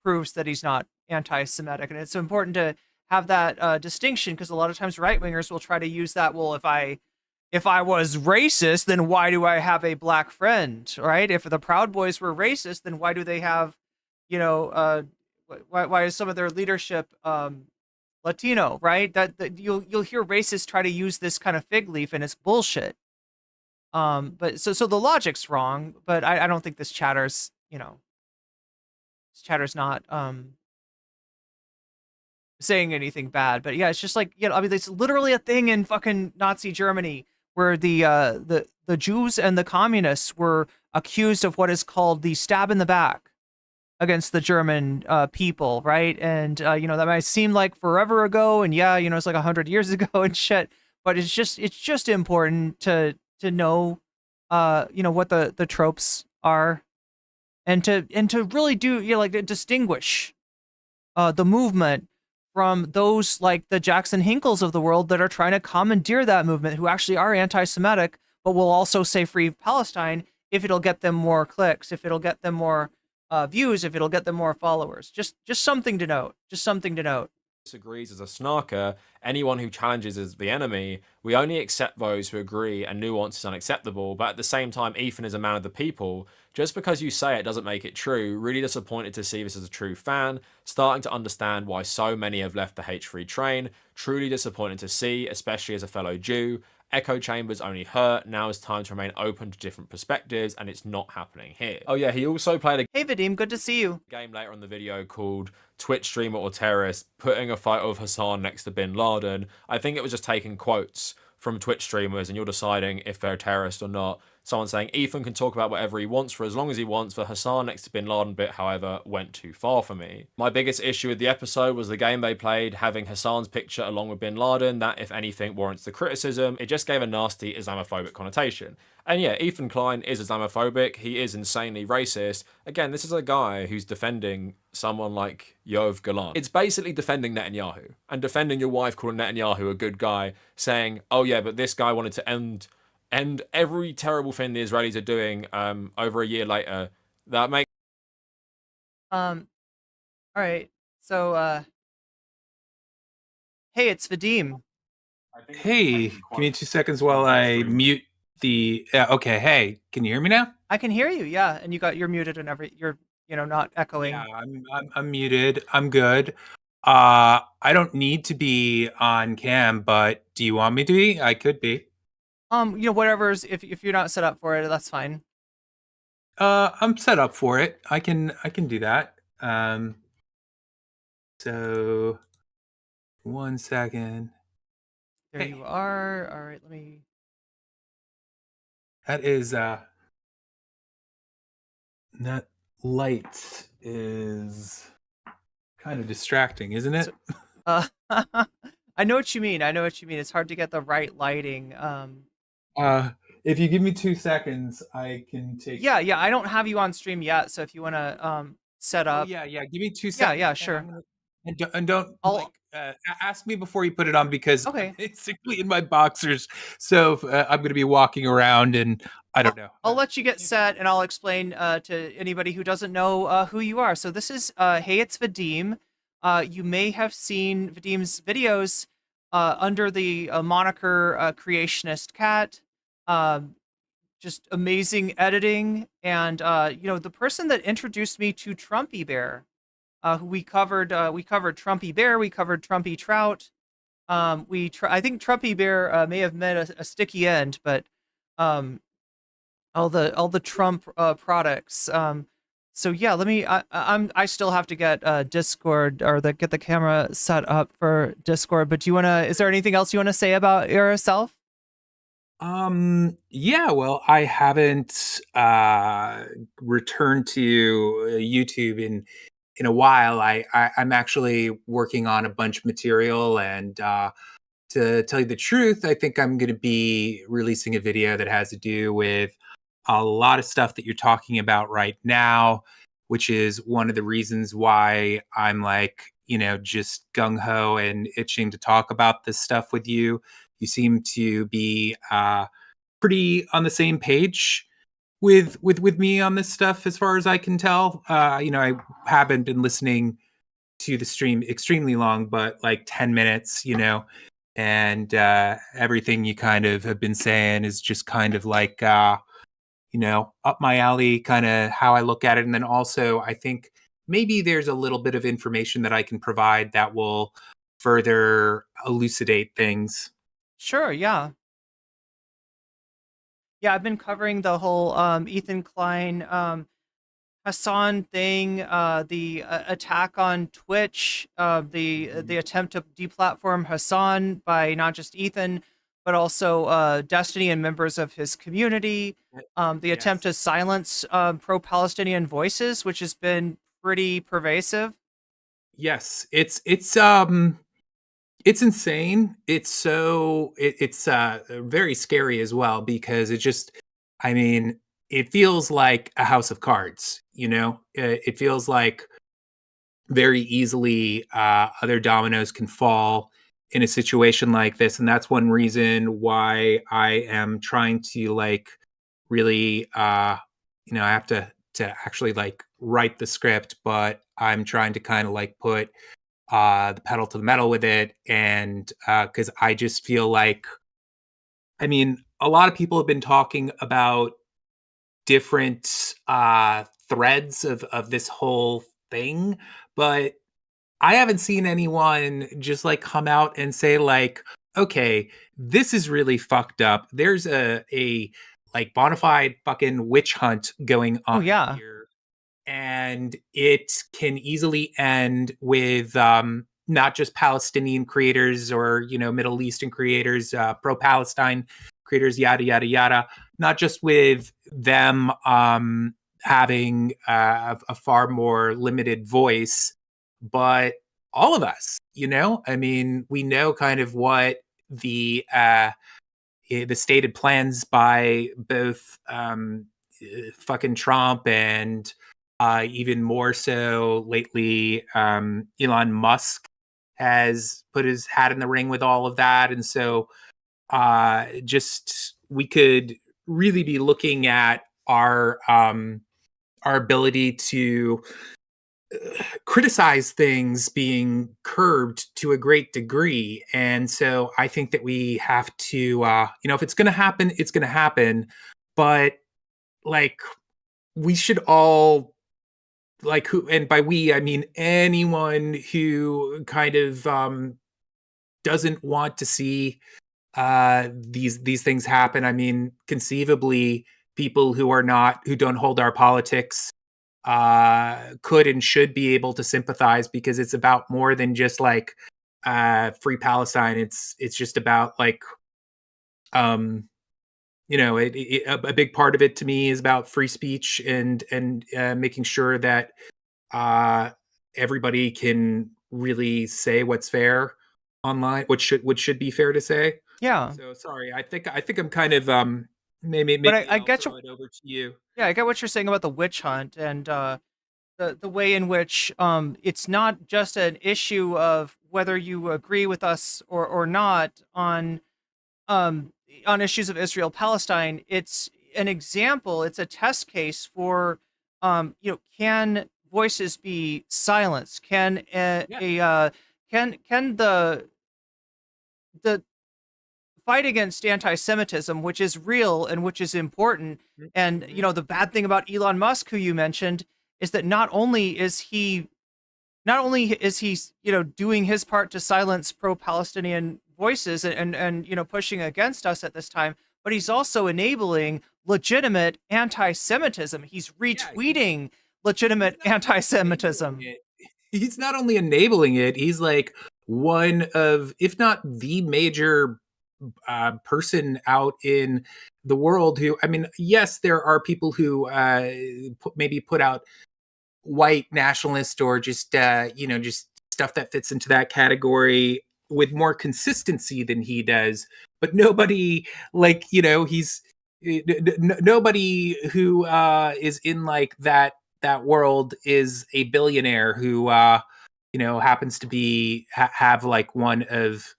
proves that he's not anti-Semitic. And it's important to have that distinction, because a lot of times right-wingers will try to use that, well, if I was racist, then why do I have a black friend, right? If the Proud Boys were racist, then why do they have, why is some of their leadership Latino, right? That you'll hear racists try to use this kind of fig leaf, and it's bullshit. But so the logic's wrong, but I don't think this chatter's, this chatter's not saying anything bad. But yeah, it's just like, I mean, it's literally a thing in fucking Nazi Germany where the Jews and the communists were accused of what is called the stab in the back against the German people, right? And that might seem like forever ago, and yeah, it's like 100 years ago and shit. But it's just important to know, what the tropes are, and to really do, like, distinguish the movement from those like the Jackson Hinkles of the world that are trying to commandeer that movement, who actually are anti-Semitic, but will also say free Palestine if it'll get them more clicks, if it'll get them more views, if it'll get them more followers. Just something to note. Just something to note. Disagrees as a snarker, anyone who challenges is the enemy. We only accept those who agree, and nuance is unacceptable. But at the same time, Ethan is a man of the people. Just because you say it doesn't make it true. Really disappointed to see this as a true fan. Starting to understand why so many have left the H3 train. Truly disappointed to see, especially as a fellow Jew. Echo chambers only hurt. Now it's time to remain open to different perspectives, and it's not happening here. Oh yeah, he also played a Hey Vadim, good to see you. game later in the video called Twitch streamer or terrorist, putting a photo of Hasan next to bin Laden. I think it was just taking quotes from Twitch streamers, and you're deciding if they're a terrorist or not. Someone saying Ethan can talk about whatever he wants for as long as he wants. The Hasan next to bin Laden bit, however, went too far for me. My biggest issue with the episode was the game they played, having Hasan's picture along with bin Laden. That, if anything, warrants the criticism. It just gave a nasty Islamophobic connotation. And yeah, Ethan Klein is Islamophobic. He is insanely racist. Again, this is a guy who's defending someone like Yoav Galan. It's basically defending Netanyahu and defending your wife calling Netanyahu a good guy, saying, oh yeah, but this guy wanted to end every terrible thing the Israelis are doing over a year later. That makes all right. So hey, it's Vadim. Hey, give me 2 seconds while I mute the okay, hey, can you hear me now? I can hear you, yeah, and you're muted and you're not echoing. Yeah, I'm muted. I'm good. I don't need to be on cam, but do you want me to be? I could be. Whatever's, if you're not set up for it, that's fine. I'm set up for it. I can do that. So 1 second. There you are. All right, let me. That is that light is kind of distracting, isn't it? I know what you mean. It's hard to get the right lighting. If you give me 2 seconds, I can take. Yeah. I don't have you on stream yet, so if you want to set up. Oh, yeah. Give me 2 seconds. Yeah, sure. And don't ask me before you put it on, because I'm basically in my boxers, so I'm going to be walking around and I don't know. I'll let you get set, and I'll explain to anybody who doesn't know who you are. So this is hey, it's Vadim. You may have seen Vadim's videos under the moniker Creationist Cat. just amazing editing, and the person that introduced me to Trumpy Bear, who we covered Trumpy Bear, we covered Trumpy Trout. I think Trumpy Bear may have met a sticky end, but all the Trump products. So yeah, I still have to get Discord or get the camera set up for Discord. But is there anything else you want to say about yourself? Yeah, well, I haven't returned to YouTube in a while. I'm actually working on a bunch of material, and to tell you the truth, I think I'm going to be releasing a video that has to do with a lot of stuff that you're talking about right now, which is one of the reasons why I'm just gung-ho and itching to talk about this stuff with you. You seem to be pretty on the same page with me on this stuff, as far as I can tell. I haven't been listening to the stream extremely long, but like 10 minutes, and everything you kind of have been saying is just kind of like up my alley, kind of how I look at it. And then also, I think maybe there's a little bit of information that I can provide that will further elucidate things. Sure, yeah. Yeah, I've been covering the whole Ethan Klein, Hasan thing, the attack on Twitch, the attempt to deplatform Hasan by not just Ethan, but also Destiny and members of his community. The attempt to silence pro-Palestinian voices, which has been pretty pervasive. Yes, it's insane. It's very scary as well, because it feels like a house of cards. It feels like very easily other dominoes can fall in a situation like this, and that's one reason why I am trying to really I have to actually write the script, but I'm trying to kind of put the pedal to the metal with it, and because I just feel like, a lot of people have been talking about different threads of this whole thing, but I haven't seen anyone just come out and say okay, this is really fucked up. There's a bona fide fucking witch hunt going on here, and it can easily end with not just Palestinian creators or Middle Eastern creators, pro-Palestine creators, yada yada yada. Not just with them having a far more limited voice, but all of us. We know kind of what the stated plans by both fucking Trump and even more so lately Elon Musk has put his hat in the ring with all of that. And so we could really be looking at our ability to criticize things being curbed to a great degree. And so I think that we have to if it's going to happen, it's going to happen. But we should all who, and by we I mean anyone who kind of doesn't want to see these things happen. Conceivably, people who don't hold our politics could and should be able to sympathize, because it's about more than just free Palestine. It's just about a big part of it to me is about free speech and making sure that everybody can really say what's fair online, which should be fair to say. Yeah. So sorry, I think I'm kind of maybe But I I'll get throw it over to you. Yeah, I get what you're saying about the witch hunt, and the way in which it's not just an issue of whether you agree with us or not on issues of Israel Palestine. It's an example. It's a test case for can voices be silenced? Can can the fight against anti-Semitism, which is real and which is important. And, you know, the bad thing about Elon Musk, who you mentioned, is that not only is he, you know, doing his part to silence pro-Palestinian voices and you know, pushing against us at this time, but he's also enabling legitimate anti-Semitism. He's retweeting legitimate anti-Semitism. He's not only enabling it, he's like one of, if not the major person out in the world who, I mean, yes, there are people who maybe put out white nationalist or just, you know, just stuff that fits into that category with more consistency than he does. But nobody, like, you know, nobody who is in like that world is a billionaire who you know, happens to be have like one of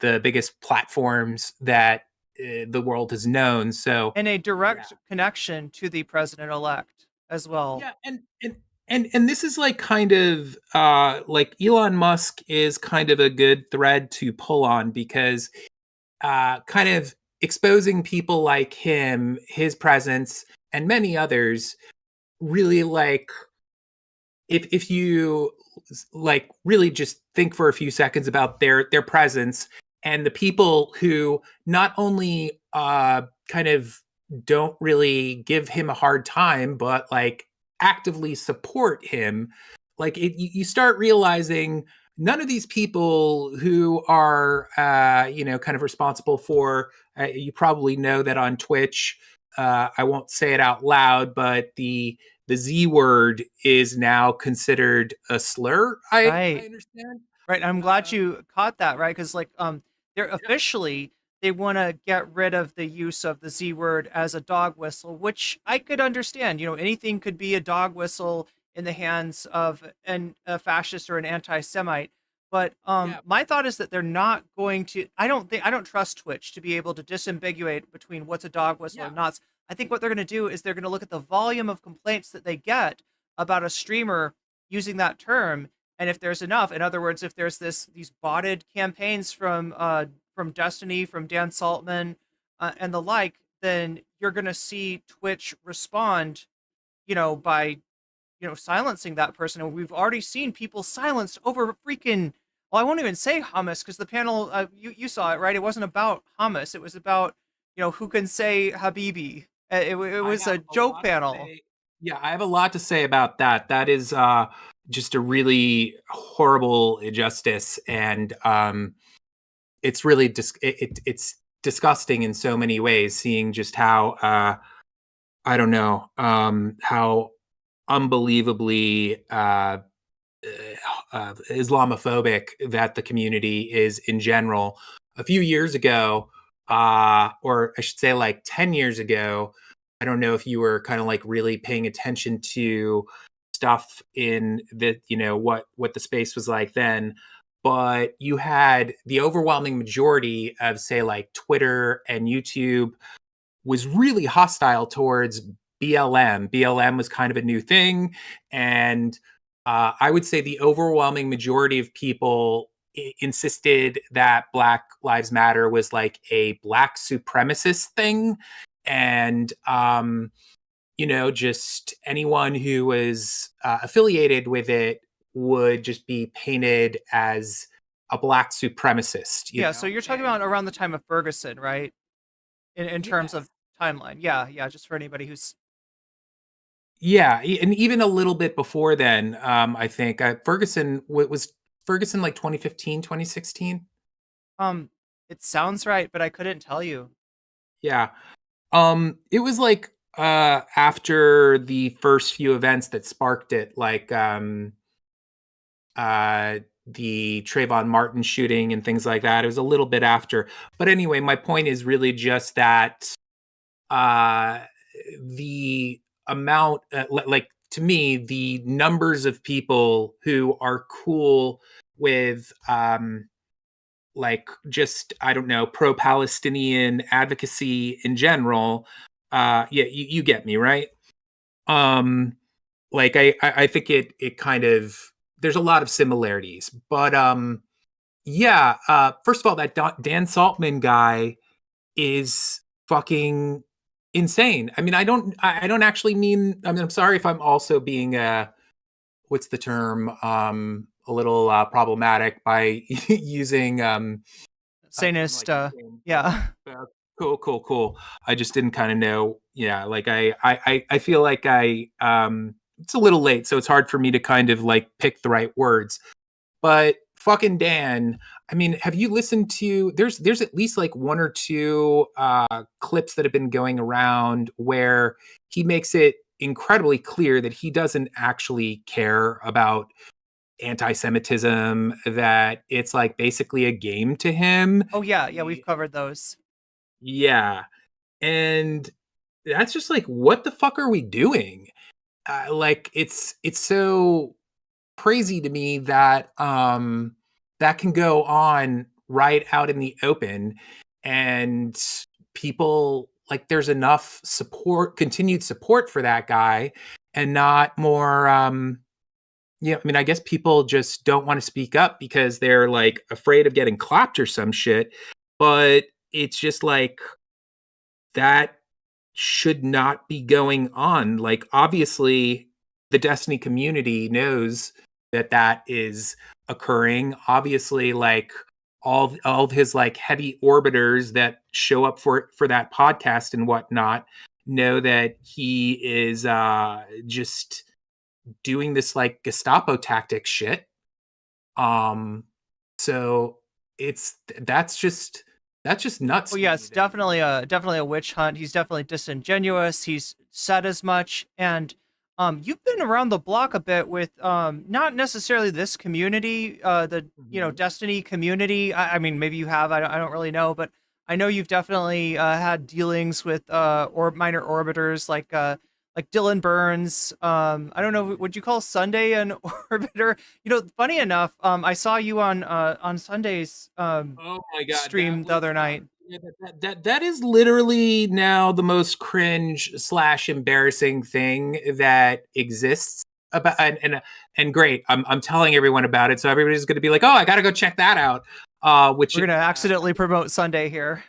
the biggest platforms that the world has known. So, and a direct connection to the president-elect as well. Yeah, and this is like kind of like Elon Musk is kind of a good thread to pull on, because kind of exposing people like him, his presence, and many others really, like, if you like really just think for a few seconds about their presence and the people who not only kind of don't really give him a hard time, but like actively support him, like you start realizing none of these people who are you know, kind of responsible for you probably know that on Twitch, I won't say it out loud, but the Z word is now considered a slur. I understand. Right. I'm glad you caught that, right? Because like they're officially, they want to get rid of the use of the Z word as a dog whistle, which I could understand. You know, anything could be a dog whistle in the hands of a fascist or an anti-Semite. But my thought is that they're not going to, I don't trust Twitch to be able to disambiguate between what's a dog whistle and not. I think what they're going to do is they're going to look at the volume of complaints that they get about a streamer using that term. And if there's enough, in other words, if there's these botted campaigns from Destiny, from Dan Saltman, and the like, then you're going to see Twitch respond, you know, by, you know, silencing that person. And we've already seen people silenced over freaking, well, I won't even say hummus, because the panel, you saw it, right? It wasn't about hummus. It was about, you know, who can say Habibi. It was a joke panel. Yeah, I have a lot to say about that. That is just a really horrible injustice, and it's really it's disgusting in so many ways. Seeing just how I don't know how unbelievably Islamophobic that the community is in general. A few years ago, or I should say like 10 years ago, I don't know if you were kind of like really paying attention to stuff in the, you know, what the space was like then, but you had the overwhelming majority of, say, like Twitter and YouTube was really hostile towards BLM. BLM was kind of a new thing, and I would say the overwhelming majority of people insisted that Black Lives Matter was like a Black supremacist thing. And, you know, just anyone who was affiliated with it would just be painted as a Black supremacist. Yeah, so you're talking about around the time of Ferguson, right? In terms of timeline. Yeah, just for anybody who's... Yeah, and even a little bit before then, I think Ferguson was Ferguson like 2015, 2016. It sounds right, but I couldn't tell you. Yeah, it was like after the first few events that sparked it, like the Trayvon Martin shooting and things like that. It was a little bit after, but anyway, my point is really just that the amount, like, to me, the numbers of people who are cool with like, just, I don't know, pro-Palestinian advocacy in general, yeah, you get me, right? Like, I think it kind of, there's a lot of similarities, but Yeah. First of all, that Dan Saltman guy is fucking insane. I mean, I don't actually mean. I mean, I'm sorry if I'm also being what's the term? A little problematic by using Satanist. Yeah. Cool. I just didn't kind of know. Yeah, like I feel like it's a little late, so it's hard for me to kind of like pick the right words. But fucking Dan, I mean, have you listened to? There's at least like one or two clips that have been going around where he makes it incredibly clear that he doesn't actually care about anti-Semitism, that it's like basically a game to him. Oh yeah, we've covered those. Yeah. And that's just like, what the fuck are we doing? Like it's so crazy to me that that can go on right out in the open, and people like there's enough continued support for that guy, and not more yeah, I mean, I guess people just don't want to speak up because they're like afraid of getting clapped or some shit. But it's just like that should not be going on. Like, obviously, the Destiny community knows that that is occurring. Obviously, like all of his like heavy orbiters that show up for that podcast and whatnot know that he is just doing this like Gestapo tactic shit. So that's just nuts. Well, yeah, it's definitely a witch hunt. He's definitely disingenuous. He's said as much, and you've been around the block a bit with not necessarily this community, the Destiny community. I mean, maybe you have. I don't really know, but I know you've definitely had dealings with or minor orbiters like Dylan Burns. I don't know. Would you call Sunday an orbiter? Funny enough, I saw you on Sunday's oh my God, stream the other night. That is literally now the most cringe / embarrassing thing that exists about, and great. I'm telling everyone about it, so everybody's going to be like, oh, I got to go check that out. Which we're going to accidentally promote Sunday here.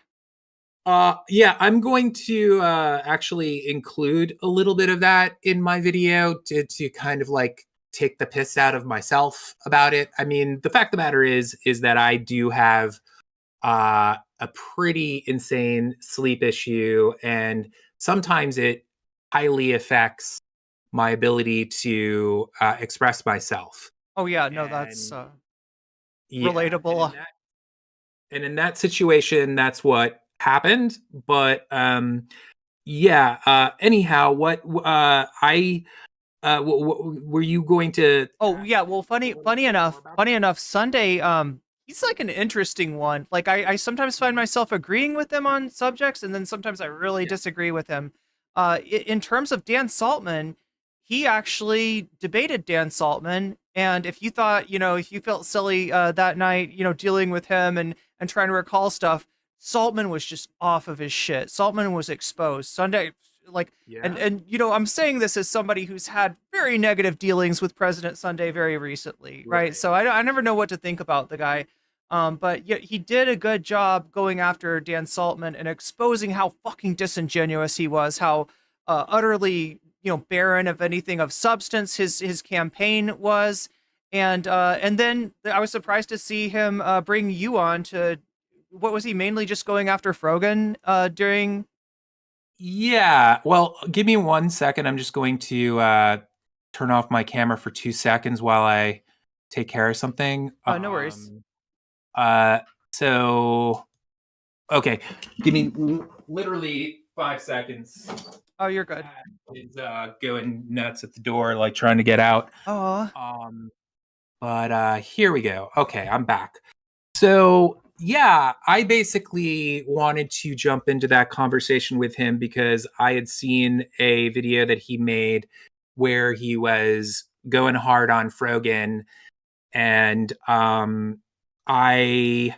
Yeah, I'm going to actually include a little bit of that in my video to kind of like take the piss out of myself about it. I mean, the fact of the matter is that I do have a pretty insane sleep issue, and sometimes it highly affects my ability to express myself. Oh yeah, no, that's relatable. And in that situation, that's what happened. But yeah. Anyhow, what were you going to? Oh yeah, well, funny enough, Sunday, he's like an interesting one. Like I sometimes find myself agreeing with him on subjects, and then sometimes I really disagree with him. In terms of Dan Saltman, he actually debated Dan Saltman, and if you thought, if you felt silly that night, dealing with him and trying to recall stuff, Saltman was just off of his shit. Saltman was exposed. Sunday, and I'm saying this as somebody who's had very negative dealings with President Sunday very recently, right? So I never know what to think about the guy. But yeah, he did a good job going after Dan Saltman and exposing how fucking disingenuous he was, how utterly barren of anything of substance his campaign was, and then I was surprised to see him bring you on to. What was he mainly just going after Frogan during? Yeah, well, give me 1 second. I'm just going to turn off my camera for 2 seconds while I take care of something. No worries. So, okay, give me literally 5 seconds. Oh, you're good. He's going nuts at the door, like trying to get out. Oh. But here we go. Okay, I'm back. So yeah, I basically wanted to jump into that conversation with him because I had seen a video that he made where he was going hard on Frogan, and I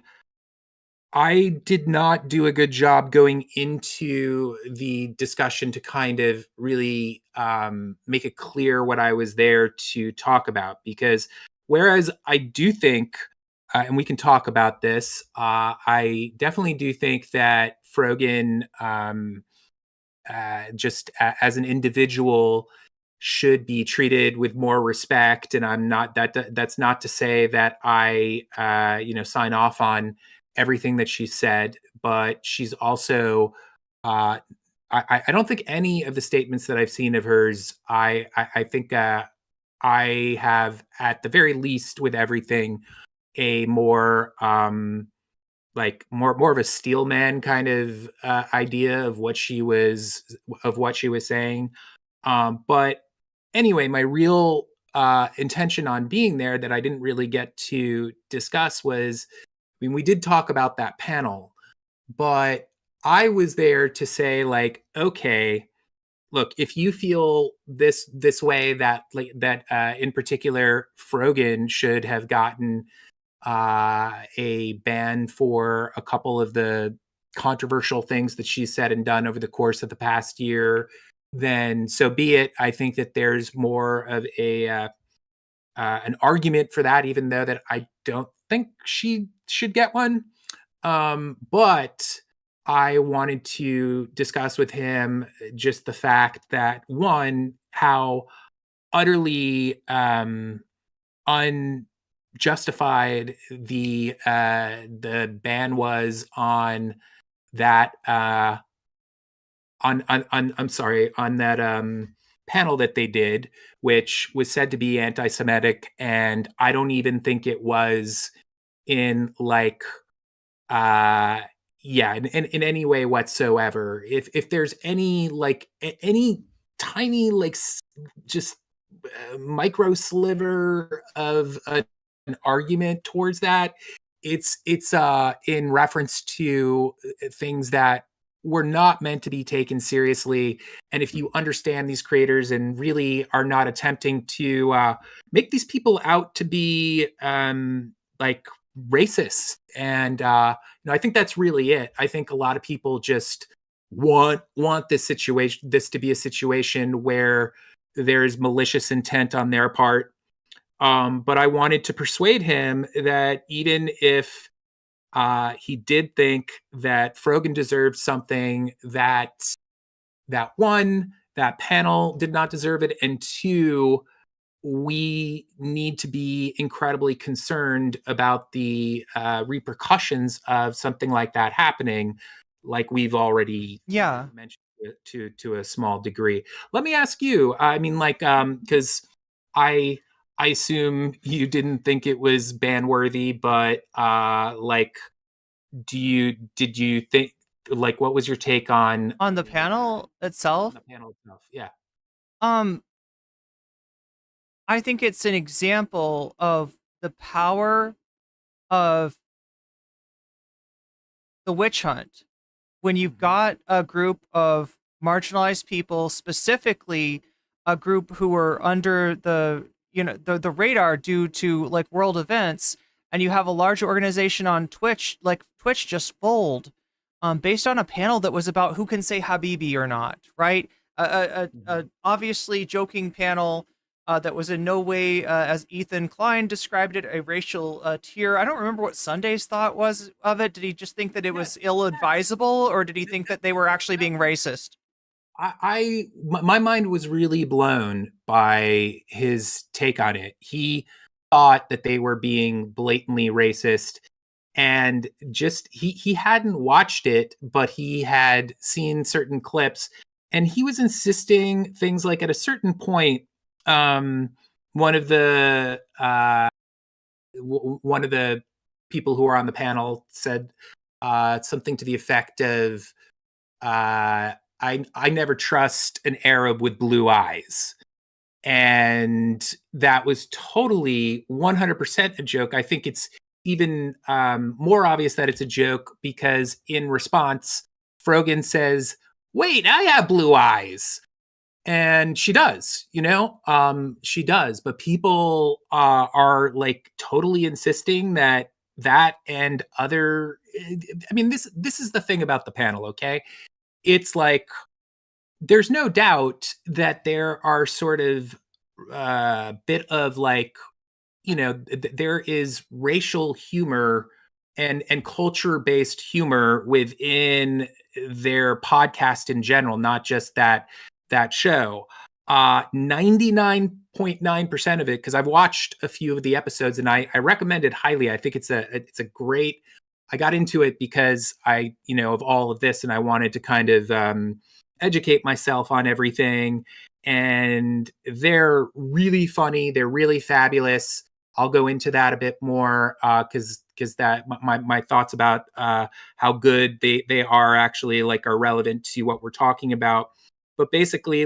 did not do a good job going into the discussion to kind of really make it clear what I was there to talk about, because whereas I do think and we can talk about this. I definitely do think that Frogan, as an individual, should be treated with more respect. And I'm not that's not to say that I sign off on everything that she said, but she's also I don't think any of the statements that I've seen of hers, I think I have, at the very least, with everything, a more more of a steelman kind of idea of what she was saying. But anyway, my real intention on being there that I didn't really get to discuss was, I mean, we did talk about that panel, but I was there to say, like, okay, look, if you feel this way, that in particular Frogan should have gotten a ban for a couple of the controversial things that she's said and done over the course of the past year, then so be it. I think that there's more of an argument for that, even though that I don't think she should get one. But I wanted to discuss with him just the fact that, one, how utterly unjustified the ban was on that on that panel that they did, which was said to be anti-Semitic, and I don't even think it was in in any way whatsoever. If there's any any tiny just micro sliver of an argument towards that, it's in reference to things that were not meant to be taken seriously. And if you understand these creators and really are not attempting to make these people out to be racist, and I think that's really it. I think a lot of people just want this to be a situation where there's malicious intent on their part. But I wanted to persuade him that even if he did think that Frogan deserved something, that one, that panel did not deserve it, and two, we need to be incredibly concerned about the repercussions of something like that happening, like we've already mentioned to a small degree. Let me ask you, I mean, because I assume you didn't think it was ban worthy, but did you think, what was your take on the panel itself? Yeah. I think it's an example of the power of the witch hunt. When you've got a group of marginalized people, specifically a group who are under the radar due to world events, and you have a large organization on Twitch, like Twitch just fold based on a panel that was about who can say Habibi or not, right? A obviously joking panel that was in no way, as Ethan Klein described it, a racial tier. I don't remember what Sunday's thought was of it. Did he just think that it was ill-advisable, or did he think that they were actually being racist? My mind was really blown by his take on it. He thought that they were being blatantly racist, and just he hadn't watched it, but he had seen certain clips, and he was insisting things like, at a certain point, one of the people who were on the panel said something to the effect of, I never trust an Arab with blue eyes. And that was totally 100% a joke. I think it's even more obvious that it's a joke because in response, Frogan says, "Wait, I have blue eyes." And she does, she does. But people are totally insisting that and other, I mean, this is the thing about the panel, okay? It's there's no doubt that there are sort of bit of there is racial humor and culture-based humor within their podcast in general, not just that show. 99.9% of it, because I've watched a few of the episodes and I recommend it highly. I think it's a great. I got into it because of all of this, and I wanted to kind of educate myself on everything. And they're really funny. They're really fabulous. I'll go into that a bit more because that my thoughts about how good they are actually are relevant to what we're talking about. But basically,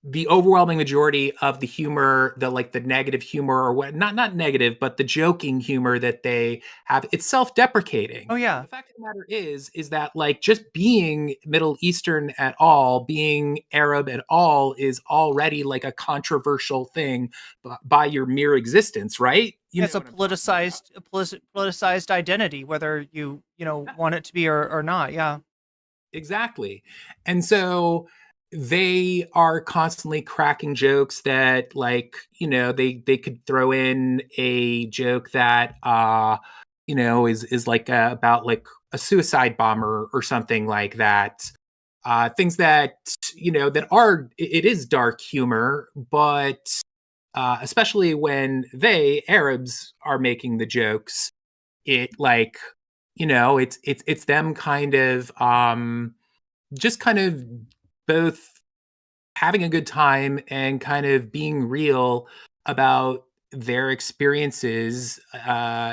the overwhelming majority of the humor, the negative humor, or what, not negative, but the joking humor that they have, it's self-deprecating. Oh yeah. The fact of the matter is that just being Middle Eastern at all, being Arab at all, is already a controversial thing by your mere existence, right? It's a politicized identity, whether you want it to be or not. Yeah. Exactly. And so they are constantly cracking jokes that they could throw in a joke that is about a suicide bomber or something like that. Things that that are, it is dark humor, but especially when Arabs are making the jokes, it it's them kind of just kind of both having a good time and kind of being real about their experiences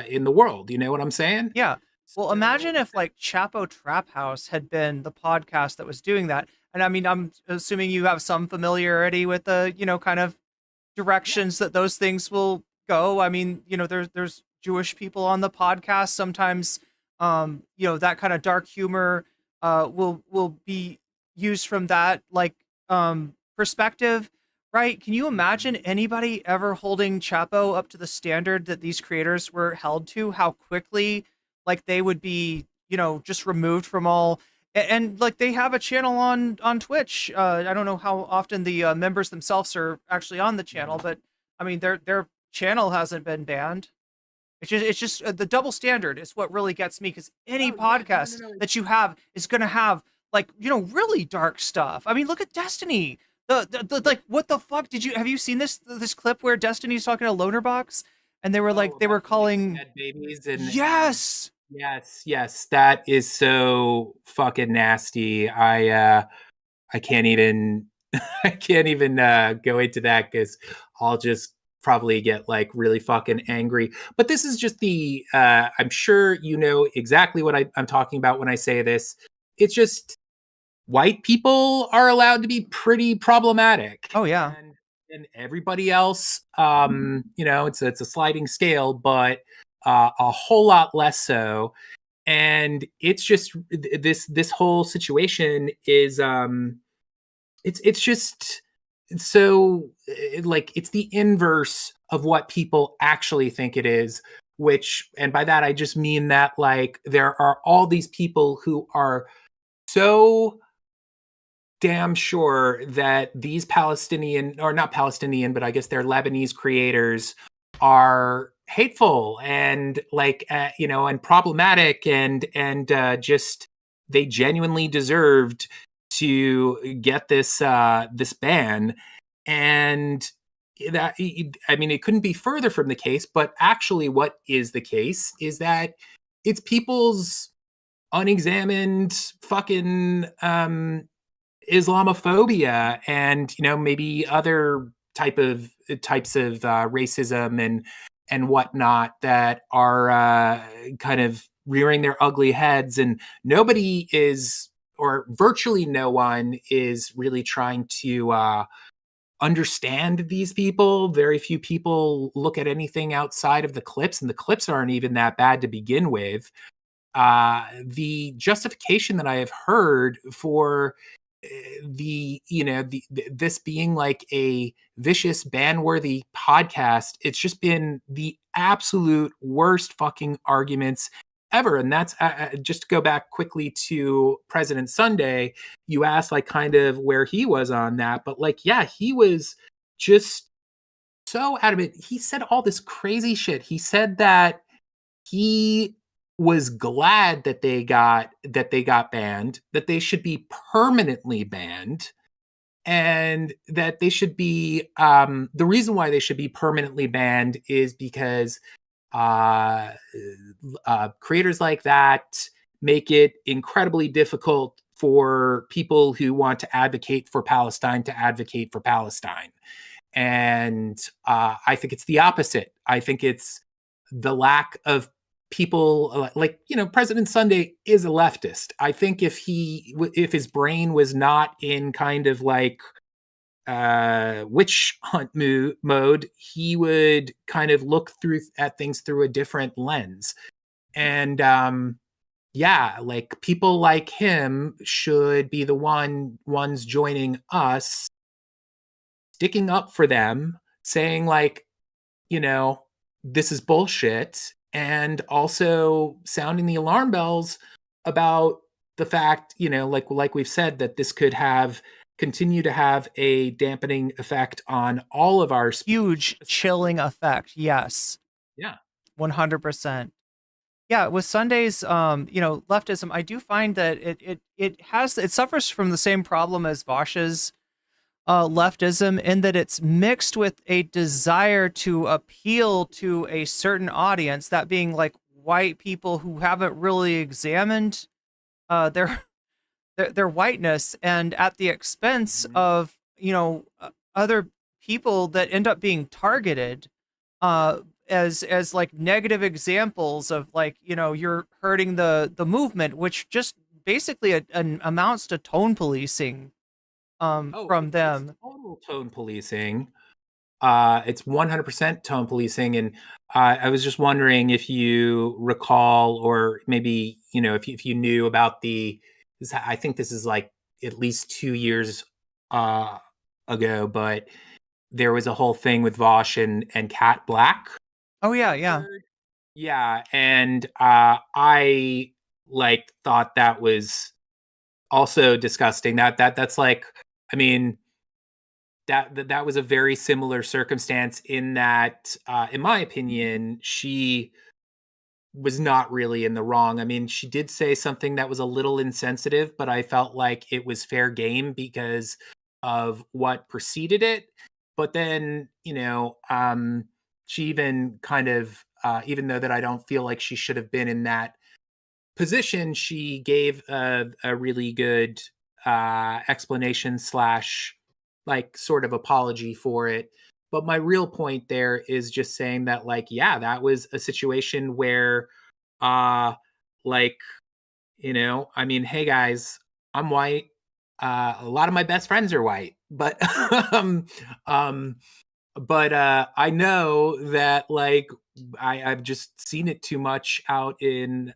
in the world. You know what I'm saying? Yeah. Well, imagine if Chapo Trap House had been the podcast that was doing that. And I mean, I'm assuming you have some familiarity with the, kind of directions that those things will go. I mean, there's Jewish people on the podcast. Sometimes, that kind of dark humor will be used from that perspective, right? Can you imagine anybody ever holding Chapo up to the standard that these creators were held to? How quickly they would be, just removed from all. And they have a channel on Twitch. I don't know how often the members themselves are actually on the channel, but I mean their channel hasn't been banned. It's just the double standard is what really gets me, because any podcast that you have is going to have really dark stuff. I mean, look at Destiny. The what the fuck have you seen this clip where Destiny's talking to Lonerbox and they were they were calling dead babies and yes. Yes, that is so fucking nasty. I can't even go into that because I'll just probably get really fucking angry. But this is just the I'm sure you know exactly what I'm talking about when I say this. It's just white people are allowed to be pretty problematic. Oh yeah. And everybody else, it's a sliding scale, but a whole lot less so. And it's just this whole situation is it's just so it's the inverse of what people actually think it is, which, and by that I just mean that there are all these people who are so damn sure that these Palestinian, or not Palestinian, but I guess they're Lebanese creators, are hateful and and problematic and just they genuinely deserved to get this ban. And that, I mean, it couldn't be further from the case. But actually what is the case is that it's people's unexamined fucking Islamophobia and maybe other types of racism and whatnot that are kind of rearing their ugly heads, and nobody is, or virtually no one is, really trying to understand these people. Very few people look at anything outside of the clips, and the clips aren't even that bad to begin with. The justification that I have heard for this being a vicious ban-worthy podcast, it's just been the absolute worst fucking arguments ever. And that's just to go back quickly to President Sunday. You asked like kind of where he was on that, but like, yeah, he was just so adamant. He said all this crazy shit. He said that he was glad that they got banned, that they should be permanently banned, and that they should be the reason why they should be permanently banned is because creators like that make it incredibly difficult for people who want to advocate for Palestine to advocate for Palestine. And I think it's the opposite. I think it's the lack of people like, you know, President Sunday is a leftist. I think if his brain was not in kind of like witch hunt mode, he would kind of look at things through a different lens. And yeah, like people like him should be the ones joining us, sticking up for them, saying like, you know, this is bullshit, and also sounding the alarm bells about the fact, you know, like we've said, that this could continue to have a dampening effect on all of our huge chilling effect. Yes. Yeah. 100%. Yeah, with Sunday's you know, leftism, I do find that it suffers from the same problem as Vosh's leftism, in that it's mixed with a desire to appeal to a certain audience, that being like white people who haven't really examined their whiteness, and at the expense of, you know, other people that end up being targeted as like negative examples of like, you know, you're hurting the movement, which just basically amounts to tone policing from them. It's total tone policing. It's 100% tone policing. And I was just wondering if you recall, or maybe, you know, if you knew about I think this is like at least 2 years ago, but there was a whole thing with Vosh and Cat Black. Oh yeah, yeah. Yeah, and I like thought that was also disgusting. That's like, I mean, that was a very similar circumstance in that, in my opinion, she was not really in the wrong. I mean, she did say something that was a little insensitive, but I felt like it was fair game because of what preceded it. But then, you know, she even kind of, even though that I don't feel like she should have been in that position, she gave a really good explanation / like sort of apology for it. But my real point there is just saying that, like, yeah, that was a situation where, like, you know, I mean, hey guys, I'm white. A lot of my best friends are white, but, I know that, like, I've just seen it too much out in,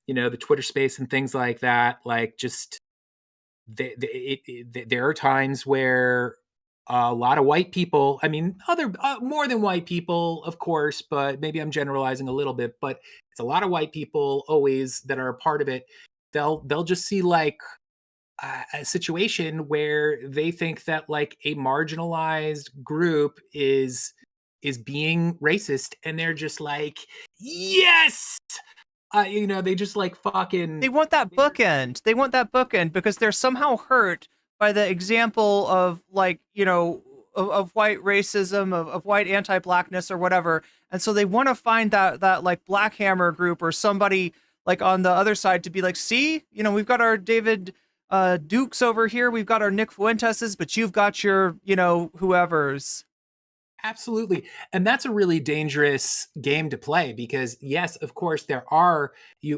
you know, the Twitter space and things like that. Like, just there are times where a lot of white people, I mean, other more than white people, of course, but maybe I'm generalizing a little bit, but it's a lot of white people always that are a part of it. They'll just see like a situation where they think that like a marginalized group is being racist, and they're just like, yes, you know, they just like fucking. They want that bookend. They want that bookend because they're somehow hurt by the example of like, you know, of white racism, of white anti-blackness or whatever. And so they want to find that like Black Hammer group or somebody like on the other side to be like, see, you know, we've got our David Dukes over here. We've got our Nick Fuenteses, but you've got your, you know, whoever's. Absolutely. And that's a really dangerous game to play because, yes, of course, there are,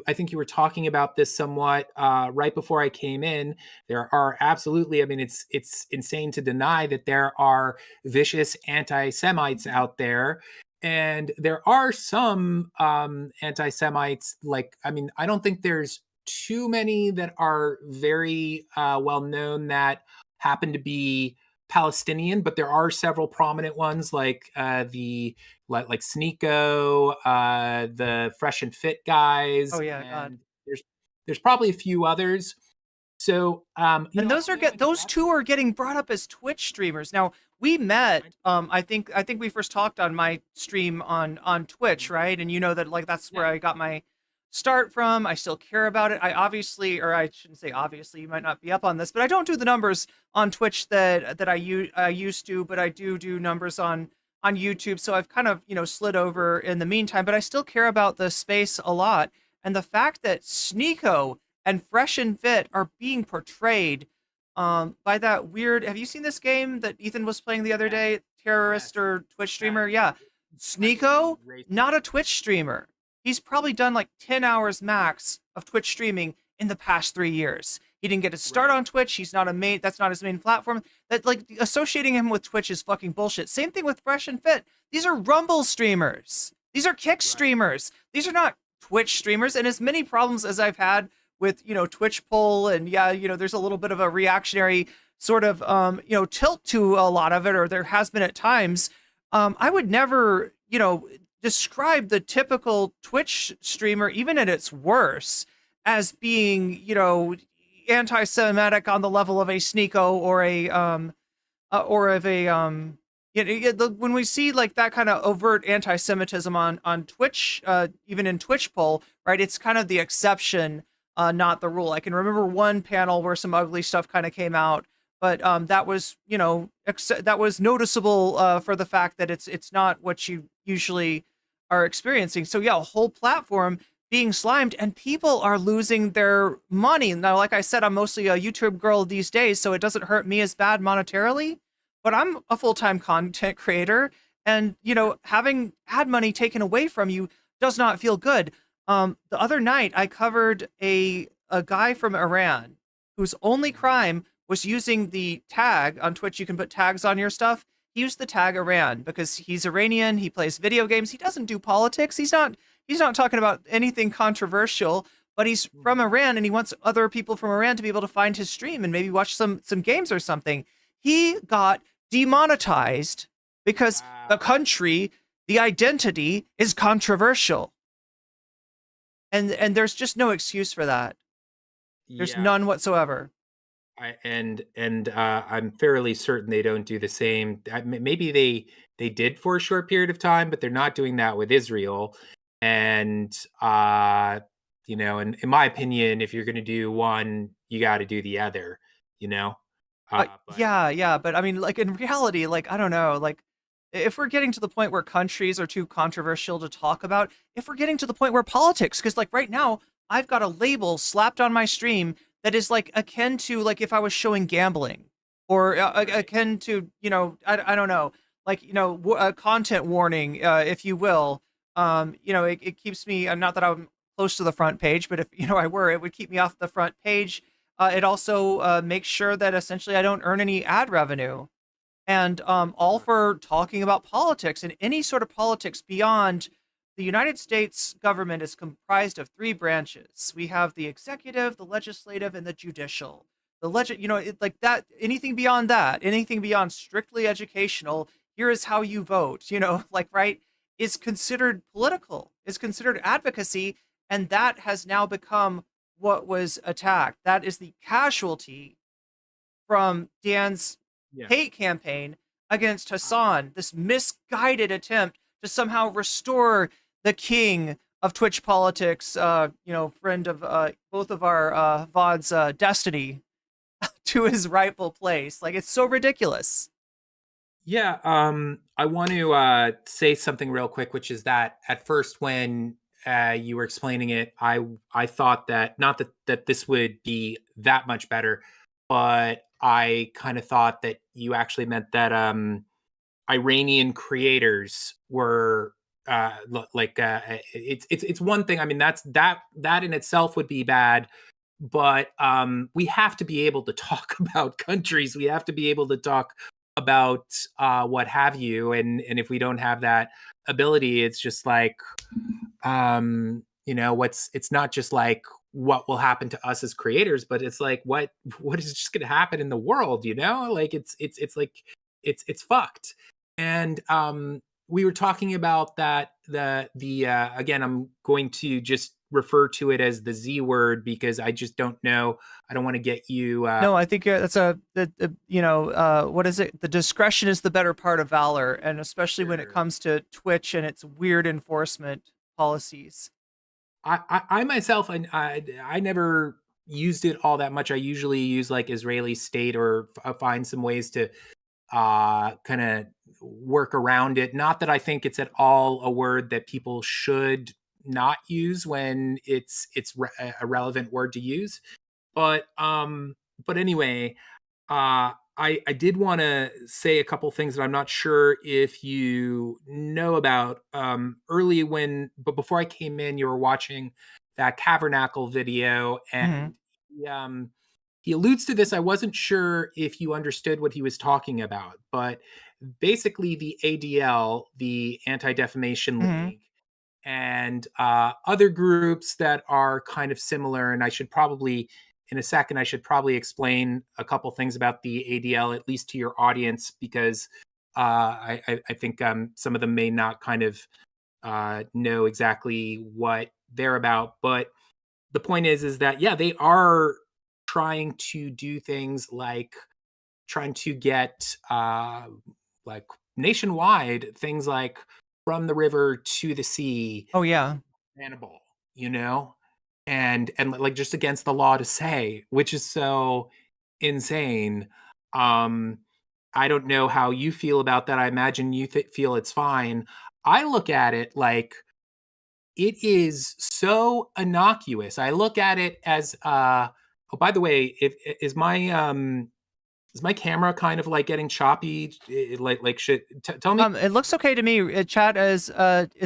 I think you were talking about this somewhat right before I came in. There are absolutely, I mean, it's insane to deny that there are vicious anti-Semites out there. And there are some anti-Semites, like, I mean, I don't think there's too many that are very well known that happen to be Palestinian, but there are several prominent ones like like Sneeko, the Fresh and Fit guys. Oh yeah, and there's probably a few others. So and those two are getting brought up as Twitch streamers. Now we met. I think we first talked on my stream on Twitch, right? And you know that like that's where I got my start from. I still care about it. I obviously, or I shouldn't say obviously, you might not be up on this, but I don't do the numbers on Twitch that I used to, but I do numbers on YouTube. So I've kind of slid over in the meantime, but I still care about the space a lot. And the fact that Sneeko and Fresh and Fit are being portrayed by that weird. Have you seen this game that Ethan was playing the other day? Terrorist or Twitch streamer? Yeah. Sneeko, not a Twitch streamer. He's probably done like 10 hours max of Twitch streaming in the past 3 years. He didn't get to start on Twitch. He's not that's not his main platform. That like associating him with Twitch is fucking bullshit. Same thing with Fresh and Fit. These are Rumble streamers. These are Kick streamers. These are not Twitch streamers. And as many problems as I've had with Twitch poll and there's a little bit of a reactionary sort of tilt to a lot of it, or there has been at times. I would never describe the typical Twitch streamer, even at its worst, as being anti-Semitic on the level of a Sneeko when we see like that kind of overt anti-Semitism on Twitch, even in Twitch poll, right? It's kind of the exception. Not the rule. I can remember one panel where some ugly stuff kind of came out, but that was, that was noticeable for the fact that it's not what you usually are experiencing. So yeah, a whole platform being slimed and people are losing their money. Now, like I said, I'm mostly a YouTube girl these days, so it doesn't hurt me as bad monetarily, but I'm a full-time content creator, and having ad money taken away from you does not feel good. The other night I covered a guy from Iran whose only crime was using the tag on Twitch. You can put tags on your stuff. He used the tag Iran because he's Iranian. He plays video games. He doesn't do politics. He's not talking about anything controversial, but he's from Iran and he wants other people from Iran to be able to find his stream and maybe watch some games or something. He got demonetized because the country, the identity is controversial. And there's just no excuse for that. There's none whatsoever. I'm fairly certain they don't do the same. Maybe they did for a short period of time, but they're not doing that with Israel. And and in my opinion, if you're going to do one, you got to do the other. But I mean, like in reality, like I don't know, like if we're getting to the point where countries are too controversial to talk about, if we're getting to the point where politics, because like right now, I've got a label slapped on my stream that is like akin to like if I was showing gambling, or akin to I don't know, like a content warning, if you will. It keeps me. Not that I'm close to the front page, but if I were, it would keep me off the front page. It also makes sure that essentially I don't earn any ad revenue, and all for talking about politics and any sort of politics beyond. The United States government is comprised of 3 branches. We have the executive, the legislative, and the judicial. The like that, anything beyond that, anything beyond strictly educational, here is how you vote, right, is considered political, is considered advocacy, and that has now become what was attacked. That is the casualty from Dan's hate campaign against Hasan, this misguided attempt to somehow restore the king of Twitch politics, friend of both of our VODs, Destiny, to his rightful place. Like, it's so ridiculous. Yeah, I want to say something real quick, which is that at first when you were explaining it, I thought that, not that this would be that much better, but I kind of thought that you actually meant that Iranian creators were it's one thing. I mean, that in itself would be bad, but we have to be able to talk about countries. We have to be able to talk about what have you, and if we don't have that ability, it's just like it's not just like what will happen to us as creators, but it's like what is just going to happen in the world, you know? Like it's like it's fucked. And we were talking about that the again, I'm going to just refer to it as the Z word because I just don't know. I don't want to get you No, I think that's what is it? The discretion is the better part of valor, and especially when it comes to Twitch and its weird enforcement policies. I myself, I never used it all that much. I usually use like Israeli state or find some ways to kind of work around it. Not that I think it's at all a word that people should not use when it's a relevant word to use. But anyway, I did want to say a couple things that I'm not sure if you know about. But before I came in, you were watching that Tabernacle video, and he alludes to this. I wasn't sure if you understood what he was talking about, but basically the ADL, the Anti-Defamation League, and other groups that are kind of similar, and I should probably in a second, I should probably explain a couple things about the ADL, at least to your audience, because I think some of them may not kind of know exactly what they're about. But the point is that, yeah, they are trying to do things like trying to get like nationwide things like from the river to the sea. Oh, yeah. Bannable, you know? And like just against the law to say, which is so insane. I don't know how you feel about that. I imagine you feel it's fine. I look at it like it is so innocuous. I look at it as oh, by the way, is my camera kind of like getting choppy? Like shit. Tell me. It looks okay to me. Chat, is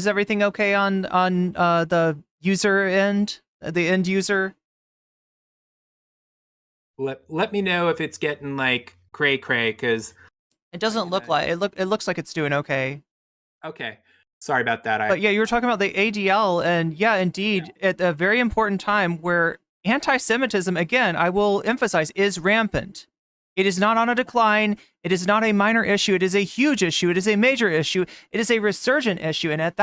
everything okay on the user end? The end user? Let me know if it's getting like cray because it doesn't look like it looks like it's doing okay. Okay, sorry about that. But yeah, you were talking about the ADL, and yeah, indeed, at a very important time where anti-Semitism, again, I will emphasize, is rampant. It is not on a decline. It is not a minor issue. It is a huge issue. It is a major issue. It is a resurgent issue. And at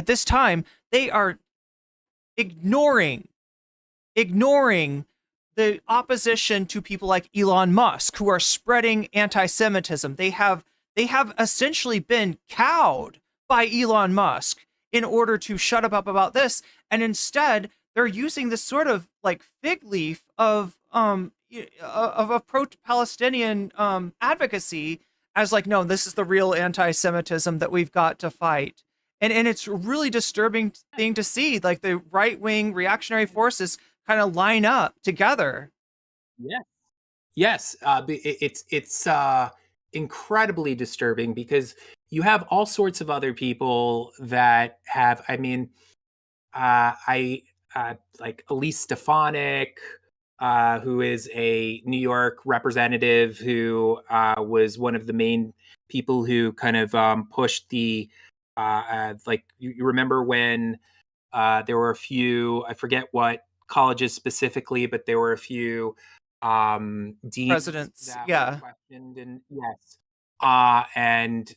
this time, they are ignoring the opposition to people like Elon Musk, who are spreading anti-Semitism. They have essentially been cowed by Elon Musk in order to shut up about this, and instead they're using this sort of like fig leaf of a pro-Palestinian advocacy as like, no, this is the real anti-Semitism that we've got to fight. And it's a really disturbing thing to see, like the right-wing reactionary forces kind of line up together. Yes. It's incredibly disturbing because you have all sorts of other people that have, I mean, like Elise Stefanik, who is a New York representative who was one of the main people who kind of pushed the like you remember when there were a few, I forget what colleges specifically, but there were a few deans, presidents, yeah, questioned, and yes, and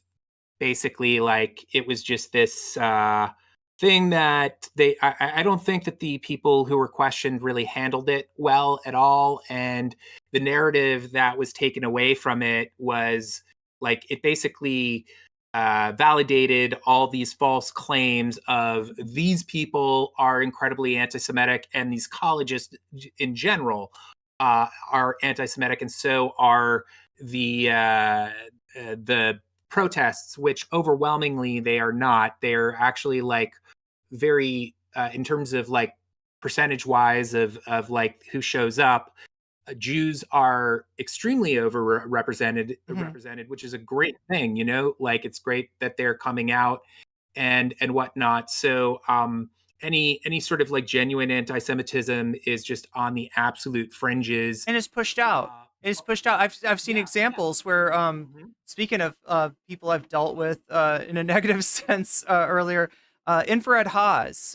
basically like it was just this thing that I don't think that the people who were questioned really handled it well at all, and the narrative that was taken away from it was like it basically validated all these false claims of these people are incredibly anti-Semitic, and these colleges in general are anti-Semitic, and so are the protests, which overwhelmingly they are not. They're actually like very in terms of like percentage wise of like who shows up. Jews are extremely overrepresented, which is a great thing, you know, like it's great that they're coming out and whatnot. So any sort of like genuine anti-Semitism is just on the absolute fringes and is pushed out. It's pushed out. I've seen examples where speaking of people I've dealt with in a negative sense earlier, Infrared Haas,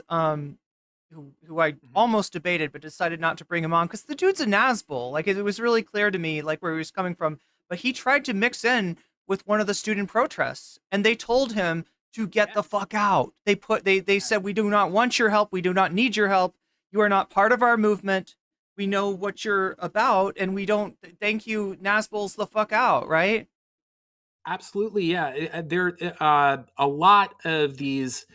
who I almost debated but decided not to bring him on because the dude's a Nazbol. Like it was really clear to me like where he was coming from. But he tried to mix in with one of the student protests, and they told him to get the fuck out. They said, we do not want your help. We do not need your help. You are not part of our movement. We know what you're about, and we don't. Thank you, Nazbols, the fuck out, right? Absolutely, yeah. There a lot of these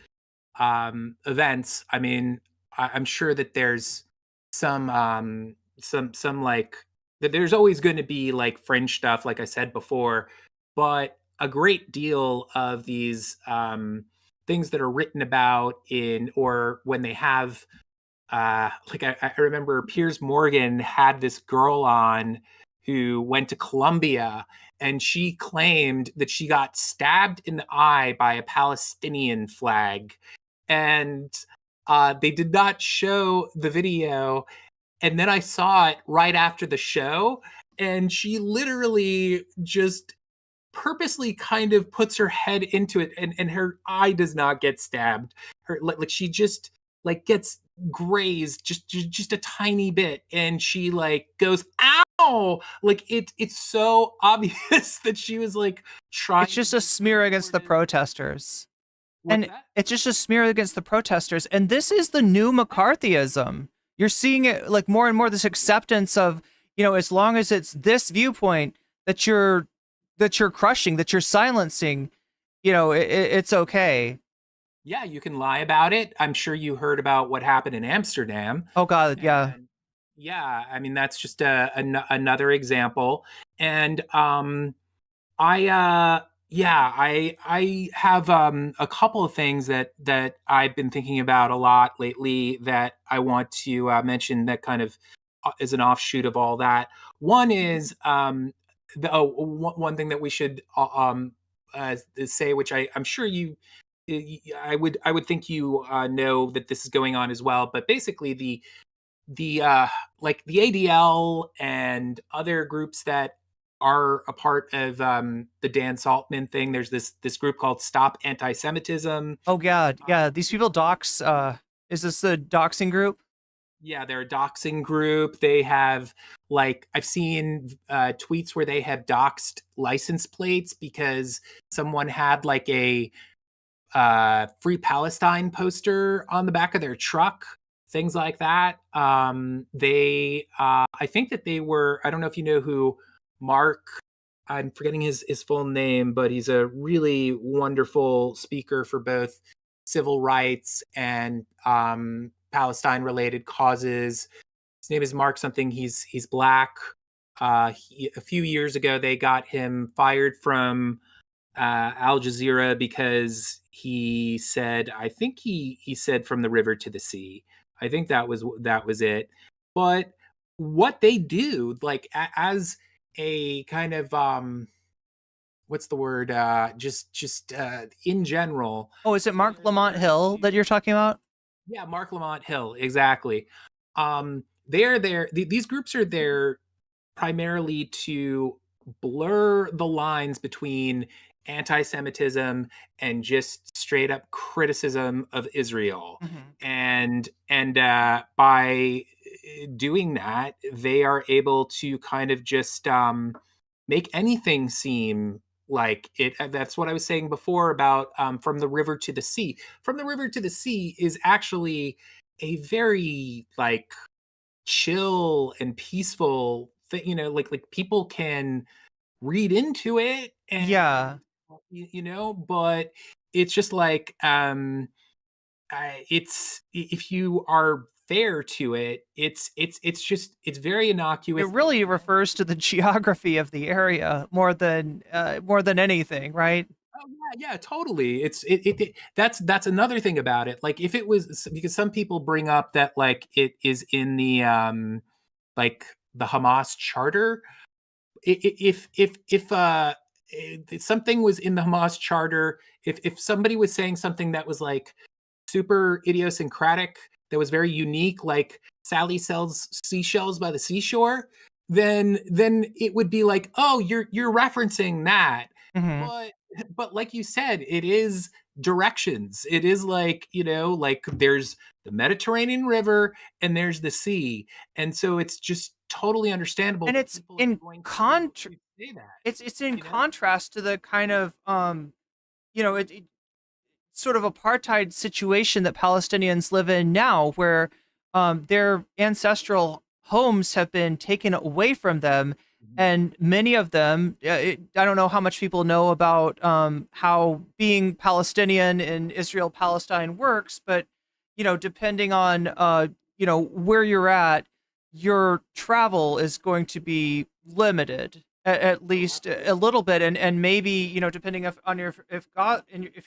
events. I mean, I'm sure that there's some like that. There's always going to be like fringe stuff, like I said before, but a great deal of these things that are written about in or when they have like I remember Piers Morgan had this girl on who went to Colombia, and she claimed that she got stabbed in the eye by a Palestinian flag, and they did not show the video. And then I saw it right after the show, and she literally just purposely kind of puts her head into it, and her eye does not get stabbed. Her like she just like gets grazed just a tiny bit, and she like goes ow. Like it's so obvious that she was like trying. It's just a smear against the protesters. And it's just a smear against the protesters. And this is the new McCarthyism. You're seeing it like more and more, this acceptance of, you know, as long as it's this viewpoint that you're crushing, that you're silencing, you know, it's okay. Yeah, you can lie about it. I'm sure you heard about what happened in Amsterdam. Oh God, yeah. Yeah, I mean that's just another example. And I have a couple of things that I've been thinking about a lot lately that I want to mention that kind of is an offshoot of all that. One is one thing that we should say, which I'm sure I would think you know that this is going on as well. But basically, the like the ADL and other groups that are a part of the Dan Saltman thing. There's this group called Stop Anti-Semitism. Oh God, yeah. These people dox. Is this the doxing group? Yeah, they're a doxing group. They have like I've seen tweets where they have doxed license plates because someone had like a Free Palestine poster on the back of their truck. Things like that. I think that they were. I don't know if you know who Mark. I'm forgetting his full name, but he's a really wonderful speaker for both civil rights and Palestine-related causes. His name is Mark something. He's black. A few years ago, they got him fired from Al Jazeera because he said, I think he said from the river to the sea. I think that was it. But what they do, like as a kind of what's the word? Just in general. Oh, is it Mark Lamont Hill that you're talking about? Yeah, Mark Lamont Hill, exactly. They're there. These groups are there primarily to blur the lines between anti-Semitism and just straight up criticism of Israel. And by doing that, they are able to kind of just make anything seem like it. That's what I was saying before about From the River to the Sea. From the River to the Sea is actually a very like chill and peaceful thing, you know, like people can read into it and you know, but it's just like it's if you are fair to it, it's very innocuous. It really refers to the geography of the area more than anything, right? Oh yeah, totally. That's another thing about it. Like if it was, because some people bring up that like it is in the like the Hamas charter. If something was in the Hamas charter, if somebody was saying something that was like super idiosyncratic, that was very unique, like Sally sells seashells by the seashore, then it would be like, oh, you're referencing that. But like you said, it is directions. It is like, you know, like there's the Mediterranean River and there's the sea. And so it's just totally understandable. And it's in it's in contrast to the kind of sort of apartheid situation that Palestinians live in now, where their ancestral homes have been taken away from them. And many of them, I don't know how much people know about how being Palestinian in Israel-Palestine works, but, depending on, where you're at, your travel is going to be limited. At least a little bit, and maybe depending if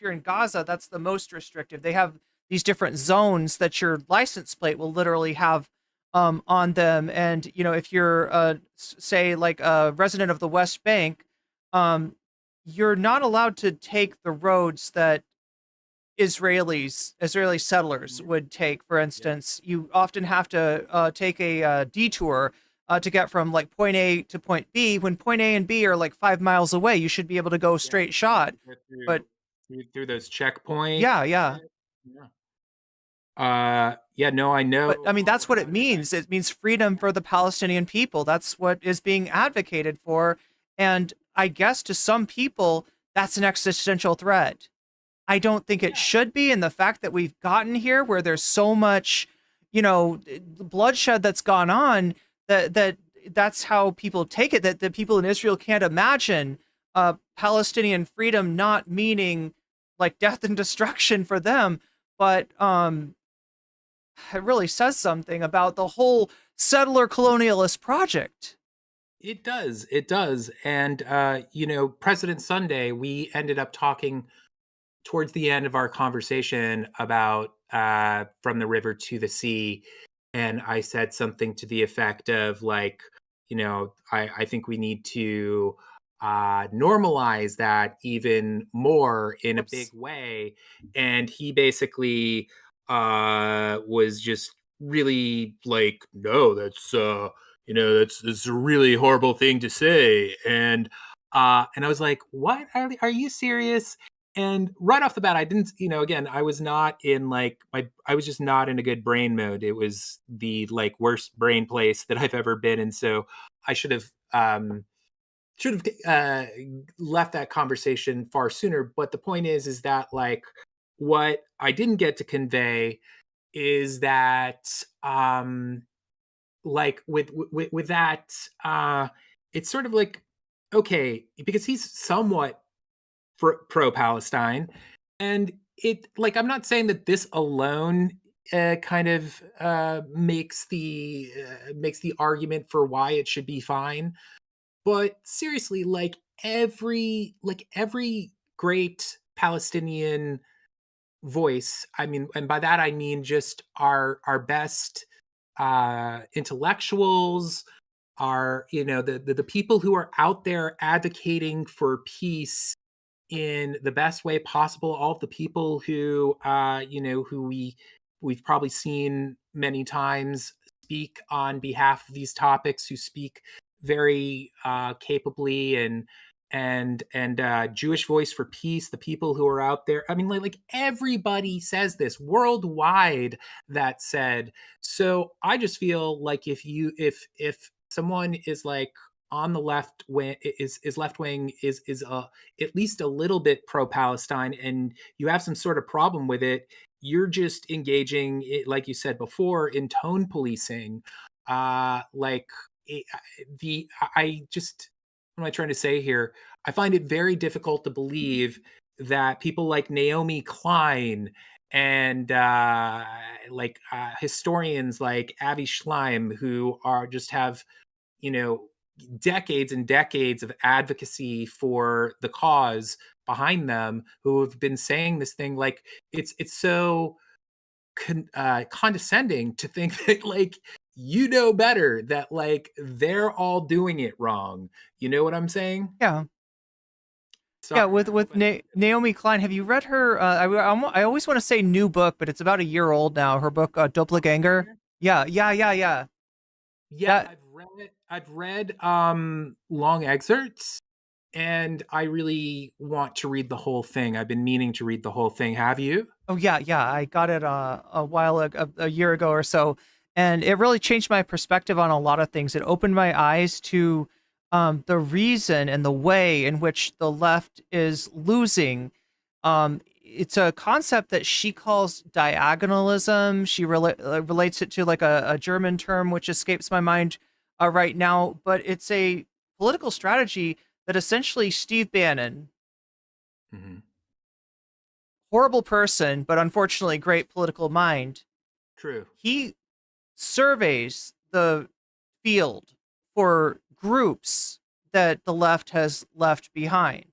you're in Gaza, that's the most restrictive. They have these different zones that your license plate will literally have on them, and if you're say like a resident of the West Bank, you're not allowed to take the roads that Israeli settlers would take. For instance, you often have to take a detour to get from like point A to point B, when point A and B are like 5 miles away. You should be able to go straight shot. But through those checkpoints. Yeah. No, I know. But I mean, that's what it means. It means freedom for the Palestinian people. That's what is being advocated for. And I guess to some people, that's an existential threat. I don't think it should be. And the fact that we've gotten here where there's so much, bloodshed that's gone on, that's how people take it, that the people in Israel can't imagine Palestinian freedom not meaning like death and destruction for them. But it really says something about the whole settler colonialist project. It does. And, President Sunday, we ended up talking towards the end of our conversation about from the river to the sea. And I said something to the effect of like, I think we need to normalize that even more in a big way. And he basically was just really like, no, that's that's a really horrible thing to say. And I was like, what? Are you serious? And right off the bat, I didn't, again, I was not in like I was just not in a good brain mode. It was the like worst brain place that I've ever been in. So I should have left that conversation far sooner. But the point is that like what I didn't get to convey is that like with that, it's sort of like, okay, because he's somewhat pro-Palestine, and it like I'm not saying that this alone kind of makes the argument for why it should be fine, but seriously, like every great Palestinian voice, I mean, and by that I mean just our best intellectuals, are the people who are out there advocating for peace in the best way possible. All of the people who who we've probably seen many times speak on behalf of these topics, who speak very capably, and Jewish Voice for Peace, the people who are out there. I mean, like everybody says this worldwide, that said. So I just feel like if someone is like on the left wing, is left wing, is at least a little bit pro-Palestine, and you have some sort of problem with it, you're just engaging, like you said before, in tone policing. What am I trying to say here? I find it very difficult to believe that people like Naomi Klein and historians like Avi Schleim, who are just have decades and decades of advocacy for the cause behind them, who have been saying this thing, like it's so condescending to think that like better, that like they're all doing it wrong. You know what I'm saying? Yeah. Sorry. Yeah, with Naomi Klein, have you read her? I always want to say new book, but it's about a year old now. Her book, Doppelganger. Yeah. Yeah, I've read long excerpts, and I really want to read the whole thing. I've been meaning to read the whole thing. Have you? Oh yeah, I got it a while ago, a year ago or so, and it really changed my perspective on a lot of things. It opened my eyes to the reason and the way in which the left is losing. It's a concept that she calls diagonalism. She relates it to like a German term, which escapes my mind right now, but it's a political strategy that essentially Steve Bannon, horrible person, but unfortunately great political mind. True. He surveys the field for groups that the left has left behind,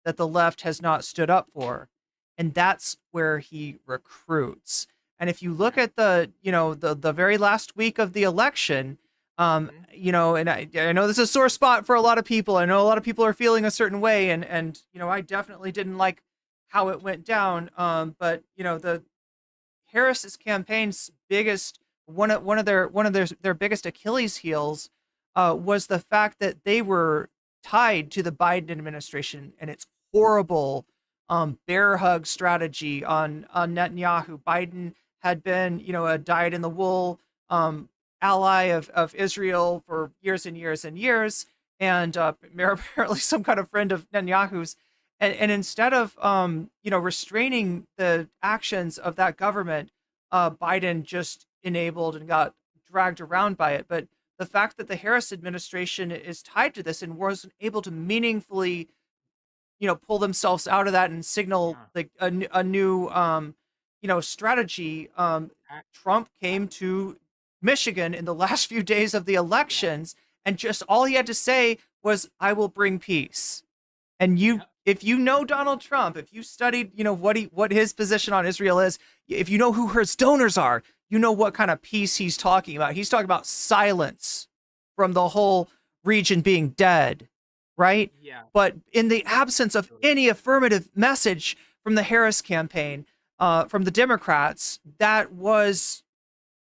that the left has not stood up for. And that's where he recruits. And if you look at the very last week of the election, and I know this is a sore spot for a lot of people. I know a lot of people are feeling a certain way, and I definitely didn't like how it went down. But the Harris's campaign's biggest one of their biggest Achilles heels was the fact that they were tied to the Biden administration and its horrible bear hug strategy on Netanyahu. Biden had been a dyed in the wool ally of Israel for years and years and years, and apparently some kind of friend of Netanyahu's. And instead of restraining the actions of that government, Biden just enabled and got dragged around by it. But the fact that the Harris administration is tied to this and wasn't able to meaningfully, pull themselves out of that and signal like a new, strategy. Trump came to Michigan in the last few days of the elections, and just all he had to say was, "I will bring peace." And if you know Donald Trump, if you studied, what his position on Israel is, if you know who his donors are, you know what kind of peace he's talking about. He's talking about silence from the whole region being dead, right? Yeah. But in the absence of any affirmative message from the Harris campaign, from the Democrats, that was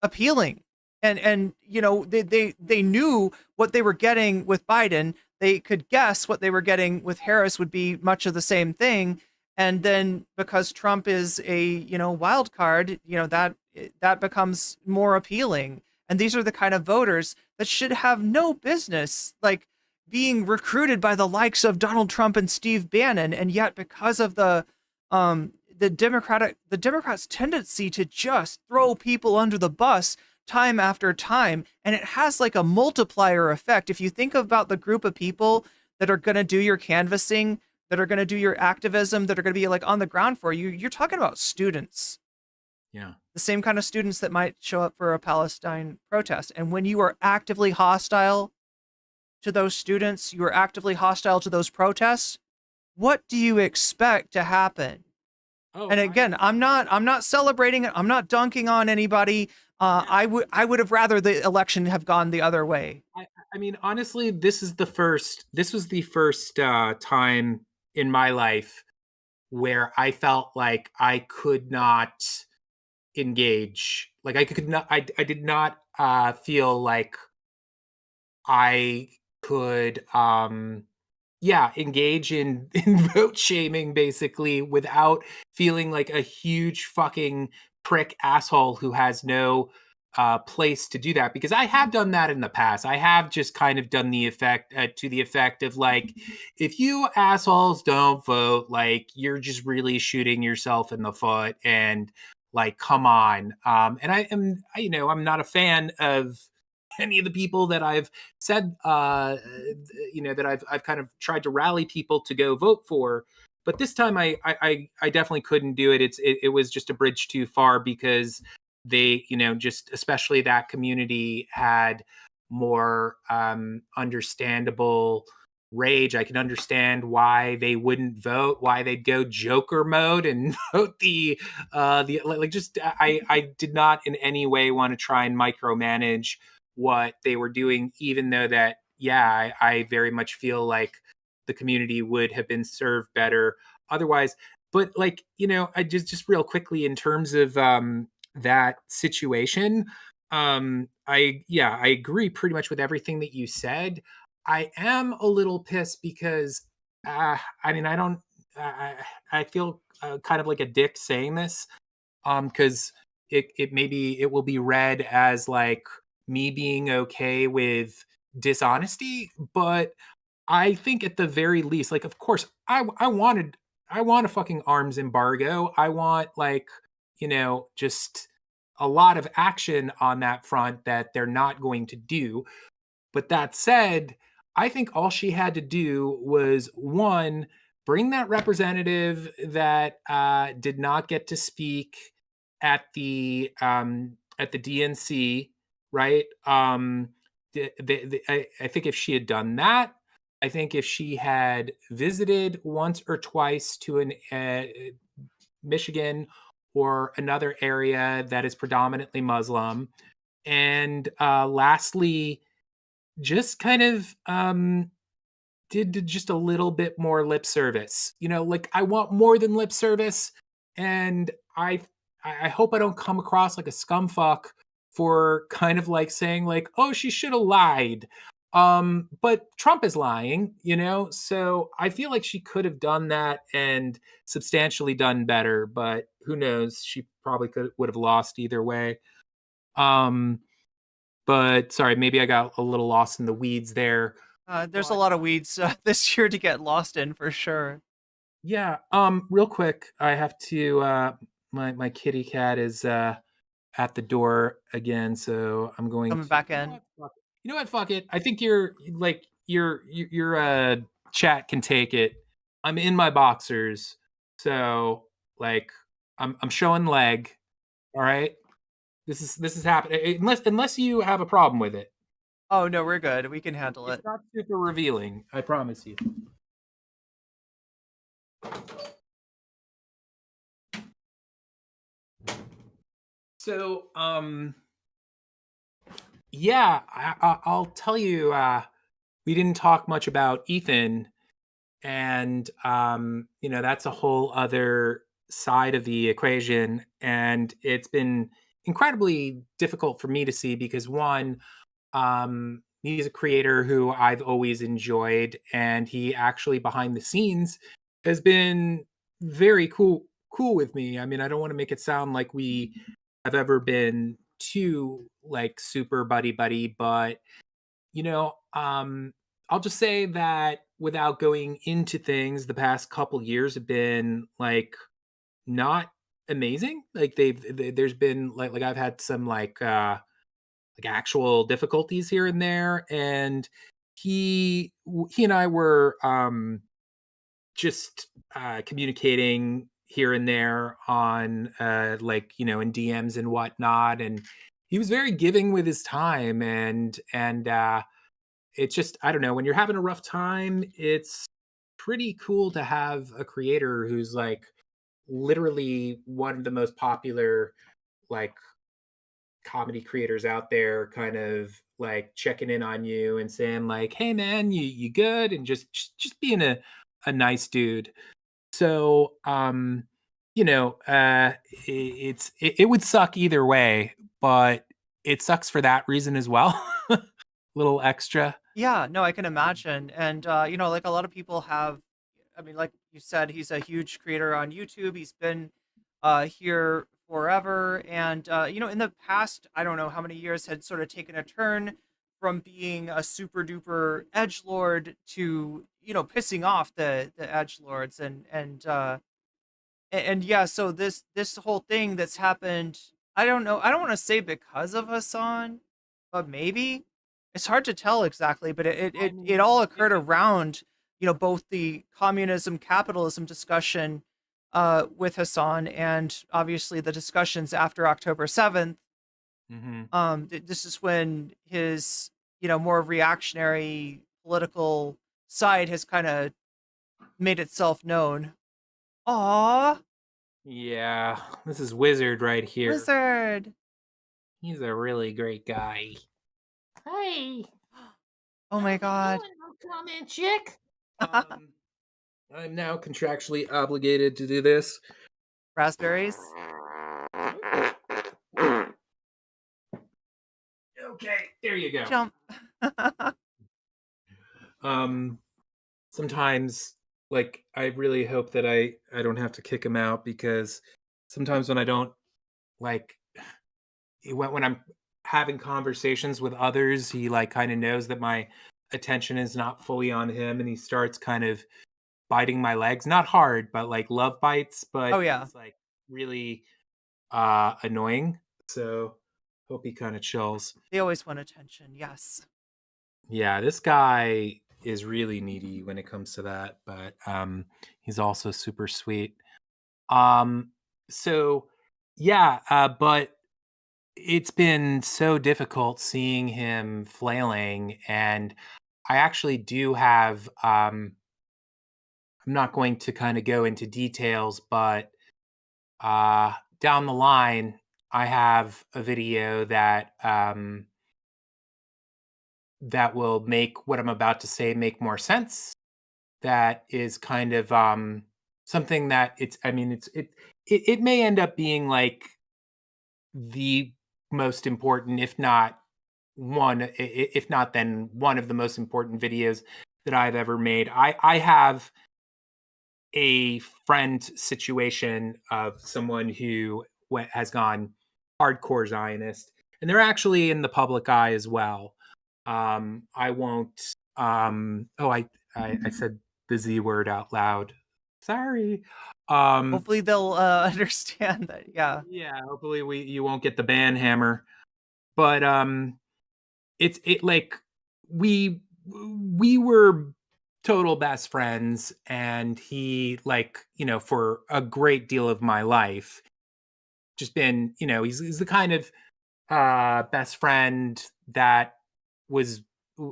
appealing. And they knew what they were getting with Biden. They could guess what they were getting with Harris would be much of the same thing. And then because Trump is a, wild card, that becomes more appealing. And these are the kind of voters that should have no business like being recruited by the likes of Donald Trump and Steve Bannon. And yet because of the Democrats' tendency to just throw people under the bus time after time, and it has like a multiplier effect. If you think about the group of people that are going to do your canvassing, that are going to do your activism, that are going to be like on the ground for you, you're talking about students. Yeah. The same kind of students that might show up for a Palestine protest. And when you are actively hostile to those students, you are actively hostile to those protests, what do you expect to happen? And again, I'm not celebrating it. I'm not dunking on anybody. I would have rather the election have gone the other way. I mean, honestly, this was the first time in my life where I felt like I could not engage. Like I did not feel like I could engage in vote shaming basically without feeling like a huge fucking prick asshole who has no place to do that, because I have done that in the past. I have just kind of done the effect of like, if you assholes don't vote, like you're just really shooting yourself in the foot, and like, come on. And I'm not a fan of any of the people that I've said, that I've kind of tried to rally people to go vote for. But this time I definitely couldn't do it. It was just a bridge too far, because they, just especially that community had more understandable rage. I can understand why they wouldn't vote, why they'd go Joker mode and vote I did not in any way want to try and micromanage what they were doing, even though that, I very much feel like the community would have been served better otherwise. But like, I just real quickly in terms of that situation, I agree pretty much with everything that you said. I am a little pissed because I mean, I don't. I feel kind of like a dick saying this, because it maybe it will be read as like me being okay with dishonesty, but I think at the very least, like, of course, I want a fucking arms embargo. I want like, just a lot of action on that front that they're not going to do. But that said, I think all she had to do was one, bring that representative that did not get to speak at the DNC, right? I think if she had done that, I think if she had visited once or twice to an Michigan or another area that is predominantly Muslim, and lastly, just kind of did just a little bit more lip service. Like I want more than lip service, and I hope I don't come across like a scumfuck for kind of like saying like, oh, she should have lied. But Trump is lying, so I feel like she could have done that and substantially done better, but who knows? She probably would have lost either way. But sorry, maybe I got a little lost in the weeds there. There's a lot of weeds this year to get lost in for sure. Yeah. Real quick, I have to. My kitty cat is at the door again, so I'm going Coming back in. You know what? Fuck it. I think your chat can take it. I'm in my boxers, so like I'm showing leg. All right. This is happening unless you have a problem with it. Oh no, we're good. We can handle it. It's not super revealing, I promise you. So, yeah, I'll tell you, we didn't talk much about Ethan, and that's a whole other side of the equation, and it's been incredibly difficult for me to see because one, he's a creator who I've always enjoyed, and he actually behind the scenes has been very cool with me. I mean, I don't want to make it sound like we have ever been too like super buddy, but I'll just say that without going into things, the past couple years have been like not amazing. Like there's been like I've had some like actual difficulties here and there, and he and I were just communicating here and there on like in DMs and whatnot, and he was very giving with his time, and it's just, I don't know, when you're having a rough time, it's pretty cool to have a creator who's like literally one of the most popular like comedy creators out there, kind of like checking in on you and saying like, hey man, you good, and just being a nice dude. So it would suck either way, but it sucks for that reason as well. Little extra. Yeah, no, I can imagine. And like a lot of people have, I mean, like you said, he's a huge creator on YouTube. He's been here forever, and in the past, I don't know how many years, had sort of taken a turn from being a super duper edgelord to pissing off the edgelords, and yeah, so this whole thing that's happened, I don't know, I don't want to say because of Hasan, but maybe. It's hard to tell exactly, but it all occurred around both the communism capitalism discussion with Hasan, and obviously the discussions after October 7th. This is when his more reactionary political side has kind of made itself known. Aww. Yeah, this is Wizard right here. Wizard. He's a really great guy. Hey. Oh my god. Nocommentchick. I'm now contractually obligated to do this. Raspberries. Okay, there you go. Jump. Sometimes like I really hope that I don't have to kick him out, because sometimes when I don't like when I'm having conversations with others, he like kind of knows that my attention is not fully on him, and he starts kind of biting my legs, not hard, but like love bites, but Oh, yeah. it's like really annoying. So hope he kind of chills. They always want attention. Yes. Yeah, this guy is really needy when it comes to that, but he's also super sweet. So yeah, but it's been so difficult seeing him flailing, and I actually do have I'm not going to kind of go into details, but down the line I have a video that that will make what I'm about to say make more sense. That is kind of something that it may end up being like the most important, if not if not then one of the most important videos that I've ever made. I have a friend situation of someone who has gone hardcore Zionist, and they're actually in the public eye as well. I won't. I said the Z word out loud. Sorry. Hopefully they'll understand that. Yeah. Yeah. Hopefully you won't get the ban hammer. But it like we were total best friends, and he like for a great deal of my life just been he's the kind of best friend that was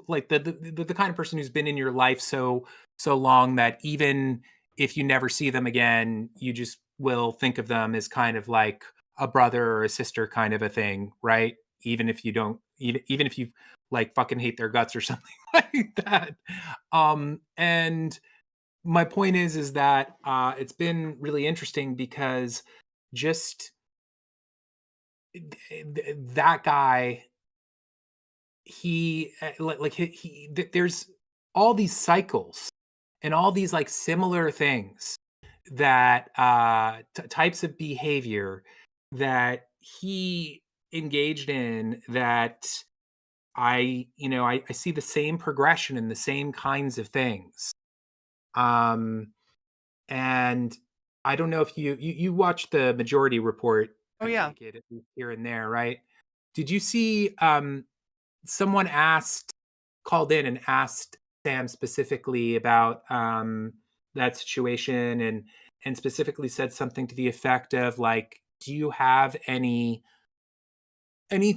like the kind of person who's been in your life so long that even if you never see them again, you just will think of them as kind of like a brother or a sister kind of a thing, right? Even if you don't, even if you like fucking hate their guts or something like that. And my point is that it's been really interesting because just that guy, he there's all these cycles and all these like similar things that types of behavior that he engaged in, that I see the same progression and the same kinds of things. And I don't know if you watched the Majority Report. Oh, yeah. Take it at least here and there, right? Did you see someone called in and asked Sam specifically about that situation, and specifically said something to the effect of like, do you have any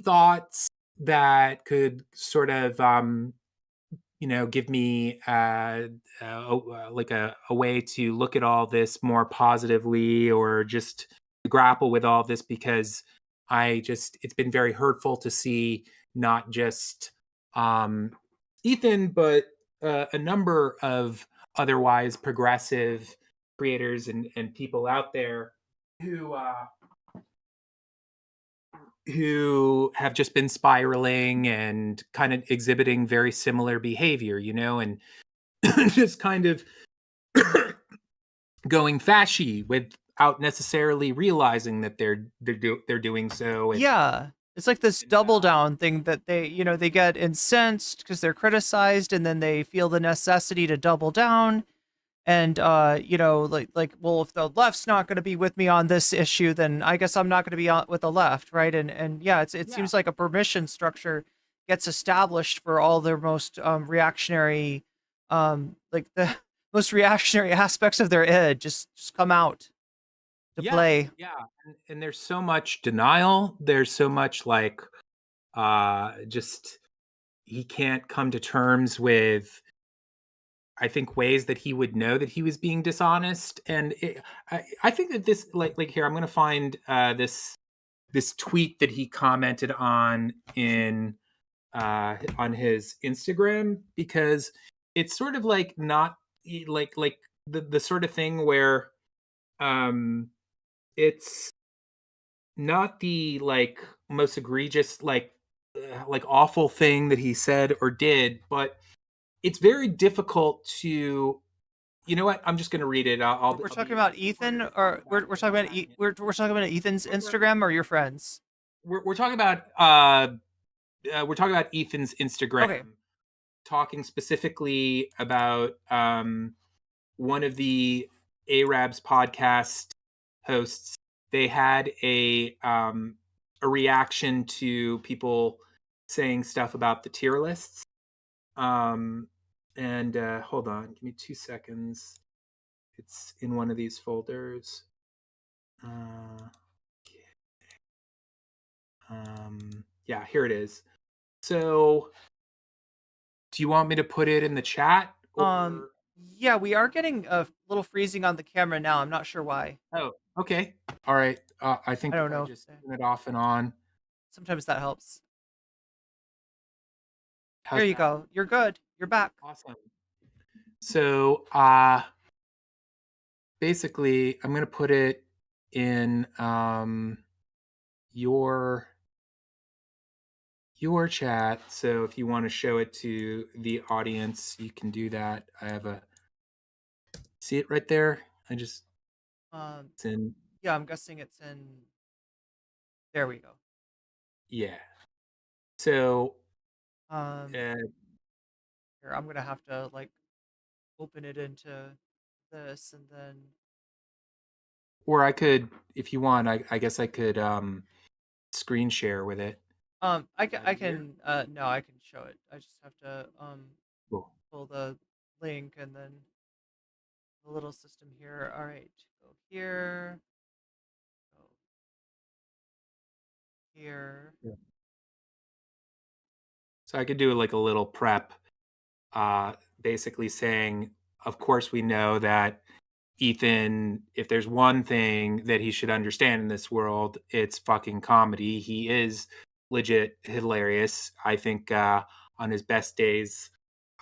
thoughts that could sort of give me like a way to look at all this more positively, or just to grapple with all this, because it's been very hurtful to see not just Ethan, but a number of otherwise progressive creators and people out there who have just been spiraling and kind of exhibiting very similar behavior, and just kind of going fashy without necessarily realizing that they're doing so. And, Yeah. It's like this double down thing that they get incensed because they're criticized, and then they feel the necessity to double down. And well, if the left's not going to be with me on this issue, then I guess I'm not going to be with the left, right? And yeah, it seems like a permission structure gets established for all their most reactionary, like the most reactionary aspects of their id just come out to play. Yeah, and there's so much denial. There's so much like just he can't come to terms with, I think, ways that he would know that he was being dishonest. And I think that this, like here, I'm going to find this tweet that he commented on on his Instagram, because it's sort of like not like the sort of thing where it's not the like most egregious like awful thing that he said or did, but it's very difficult to You know what? I'm just going to read it. We're talking about Ethan, or we're talking about we're talking about Ethan's Instagram or your friends. We're talking about Ethan's Instagram. Okay. Talking specifically about one of the Arabs podcast hosts. They had a reaction to people saying stuff about the tier lists. And hold on, give me 2 seconds. It's in one of these folders. Yeah, here it is. So, do you want me to put it in the chat? Yeah, we are getting a little freezing on the camera now. I'm not sure why. Oh, okay. All right. I think I don't know. Just turn it off and on. Sometimes that helps. How's There you that? go. You're good. You're back. Awesome. So, basically, I'm going to put it in your chat. So if you want to show it to the audience, you can do that. I have a see it right there. It's in. Yeah, I'm guessing it's in. There we go. Yeah. So here, I'm gonna have to like open it into this and then. Or I could, if you want, I guess I could screen share with it. I can no, I can show it. I just have to Cool. pull the link and then the little system here. All right, go here. Go here. Yeah. So I could do like a little prep, basically saying, of course, we know that Ethan, if there's one thing that he should understand in this world, it's fucking comedy. He is legit hilarious. I think on his best days,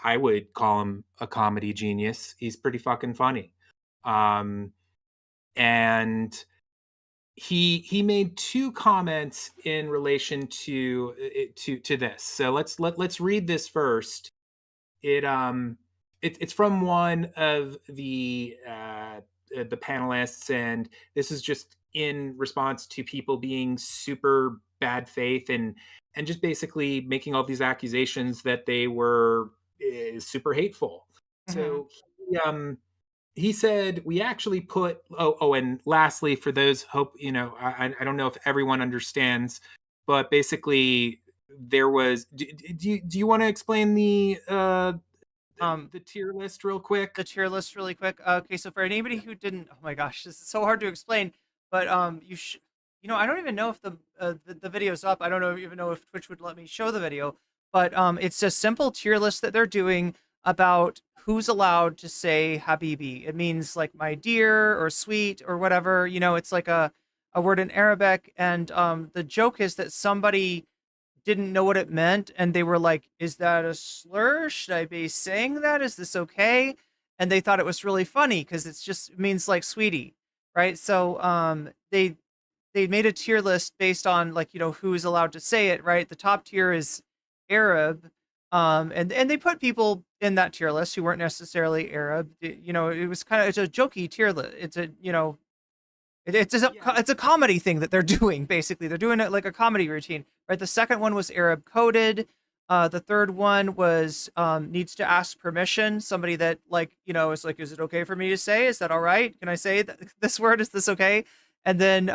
I would call him a comedy genius. He's pretty fucking funny. And he made 2 comments in relation to this. So let's read this first. It's from one of the panelists, and this is just in response to people being super bad faith and just basically making all these accusations that they were super hateful. So he said we actually put and lastly, for those I don't know if everyone understands, but basically there was do you want to explain the tier list real quick? The tier list really quick. Okay, so for anybody who didn't, oh my gosh, this is so hard to explain, but I don't even know if the video's up. I don't even know if Twitch would let me show the video, but it's a simple tier list that they're doing about who's allowed to say Habibi. It means like my dear or sweet or whatever. It's like a word in Arabic, and the joke is that somebody didn't know what it meant, and they were like, is that a slur? Should I be saying that? Is this okay? And they thought it was really funny because it means like sweetie, right? So they made a tier list based on like who's allowed to say it, right? The top tier is Arab, and they put people in that tier list who weren't necessarily Arab. It was it's a jokey tier list. It's a comedy thing that they're doing. Basically, they're doing it like a comedy routine, right? The second one was Arab coded. The third one was needs to ask permission. Somebody that is like, is it okay for me to say? Is that all right? Can I say this word? Is this okay? And then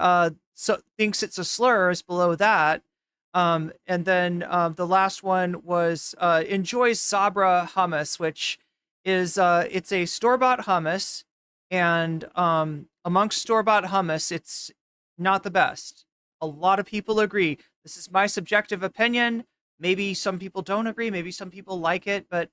so thinks it's a slur is below that. And then the last one was enjoys Sabra hummus, which is it's a store-bought hummus, and amongst store-bought hummus, it's not the best. A lot of people agree. This is my subjective opinion. Maybe some people don't agree. Maybe some people like it, but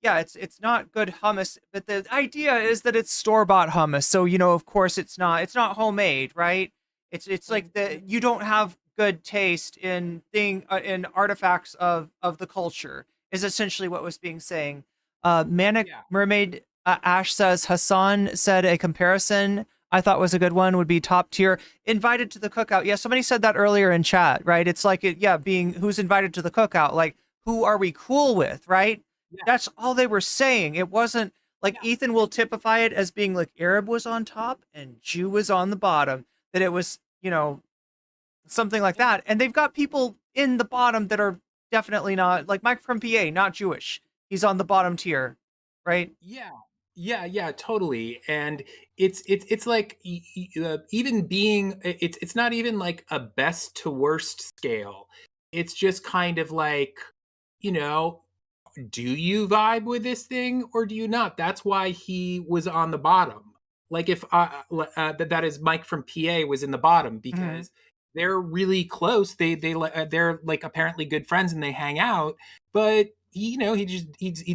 yeah, it's not good hummus. But the idea is that it's store-bought hummus, so of course it's not homemade, right? It's like you don't have good taste in artifacts of the culture is essentially what was being saying. Manic Mermaid Ash says Hasan said a comparison I thought was a good one would be top tier invited to the cookout. Yeah, somebody said that earlier in chat, right? It's like being who's invited to the cookout, like who are we cool with, right? Yeah. That's all they were saying. It wasn't Like Ethan will typify it as being like Arab was on top and Jew was on the bottom. That it was, something like that. And they've got people in the bottom that are definitely not, like Mike from PA, not Jewish. He's on the bottom tier, right? Yeah, totally. And it's like even being it's not even like a best to worst scale. It's just kind of like, do you vibe with this thing or do you not? That's why he was on the bottom. Like if that is Mike from PA was in the bottom because they're really close. They're like apparently good friends and they hang out, but he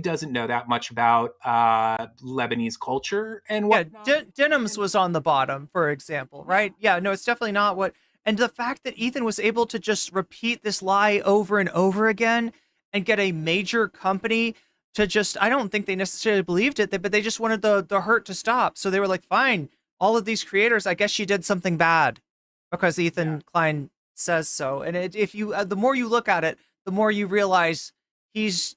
doesn't know that much about Lebanese culture and what. Denims was on the bottom, for example, right? Yeah, no, it's definitely not what. And the fact that Ethan was able to just repeat this lie over and over again and get a major company to just, I don't think they necessarily believed it, but they just wanted the hurt to stop. So they were like, fine, all of these creators, I guess she did something bad because Ethan Klein says so. And if you, the more you look at it, the more you realize he's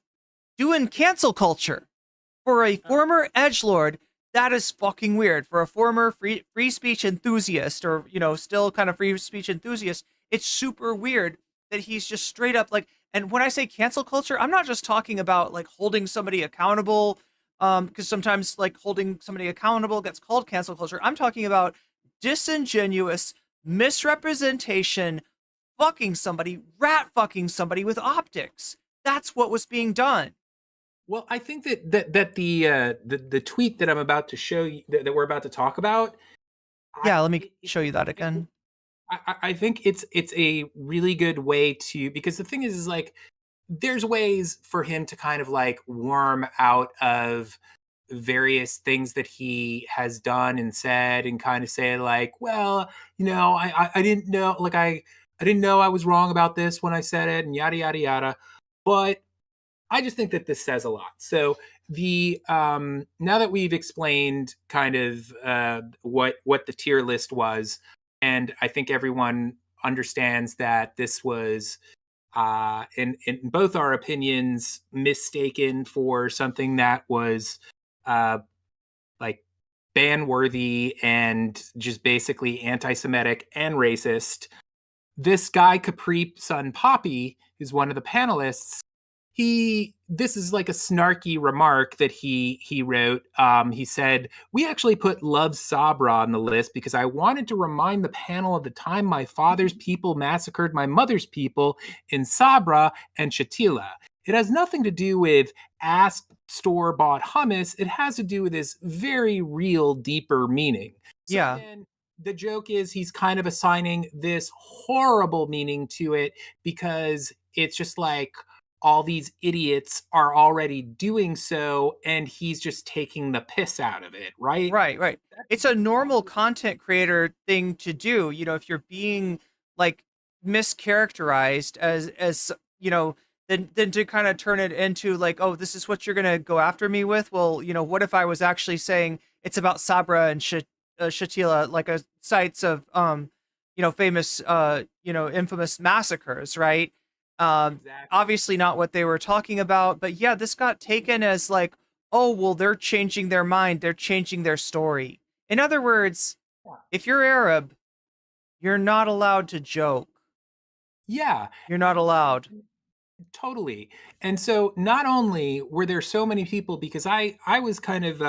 doing cancel culture for a former edgelord. That is fucking weird. For a former free speech enthusiast, or still kind of free speech enthusiast, it's super weird that he's just straight up like. And when I say cancel culture, I'm not just talking about like holding somebody accountable, because sometimes like holding somebody accountable gets called cancel culture. I'm talking about disingenuous misrepresentation, rat fucking somebody with optics. That's what was being done. Well, I think that the tweet that I'm about to show you, that we're about to talk about. Yeah, let me show you that again. I think it's a really good way to, because the thing is like, there's ways for him to kind of like worm out of various things that he has done and said and kind of say like, well, I didn't know, like I didn't know I was wrong about this when I said it and yada, yada, yada. But I just think that this says a lot. So the now that we've explained kind of what the tier list was, and I think everyone understands that this was in both our opinions mistaken for something that was like ban-worthy and just basically anti-Semitic and racist. This guy Capri Sun Poppy, who's one of the panelists, this is like a snarky remark that he wrote. He said, "We actually put Love Sabra on the list because I wanted to remind the panel of the time my father's people massacred my mother's people in Sabra and Shatila. It has nothing to do with ass store-bought hummus. It has to do with this very real, deeper meaning." So yeah. Then the joke is he's kind of assigning this horrible meaning to it because it's just like, all these idiots are already doing so, and he's just taking the piss out of it, right? Right. It's a normal content creator thing to do. If you're being like mischaracterized as then to kind of turn it into like, oh, this is what you're gonna go after me with. Well, what if I was actually saying it's about Sabra and Shatila, like sites of famous infamous massacres, right? Exactly. Obviously not what they were talking about, but yeah, this got taken as like, oh, well, they're changing their mind. They're changing their story. In other words, if you're Arab, you're not allowed to joke. Yeah. You're not allowed. Totally. And so not only were there so many people, because I was kind of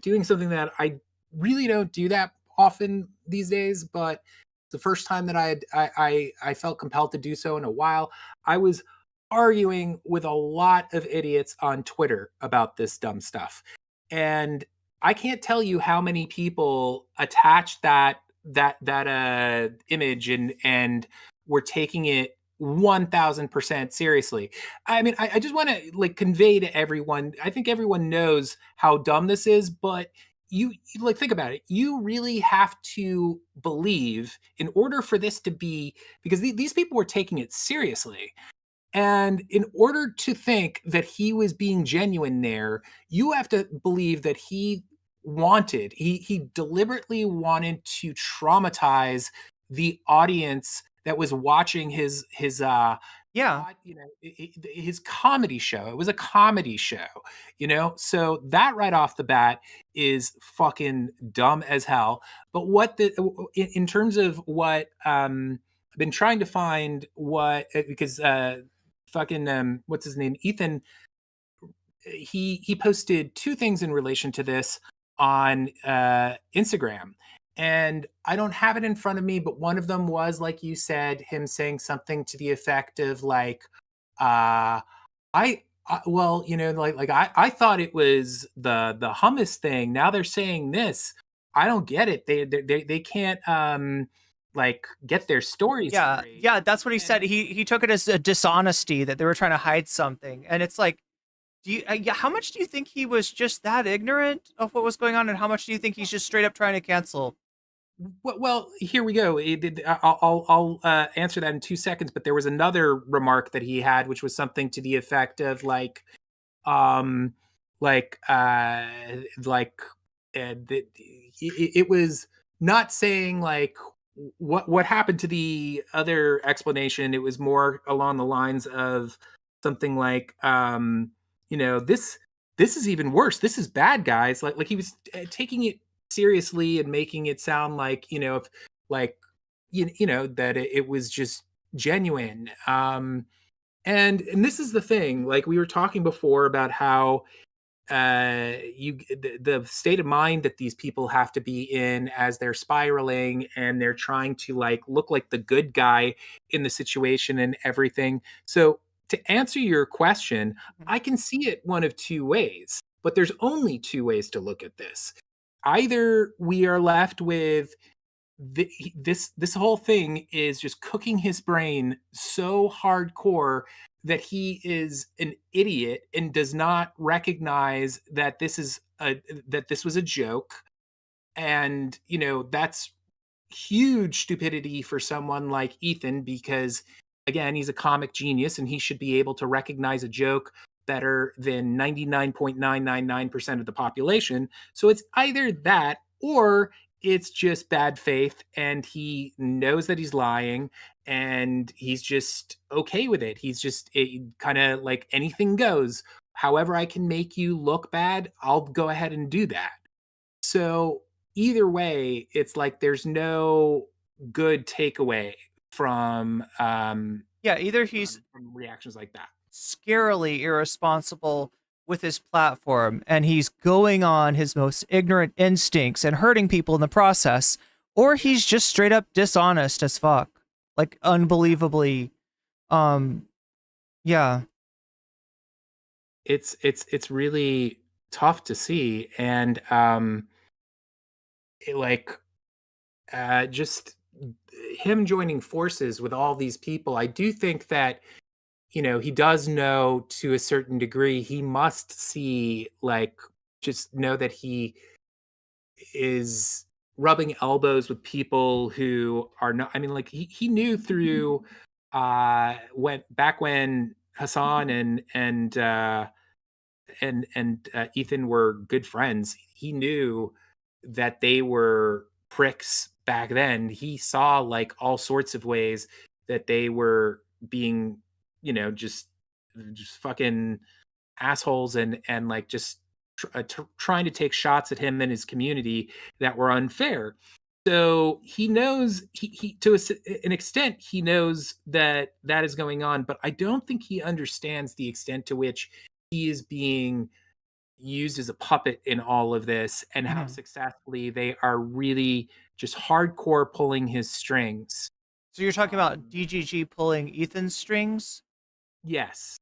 doing something that I really don't do that often these days, but the first time that I felt compelled to do so in a while, I was arguing with a lot of idiots on Twitter about this dumb stuff. And I can't tell you how many people attached that image and were taking it 1000% seriously. I mean, I just want to like convey to everyone, I think everyone knows how dumb this is, but you like think about it. You really have to believe in order for this to be, because these people were taking it seriously. And in order to think that he was being genuine there, you have to believe that he deliberately wanted to traumatize the audience that was watching his Yeah. His comedy show. It was a comedy show, So that right off the bat is fucking dumb as hell. But in terms of what I've been trying to find because fucking what's his name, Ethan, he posted two things in relation to this on Instagram. And I don't have it in front of me, but one of them was, like you said, him saying something to the effect of like, I thought it was the hummus thing. Now they're saying this. I don't get it. They can't like get their stories straight. Yeah, that's what he said. He took it as a dishonesty that they were trying to hide something, and it's like, how much do you think he was just that ignorant of what was going on, and how much do you think he's just straight up trying to cancel? Well, here we go. I'll answer that in 2 seconds. But there was another remark that he had, which was something to the effect of it was not saying like what happened to the other explanation. It was more along the lines of something like, this is even worse. This is bad, guys. Like he was taking it seriously and making it sound like, that it was just genuine. And this is the thing, like we were talking before about how the state of mind that these people have to be in as they're spiraling and they're trying to like look like the good guy in the situation and everything. So to answer your question, I can see it one of two ways, but there's only two ways to look at this. Either we are left with this whole thing is just cooking his brain so hardcore that he is an idiot and does not recognize that this was a joke, and that's huge stupidity for someone like Ethan, because again, he's a comic genius and he should be able to recognize a joke better than 99.999% of the population. So it's either that or it's just bad faith and he knows that he's lying and he's just okay with it. He's just kind of like anything goes. However I can make you look bad, I'll go ahead and do that. So either way, it's like there's no good takeaway from either he's from reactions like that. Scarily irresponsible with his platform and he's going on his most ignorant instincts and hurting people in the process, or he's just straight up dishonest as fuck, like unbelievably it's really tough to see. And just him joining forces with all these people, I do think that he does know to a certain degree. He must see, just know that he is rubbing elbows with people who are not. I mean, he knew through when Hasan and Ethan were good friends. He knew that they were pricks back then. He saw all sorts of ways that they were being just fucking assholes and just trying to take shots at him and his community that were unfair. So he knows, he to an extent, he knows that is going on, but I don't think he understands the extent to which he is being used as a puppet in all of this, and how successfully they are really just hardcore pulling his strings. So you're talking about DGG pulling Ethan's strings? Yes.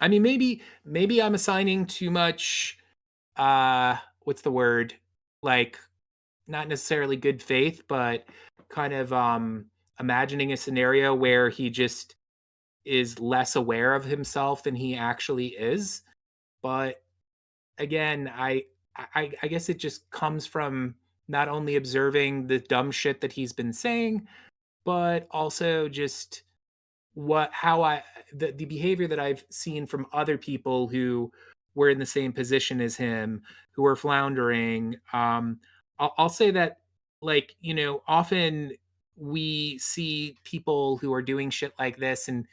I mean, maybe I'm assigning too much, what's the word? Not necessarily good faith, but kind of imagining a scenario where he just is less aware of himself than he actually is. But again, I guess it just comes from not only observing the dumb shit that he's been saying, but also just the behavior that I've seen from other people who were in the same position as him, who are floundering. I'll say that, often we see people who are doing shit like this, and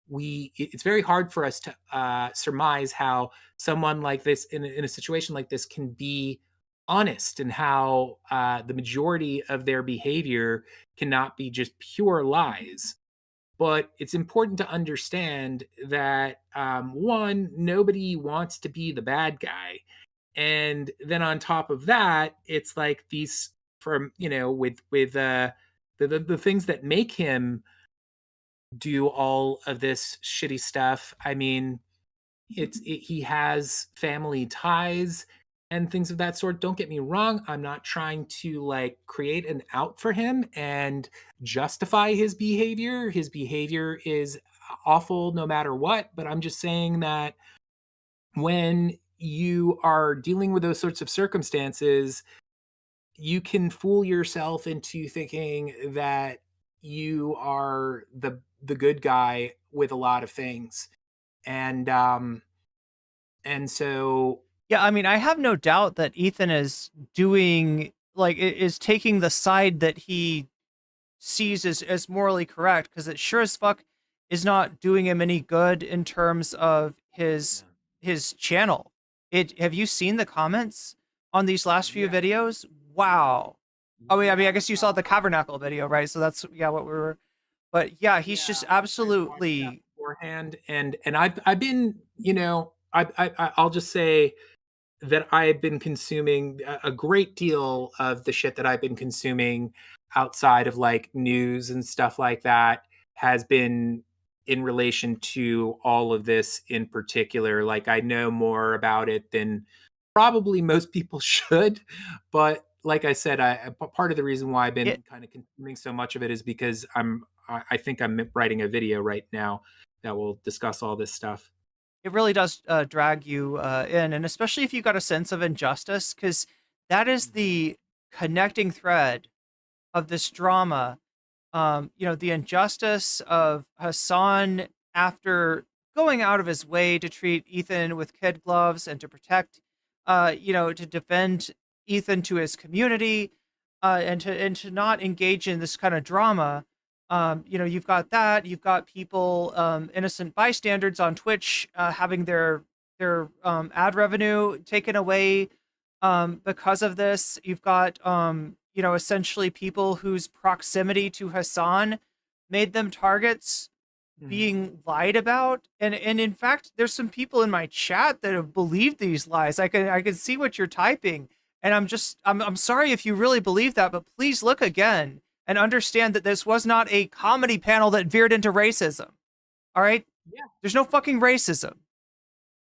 it's very hard for us to surmise how someone like this in a situation like this can be honest, and how the majority of their behavior cannot be just pure lies. But it's important to understand that one, nobody wants to be the bad guy, and then on top of that, it's like these from with the things that make him do all of this shitty stuff. I mean, he has family ties and things of that sort. Don't get me wrong, I'm not trying to like create an out for him and justify his behavior. His behavior is awful no matter what, but I'm just saying that when you are dealing with those sorts of circumstances, you can fool yourself into thinking that you are the good guy with a lot of things. And so Yeah, I mean, I have no doubt that Ethan is doing is taking the side that he sees as morally correct, because it sure as fuck is not doing him any good in terms of his channel. Have you seen the comments on these last few videos? Wow. I mean, I guess you saw the Tabernacle video, right? So that's what we were. But yeah, he's just absolutely beforehand, and I've been, I'll just say that I've been consuming a great deal of the shit that I've been consuming outside of like news and stuff like that has been in relation to all of this in particular. Like, I know more about it than probably most people should, but like I said, part of the reason why I've been kind of consuming so much of it is because I think I'm writing a video right now that will discuss all this stuff. It really does drag you in, and especially if you got a sense of injustice, because that is the connecting thread of this drama. The injustice of Hasan after going out of his way to treat Ethan with kid gloves and to protect, to defend Ethan to his community, and to not engage in this kind of drama. You've got that. You've got people, innocent bystanders on Twitch, having their ad revenue taken away because of this. You've got essentially people whose proximity to Hasan made them targets being lied about. And in fact, there's some people in my chat that have believed these lies. I can see what you're typing, and I'm sorry if you really believe that, but please look again and understand that this was not a comedy panel that veered into racism. All right? Yeah. There's no fucking racism.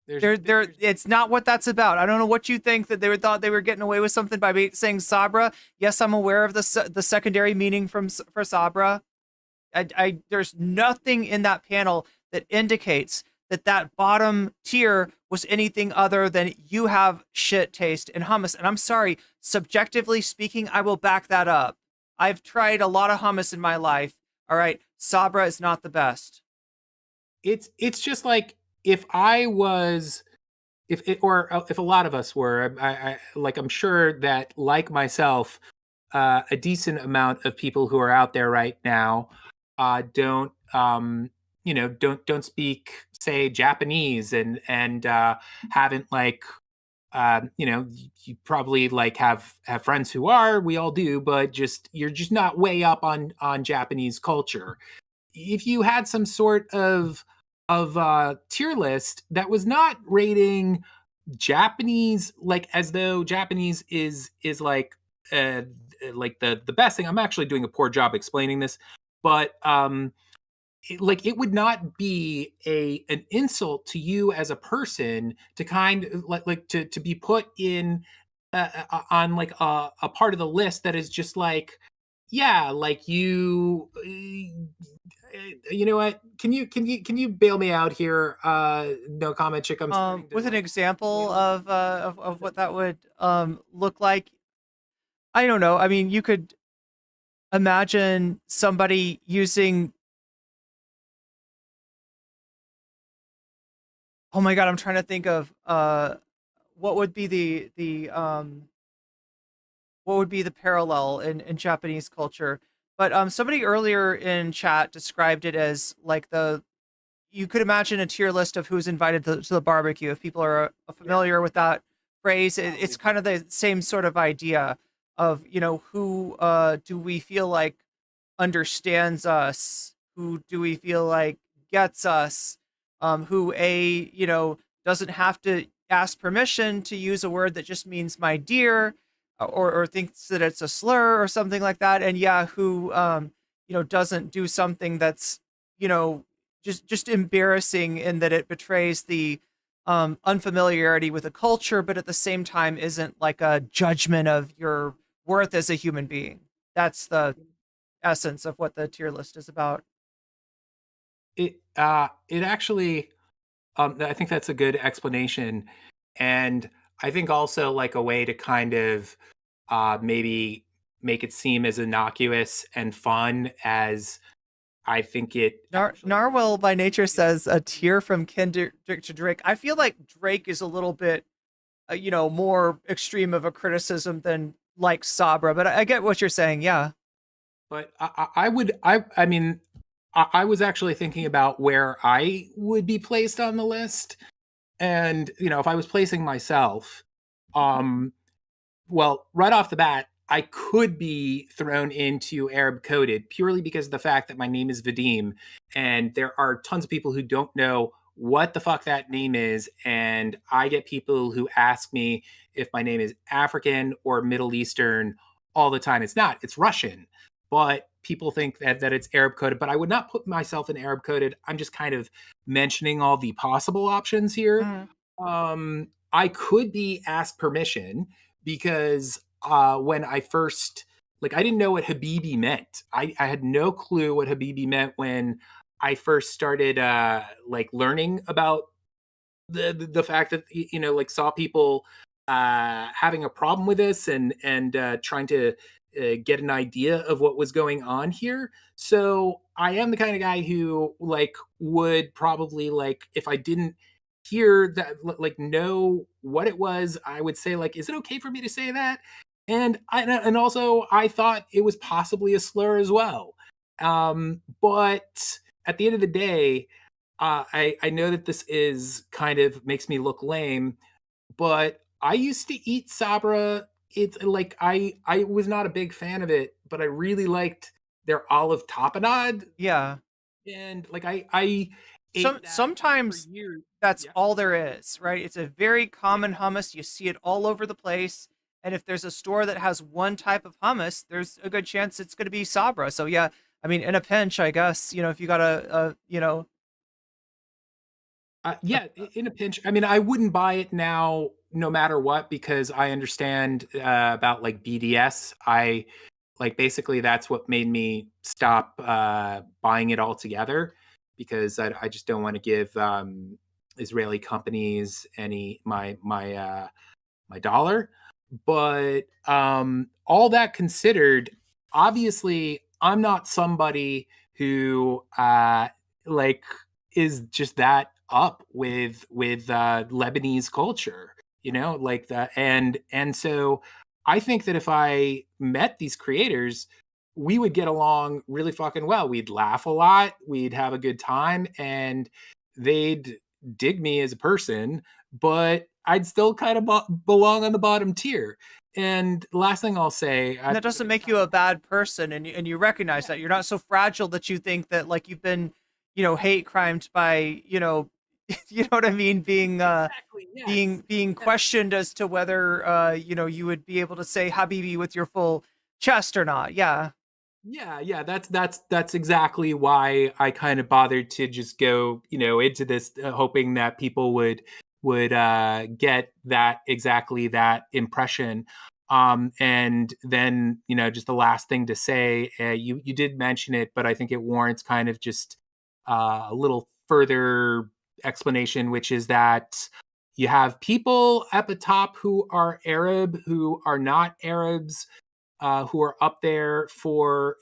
It's not what that's about. I don't know what you think, that they thought they were getting away with something by saying Sabra. Yes, I'm aware of the secondary meaning for Sabra. There's nothing in that panel that indicates that bottom tier was anything other than you have shit taste in hummus. And I'm sorry, subjectively speaking, I will back that up. I've tried a lot of hummus in my life. All right, Sabra is not the best. It's just like, if a lot of us were, I'm sure that, like myself, a decent amount of people who are out there right now don't speak, say, Japanese, and haven't you probably have friends who are, we all do, but you're just not way up on Japanese culture. If you had some sort of tier list that was not rating Japanese as though Japanese is the best thing. I'm actually doing a poor job explaining this, but it would not be an insult to you as a person to to be put in on a part of the list that is just you know what? Can you bail me out here? No comment, chick. I'm with an example of what that would look like. I don't know. I mean, you could imagine somebody using. Oh my God, I'm trying to think of what would be the parallel in Japanese culture. But somebody earlier in chat described it as like you could imagine a tier list of who's invited to the barbecue. If people are familiar with that phrase, it's kind of the same sort of idea of, who do we feel like understands us? Who do we feel like gets us? Who doesn't have to ask permission to use a word that just means my dear, or thinks that it's a slur or something like that. And who doesn't do something that's just embarrassing in that it betrays the unfamiliarity with a culture, but at the same time isn't like a judgment of your worth as a human being. That's the essence of what the tier list is about. It actually, I think that's a good explanation, and I think also like a way to kind of maybe make it seem as innocuous and fun as I think it. Narwhal by nature says a tier from Kendrick to Drake. I feel like Drake is a little bit, more extreme of a criticism than like Sabra, but I get what you're saying. Yeah. But I mean, I was actually thinking about where I would be placed on the list. And, if I was placing myself, well, right off the bat, I could be thrown into Arab coded purely because of the fact that my name is Vadim. And there are tons of people who don't know what the fuck that name is. And I get people who ask me if my name is African or Middle Eastern all the time. It's not, it's Russian. But people think that it's Arab coded, but I would not put myself in Arab coded. I'm just kind of mentioning all the possible options here. I could be asked permission because when I first, I didn't know what Habibi meant. I had no clue what Habibi meant when I first started learning about the fact that, saw people having a problem with this and trying to get an idea of what was going on here. So I am the kind of guy who would probably if I didn't hear that, know what it was, I would say is it okay for me to say that? And also I thought it was possibly a slur as well. But at the end of the day, I know that this is kind of makes me look lame, but I used to eat Sabra. It's I was not a big fan of it, but I really liked their olive tapenade. Yeah. And I sometimes that's all there is, right? It's a very common hummus. You see it all over the place. And if there's a store that has one type of hummus, there's a good chance it's going to be Sabra. So yeah, I mean, in a pinch, I guess, if you got yeah, in a pinch. I mean, I wouldn't buy it now, no matter what, because I understand about BDS. I basically that's what made me stop buying it altogether, because I just don't want to give Israeli companies my dollar. But all that considered, obviously, I'm not somebody who is just that up with Lebanese culture, and so I think that if I met these creators, we would get along really fucking well. We'd laugh a lot, we'd have a good time, and they'd dig me as a person, but I'd still kind of belong on the bottom tier. And last thing I'll say, that doesn't make you a bad person, and you recognize that you're not so fragile that you think that you've been hate crimed by you know what I mean, being exactly, yes. being questioned as to whether you would be able to say Habibi with your full chest or not. Yeah that's exactly why I kind of bothered to just go into this, hoping that people would get exactly that impression. And then just the last thing to say, you did mention it, but I think it warrants kind of just a little further explanation, which is that you have people at the top who are Arab, who are not Arabs, who are up there for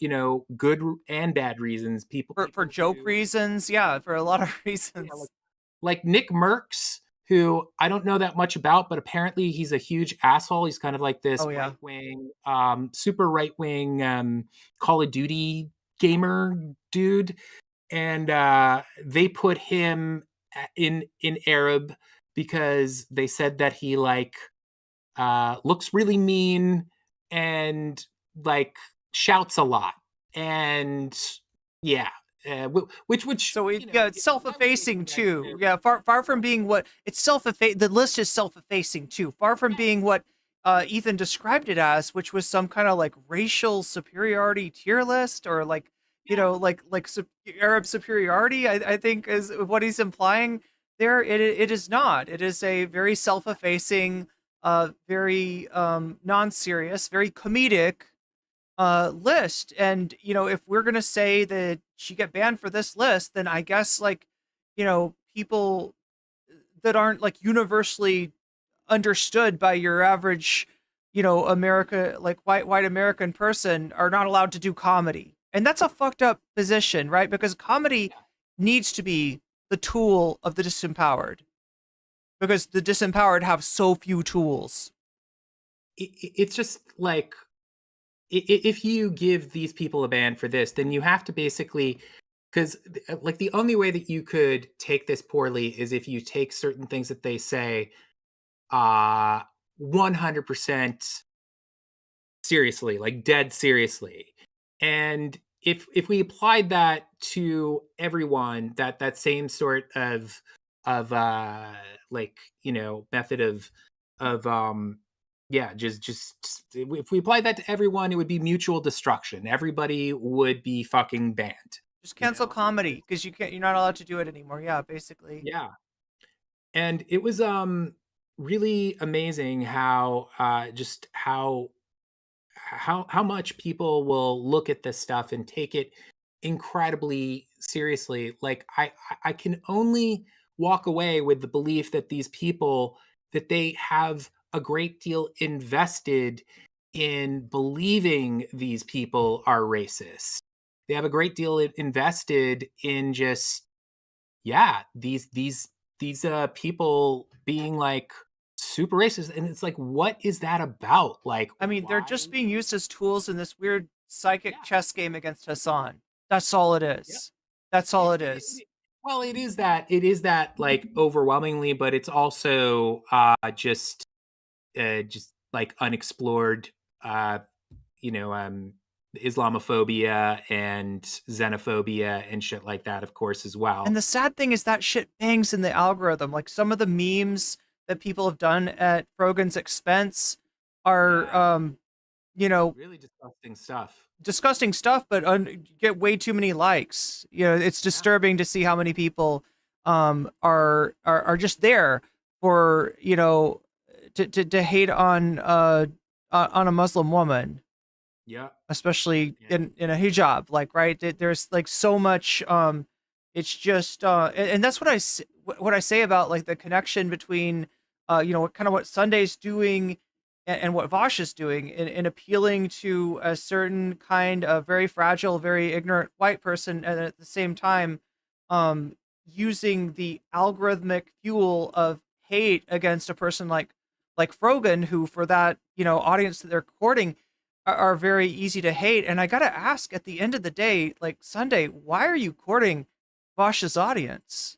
good and bad reasons. People for joke reasons, yeah, for a lot of reasons. Like Nick Merckx, who I don't know that much about, but apparently he's a huge asshole. He's kind of like this Oh, yeah. right-wing, super right-wing Call of Duty gamer dude. And they put him in Arab because they said that he like looks really mean and like shouts a lot. And yeah. Which so it's self-effacing too. Yeah, far from being what it's the list is self-effacing too. Far from being what Ethan described it as, which was some kind of like racial superiority tier list, or like Arab superiority. I think is what he's implying there. It is not. It is a very self-effacing, very non-serious, very comedic list. And if we're gonna say that she get banned for this list, then I guess people that aren't like universally understood by your average America, like white American person, are not allowed to do comedy. And that's a fucked up position, right? Because comedy needs to be the tool of the disempowered, because the disempowered have so few tools. It's just like, if you give these people a ban for this, then you have to basically, because like the only way that you could take this poorly is if you take certain things that they say 100% seriously, like dead seriously. And if we applied that to everyone, that same sort of method of just if we applied that to everyone, it would be mutual destruction. Everybody would be fucking banned. Just cancel comedy, because you're not allowed to do it anymore. Yeah, basically. Yeah. And it was really amazing how how much people will look at this stuff and take it incredibly seriously. Like I can only walk away with the belief that these people, that they have a great deal invested in believing these people are racist. They have a great deal invested in just these people being like super racist. And it's like, what is that about? Like, I mean, they're just being used as tools in this weird psychic chess game against Hasan. That's all it is. Yeah. That's all it is. Well, it is that like overwhelmingly, but it's also just like unexplored Islamophobia and xenophobia and shit like that, of course, as well. And the sad thing is that shit bangs in the algorithm. Like some of the memes that people have done at Frogan's expense are really disgusting stuff, but get way too many likes. It's disturbing to see how many people are just there for to hate on a Muslim woman. Yeah, especially in a hijab, like, right? There's like so much. It's just and that's what I say about like the connection between kind of what Sunday's doing and what Vosh is doing in appealing to a certain kind of very fragile, very ignorant white person, and at the same time using the algorithmic fuel of hate against a person like Frogan, who for that audience that they're courting are very easy to hate. And I gotta ask, at the end of the day, like, Sunday, why are you courting Vosh's audience?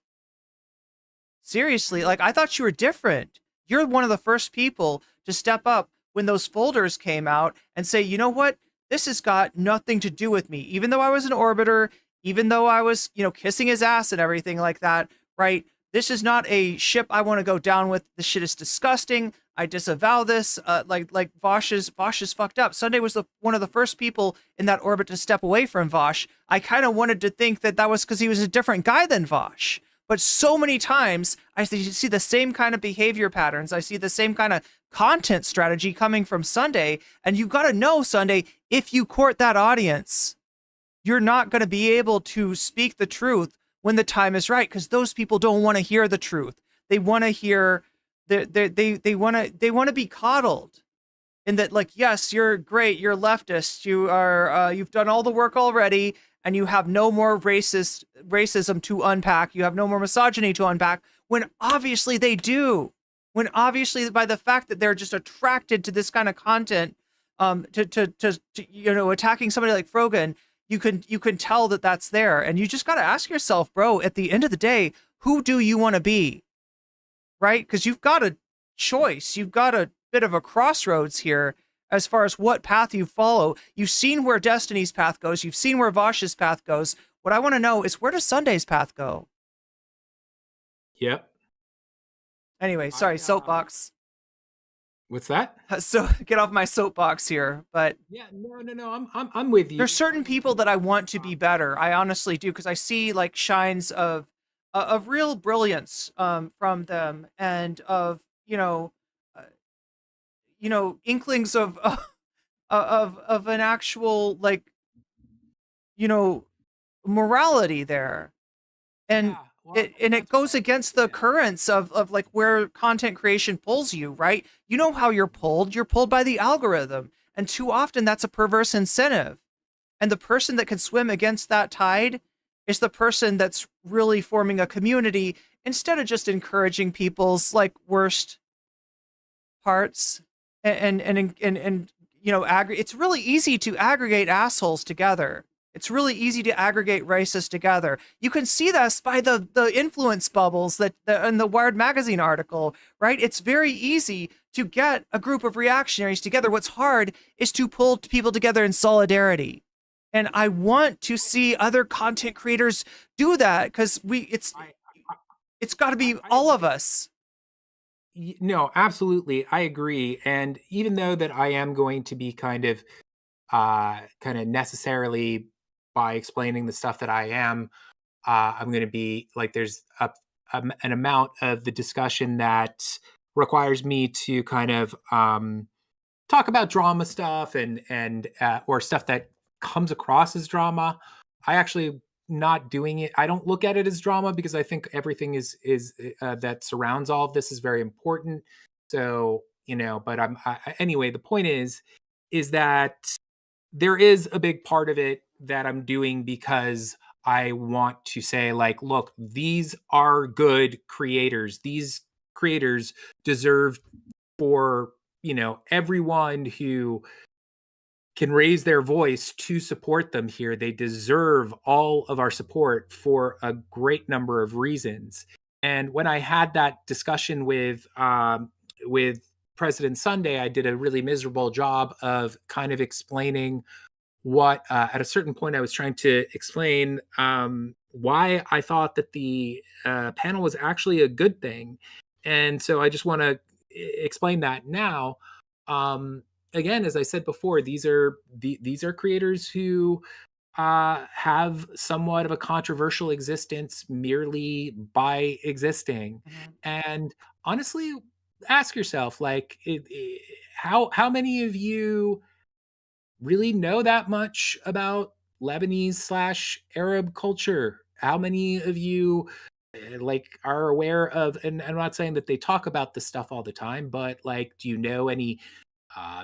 Seriously, like, I thought you were different. You're one of the first people to step up when those folders came out and say, you know what? This has got nothing to do with me. Even though I was an orbiter, even though I was, kissing his ass and everything like that, right? This is not a ship I want to go down with. This shit is disgusting. I disavow this. Like Vosh is fucked up. Sunday was one of the first people in that orbit to step away from Vosh. I kind of wanted to think that was because he was a different guy than Vosh. But so many times I see the same kind of behavior patterns. I see the same kind of content strategy coming from Sunday. And you got to know, Sunday, if you court that audience, you're not going to be able to speak the truth when the time is right, because those people don't want to hear the truth. They want to hear they want to be coddled, in that, like, yes, you're great, you're leftist, you are you've done all the work already, and you have no more racism to unpack, you have no more misogyny to unpack. when obviously they do. When obviously by the fact that they're just attracted to this kind of content, to you know, attacking somebody like Frogan, you can tell that that's there. And you just got to ask yourself, bro, at the end of the day, who do you want to be? Right? Because you've got a choice. You've got a bit of a crossroads here as far as what path you follow. You've seen where Destiny's path goes. You've seen where Vosh's path goes. What I want to know is, where does Sunday's path go? Yep. Anyway, sorry, soapbox. What's that? So get off my soapbox here, but yeah, no, I'm with you. There's certain people that I want to be better. I honestly do, because I see like shines of real brilliance from them, and of inklings of an actual like morality there, and it goes against the currents of like where content creation pulls you, right? You know how you're pulled by the algorithm, and too often that's a perverse incentive, and the person that can swim against that tide is the person that's really forming a community instead of just encouraging people's like worst parts and it's really easy to aggregate assholes together. It's really easy to aggregate racists together. You can see this by the influence bubbles that in the Wired magazine article, right? It's very easy to get a group of reactionaries together. What's hard is to pull people together in solidarity. And I want to see other content creators do that, because it's got to be all of us. No, absolutely. I agree. And even though that I am going to be kind of necessarily, by explaining the stuff that I am, I'm going to be like, there's an amount of the discussion that requires me to kind of talk about drama stuff and or stuff that comes across as drama. I actually not doing it. I don't look at it as drama, because I think everything is that surrounds all of this is very important. So, but anyway, the point is that there is a big part of it that I'm doing because I want to say, like, look, these are good creators. These creators deserve for, everyone who can raise their voice to support them here. They deserve all of our support for a great number of reasons. And when I had that discussion with President Sunday, I did a really miserable job of kind of explaining what, at a certain point, I was trying to explain why I thought that the panel was actually a good thing. And so I just want to explain that now. Again, as I said before, these are creators who have somewhat of a controversial existence merely by existing. And honestly, ask yourself, like, how many of you really know that much about Lebanese/Arab culture? How many of you like are aware of, and I'm not saying that they talk about this stuff all the time, but like, do you know any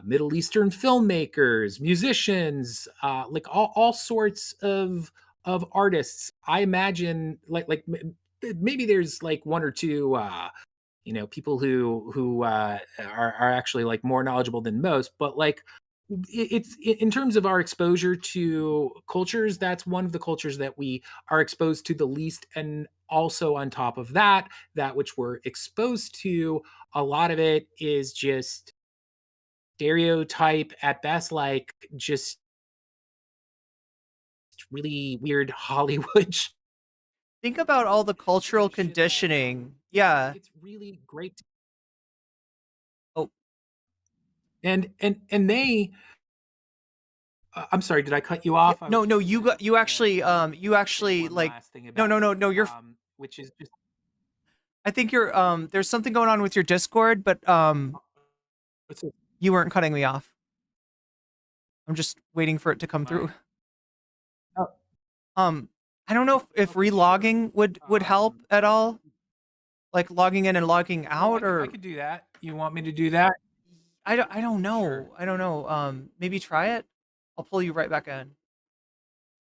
Middle Eastern filmmakers, musicians, like all sorts of artists? I imagine like maybe there's like one or two people who are actually like more knowledgeable than most, but like it's in terms of our exposure to cultures, that's one of the cultures that we are exposed to the least. And also on top of that which we're exposed to, a lot of it is just stereotype at best, like just really weird Hollywood. Think about all the cultural conditioning. Yeah. It's really great. Oh. And they I'm sorry, did I cut you off? No, you actually like no, you're which is just, I think you're there's something going on with your Discord, but you weren't cutting me off. I'm just waiting for it to come through. I don't know if relogging would help at all, like logging in and logging out, or I could do that. You want me to do that? I don't know. Sure. I don't know. Maybe try it. I'll pull you right back in.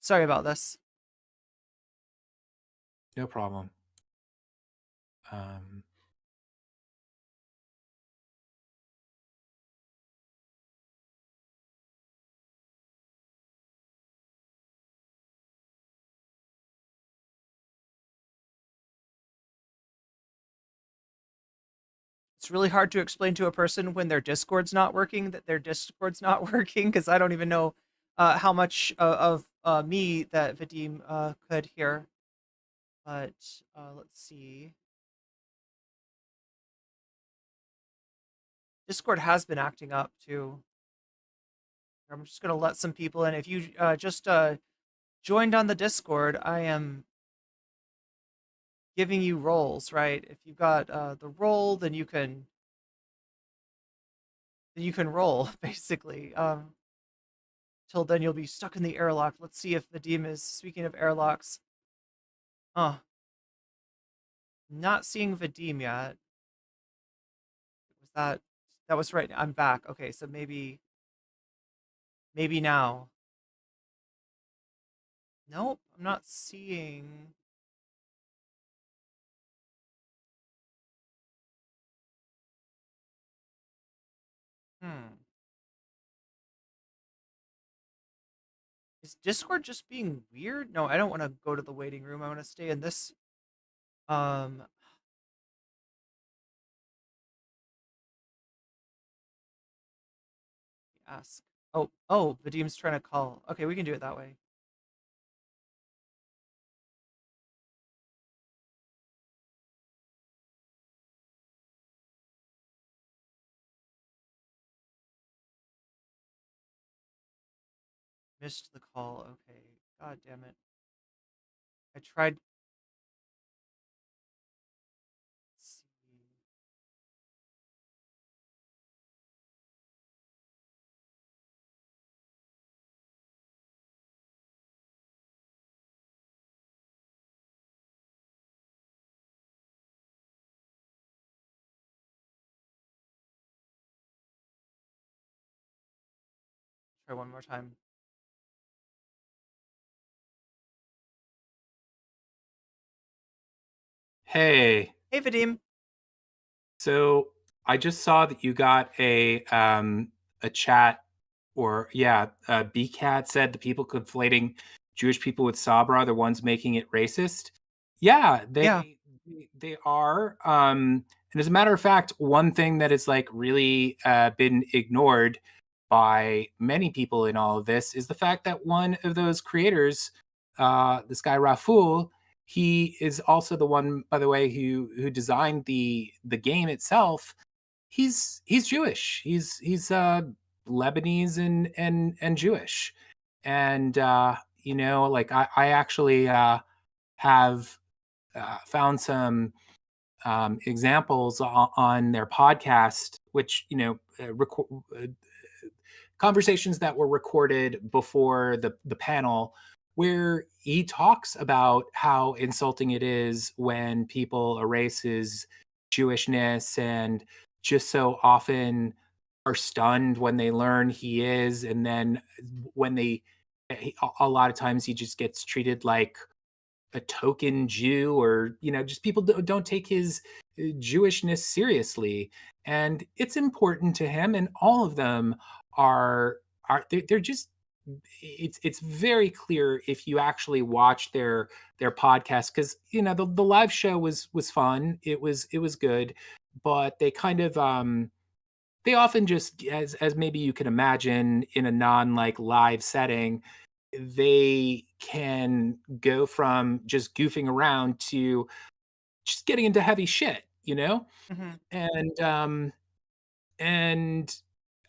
Sorry about this. No problem. It's really hard to explain to a person when their Discord's not working that their Discord's not working, because I don't even know how much of me that Vadim could hear. But let's see. Discord has been acting up too. I'm just gonna let some people in. If you just joined on the Discord, I am giving you roles, right? If you've got the role, then you can roll basically. Till then, you'll be stuck in the airlock. Let's see if Vadim is. Speaking of airlocks, not seeing Vadim yet. Was that was right? I'm back. Okay, so maybe now. Nope, I'm not seeing. Is Discord just being weird? No, I don't want to go to the waiting room. I want to stay in this. Ask. Oh, Vadim's trying to call. Okay, we can do it that way. Missed the call. Okay. God damn it. I tried. Let's see. Try one more time. Hey. Hey, Vadim. So I just saw that you got a chat, or BCAT said the people conflating Jewish people with Sabra are the ones making it racist. Yeah, they are. And as a matter of fact, one thing that is like really been ignored by many people in all of this is the fact that one of those creators, this guy Raful, he is also the one, by the way, who designed the game itself. He's Jewish. He's Lebanese and Jewish, and like I actually have found some examples on their podcast, which conversations that were recorded before the panel, where he talks about how insulting it is when people erase his Jewishness, and just so often are stunned when they learn he is, and then when a lot of times he just gets treated like a token Jew, or just people don't take his Jewishness seriously. And it's important to him, and all of them are they're just, it's very clear if you actually watch their podcast, because the live show was fun, it was good, but they kind of they often just, as maybe you can imagine in a non like live setting, they can go from just goofing around to just getting into heavy shit, and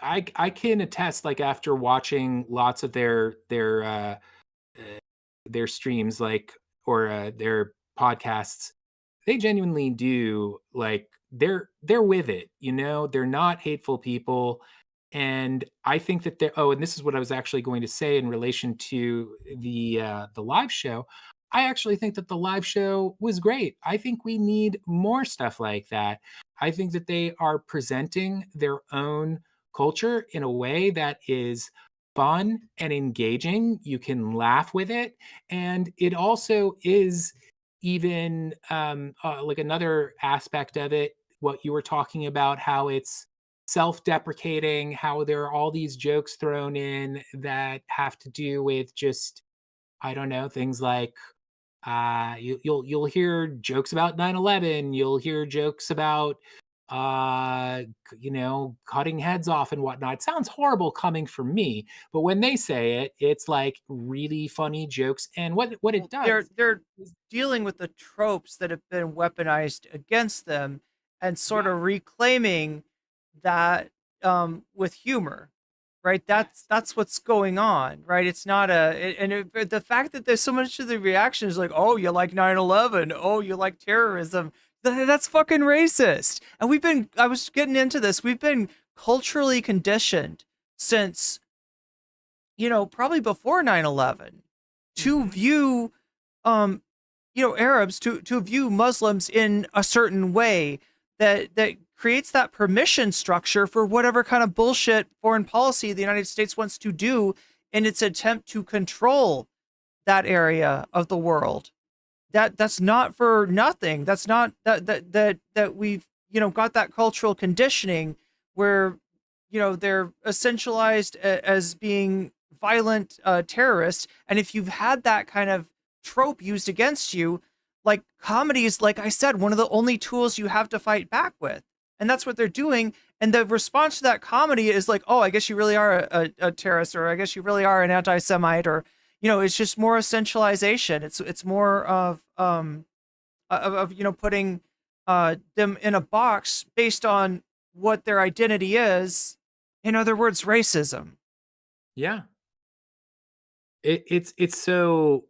I can attest, like after watching lots of their streams, like, or their podcasts, they genuinely do, like, they're with it, they're not hateful people. And I think that and this is what I was actually going to say in relation to the live show. I actually think that the live show was great. I think we need more stuff like that. I think that they are presenting their own culture in a way that is fun and engaging. You can laugh with it, and it also is even like another aspect of it, what you were talking about, how it's self-deprecating, how there are all these jokes thrown in that have to do with just, I don't know, things like you'll hear jokes about 9/11, you'll hear jokes about cutting heads off and whatnot. It sounds horrible coming from me, but when they say it, it's like really funny jokes. And what it does, they're dealing with the tropes that have been weaponized against them and sort of reclaiming that with humor, right? That's what's going on, right? It's not the fact that there's so much of the reaction is like, oh, you like 9/11, oh, you like terrorism. That's fucking racist. And I was getting into this, we've been culturally conditioned since, probably before 9/11 to view, Arabs, to view Muslims in a certain way that creates that permission structure for whatever kind of bullshit foreign policy the United States wants to do in its attempt to control that area of the world. That's not for nothing. That's not that we've got that cultural conditioning where they're essentialized as being violent terrorists. And if you've had that kind of trope used against you, like comedy is, like I said, one of the only tools you have to fight back with. And that's what they're doing. And the response to that comedy is like, oh, I guess you really are a terrorist, or I guess you really are an anti-Semite, or it's just more essentialization. It's more of putting them in a box based on what their identity is. In other words, racism. Yeah. It's so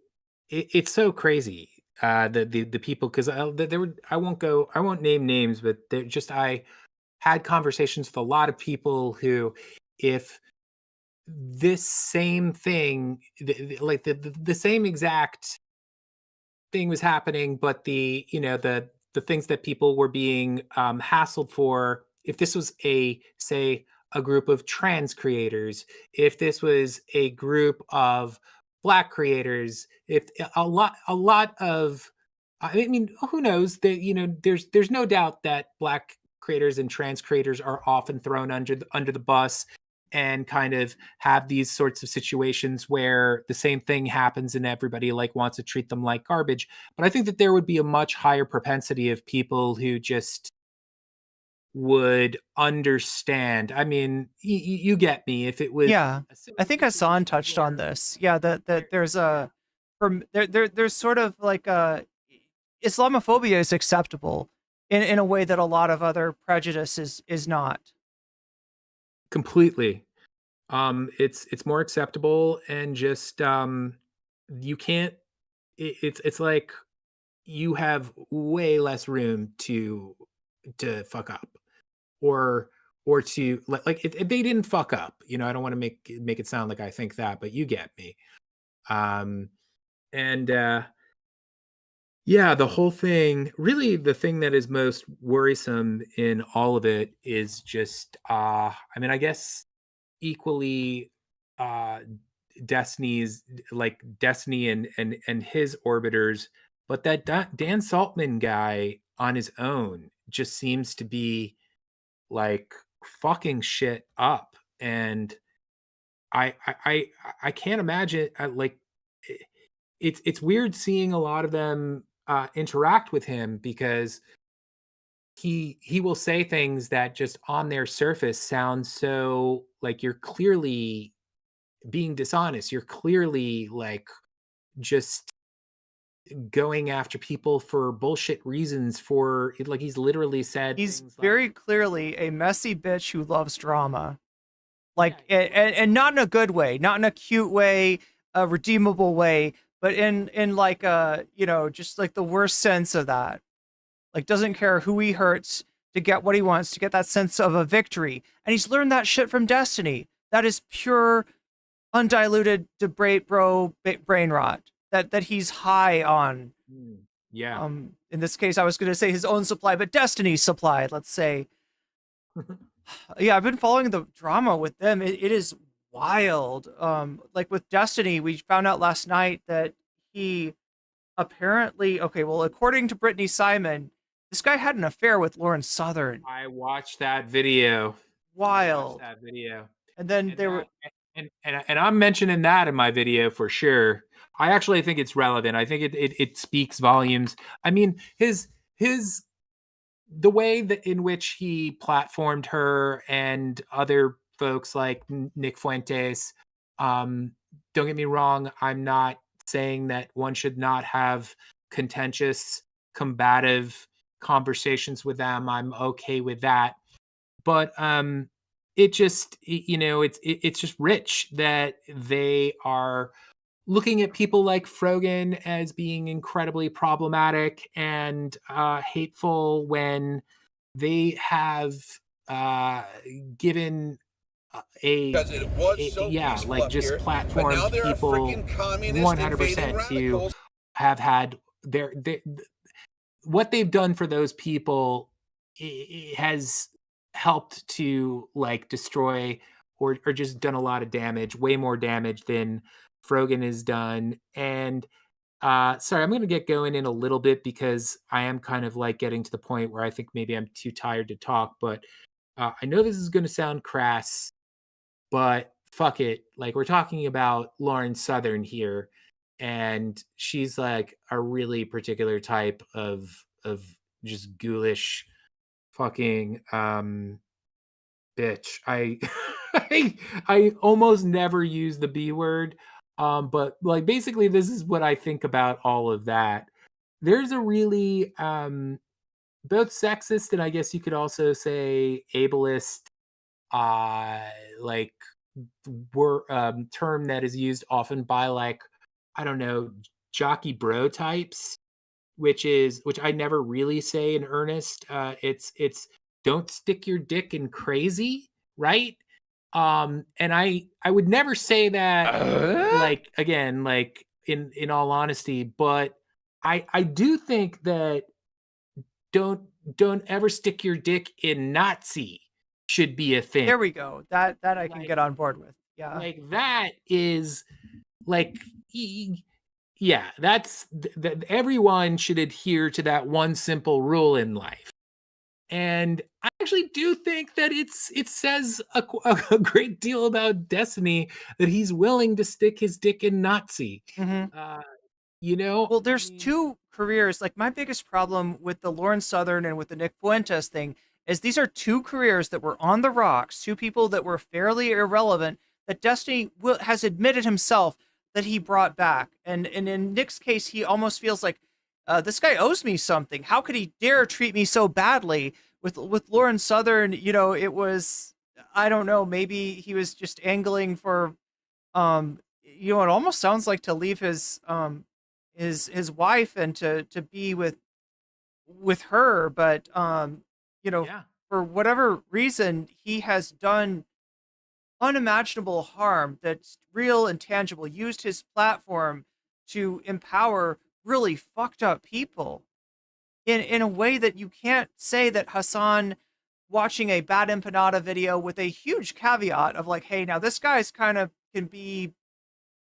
crazy. The people, because I won't name names, but I had conversations with a lot of people who, if this same thing, the same exact thing was happening, but the things that people were being hassled for, if this was a group of trans creators, if this was a group of Black creators, if a lot of, I mean, who knows, that there's no doubt that Black creators and trans creators are often thrown under the bus and kind of have these sorts of situations where the same thing happens and everybody wants to treat them like garbage. But I think that there would be a much higher propensity of people who just would understand. I mean, you get me. If it was, yeah, I think Hasan touched on this. Yeah, that there's there's sort of like Islamophobia is acceptable in a way that a lot of other prejudice is not. Completely. It's more acceptable, and just you can't. It's like you have way less room to fuck up, or to if they didn't fuck up. I don't want to make it sound like I think that, but you get me. Yeah, the whole thing, really the thing that is most worrisome in all of it is just, I mean, I guess equally Destiny and his orbiters, but that Dan Saltman guy on his own just seems to be fucking shit up. And I can't imagine, it's weird seeing a lot of them interact with him, because he will say things that just on their surface sound so like you're clearly being dishonest. You're clearly just going after people for bullshit reasons. For he's literally said he's very clearly a messy bitch who loves drama, and not in a good way, not in a cute way, a redeemable way, but in just the worst sense of that. Doesn't care who he hurts to get what he wants, to get that sense of a victory. And he's learned that shit from Destiny. That is pure, undiluted debate bro brain rot that he's high on. Yeah. In this case, I was going to say his own supply, but Destiny's supply, let's say. Yeah, I've been following the drama with them. It is wild. With Destiny, we found out last night that he apparently, okay, well, according to Brittany Simon, this guy had an affair with Lauren Southern. I watched that video. Wild. That video. And then there were And I'm mentioning that in my video for sure. I actually think it's relevant. I think it speaks volumes. I mean, the way that in which he platformed her and other folks like Nick Fuentes. Don't get me wrong. I'm not saying that one should not have contentious, combative conversations with them. I'm okay with that. But it just, it's just rich that they are looking at people like Frogan as being incredibly problematic and hateful when they have given just platform people 100% to have had what they've done for those people has helped to like destroy or just done a lot of damage, way more damage than Frogan has done. And sorry, I'm going to get going in a little bit because I am kind of like getting to the point where I think maybe I'm too tired to talk, but I know this is going to sound crass, but fuck it. Like, we're talking about Lauren Southern here, and she's like a really particular type of just ghoulish fucking bitch. I almost never use the B word, but like basically this is what I think about all of that. There's a really both sexist and I guess you could also say ableist like term that is used often by like, I don't know, jockey bro types, which I never really say in earnest. It's don't stick your dick in crazy, right? And I would never say that like, again, like in all honesty, but I do think that don't ever stick your dick in Nazi should be a thing. There we go. That I can get on board with. Yeah. Like that is like yeah, that's everyone should adhere to that one simple rule in life. And I actually do think that it says a great deal about Destiny that he's willing to stick his dick in Nazi. Well, there's two careers. Like, my biggest problem with the Lauren Southern and with the Nick Fuentes thing is these are two careers that were on the rocks, two people that were fairly irrelevant that Destiny has admitted himself that he brought back. And in Nick's case, he almost feels like this guy owes me something. How could he dare treat me so badly? With Lauren Southern, it was, I don't know, maybe he was just angling for, it almost sounds like to leave his wife and to be with her, but for whatever reason, he has done unimaginable harm that's real and tangible, used his platform to empower really fucked up people in a way that you can't say that Hasan watching a Bad Empanada video with a huge caveat of like, hey, now this guy's kind of can be,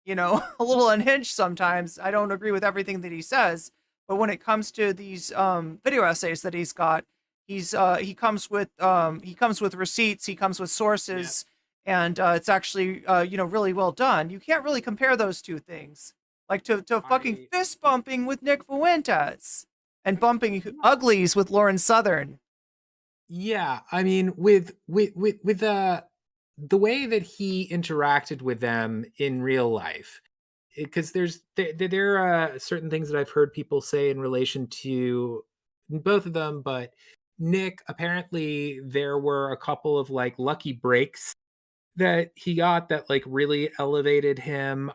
a little unhinged sometimes. I don't agree with everything that he says, but when it comes to these video essays that he's got, he comes with receipts, he comes with sources, and it's actually really well done. You can't really compare those two things, like to fucking fist bumping with Nick Fuentes and bumping uglies with Lauren Southern. Yeah, I mean, with the way that he interacted with them in real life, because there are certain things that I've heard people say in relation to both of them, but Nick, apparently there were a couple of like lucky breaks that he got that like really elevated him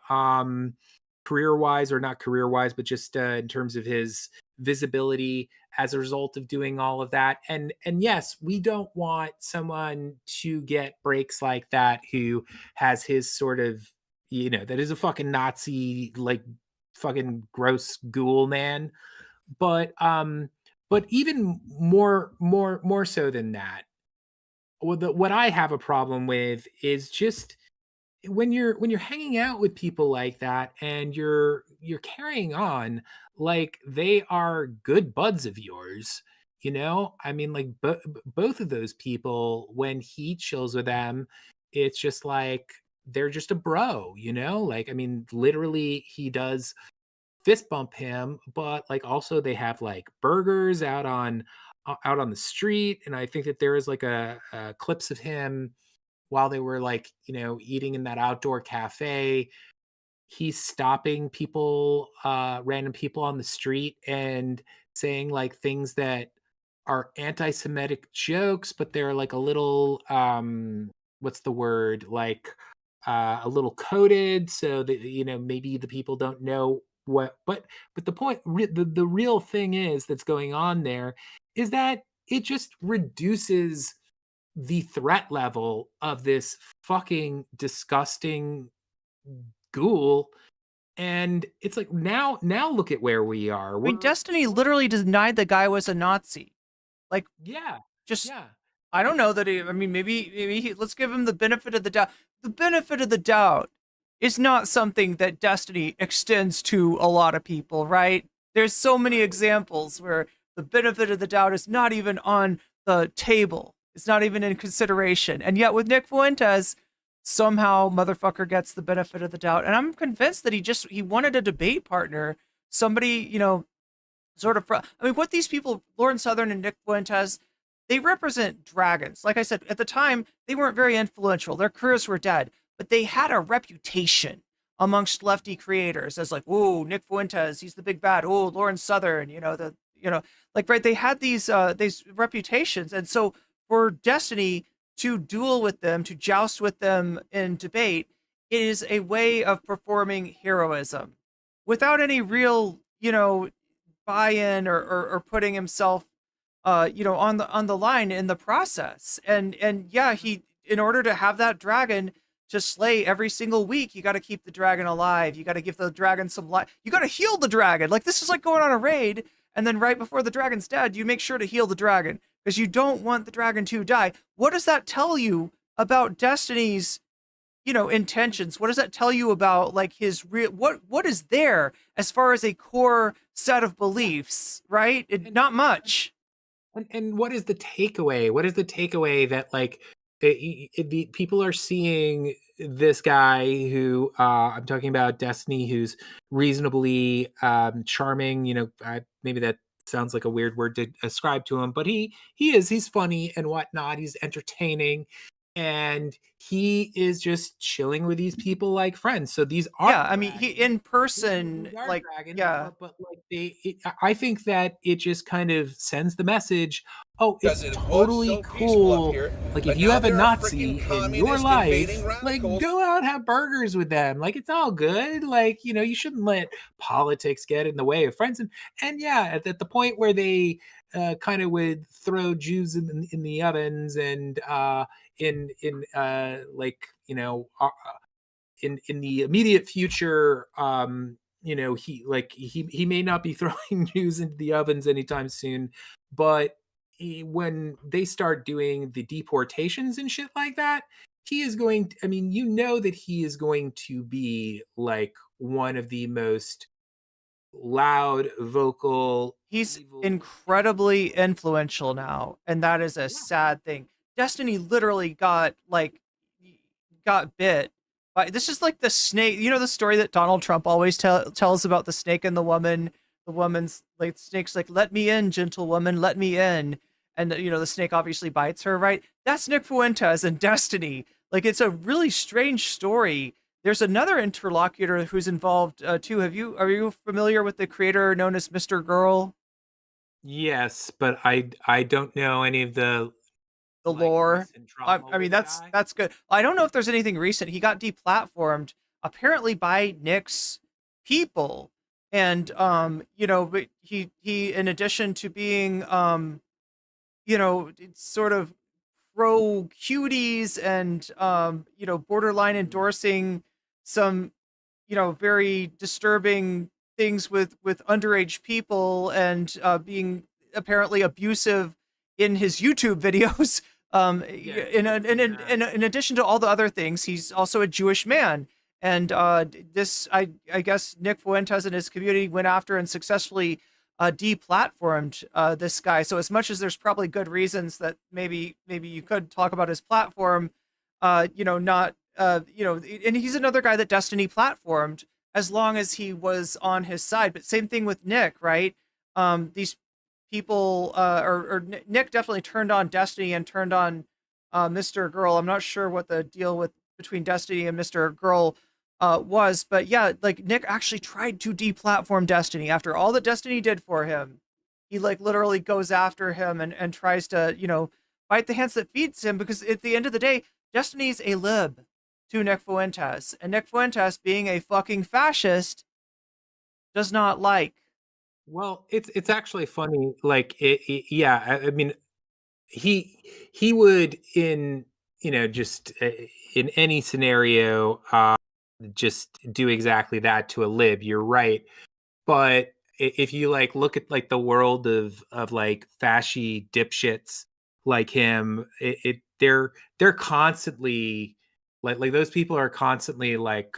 career-wise, or not career-wise, but just in terms of his visibility as a result of doing all of that. And yes, we don't want someone to get breaks like that who has his sort of, that is a fucking Nazi, like fucking gross ghoul man. But even more so than that, what I have a problem with is just when you're hanging out with people like that and you're you're carrying on like they are good buds of yours. I mean, like both of those people, when he chills with them, it's just like they're just a bro. Like, I mean, literally, he does fist bump him, but like also they have like burgers out on the street, and I think that there is like a clips of him while they were like eating in that outdoor cafe. He's stopping people, random people on the street, and saying like things that are anti-Semitic jokes, but they're like a little what's the word, like a little coded, so that maybe the people don't know what. But the point, the real thing is that's going on there is that it just reduces the threat level of this fucking disgusting ghoul. And it's like now look at where we are. I mean, Destiny literally denied the guy was a Nazi. Like, I don't know that I mean, maybe let's give him the benefit of the doubt. The benefit of the doubt is not something that Destiny extends to a lot of people, right? There's so many examples where the benefit of the doubt is not even on the table. It's not even in consideration. And yet with Nick Fuentes, somehow motherfucker gets the benefit of the doubt. And I'm convinced that he wanted a debate partner, somebody, sort of, I mean, what these people, Lauren Southern and Nick Fuentes, they represent dragons. Like I said, at the time, they weren't very influential. Their careers were dead, but they had a reputation amongst lefty creators as like, oh, Nick Fuentes, he's the big bad. Oh, Lauren Southern, right. They had these reputations. And so for Destiny to duel with them, to joust with them in debate, it is a way of performing heroism without any real, buy-in or putting himself, on the line in the process. And yeah, in order to have that dragon to slay every single week, you got to keep the dragon alive. You got to give the dragon some life. You got to heal the dragon. Like, this is like going on a raid, and then right before the dragon's dead, you make sure to heal the dragon because you don't want the dragon to die. What does that tell you about Destiny's, intentions? What does that tell you about like his real, what is there as far as a core set of beliefs, right? Not much. And what is the takeaway? What is the takeaway that like the people are seeing this guy who I'm talking about, Destiny, who's reasonably charming. Maybe that sounds like a weird word to ascribe to him, but he's funny and whatnot. He's entertaining, and he is just chilling with these people like friends. So these are, I mean, he in person, like, dragons, but like I think that it just kind of sends the message. Oh, it's totally cool. Like, if you have a Nazi in your life, like, go out and have burgers with them. Like, it's all good. Like, you shouldn't let politics get in the way of friends. And yeah, at the point where they kind of would throw Jews in the ovens, and in the immediate future, he may not be throwing Jews into the ovens anytime soon, but when they start doing the deportations and shit like that, he is going to, that he is going to be like one of the most loud, vocal. He's incredibly influential now, and that is a sad thing. Destiny literally got bit by, this is like the snake, the story that Donald Trump always tells about the snake and the woman. The woman's like, snake's like, let me in, gentlewoman, let me in. And the snake obviously bites her, right? That's Nick Fuentes and Destiny. Like, it's a really strange story. There's another interlocutor who's involved too. Are you familiar with the creator known as Mr. Girl? Yes, but I don't know any of the lore. I mean, that's good. I don't know if there's anything recent. He got deplatformed apparently by Nick's people, and but he in addition to being sort of pro cuties and borderline endorsing some very disturbing things with underage people, and being apparently abusive in his YouTube videos. In addition to all the other things, he's also a Jewish man. And I guess Nick Fuentes and his community went after and successfully deplatformed this guy. So as much as there's probably good reasons that maybe you could talk about his platform, not and he's another guy that Destiny platformed as long as he was on his side. But same thing with Nick, right? These people or Nick definitely turned on Destiny and turned on Mr. Girl. I'm not sure what the deal between Destiny and Mr. Girl was, but yeah, like Nick actually tried to deplatform Destiny after all that Destiny did for him. He like literally goes after him and tries to, bite the hands that feeds him, because at the end of the day, Destiny's a lib to Nick Fuentes, and Nick Fuentes, being a fucking fascist, does not like. Well, it's actually funny. Like, yeah, I mean, he would in just in any scenario just do exactly that to a lib. You're right, but if you like look at like the world of like fashy dipshits like him, they're constantly like those people are constantly like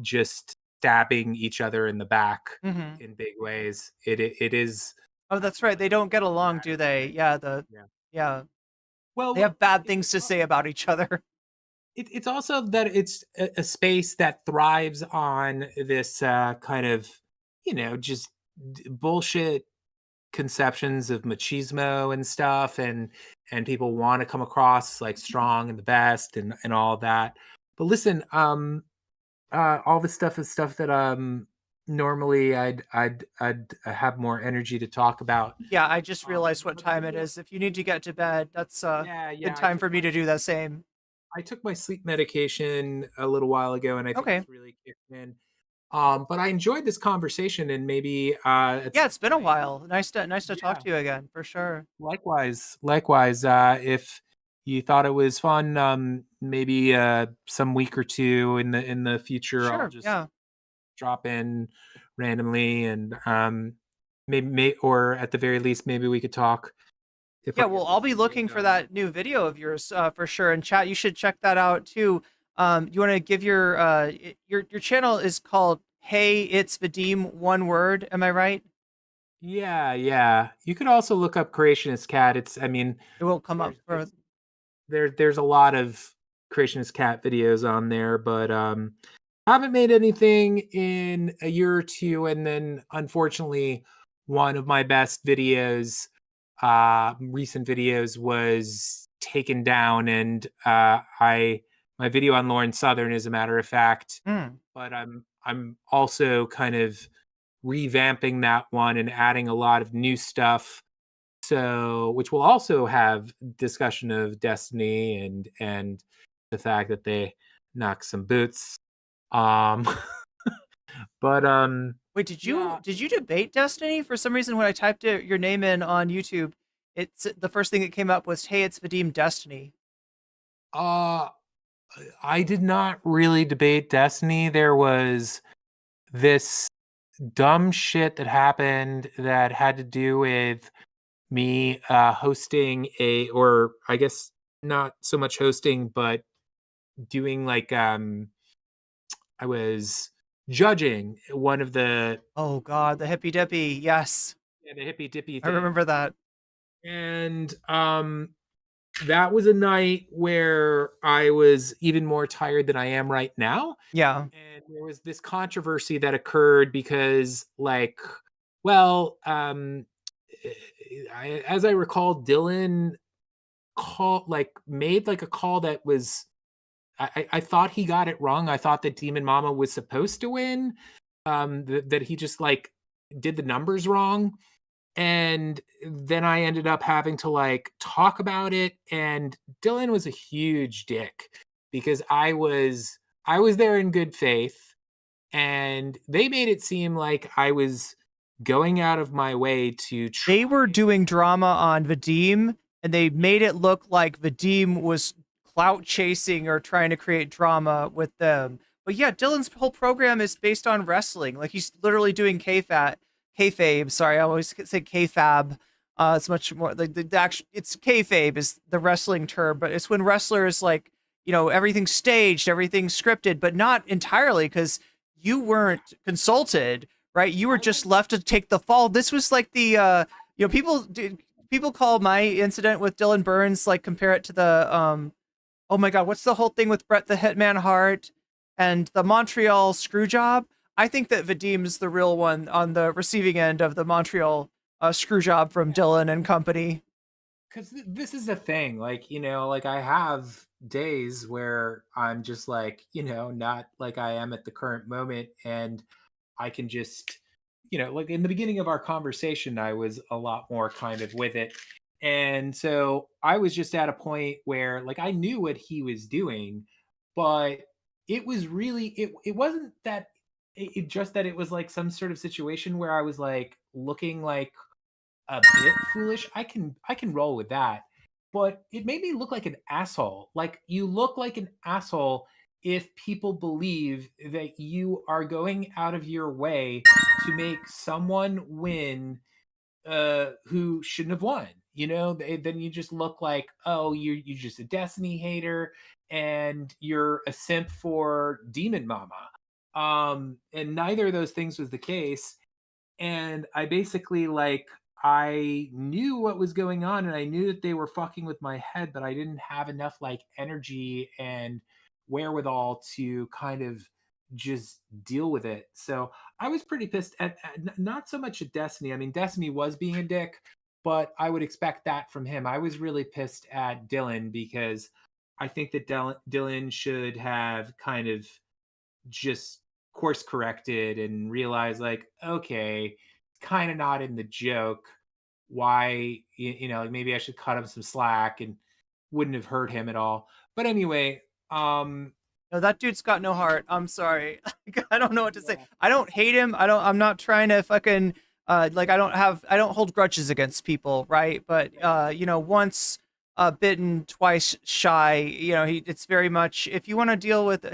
just stabbing each other in the back in big ways. It is. Oh, that's right. They don't get along, do they? Yeah. Yeah. Well, they have bad things to say about each other. It's also that it's a space that thrives on this kind of, just bullshit conceptions of machismo and stuff, and people want to come across like strong and the best and all that. But listen, all this stuff is stuff that normally I'd have more energy to talk about. Yeah, I just realized what time it is. If you need to get to bed, that's good time for me to do the same. I took my sleep medication a little while ago, and I think it's really kicked in. But I enjoyed this conversation, and maybe it's been a while. Nice to talk to you again, for sure. Likewise. If you thought it was fun, maybe some week or two in the future, I'll just drop in randomly, and maybe or at the very least, maybe we could talk. I'll be looking for that new video of yours for sure. And chat, you should check that out too. You want to give your channel is called Hey It's Vadim, one word. Am I right? Yeah. You could also look up Creationist Cat. It will come up. There's a lot of Creationist Cat videos on there, but haven't made anything in a year or two. And then unfortunately, one of my best videos, recent videos, was taken down, and my video on Lauren Southern, as a matter of fact. But I'm also kind of revamping that one and adding a lot of new stuff, so which will also have discussion of Destiny and the fact that they knock some boots. But wait, did you debate Destiny? For some reason, when I typed your name in on YouTube, it's the first thing that came up was Hey It's Vadim Destiny. I did not really debate Destiny. There was this dumb shit that happened that had to do with me hosting or I guess not so much hosting, but doing like I was judging one of the the hippy dippy. Yes. Yeah, the hippy dippy thing. I remember that. And that was a night where I was even more tired than I am right now. Yeah. And there was this controversy that occurred because as I recall, Dylan made like a call that was, I thought he got it wrong. I thought that Demon Mama was supposed to win. That he just like did the numbers wrong. And then I ended up having to like talk about it, and Dylan was a huge dick because I was there in good faith, and they made it seem like I was going out of my way to They were doing drama on Vadim, and they made it look like Vadim was clout chasing or trying to create drama with them. But yeah, Dylan's whole program is based on wrestling. Like, he's literally doing kayfabe. Sorry, I always say kayfab. It's much more like it's kayfabe is the wrestling term, but it's when wrestlers like everything's staged, everything's scripted, but not entirely, because you weren't consulted, right? You were just left to take the fall. This was like the people call my incident with Dylan Burns, like, compare it to the oh my god, what's the whole thing with Bret the Hitman Hart and the Montreal screw job? I think that Vadim's the real one on the receiving end of the Montreal screw job from Dylan and company. Because this is the thing, like, like I have days where I'm just like, not like I am at the current moment, and I can just, like in the beginning of our conversation, I was a lot more kind of with it. And so I was just at a point where, like, I knew what he was doing, but it was really, it wasn't that, it just that it was like some sort of situation where I was like looking like a bit foolish. I can roll with that, but it made me look like an asshole. Like, you look like an asshole if people believe that you are going out of your way to make someone win who shouldn't have won. Then you just look like, oh, you're just a Destiny hater and you're a simp for Demon Mama. And neither of those things was the case. And I basically, like, I knew what was going on, and I knew that they were fucking with my head, but I didn't have enough like energy and wherewithal to kind of just deal with it. So I was pretty pissed at not so much at Destiny. I mean, Destiny was being a dick, but I would expect that from him. I was really pissed at Dylan because I think that Dylan should have kind of just course corrected and realized, like, okay, kind of not in the joke. Why, maybe I should cut him some slack, and wouldn't have hurt him at all. But anyway, no, that dude's got no heart. I'm sorry. I don't know what to say. I don't hate him. I'm not trying to fucking like, I don't hold grudges against people, right? But once bitten, twice shy. It's very much, if you want to deal with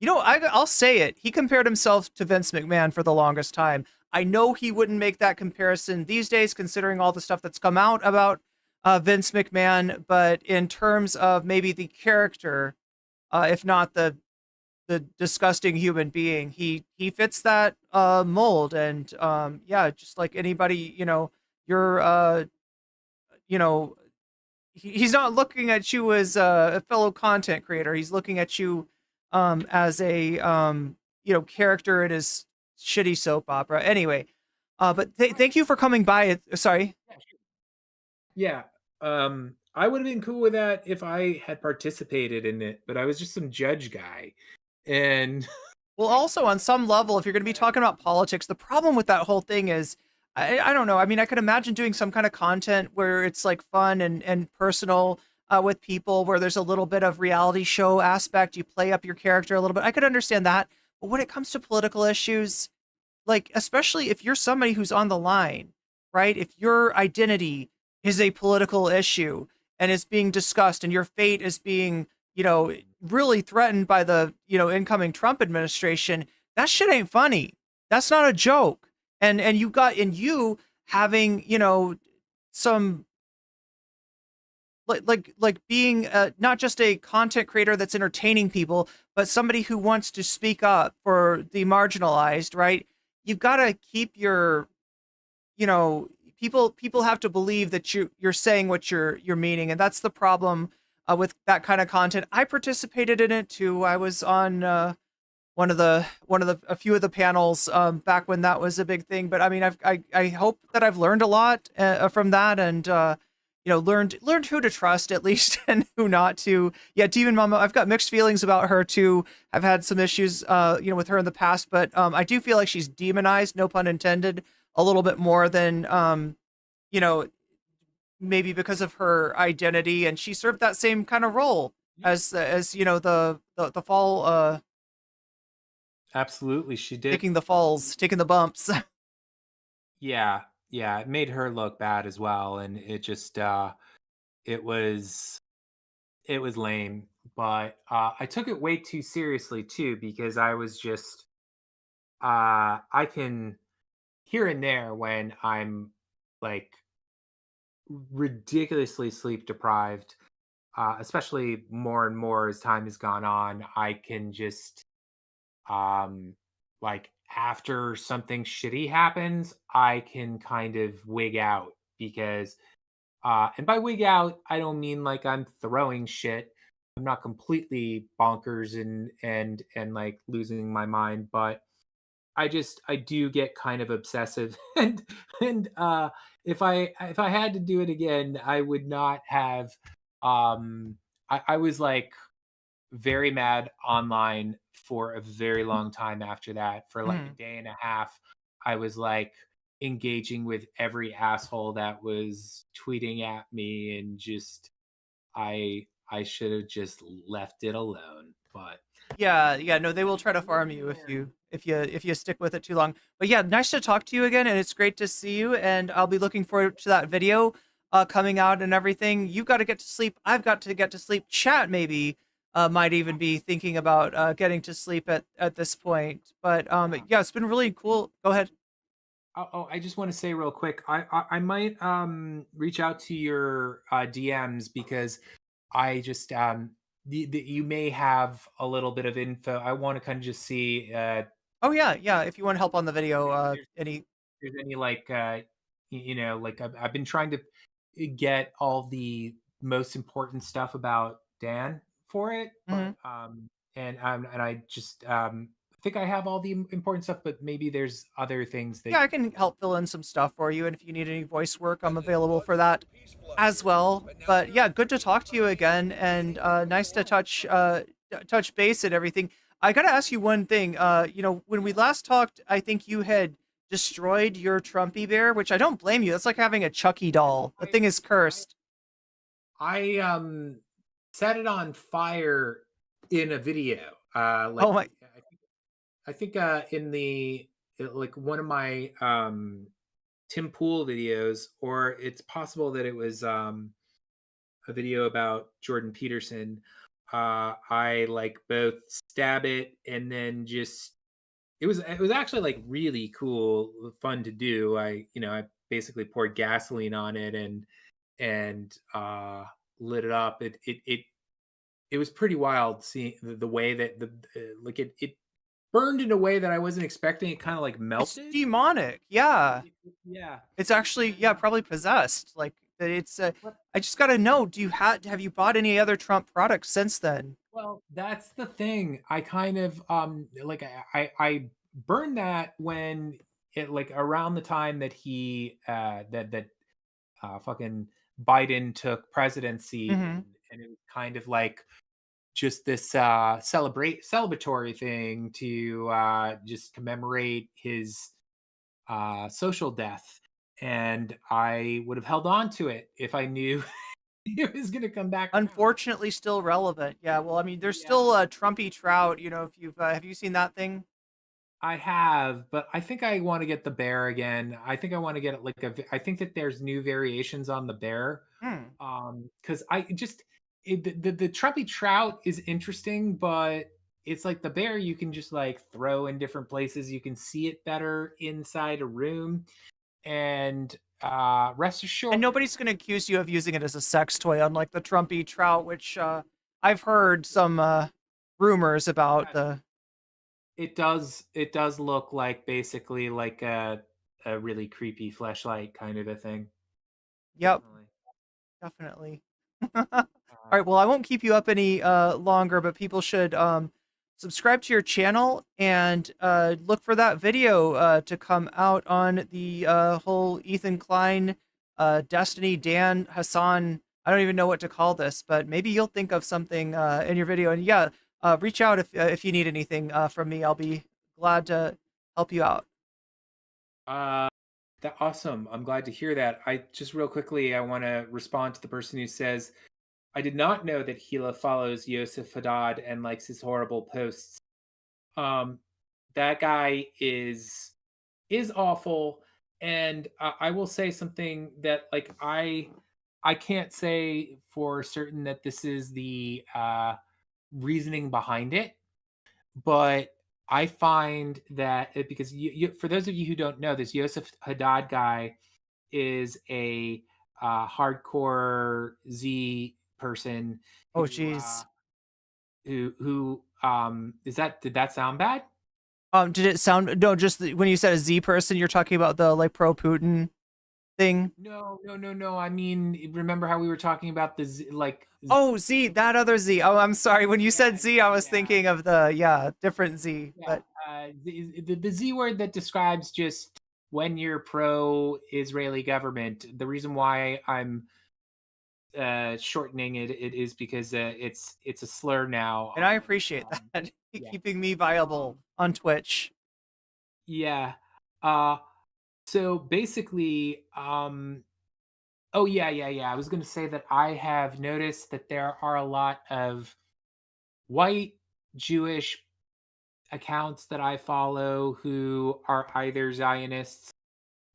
I'll say it. He compared himself to Vince McMahon for the longest time. I know he wouldn't make that comparison these days, considering all the stuff that's come out about Vince McMahon. But in terms of maybe the character, if not the disgusting human being, he fits that mold. And yeah, just like anybody, you're he's not looking at you as a fellow content creator. He's looking at you as a character in his shitty soap opera. Anyway, but thank you for coming by. Sorry. Yeah. I would have been cool with that if I had participated in it, but I was just some judge guy. And well, also on some level, if you're going to be talking about politics, the problem with that whole thing is, I don't know. I mean, I could imagine doing some kind of content where it's like fun and personal with people, where there's a little bit of reality show aspect. You play up your character a little bit. I could understand that. But when it comes to political issues, like, especially if you're somebody who's on the line, right? If your identity is a political issue and is being discussed, and your fate is being, really threatened by the, incoming Trump administration, that shit ain't funny. That's not a joke. And you got in you having, some like being not just a content creator that's entertaining people, but somebody who wants to speak up for the marginalized, right? You've got to keep your, people have to believe that you're saying what you're meaning, and that's the problem with that kind of content. I participated in it too. I was on a few of the panels back when that was a big thing. But I mean, I hope that I've learned a lot from that, and learned who to trust at least and who not to. Yeah, Demon Mama, I've got mixed feelings about her too. I've had some issues with her in the past, but I do feel like she's demonized, no pun intended, a little bit more than maybe because of her identity, and she served that same kind of role as the fall. Absolutely, she did. Taking the falls, taking the bumps. Yeah, it made her look bad as well, and it just it was lame. But I took it way too seriously too, because I was just I can here and there, when I'm like ridiculously sleep deprived, especially more and more as time has gone on, I can just like after something shitty happens, I can kind of wig out because and by wig out, I don't mean like I'm throwing shit. I'm not completely bonkers and like losing my mind, but I do get kind of obsessive and if I had to do it again, I would not have I was like very mad online for a very long time after that. For like a day and a half, I was like engaging with every asshole that was tweeting at me and just I should have just left it alone. But Yeah, no, they will try to farm you if you stick with it too long. But yeah, nice to talk to you again, and it's great to see you. And I'll be looking forward to that video coming out and everything. You've got to get to sleep. I've got to get to sleep. Chat maybe might even be thinking about getting to sleep at this point. But yeah, it's been really cool. Go ahead. I just want to say real quick, I might reach out to your DMs because I just you may have a little bit of info. I want to kind of just see. Oh yeah. If you want help on the video, any there's any like you know, like I've been trying to get all the most important stuff about Dan for it, but and I just think I have all the important stuff, but maybe there's other things that yeah, I can help fill in some stuff for you, and if you need any voice work, I'm available for that as well. But yeah, good to talk to you again, and nice to touch base and everything. I gotta ask you one thing. You know, when we last talked, I think you had destroyed your Trumpy bear, which I don't blame you. That's like having a Chucky doll. The thing is cursed. I set it on fire in a video. Like Oh my. I think in the like one of my Tim Pool videos, or it's possible that it was a video about Jordan Peterson. I like both stab it and then just it was actually like really cool, fun to do. I basically poured gasoline on it and lit it up. It was pretty wild seeing the way that like it burned in a way that I wasn't expecting. It kind of like melted. It's demonic. Yeah. Yeah. It's actually probably possessed. Like it's I just got to know, have you bought any other Trump products since then? Well, that's the thing. I kind of like I burned that when it like around the time that he that fucking Biden took presidency and it was kind of like just this celebratory thing to just commemorate his social death, and I would have held on to it if I knew it was going to come back. Unfortunately, still relevant. Yeah. Well, I mean, there's still a Trumpy trout. You know, if you've have you seen that thing? I have, but I think I want to get the bear again. I think I want to get it like I think that there's new variations on the bear. Because I just the Trumpy trout is interesting, but it's like the bear you can just like throw in different places. You can see it better inside a room, and rest assured. And nobody's going to accuse you of using it as a sex toy, unlike the Trumpy trout, which I've heard some rumors about. It does look like basically like a really creepy fleshlight kind of a thing. Yep. Definitely. All right, well, I won't keep you up any longer, but people should subscribe to your channel and look for that video to come out on the whole Ethan Klein, Destiny, Dan, Hasan. I don't even know what to call this, but maybe you'll think of something in your video. And yeah, reach out if you need anything from me. I'll be glad to help you out. That awesome. I'm glad to hear that. I just real quickly, I want to respond to the person who says, I did not know that Gila follows Yosef Haddad and likes his horrible posts. That guy is awful. And I will say something that like I can't say for certain that this is the reasoning behind it, but I find that because for those of you who don't know, this Yosef Haddad guy is a hardcore Z person. Oh, Who, jeez. Is that? Did that sound bad? Did it sound no? Just when you said a Z person, you're talking about the like pro Putin thing. No. I mean, remember how we were talking about the Z, like? Oh, Z, that other Z. Oh, I'm sorry. When you said Z, I was thinking of the different Z. Yeah, But the Z word that describes just when you're pro-Israeli government. The reason why I'm shortening it is because it's a slur now. and I appreciate that. Keeping me viable on Twitch. Yeah. So basically, oh yeah. I was gonna say that I have noticed that there are a lot of white Jewish accounts that I follow who are either Zionists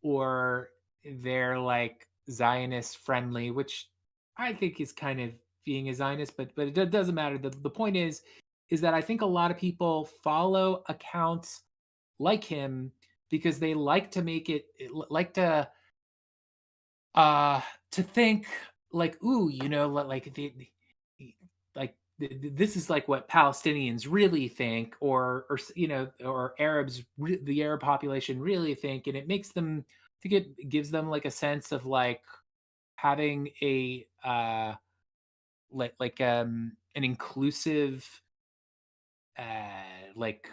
or they're like Zionist friendly, which I think is kind of being a Zionist, but it doesn't matter. The point is that I think a lot of people follow accounts like him because they like to make it like to think like, ooh, like this is like what Palestinians really think, or or Arabs, the Arab population really think, and it makes them. I think it gives them like a sense of like having a an inclusive like.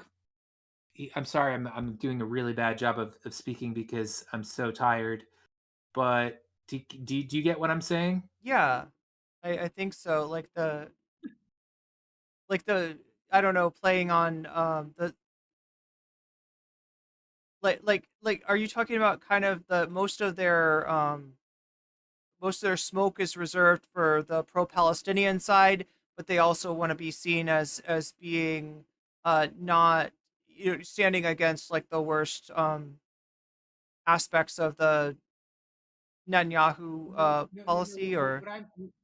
I'm sorry, I'm doing a really bad job of speaking because I'm so tired. But do you get what I'm saying? Yeah, I think so. Like the I don't know, playing on the like are you talking about kind of the most of their smoke is reserved for the pro-Palestinian side, but they also want to be seen as being not standing against like the worst aspects of the Netanyahu policy, or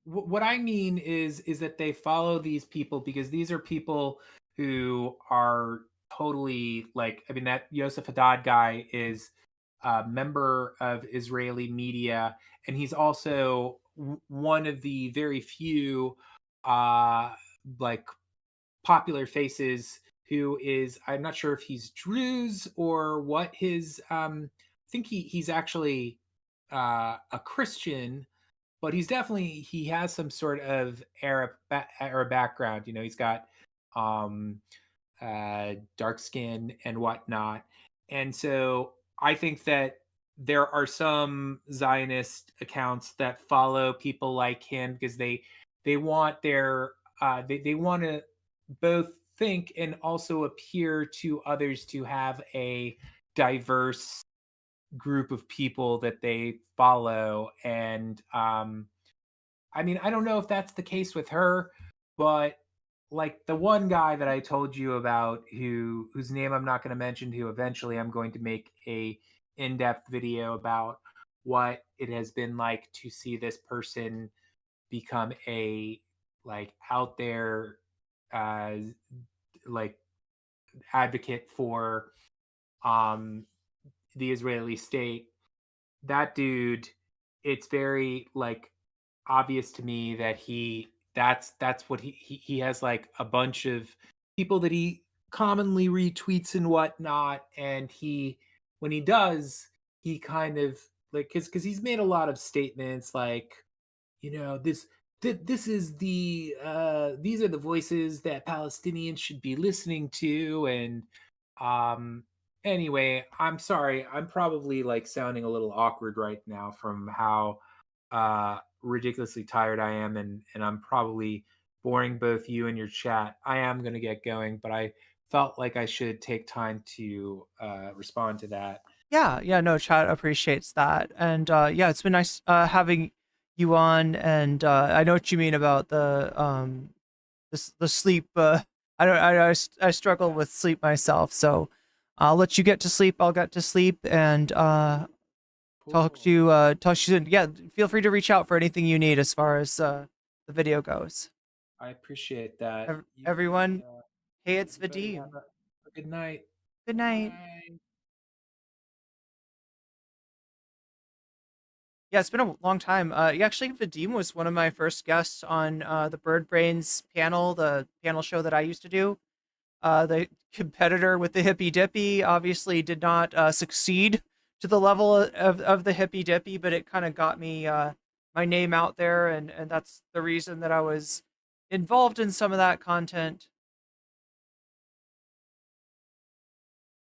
What I mean is that they follow these people because these are people who are totally like, I mean, that Yosef Haddad guy is a member of Israeli media, and he's also one of the very few like popular faces who is, I'm not sure if he's Druze or what his I think he's actually a Christian, but he has some sort of Arab background. He's got um, dark skin and whatnot, and so I think that there are some Zionist accounts that follow people like him because they want their they want to both think and also appear to others to have a diverse group of people that they follow. And I mean, I don't know if that's the case with her, but like the one guy that I told you about whose name I'm not going to mention, who eventually I'm going to make a in-depth video about what it has been like to see this person become a like out there like advocate for the Israeli state. That dude, it's very like obvious to me that that's what he has like a bunch of people that he commonly retweets and whatnot, and when he does, he kind of like because he's made a lot of statements like, this is these are the voices that Palestinians should be listening to. And anyway, I'm sorry, I'm probably like sounding a little awkward right now from how ridiculously tired I am, and I'm probably boring both you and your chat. I am going to get going, but I felt like I should take time to respond to that. yeah, no, chat appreciates that, and yeah, it's been nice having you on, and I know what you mean about the sleep. I struggle with sleep myself, so I'll let you get to sleep. I'll get to sleep, and talk to you soon. Yeah, feel free to reach out for anything you need as far as the video goes. I appreciate that. Everyone, hey, it's Everybody Vadim. have a good night. Good night. Bye. Yeah, it's been a long time. Yeah, actually, Vadim was one of my first guests on the Bird Brains panel, the panel show that I used to do. The competitor with the Hippy Dippy obviously did not succeed to the level of the Hippy Dippy, but it kind of got me my name out there, and that's the reason that I was involved in some of that content.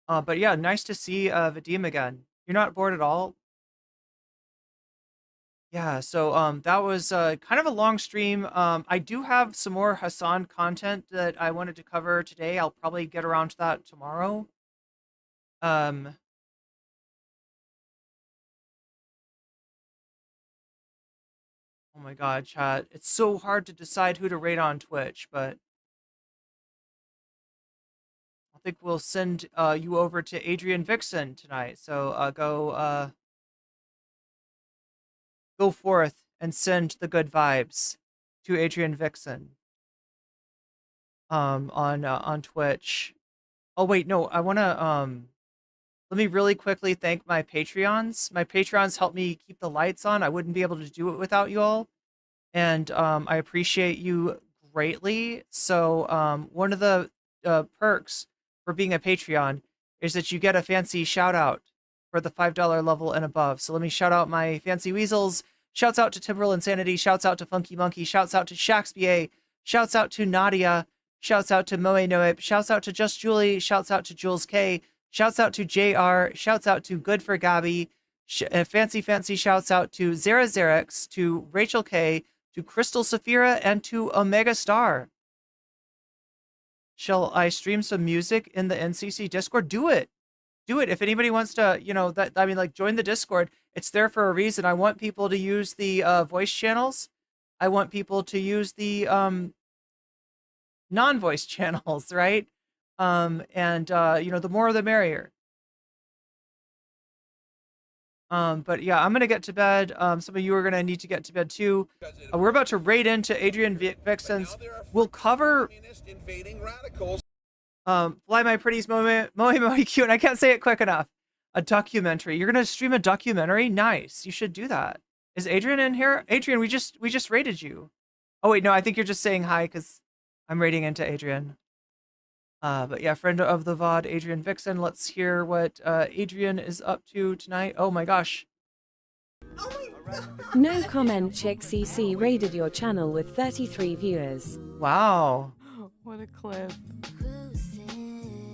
But yeah, nice to see Vadim again. You're not bored at all? Yeah, so that was kind of a long stream. I do have some more Hasan content that I wanted to cover today. I'll probably get around to that tomorrow. Um, oh my god, chat. It's so hard to decide who to rate on Twitch, but I think we'll send you over to Adrian Vixen tonight. So go forth and send the good vibes to Adrian Vixen on Twitch. Oh wait, no, I want to let me really quickly thank my Patreons. My Patreons help me keep the lights on. I wouldn't be able to do it without you all. And I appreciate you greatly. So one of the perks for being a Patreon is that you get a fancy shout out for the $5 level and above. So let me shout out my fancy weasels. Shouts out to Timberl Insanity. Shouts out to Funky Monkey. Shouts out to Shaxba. Shouts out to Nadia. Shouts out to Moe Noip. Shouts out to Just Julie. Shouts out to Jules K. Shouts out to JR. Shouts out to Good for Gabby. Fancy shouts out to Zara Xerix, to Rachel K, to Crystal Saphira, and to Omega Star. Shall I stream some music in the NCC Discord? Do it. Do it. If anybody wants to, join the Discord, it's there for a reason. I want people to use the voice channels. I want people to use the non-voice channels, right? The more the merrier. But yeah, I'm gonna get to bed. Some of you are gonna need to get to bed too. We're about to raid into Adrian Vixen's. We'll cover Fly My Pretties Moe Cute, and I can't say it quick enough. A documentary. You're gonna stream a documentary? Nice. You should do that. Is Adrian in here? Adrian, we just raided you. Oh wait, no, I think you're just saying hi because I'm raiding into Adrian. But yeah, friend of the VOD, Adrian Vixen. Let's hear what Adrian is up to tonight. Oh my gosh. No Comment Chick CC raided your channel with 33 viewers. Wow. What a clip.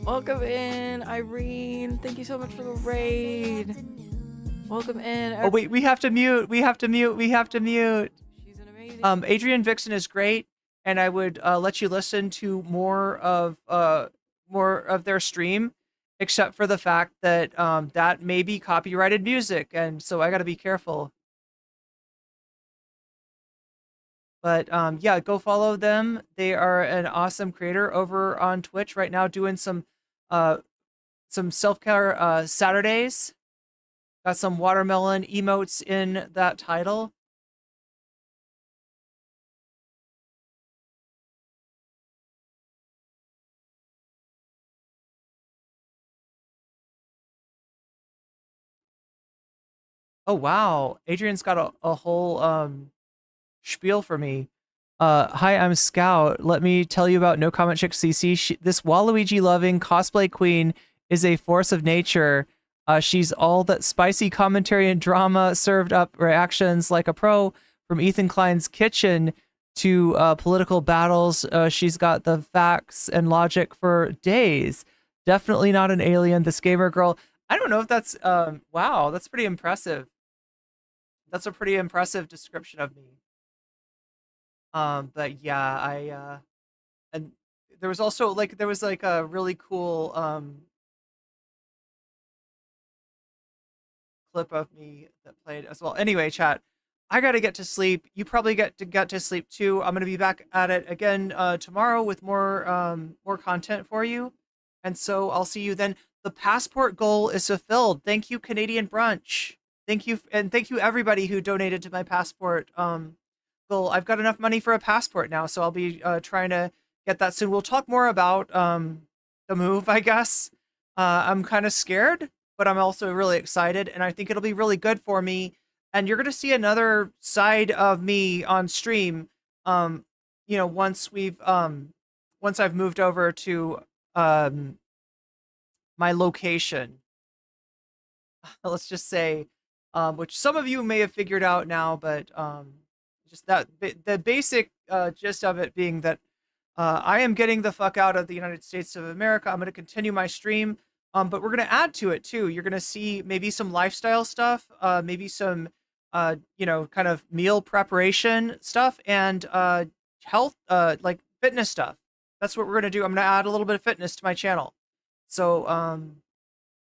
Welcome in, Irene. Thank you so much for the raid. Welcome in. Oh wait, we have to mute. We have to mute. She's an amazing. Adrian Vixen is great. And I would let you listen to more of their stream, except for the fact that that may be copyrighted music, and so I got to be careful. But yeah, go follow them. They are an awesome creator over on Twitch right now, doing some self-care Saturdays. Got some watermelon emotes in that title. Oh wow, Adrian's got a whole spiel for me. Hi, I'm Scout. Let me tell you about No Comment Chick CC. This Waluigi loving cosplay queen is a force of nature. She's all that spicy commentary and drama served up reactions like a pro, from Ethan Klein's kitchen to political battles. She's got the facts and logic for days. Definitely not an alien. This gamer girl. I don't know if that's wow, that's pretty impressive. That's a pretty impressive description of me. But yeah, and there was also a really cool clip of me that played as well. Anyway, chat, I gotta get to sleep. You probably get to sleep too. I'm gonna be back at it again tomorrow with more content for you, and so I'll see you then. The passport goal is fulfilled. Thank you, Canadian Brunch. Thank you, and thank you everybody who donated to my passport goal. I've got enough money for a passport now, so I'll be trying to get that soon. We'll talk more about the move, I guess. I'm kind of scared, but I'm also really excited, and I think it'll be really good for me and you're gonna see another side of me on stream. You know, once I've moved over to my location. Let's just say, which some of you may have figured out now, but just that the basic gist of it being that I am getting the fuck out of the United States of America. I'm going to continue my stream, but we're going to add to it too. You're going to see maybe some lifestyle stuff, maybe some, you know, kind of meal preparation stuff, and health, like fitness stuff. That's what we're going to do. I'm going to add a little bit of fitness to my channel. So,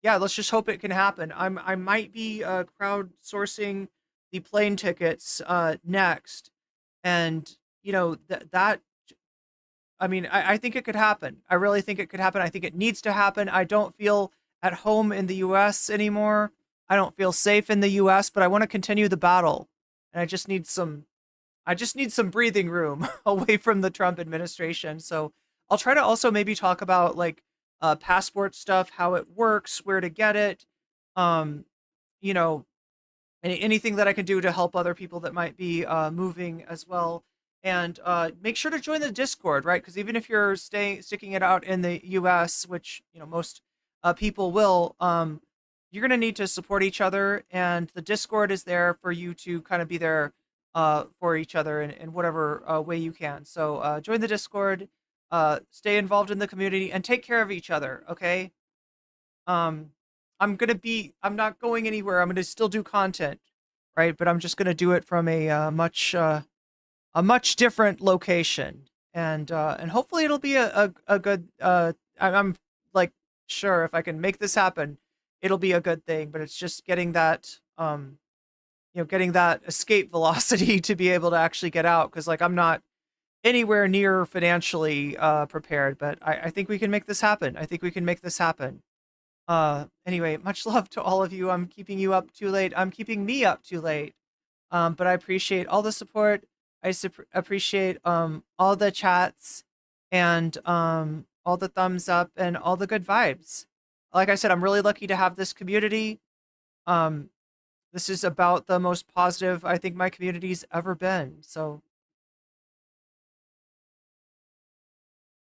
yeah, let's just hope it can happen. I might be crowdsourcing the plane tickets next, and you know that. I mean, I think it could happen. I really think it could happen. I think it needs to happen. I don't feel at home in the U.S. anymore. I don't feel safe in the U.S., but I want to continue the battle, and I just need some breathing room away from the Trump administration. So I'll try to also maybe talk about like passport stuff, how it works, where to get it, you know, anything that I can do to help other people that might be moving as well. And make sure to join the Discord, right? Because even if you're sticking it out in the U.S., which you know most people will, you're gonna need to support each other, and the Discord is there for you to kind of be there for each other in whatever way you can. So join the Discord, stay involved in the community, and take care of each other. Okay. I'm not going anywhere. I'm gonna still do content, right? But I'm just gonna do it from a much different location, and hopefully it'll be a good. I'm like sure if I can make this happen, it'll be a good thing. But it's just getting that you know, getting that escape velocity to be able to actually get out, because like I'm not anywhere near financially prepared, but I think we can make this happen. I think we can make this happen. Anyway, much love to all of you. I'm keeping you up too late. I'm keeping me up too late. But I appreciate all the support. I appreciate all the chats and all the thumbs up and all the good vibes. Like I said, I'm really lucky to have this community. This is about the most positive I think my community's ever been. So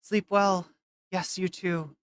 sleep well. Yes, you too.